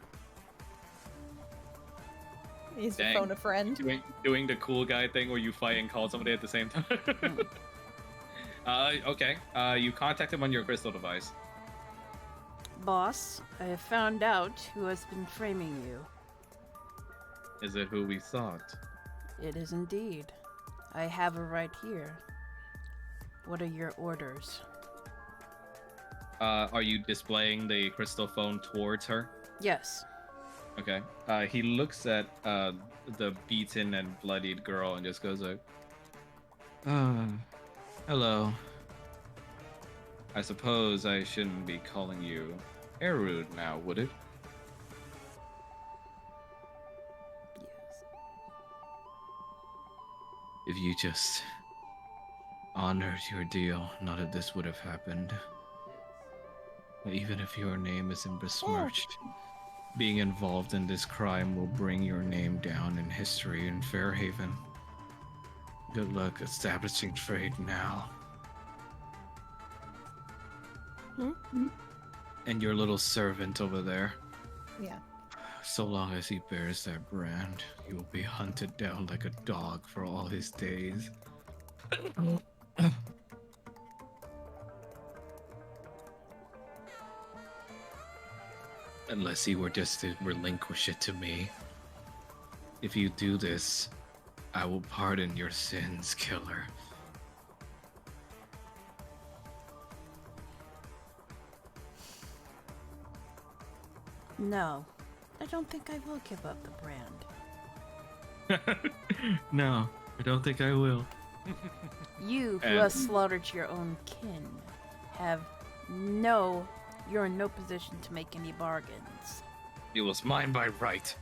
B: He's to
J: Dang.
B: phone a friend.
J: Doing the cool guy thing where you fight and call somebody at the same time. Okay. You contact him on your crystal device.
F: Boss, I have found out who has been framing you.
J: Is it who we thought?
F: It is indeed. I have her right here. What are your orders?
J: Are you displaying the crystal phone towards her?
F: Yes.
J: Okay. He looks at the beaten and bloodied girl and just goes like, hello. I suppose I shouldn't be calling you Erud now, would it? if you just honored your deal, none of this would have happened. Even if your name isn't besmirched, being involved in this crime will bring your name down in history in Fairhaven. Good luck establishing trade now. And your little servant over there.
B: Yeah.
J: So long as he bears that brand, he will be hunted down like a dog for all his days. Unless he were just to relinquish it to me. If you do this, I will pardon your sins, killer.
F: No, I don't think I will give up the brand.
J: No, I don't think I will.
F: You, who
J: And-
F: have slaughtered your own kin, you're in no position to make any bargains.
J: It was mine by right.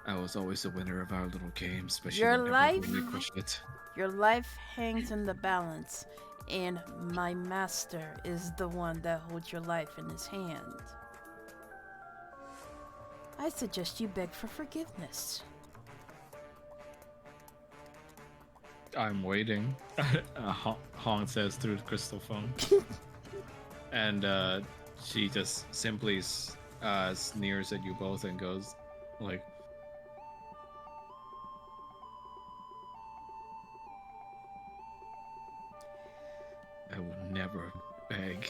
J: I was always the winner of our little games, but
F: Your
J: she would never
F: life-
J: relinquish it.
F: Your life hangs in the balance, and my master is the one that holds your life in his hand. I suggest you beg for forgiveness.
J: I'm waiting. Hong says through the crystal phone. And she just simply sneers at you both and goes, like, I will never beg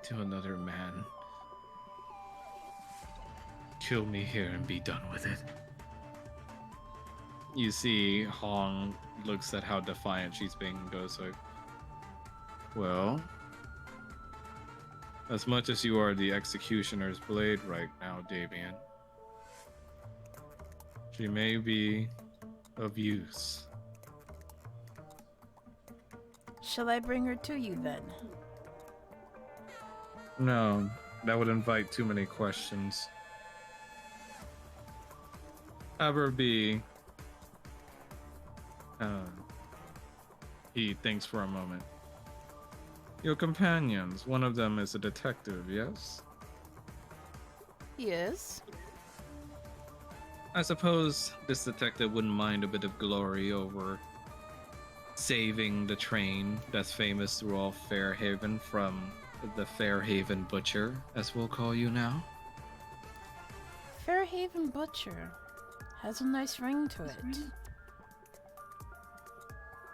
J: to another man. Kill me here and be done with it. You see Hong looks at how defiant she's being and goes like, well, as much as you are the executioner's blade right now, Damien, she may be of use.
F: Shall I bring her to you then?
J: No, that would invite too many questions. Have her be... he thinks for a moment. Your companions, one of them is a detective, yes?
F: He is.
J: I suppose this detective wouldn't mind a bit of glory over saving the train that's famous through all Fairhaven from the Fairhaven Butcher, as we'll call you now.
F: Fairhaven Butcher has a nice ring to it.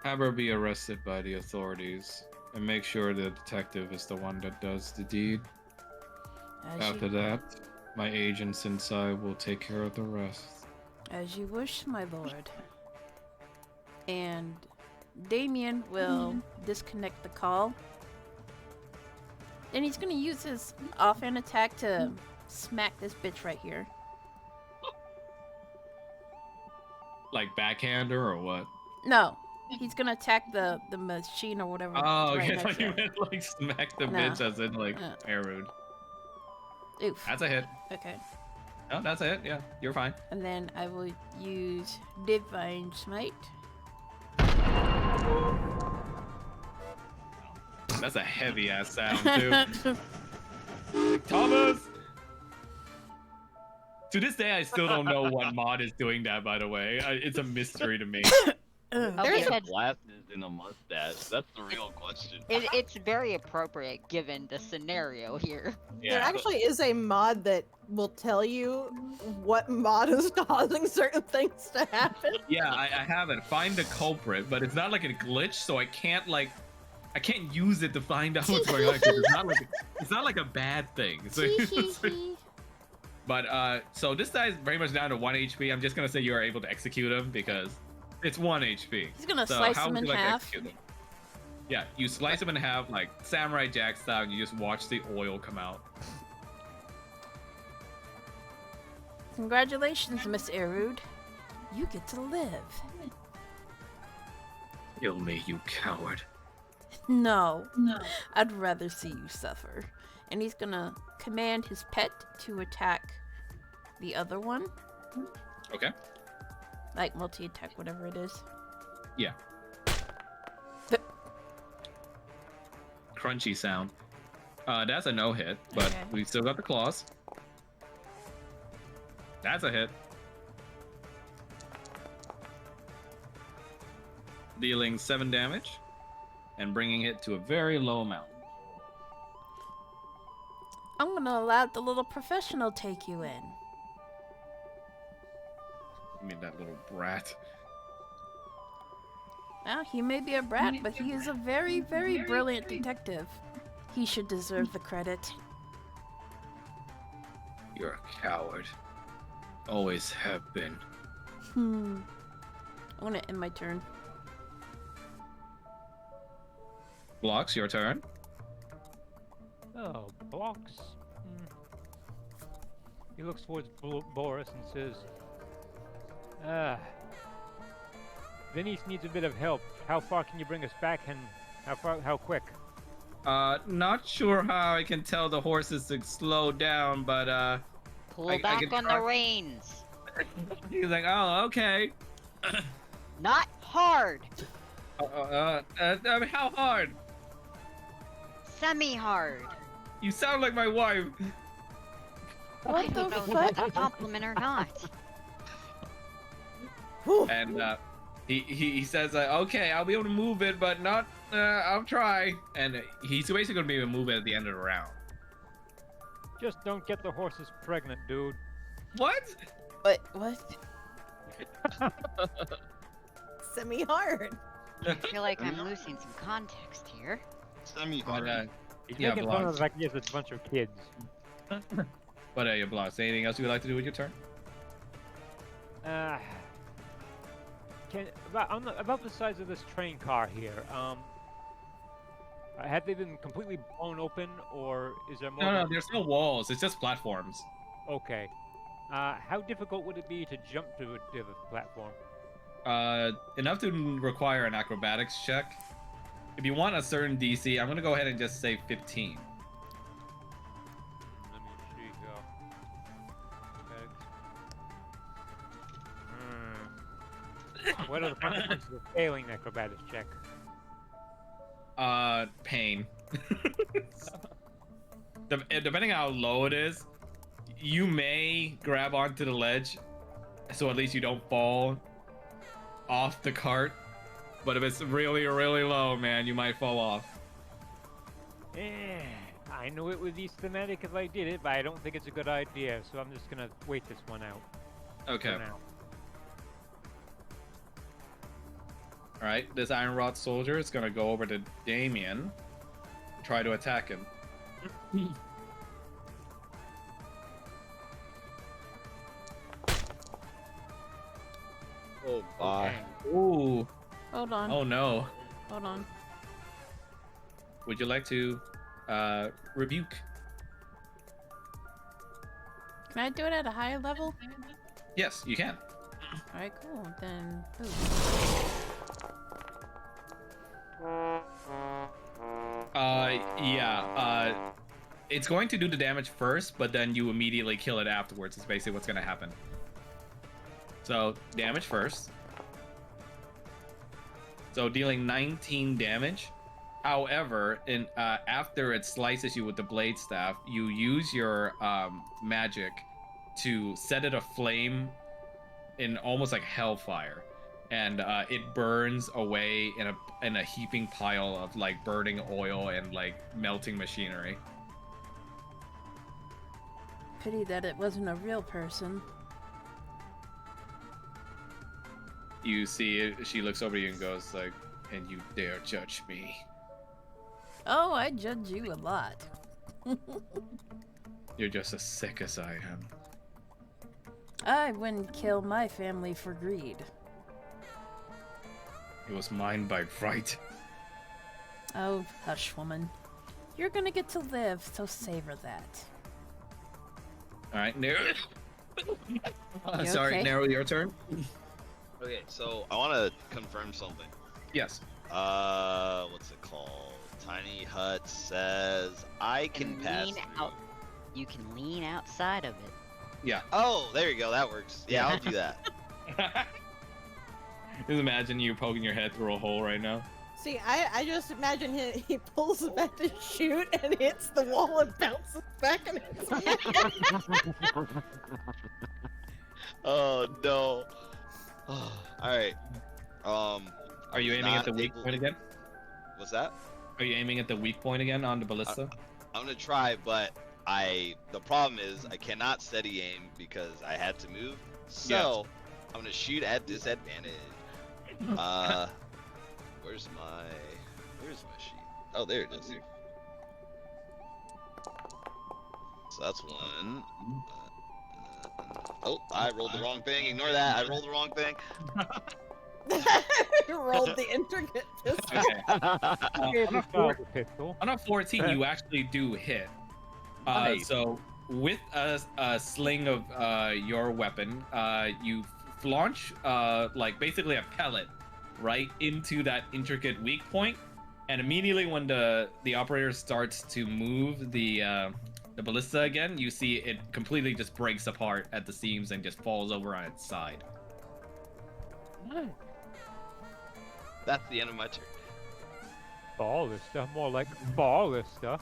J: Have her be arrested by the authorities and make sure the detective is the one that does the deed. After that, my agents inside will take care of the rest.
F: As you wish, my lord. And Damien will disconnect the call. And he's gonna use his offhand attack to smack this bitch right here.
J: Like backhander or what?
F: No, he's gonna attack the machine or whatever.
J: Oh,
F: right
J: yeah, I
F: next
J: thought
F: to
J: you
F: it.
J: meant like smack the
F: No.
J: bitch as in like arrowed.
F: Oof.
J: That's a hit.
F: Okay.
J: Oh, that's a hit. Yeah, you're fine.
F: And then I will use Divine Smite.
J: That's a heavy ass sound too. Thomas. To this day, I still don't know what mod is doing that. By the way, it's a mystery to me.
C: Okay, that's-
D: Glasses and a mustache. That's the real question.
C: it's very appropriate given the scenario here.
B: There actually is a mod that will tell you what mod is causing certain things to happen.
J: Yeah, I have it. Find the culprit, but it's not like a glitch, so I can't use it to find out what's going on. 'Cause it's not like a bad thing. But so this guy is very much down to 1 HP. I'm just gonna say you are able to execute him because it's 1 HP.
F: He's gonna
J: So
F: slice
J: how
F: him
J: would
F: in
J: you like to
F: half.
J: execute him? Yeah, you slice him in half like Samurai Jack style. And you just watch the oil come out.
F: Congratulations, Miss Erud. You get to live.
J: Kill me, you coward.
F: No. I'd rather see you suffer. And he's gonna command his pet to attack the other one.
J: Okay.
F: Like multi-attack, whatever it is.
J: Yeah. Crunchy sound. That's a no hit, but
F: Okay.
J: we still got the claws. That's a hit. Dealing 7 damage and bringing it to a very low amount.
F: I'm gonna allow the little professional take you in.
J: I mean, that little brat.
F: Well, he may be a brat, but he is a very, very brilliant detective. He should deserve the credit.
J: You're a coward. Always have been.
F: I'm gonna end my turn.
J: Blocks, your turn.
E: Oh, blocks. He looks towards Boris and says, Venice needs a bit of help. How far can you bring us back, and how quick?
J: Not sure how I can tell the horses to slow down, but
C: Pull
J: I
C: back
J: can
C: on
J: try.
C: the reins.
J: He's like, oh, okay.
C: Not hard.
J: I mean, how hard?
C: Semi-hard.
J: You sound like my wife.
C: I
F: What the
C: don't know if that's a
F: fuck?
C: compliment or not.
J: And he says, okay, I'll be able to move it, but not. I'll try. And he's basically gonna be able to move it at the end of the round.
E: Just don't get the horses pregnant, dude.
J: What?
F: What?
B: Semi-hard.
C: I feel like I'm losing some context here.
J: But
E: He's
J: Yeah,
E: making fun
J: blocks.
E: of like he has a bunch of kids.
J: but your blocks. Anything else you would like to do with your turn?
E: About the size of this train car here. Have they been completely blown open, or is there more?
J: No, there's no walls. It's just platforms.
E: Okay. How difficult would it be to jump to the platform?
J: Enough to require an acrobatics check. If you want a certain DC, I'm gonna go ahead and just say 15.
E: Let me see here. What are the consequences of failing acrobatics check?
J: Pain. Depending on how low it is, you may grab onto the ledge, so at least you don't fall off the cart. But if it's really, really low, man, you might fall off.
E: I know it would be thematic if I did it, but I don't think it's a good idea, so I'm just gonna wait this one out.
J: Okay.
E: For now.
J: All right. This Iron Rod soldier is gonna go over to Damien, try to attack him.
D: Oh, bye.
E: Okay.
J: Ooh.
F: Hold on.
J: Oh no.
F: Hold on.
J: Would you like to rebuke?
F: Can I do it at a higher level?
J: Yes, you can.
F: Alright, cool. Then, ooh.
J: Yeah. It's going to do the damage first, but then you immediately kill it afterwards. Is basically what's gonna happen. So damage first. So dealing 19 damage. However, after it slices you with the blade staff, you use your magic to set it aflame in almost like hellfire, and it burns away in a heaping pile of like burning oil and like melting machinery.
F: Pity that it wasn't a real person.
J: You see it, she looks over you and goes like, "And you dare judge me?
F: Oh, I judge you a lot.
J: You're just as sick as I am."
F: I wouldn't kill my family for greed.
J: It was mine by right.
F: Oh, hush, woman. You're gonna get to live, so savor that.
J: All right, Nero.
F: You
J: Sorry,
F: okay?
J: Nero, your turn.
D: Okay, so I want to confirm something.
J: Yes.
D: What's it called? Tiny Hut says I can pass.
C: lean out. You can lean outside of it.
J: Yeah.
D: Oh, there you go. That works. Yeah, I'll do that.
A: Just imagine you poking your head through a hole right now.
B: See, I just imagine he pulls it back to shoot and hits the wall and bounces back and hits me.
D: Oh no. All right.
A: Are you aiming at the weak point again?
D: What's that?
A: Are you aiming at the weak point again on the ballista?
D: I'm gonna try, but the problem is I cannot steady aim because I had to move. So I'm gonna shoot at disadvantage. Where's my sheet? Oh, there it is. So that's one. Oh, I rolled the wrong thing. Ignore that. I rolled the wrong thing.
B: You rolled the intricate pistol.
A: Okay.
E: Pistol.
A: On a 14, you actually do hit.
E: Nice.
A: So with a sling of your weapon, you launch like basically a pellet right into that intricate weak point, and immediately when the operator starts to move the ballista again, you see it completely just breaks apart at the seams and just falls over on its side.
D: That's the end of my turn.
E: Ballista, more like ballista.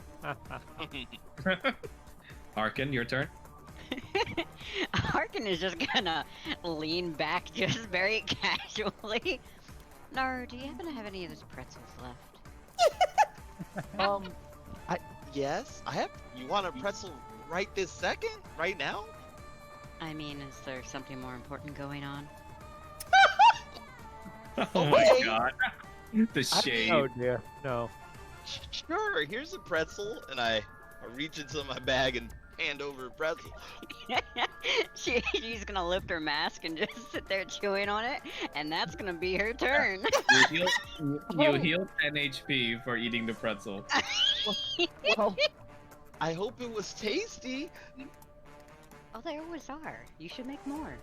A: Harkin, your turn.
C: Harkin is just gonna lean back just very casually. Nar, do you happen to have any of those pretzels left?
D: Yes, I have. You want a pretzel right this second? Right now?
C: I mean, is there something more important going on?
A: Oh my
D: Okay.
A: god. The shade.
E: Oh dear, no.
D: Sure, here's a pretzel, and I reach into my bag and hand over a pretzel.
C: She's gonna lift her mask and just sit there chewing on it, and that's gonna be her turn.
A: You heal 10 HP for eating the pretzel.
D: Well, I hope it was tasty.
C: Oh, they always are. You should make more.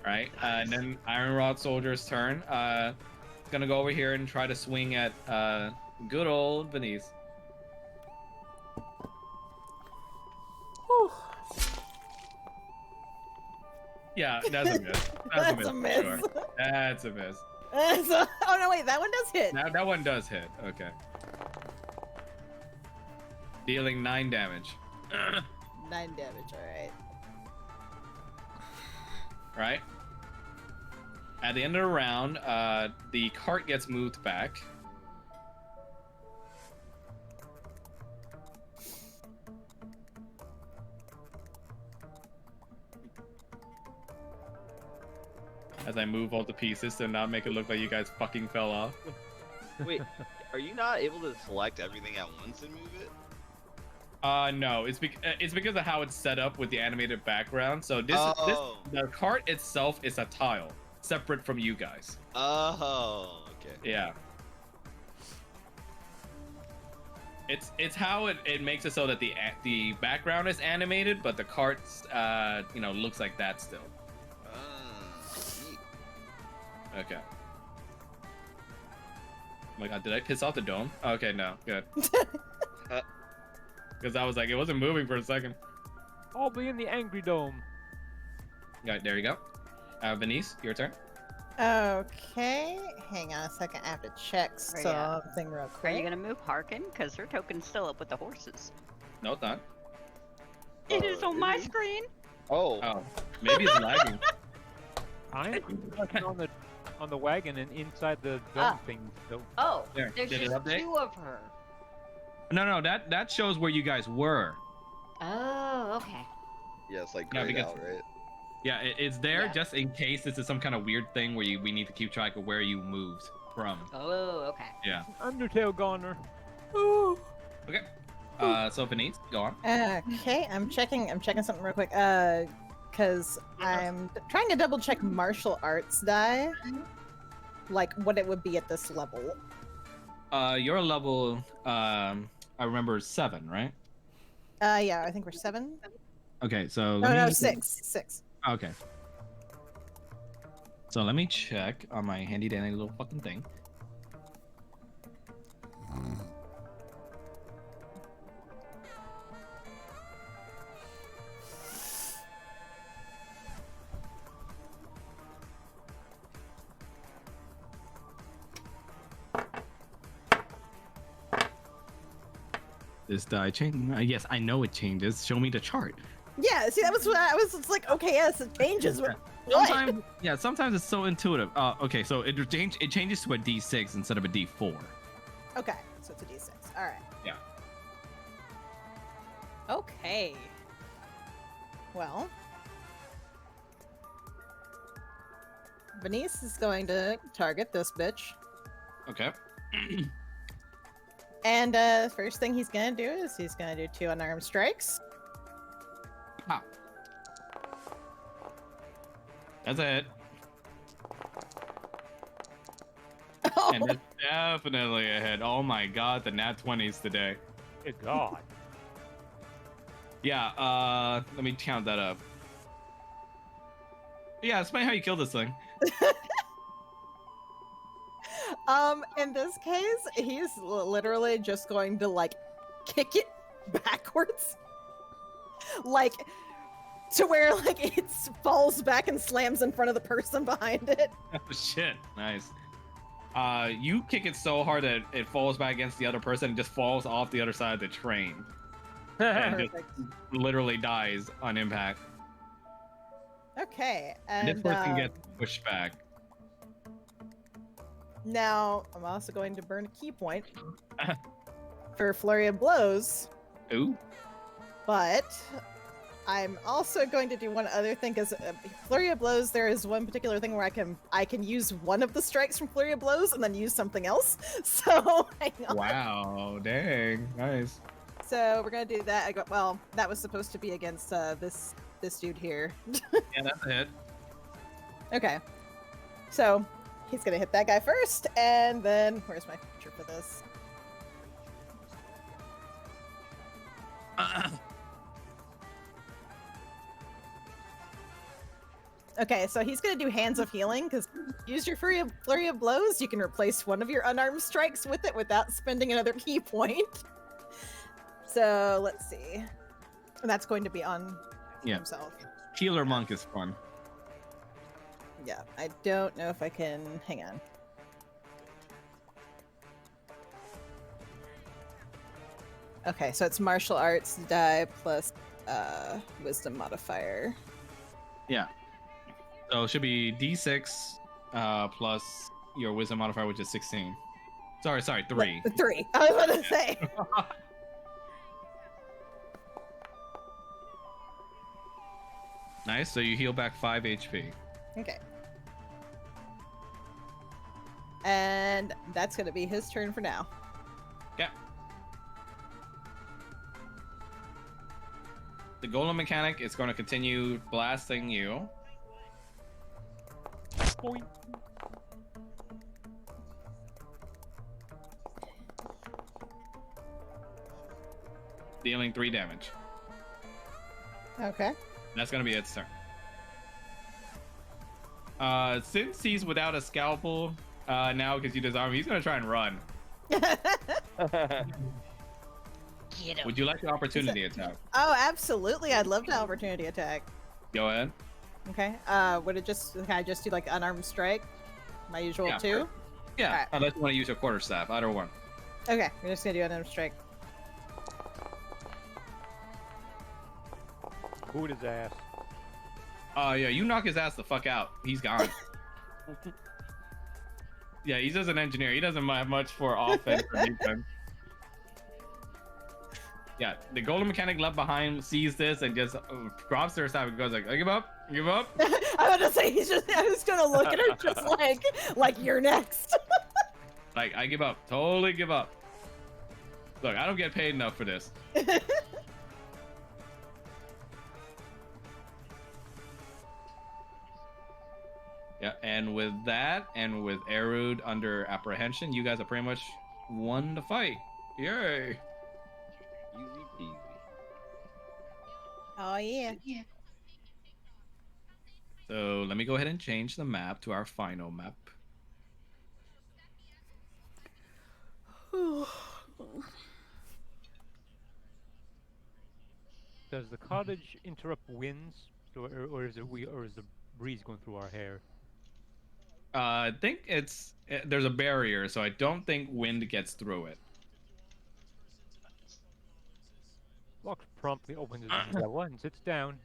A: Right, and then Iron Rod Soldier's turn. Gonna go over here and try to swing at good old Venice.
B: Whew.
A: Yeah, that's a miss.
B: That's a miss.
A: Sure. That's a miss.
B: Oh no, wait, that one does hit.
A: That one does hit. Okay. Dealing 9 damage.
B: 9 damage, alright.
A: Right. At the end of the round, the cart gets moved back. As I move all the pieces to not make it look like you guys fucking fell off.
D: Wait, are you not able to select everything at once and move it?
A: No, it's because of how it's set up with the animated background. So the cart itself is a tile, separate from you guys.
D: Oh, okay.
A: Yeah. It's how it makes it so that the background is animated, but the cart's looks like that still.
D: Neat.
A: Okay. Oh my god, did I piss off the dome? Okay, no, good. Because I was like, it wasn't moving for a second.
E: I'll be in the angry dome.
A: Right, there you go. Venice, your turn.
B: Okay, hang on a second. I have to check something real
C: Are
B: quick.
C: you gonna move Harkin? Because her token's still up with the horses.
A: No, it's not.
C: It is on my screen.
D: Oh.
A: Oh, maybe it's lagging.
E: I'm on the wagon and inside the dome thing. So
C: Oh,
A: There,
C: there's
A: did it
C: just
A: update?
C: 2 of her.
A: No, that shows where you guys were.
C: Oh, okay.
D: Yeah, it's like
A: Yeah,
D: grayed
A: because-
D: out, right?
A: Yeah, it's there
C: Yeah.
A: just in case this is some kind of weird thing where we need to keep track of where you moved from.
C: Oh, okay.
A: Yeah.
E: Undertale goner.
A: Okay. So Venice, go on.
B: Okay, I'm checking something real quick. Because I'm trying to double check martial arts die, like what it would be at this level.
A: Your level, I remember is 7, right?
B: Yeah, I think we're 7.
A: Okay, so
B: No, 6.
A: Okay. So let me check on my handy dandy little fucking thing.
J: this die change? Yes, I know it changes. Show me the chart.
B: Yeah, see, that was what I was just like, okay, yes, it changes. What?
J: Sometimes, yeah, sometimes it's so intuitive. Okay, so it changes to a D6 instead of a D4.
B: Okay, so it's a D6. All right.
J: Yeah.
B: Okay. Well, Venice is going to target this bitch.
J: Okay.
B: And first thing he's gonna do is he's gonna do 2 unarmed strikes.
J: Ah. That's it.
B: Oh,
J: And it's definitely a hit. Oh my god, the nat 20s today.
E: Good God.
J: Yeah, let me count that up. Yeah, explain how you killed this thing.
B: in this case, he's literally just going to like kick it backwards, like to where like it falls back and slams in front of the person behind it.
J: Oh shit, nice. You kick it so hard that it falls back against the other person and just falls off the other side of the train. And just
B: Perfect.
J: literally dies on impact.
B: Okay,
J: And
B: and
J: this person gets pushed back.
B: now I'm also going to burn a key point for Flurry of Blows,
J: Ooh.
B: but I'm also going to do one other thing because Flurry of Blows. There is one particular thing where I can use one of the strikes from Flurry of Blows and then use something else. So hang on.
J: Wow, dang, nice.
B: So we're gonna do that. Well, that was supposed to be against this dude here.
J: Yeah, that's a hit.
B: Okay, so he's gonna hit that guy first, and then where's my picture for this? Okay, so he's gonna do Hands of Healing because use your flurry of blows. You can replace one of your unarmed strikes with it without spending another key point. So let's see, and that's going to be on
J: Yeah.
B: himself.
J: Healer monk is fun.
B: Yeah, I don't know if I can. Hang on. Okay, so it's martial arts die plus wisdom modifier.
J: Yeah. So it should be D6 plus your wisdom modifier, which is 16. Sorry, 3.
B: 3. I was about to say.
J: Nice. So you heal back 5 HP.
B: Okay. And that's gonna be his turn for now.
J: Okay. The golem mechanic is going to continue blasting you.
E: Boing.
J: Dealing 3 damage.
B: Okay.
J: That's going to be its turn. Since he's without a scalpel now because you disarm him, he's going to try and run.
C: Get him.
J: Would you like the opportunity attack?
B: Oh, absolutely. I'd love to opportunity attack.
J: Go ahead.
B: Okay. Can I just do like unarmed strike? My usual
J: Yeah,
B: 2?
J: Yeah,
B: Alright.
J: unless you want to use your quarterstaff, either one.
B: Okay, we're just gonna do unarmed strike.
E: Boot his ass.
J: Yeah, you knock his ass the fuck out. He's gone. Yeah, he's just an engineer. He doesn't have much for offense or defense. Yeah, the golem mechanic left behind sees this and just drops their staff and goes like, I give up, give up.
B: I was gonna say I was gonna look at her just like you're next.
J: Like, I give up, totally give up. Look, I don't get paid enough for this. Yeah, and with that, and with Erud under apprehension, you guys are pretty much won the fight. Yay!
D: Easy peasy.
B: Oh yeah.
J: So let me go ahead and change the map to our final map.
E: Does the cottage interrupt winds, or is the breeze going through our hair?
J: I think there's a barrier, so I don't think wind gets through it.
E: Fox promptly opens his umbrella and sits down.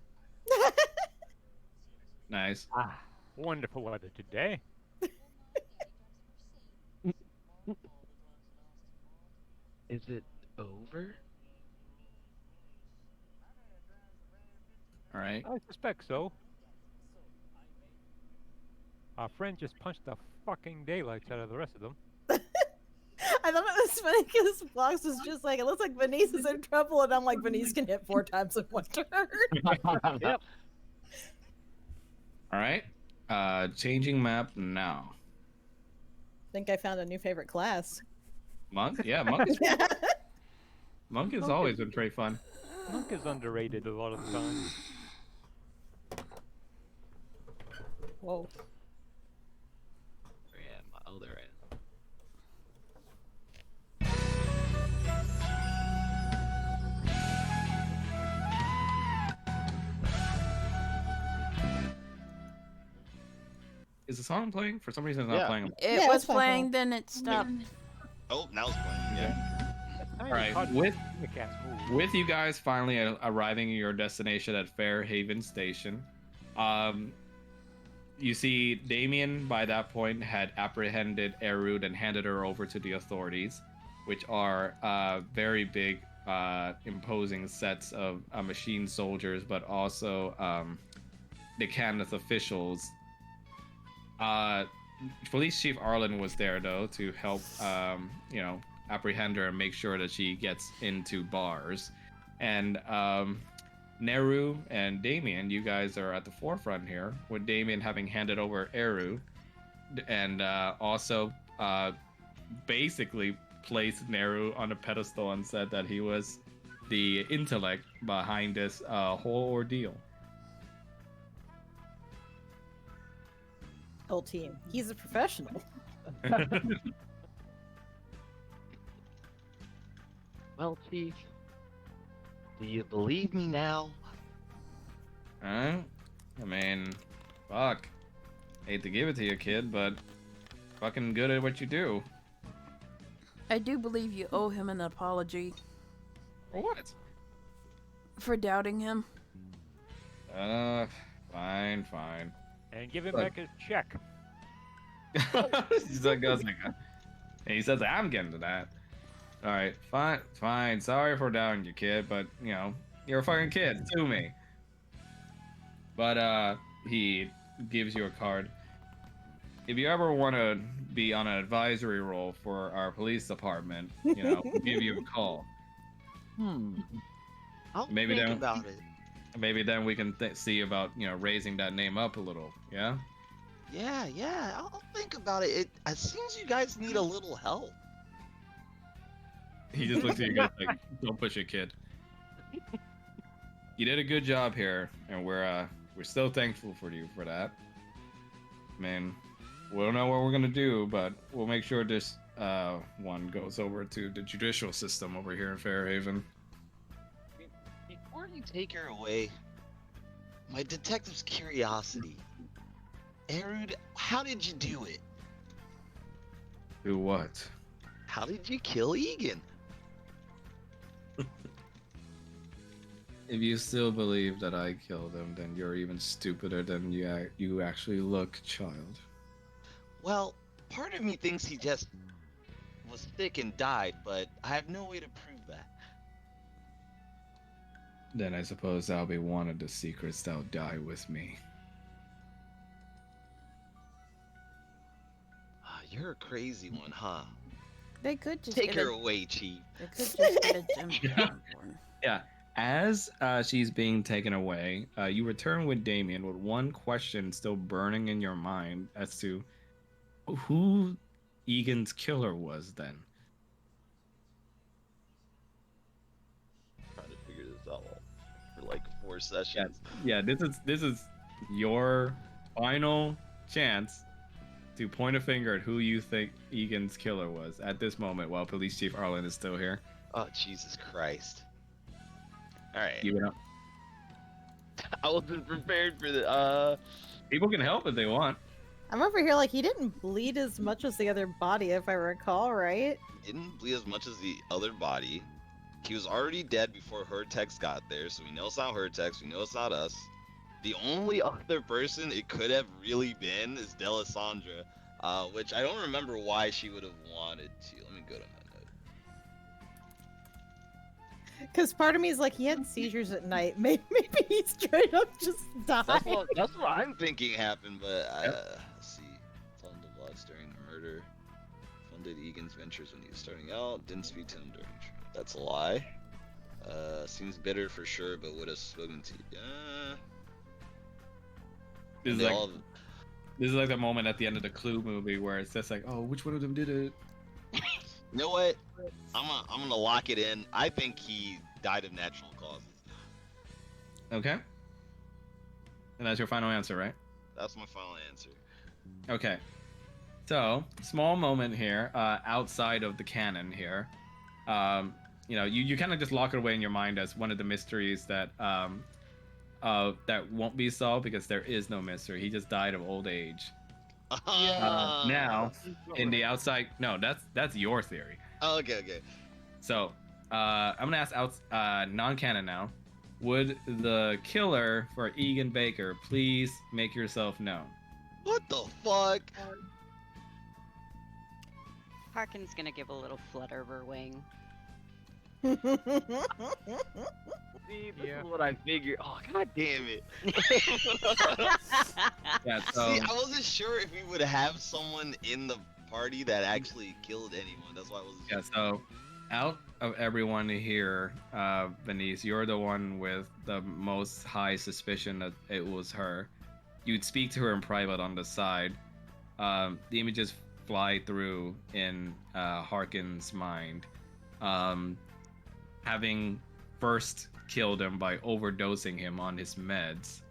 J: Nice.
E: Ah, wonderful weather today.
I: Is it over?
J: All right.
E: I suspect so. Our friend just punched the fucking daylights out of the rest of them.
B: I thought it was funny because Vlogs was just like, it looks like Venice is in trouble, and I'm like, Venice can hit 4 times in one turn.
I: Yep.
J: All right. Changing map now.
B: Think I found a new favorite class.
J: Monk? Yeah, Monk.
B: Yeah.
J: Monk has
E: Monk
J: always
E: is-
J: been pretty fun.
E: Monk is underrated a lot of the time.
B: Whoa.
G: Where am I? Oh, there I am.
J: Is the song playing? For some reason, it's not
D: Yeah.
J: playing.
F: It
B: Yeah,
F: was
B: it's fine,
F: playing, then it stopped.
D: Oh, now it's playing. Yeah.
J: All right. With
E: Move.
J: with you guys finally arriving at your destination at Fairhaven Station, you see Damien by that point had apprehended Erud and handed her over to the authorities, which are very big, imposing sets of machine soldiers, but also the Candace officials. Police Chief Arlen was there though to help, apprehend her and make sure that she gets into bars. And Neru and Damien, you guys are at the forefront here, with Damien having handed over Eru, and also basically placed Neru on a pedestal and said that he was the intellect behind this whole ordeal.
B: Whole team. He's a professional.
I: Well, Chief, do you believe me now?
J: Huh? I mean, fuck. Hate to give it to you, kid, but fucking good at what you do.
F: I do believe you owe him an apology
J: For what?
F: for doubting him.
J: Fine.
E: And give him
J: Look.
E: back his check.
J: He's like, goes like, and he says, I'm getting to that. All right, fine. Sorry for doubting you, kid, but you're a fucking kid. Sue me. But he gives you a card. If you ever want to be on an advisory role for our police department, we'll give you a call.
G: I'll
J: Maybe
G: think
J: don't-
G: about it.
J: Maybe then we can see about raising that name up a little. Yeah.
G: Yeah, I'll think about it. It seems you guys need a little help.
J: He just looks at you guys like, "Don't push it, kid." You did a good job here, and we're still thankful for you for that. I mean, we don't know what we're gonna do, but we'll make sure this one goes over to the judicial system over here in Fairhaven.
G: Before you take her away, my detective's curiosity. Erud, how did you do it?
J: Do what?
G: How did you kill Egan?
J: If you still believe that I killed him, then you're even stupider than you actually look, child.
G: Well, part of me thinks he just was sick and died, but I have no way to prove that.
J: Then I suppose that'll be one of the secrets that'll die with me.
G: You're a crazy one, huh?
F: They could just
G: Take
F: get
G: her
F: a,
G: away, Chief.
F: They could just get a gem for one.
J: Yeah. As she's being taken away, you return with Damien with one question still burning in your mind as to who Egan's killer was then.
D: Trying to figure this out for like 4 sessions.
J: Yeah, this is your final chance to point a finger at who you think Egan's killer was at this moment while Police Chief Arlen is still here.
G: Oh, Jesus Christ. Alright.
J: You know,
D: I wasn't prepared for the.
J: people can help if they want.
B: I'm over here like he didn't bleed as much as the other body, if I recall, right?
D: He didn't bleed as much as the other body. He was already dead before Hertex got there, so we know it's not Hertex. We know it's not us. The only other person it could have really been is Delisandra, which I don't remember why she would have wanted to. Let me go to my note.
B: Because part of me is like, he had seizures at night. Maybe he straight up just died.
D: That's what I'm thinking happened, but let's see. Told him the vlogs during the murder. Funded Egan's ventures when he was starting out. Didn't speak to him during. That's a lie. Seems bitter for sure, but would have spoken to you.
A: This is like the moment at the end of the Clue movie where it's just like, oh, which one of them did it?
D: You know what? I'm gonna lock it in. I think he died of natural causes.
A: Okay. And that's your final answer, right?
D: That's my final answer.
A: Okay. So, small moment here, outside of the canon here. You know, you kind of just lock it away in your mind as one of the mysteries that that won't be solved because there is no mystery. He just died of old age. Now, in the outside, no, that's your theory.
D: Oh, okay.
A: So, I'm gonna ask non-canon now. Would the killer for Egan Baker please make yourself known?
D: What the fuck?
C: Harkin's gonna give a little flutter of her wing.
I: See, this is what I figured. Oh, god damn it.
A: Yeah, so,
D: See, I wasn't sure if we would have someone in the party that actually killed anyone. That's why I wasn't sure.
A: yeah, so out of everyone here, Venice, you're the one with the most high suspicion that it was her. You'd speak to her in private on the side. The images fly through in Harkin's mind. Having first killed him by overdosing him on his meds,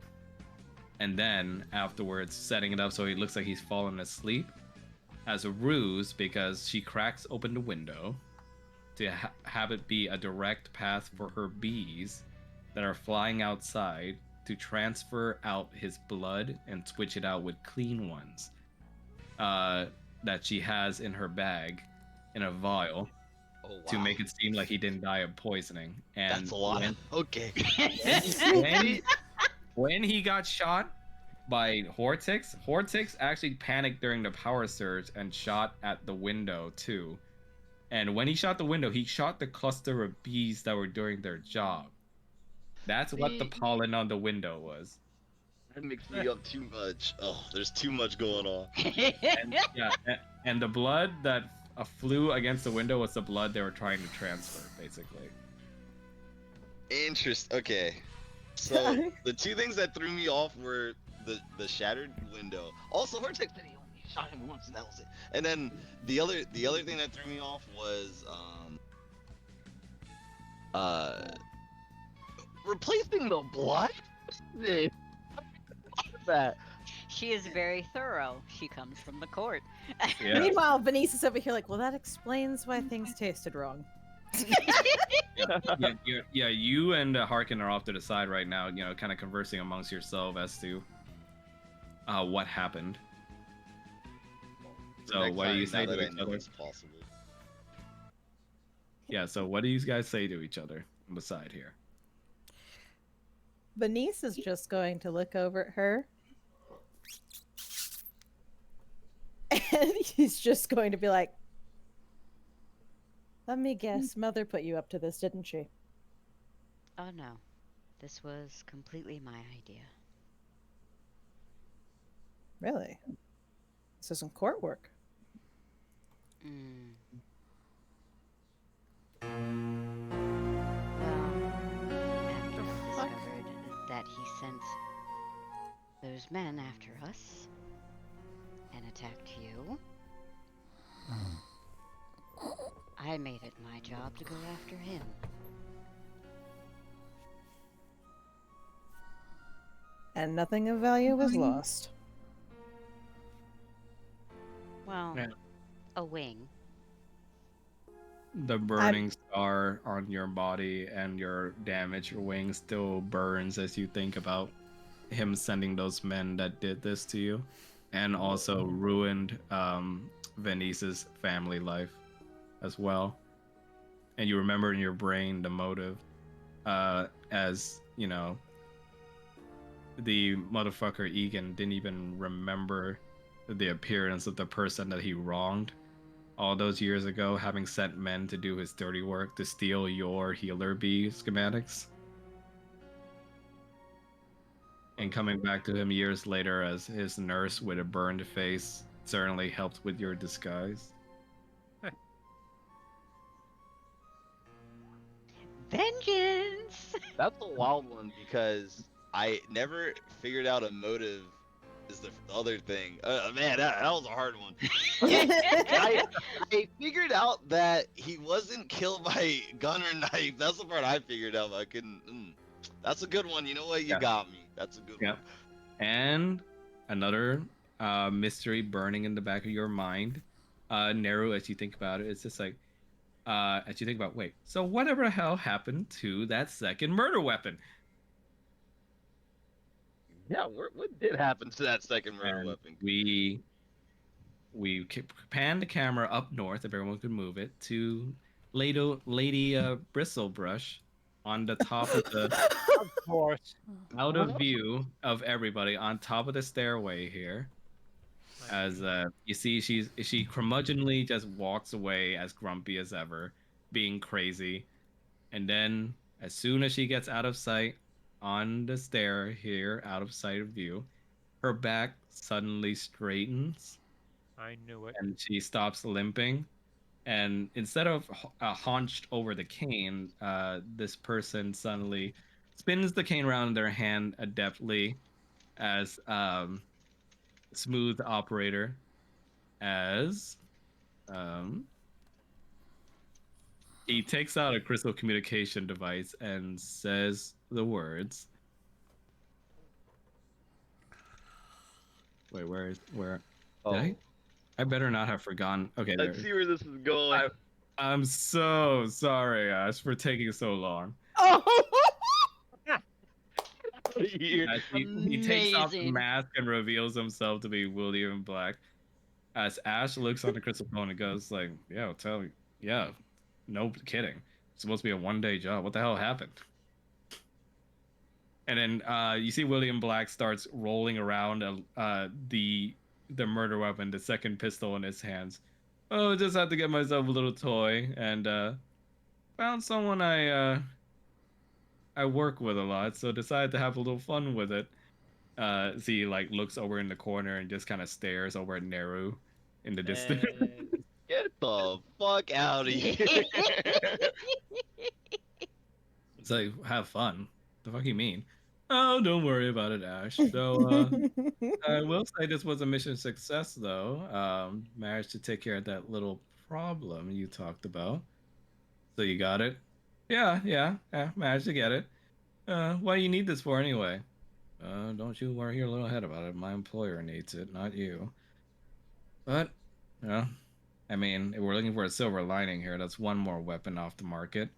A: and then afterwards setting it up so he looks like he's fallen asleep as a ruse because she cracks open the window to have it be a direct path for her bees that are flying outside to transfer out his blood and switch it out with clean ones that she has in her bag in a vial.
D: Oh, wow.
A: To make it seem like he didn't die of poisoning. And
D: That's a lot. Okay.
A: when he got shot by Hortix actually panicked during the power surge and shot at the window too. And when he shot the window, he shot the cluster of bees that were doing their job. That's what the pollen on the window was.
D: That mixed me up too much. Oh, there's too much going on.
A: And the blood that flew against the window was the blood they were trying to transfer, basically.
D: Okay. So the two things that threw me off were the shattered window. Also, Hortex said he only shot him once, and that was it. And then the other thing that threw me off was replacing the blood. What's that?
C: She is very thorough. She comes from the court.
A: Yeah.
B: Meanwhile, Venice is over here like, well, that explains why things tasted wrong.
A: Yeah, you and Harkin are off to the side right now, you know, kind of conversing amongst yourself as to what happened. So what do you say to each other?
D: Possible.
A: Yeah, so what do you guys say to each other on the side here?
B: Venice is just going to look over at her. And he's just going to be like, let me guess, Mother put you up to this, didn't she?
C: Oh no, this was completely my idea.
B: Really? This isn't court work.
C: Well, after I discovered that he sent those men after us and attacked you, I made it my job to go after him.
B: And nothing of value was lost.
C: Well,
A: Yeah.
C: a wing.
A: The burning scar on your body and your damaged wing still burns as you think about him sending those men that did this to you, and also ruined Venice's family life as well. and you remember in your brain the motive, as you know, the motherfucker Egan didn't even remember the appearance of the person that he wronged all those years ago, having sent men to do his dirty work to steal your healer bee schematics. And coming back to him years later as his nurse with a burned face certainly helped with your disguise.
C: Vengeance!
D: That's a wild one because I never figured out a motive is the other thing. Man, that was a hard one. I figured out that he wasn't killed by gun or knife. That's the part I figured out. I couldn't. That's a good one. You know what? You got me. That's a good one.
A: And another mystery burning in the back of your mind, Neru, as you think about it, it's just like, as you think about, wait, so whatever the hell happened to that second murder weapon?
D: Yeah, what did happen to that second murder weapon?
A: We panned the camera up north, if everyone could move it, to Lady Bristlebrush on the top of the,
E: Of course.
A: out of view of everybody, on top of the stairway here. As you see, she curmudgeonly just walks away as grumpy as ever, being crazy. And then, as soon as she gets out of sight on the stair here, out of sight of view, her back suddenly straightens.
E: I knew it.
A: And she stops limping. And instead of haunched over the cane, this person suddenly spins the cane around in their hand adeptly as smooth operator, as he takes out a crystal communication device and says the words. Wait, where? Did I better not have forgotten. Okay,
D: Let's see where this is going.
A: I'm so sorry, Ash, for taking so long. He takes off the mask and reveals himself to be William Black. As Ash looks on the crystal phone and goes like, "Yeah, I'll tell you. Yeah, no kidding. It's supposed to be a one-day job. What the hell happened?" And then you see William Black starts rolling around the murder weapon, the second pistol in his hands. Oh, just had to get myself a little toy, and found someone I work with a lot, so decided to have a little fun with it. So he like looks over in the corner and just kind of stares over at Neru in the distance.
D: Get the fuck out of here.
A: It's like, have fun. The fuck you mean? Oh, don't worry about it, Ash. So I will say this was a mission success, though. Managed to take care of that little problem you talked about. So you got it? Yeah, managed to get it. What do you need this for anyway? Don't you worry your little head about it. My employer needs it, not you. But, I mean, if we're looking for a silver lining here, that's one more weapon off the market.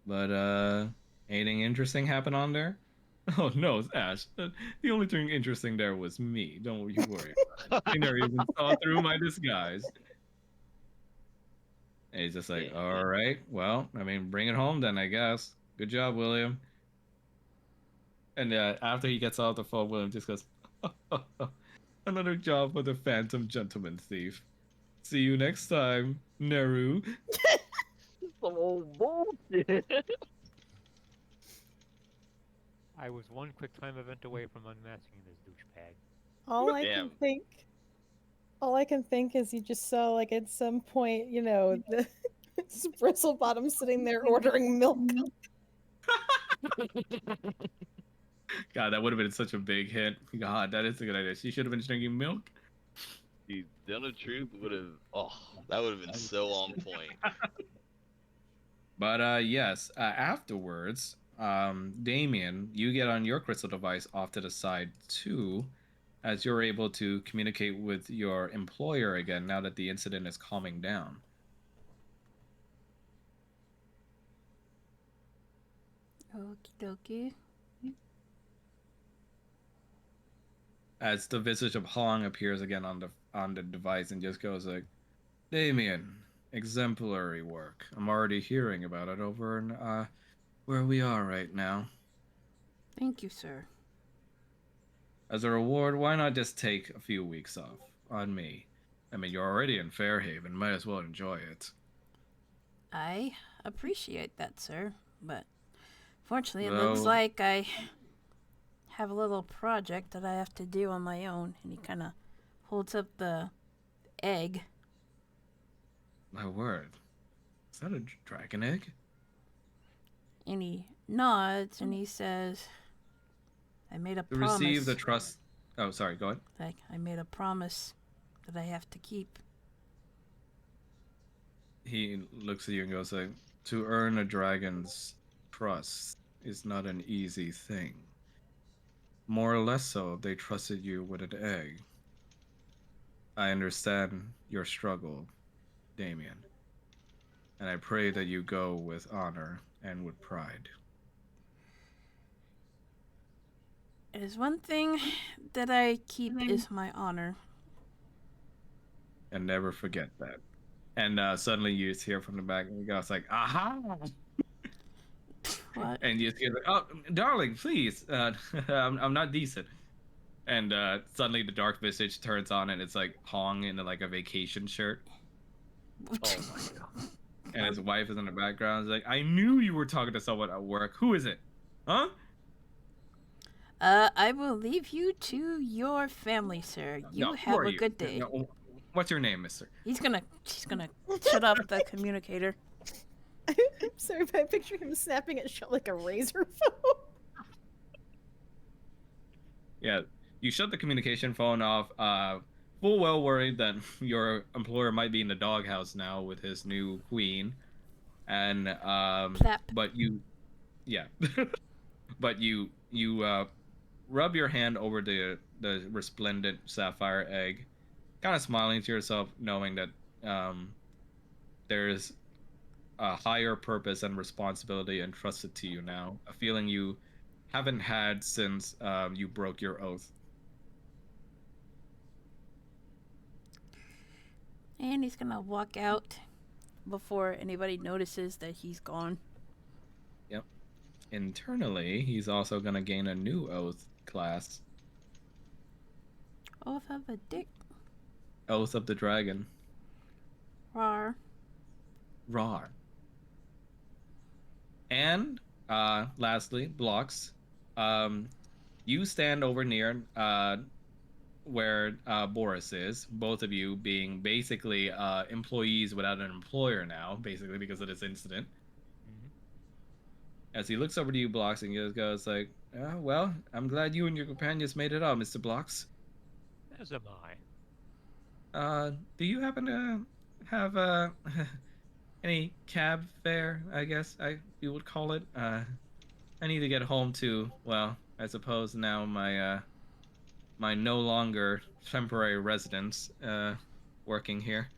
A: But, anything interesting happen on there? Oh, no, Ash. The only thing interesting there was me. Don't you worry about it. You never even saw through my disguise. And he's just like, all right, well, I mean, bring it home then, I guess. Good job, William. And after he gets off the phone, William just goes, another job for the Phantom Gentleman Thief. See you next time, Neru.
I: Some old bullshit.
E: I was one quick time event away from unmasking this douchebag.
B: All I can think is you just saw, like, at some point, you know, the Bristlebottom sitting there ordering milk.
A: God, that would have been such a big hit. God, that is a good idea. She should have been drinking milk.
D: Dude, Dinner Truth would have. Oh, that would have been so on point.
A: But yes, afterwards, Damien, you get on your crystal device off to the side too, as you're able to communicate with your employer again now that the incident is calming down.
F: Okie dokie.
A: As the visage of Hong appears again on the device and just goes like, Damien, exemplary work. I'm already hearing about it over in where we are right now.
F: Thank you, sir.
A: As a reward, why not just take a few weeks off on me? I mean, you're already in Fairhaven, might as well enjoy it.
F: I appreciate that, sir, but fortunately, it looks
A: Well-
F: like I have a little project that I have to do on my own. And he kind of holds up the egg.
A: My word. Is that a dragon egg?
F: And he nods and he says, I made a
A: To
F: promise.
A: receive the trust. Oh, sorry, go ahead.
F: Like, I made a promise that I have to keep.
A: He looks at you and goes like, to earn a dragon's trust is not an easy thing. More or less so, they trusted you with an egg. I understand your struggle, Damien. And I pray that you go with honor and with pride.
F: There's one thing that I keep is my honor.
A: And never forget that. And suddenly you just hear from the back, and the guy's like, aha!
F: What?
A: And you just hear like, oh, darling, please, I'm not decent. And suddenly the dark visage turns on, and it's like Hong in like a vacation shirt.
I: Oh my god.
A: And his wife is in the background. He's like, I knew you were talking to someone at work. Who is it? Huh?
F: I will leave you to your family, sir. You
A: No, who
F: have
A: are
F: a
A: you?
F: good day.
A: No, what's your name, mister?
F: She's gonna shut off the communicator.
B: I'm sorry, but I picture him snapping it shut like a razor phone.
A: Yeah, you shut the communication phone off, full well worried that your employer might be in the doghouse now with his new queen. And,
F: Plap.
A: but you, yeah. But you rub your hand over the resplendent sapphire egg, kind of smiling to yourself, knowing that there's a higher purpose and responsibility entrusted to you now, a feeling you haven't had since you broke your oath.
F: And he's gonna walk out before anybody notices that he's gone.
A: Yep. Internally, he's also gonna gain a new oath class,
F: Oath of a dick.
A: Oath of the Dragon.
F: Rar.
A: Rar. And lastly, Blocks. You stand over near where Boris is, both of you being basically employees without an employer now, basically because of this incident. As he looks over to you, Blocks, and he just goes like, well, I'm glad you and your companions made it out, Mr. Blocks.
E: As am I.
A: Do you happen to have any cab fare, I guess you would call it? I need to get home to, well, I suppose now my my no longer temporary residence working here.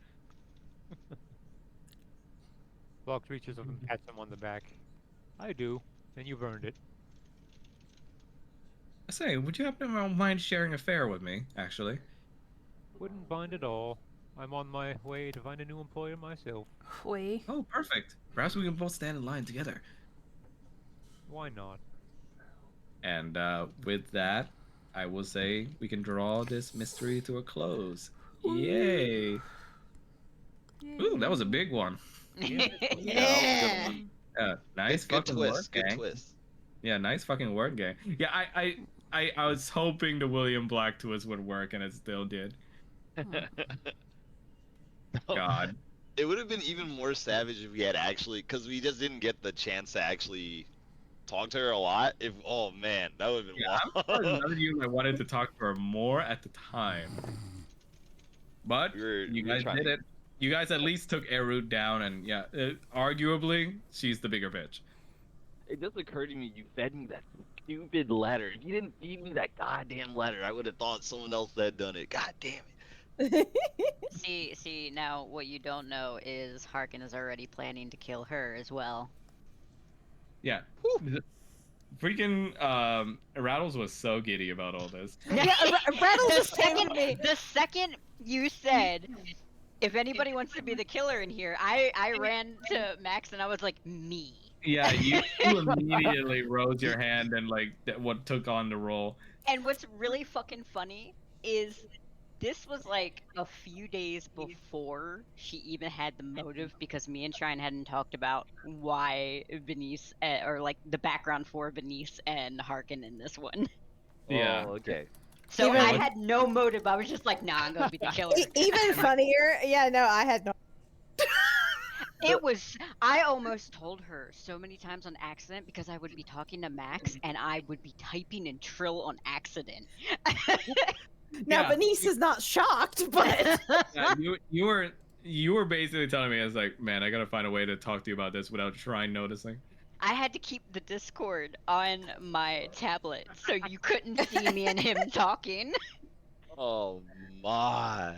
E: Blox reaches up and pats him on the back. I do, and you've earned it.
A: I say, would you happen to mind sharing a fare with me, actually?
E: Wouldn't mind at all. I'm on my way to find a new employer myself.
F: Way.
A: Oh, perfect. Perhaps we can both stand in line together.
E: Why not?
A: And with that, I will say we can draw this mystery to a close. Yay! Ooh, that was a big one.
B: Yeah.
A: Nice
D: Good
A: fucking
D: twist.
A: work,
D: Good
A: gang.
D: twist.
A: Yeah, nice fucking work, gang. Yeah, I was hoping the William Black twist would work, and it still did. God.
D: It would have been even more savage if we had actually, because we just didn't get the chance to actually talk to her a lot. If oh man, that would have been
A: Yeah, I'm
D: wild.
A: sorry none of you I wanted to talk to her more at the time. But you guys did it. You guys at least took Erut down, and yeah, arguably, she's the bigger bitch.
I: It just occurred to me you fed me that stupid letter. If you didn't feed me that
D: Goddamn letter. I would have thought someone else had done it. God damn it.
C: See, now what you don't know is Harkin is already planning to kill her as well.
A: Yeah. Freaking Rattles was so giddy about all this.
B: Yeah, Rattles just came to me.
C: The second you said If anybody wants to be the killer in here, I ran to Max and I was like, me.
J: Yeah, you immediately rose your hand and like what took on the role.
C: And what's really fucking funny is this was like a few days before she even had the motive, because me and Shrine hadn't talked about why Venice, or like the background for Venice and Harkin in this one.
J: Yeah.
I: Oh, okay.
C: So
B: Even
C: I
B: with-
C: had no motive. I was just like, nah, I'm gonna be the killer.
B: Even funnier, yeah, no, I had no.
C: It was. I almost told her so many times on accident because I would be talking to Max and I would be typing in Trill on accident.
B: Now,
J: Yeah.
B: Venice is not shocked, but
J: Yeah, you were basically telling me, I was like, man, I gotta find a way to talk to you about this without Shrine noticing.
C: I had to keep the Discord on my tablet so you couldn't see me and him talking.
D: Oh my.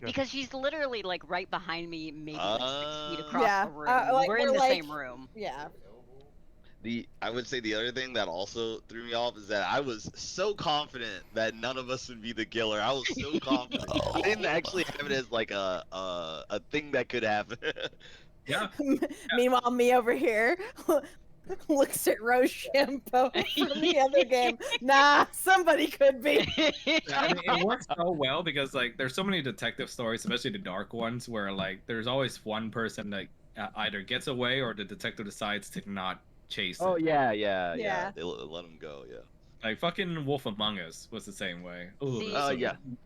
C: Because she's literally like right behind me, maybe like 6 feet across
B: Yeah,
C: the room.
B: like,
C: we're in
B: we're
C: the
B: like-
C: same room.
B: yeah.
D: I would say the other thing that also threw me off is that I was so confident that none of us would be the killer. I was so confident. I didn't actually have it as like a thing that could happen.
J: Yeah.
B: Meanwhile, me over here looks at Rochambeau from the other game. Nah, somebody could be.
J: I mean, it works so well because like there's so many detective stories, especially the dark ones, where like there's always one person that either gets away or the detective decides to not chase
I: Oh
J: it.
I: yeah.
B: Yeah.
D: They let him go. Yeah.
J: Like fucking Wolf Among Us was the same way. Ooh,
C: See-
J: that's so
I: yeah.
J: good.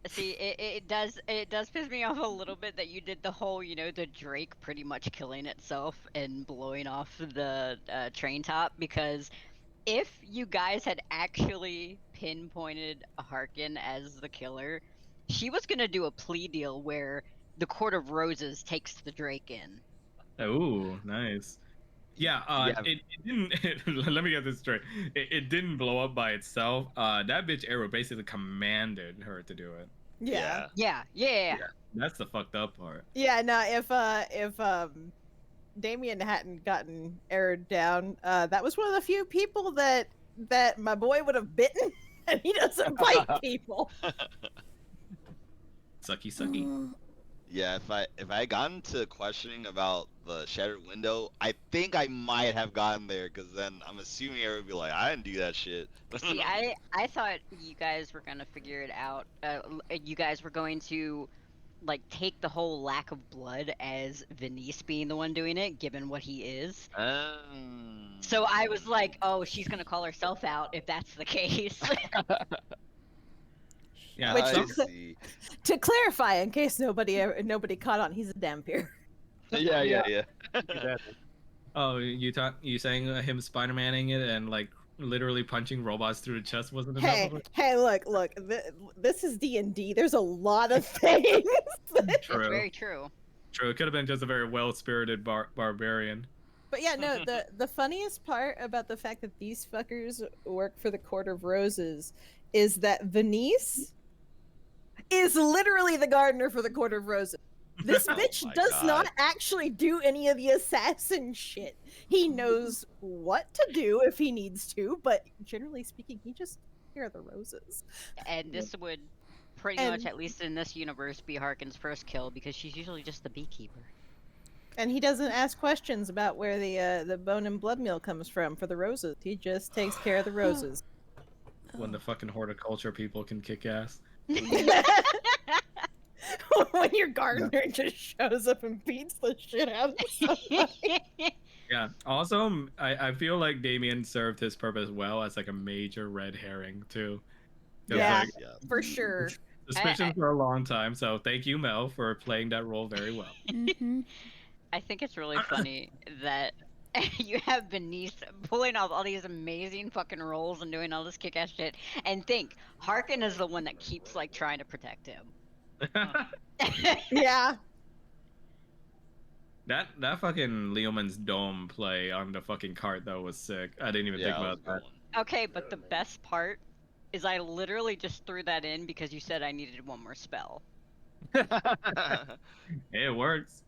C: See, it does piss me off a little bit that you did the whole, you know, the Drake pretty much killing itself and blowing off the train top, because if you guys had actually pinpointed Harkin as the killer, she was gonna do a plea deal where the Court of Roses takes the Drake in.
J: Ooh, nice. Yeah,
I: Yeah.
J: it didn't. Let me get this straight. It didn't blow up by itself. That bitch Arrow basically commanded her to do it.
B: Yeah.
C: Yeah.
J: That's the fucked up part.
B: Yeah, no, if Damien hadn't gotten aired down, that was one of the few people that my boy would have bitten, and he doesn't bite people.
J: Sucky.
D: Yeah, if I had gotten to questioning about the shattered window, I think I might have gotten there, because then I'm assuming everyone would be like, I didn't do that shit.
C: See, I thought you guys were gonna figure it out. You guys were going to like take the whole lack of blood as Venice being the one doing it, given what he is. So I was like, oh, she's gonna call herself out if that's the case.
J: Yeah,
B: Which
D: I
J: some-
D: see.
B: To clarify, in case nobody caught on, he's a Dampier.
D: Yeah.
J: Oh, you saying him Spider-Maning it and like literally punching robots through the chest wasn't
B: Hey,
J: enough?
B: hey, look, this is D&D. There's a lot of things.
C: That's
J: True.
C: very true.
J: True. It could have been just a very well-spirited barbarian.
B: But yeah, no, the funniest part about the fact that these fuckers work for the Court of Roses is that Venice is literally the gardener for the Court of Roses. This bitch
D: my
B: does
D: God.
B: not actually do any of the assassin shit. He knows what to do if he needs to, but generally speaking, he just here are the roses.
C: And this would pretty
B: And-
C: much, at least in this universe, be Harkin's first kill, because she's usually just the beekeeper.
B: And he doesn't ask questions about where the bone and blood meal comes from for the roses. He just takes care of the roses.
J: When the fucking horticulture people can kick ass.
B: When your gardener just shows up and beats the shit out of somebody.
J: Yeah. Also, I feel like Damien served his purpose well as like a major red herring too. 'Cause,
B: Yeah.
J: like,
D: Yeah.
B: For sure.
J: suspicion for a long time. So thank you, Mel, for playing that role very well.
F: Mm-hmm.
C: I think it's really funny that you have Venice pulling off all these amazing fucking roles and doing all this kick-ass shit, and think Harkin is the one that keeps like trying to protect him.
B: Yeah.
J: That fucking Leoman's dome play on the fucking cart though was sick. I didn't even
D: Yeah,
J: think
D: that was
J: about
D: a
J: that.
D: good
C: Okay, but the best part is I literally just threw that in because you said I needed one more spell.
D: one.
J: Hey, it works.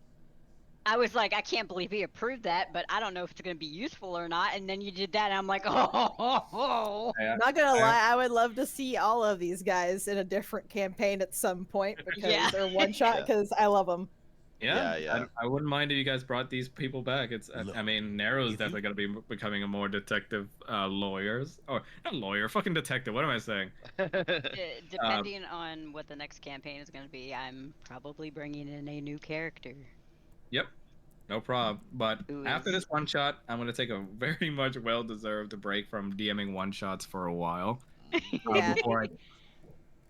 C: I was like, I can't believe he approved that, but I don't know if it's gonna be useful or not. And then you did that, and I'm like, oh.
B: Not gonna lie, I would love to see all of these guys in a different campaign at some point because
C: Yeah.
B: they're one shot.
D: Yeah.
B: Because I love them.
A: Yeah,
D: Yeah.
A: I wouldn't mind if you guys brought these people back. It's, I mean, Narrow's
K: if you-
A: definitely gonna be becoming a more detective, lawyers or not lawyer, fucking detective. What am I saying?
C: Depending on what the next campaign is gonna be, I'm probably bringing in a new character.
A: Yep, no problem. But
C: Who
A: after
C: is-
A: this one shot, I'm gonna take a very much well-deserved break from DMing one shots for a while.
B: Yeah.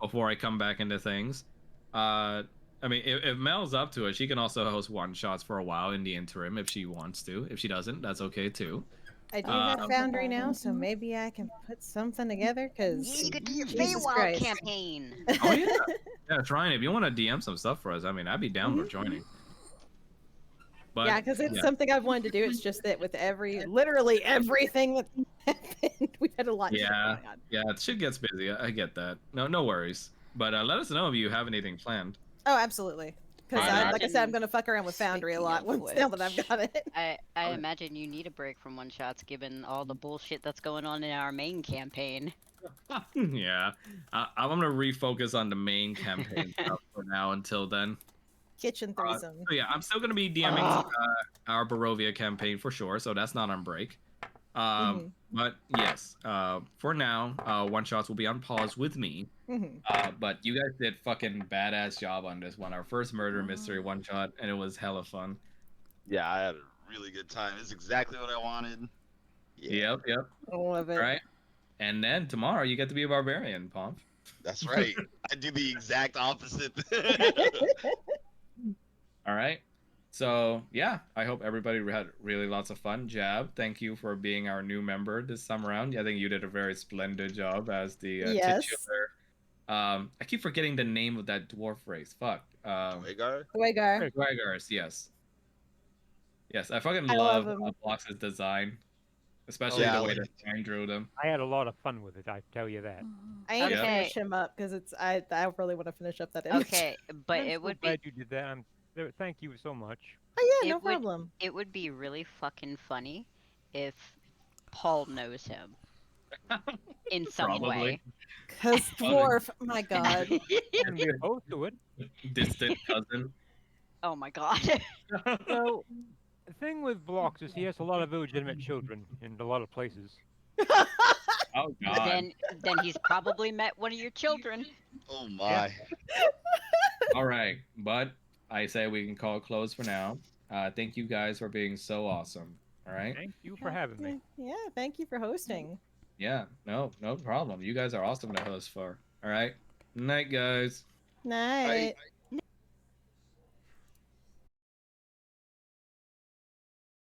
A: Before I come back into things. I mean, if Mel's up to it, she can also host one shots for a while in the interim if she wants to. If she doesn't, that's okay too.
B: I do have Foundry now, so maybe I can put something together. Because
C: You could do your
B: Jesus
C: Feywild
B: Christ.
C: campaign.
A: Oh yeah, yeah, Ryan, if you want to DM some stuff for us, I mean, I'd be down for joining. But
B: yeah, because it's something I've wanted to do. It's just that with literally everything that happened, we've had a lot of shit
A: Yeah,
B: going on.
A: yeah, shit gets busy. I get that. No worries. But let us know if you have anything planned.
B: Oh, absolutely. Because,
A: I
B: like I said, I'm going to fuck around with Foundry a lot
C: Speaking of
B: now that I've
C: which,
B: got it.
C: I imagine you need a break from one shots given all the bullshit that's going on in our main campaign.
A: Yeah, I'm gonna refocus on the main campaign stuff for now until then.
B: Kitchen threesome.
A: So yeah, I'm still gonna be DMing our Barovia campaign for sure, so that's not on break. But yes, for now, one shots will be on pause with me. But you guys did fucking badass job on this one. Our first murder mystery one shot, and it was hella fun.
D: Yeah, I had a really good time. It's exactly what I wanted. Yeah,
A: Yep.
B: I love it.
A: All right. And then tomorrow you get to be a barbarian, Pomp.
D: that's right. I do the exact opposite.
A: All right. So yeah, I hope everybody had really lots of fun. Jab, thank you for being our new member this time around. I think you did a very splendid job as the
B: Yes.
A: titular. I keep forgetting the name of that dwarf race. Fuck.
D: Dwagar?
B: Dwagar.
A: Dwagars, yes. Yes, I fucking
B: I love
A: love
B: him.
A: Blox's design, especially
D: Yeah,
A: the way
D: like-
A: that Ryan drew them.
E: I had a lot of fun with it, I tell you that.
B: I ain't
C: Okay.
B: finish him up because I really want to finish up that image.
C: Okay, but
E: I'm
C: it
E: so
C: would be
E: glad you did that. Thank you so much.
B: Oh yeah,
C: It
B: no
C: would-
B: problem.
C: it would be really fucking funny if Paul knows him in some
A: Probably.
C: way.
B: Because dwarf, my god.
E: And we're both to it.
A: Distant cousin.
C: Oh my god.
E: So, the thing with Blocks is he has a lot of illegitimate children in a lot of places.
A: Oh god.
C: then he's probably met one of your children.
D: Oh my.
A: All right, but I say we can call it close for now. Thank you guys for being so awesome. All right.
E: Thank you for having me.
B: Yeah, thank you for hosting.
A: Yeah. No problem. You guys are awesome to host for. All right. Night, guys.
B: Night.
D: Bye.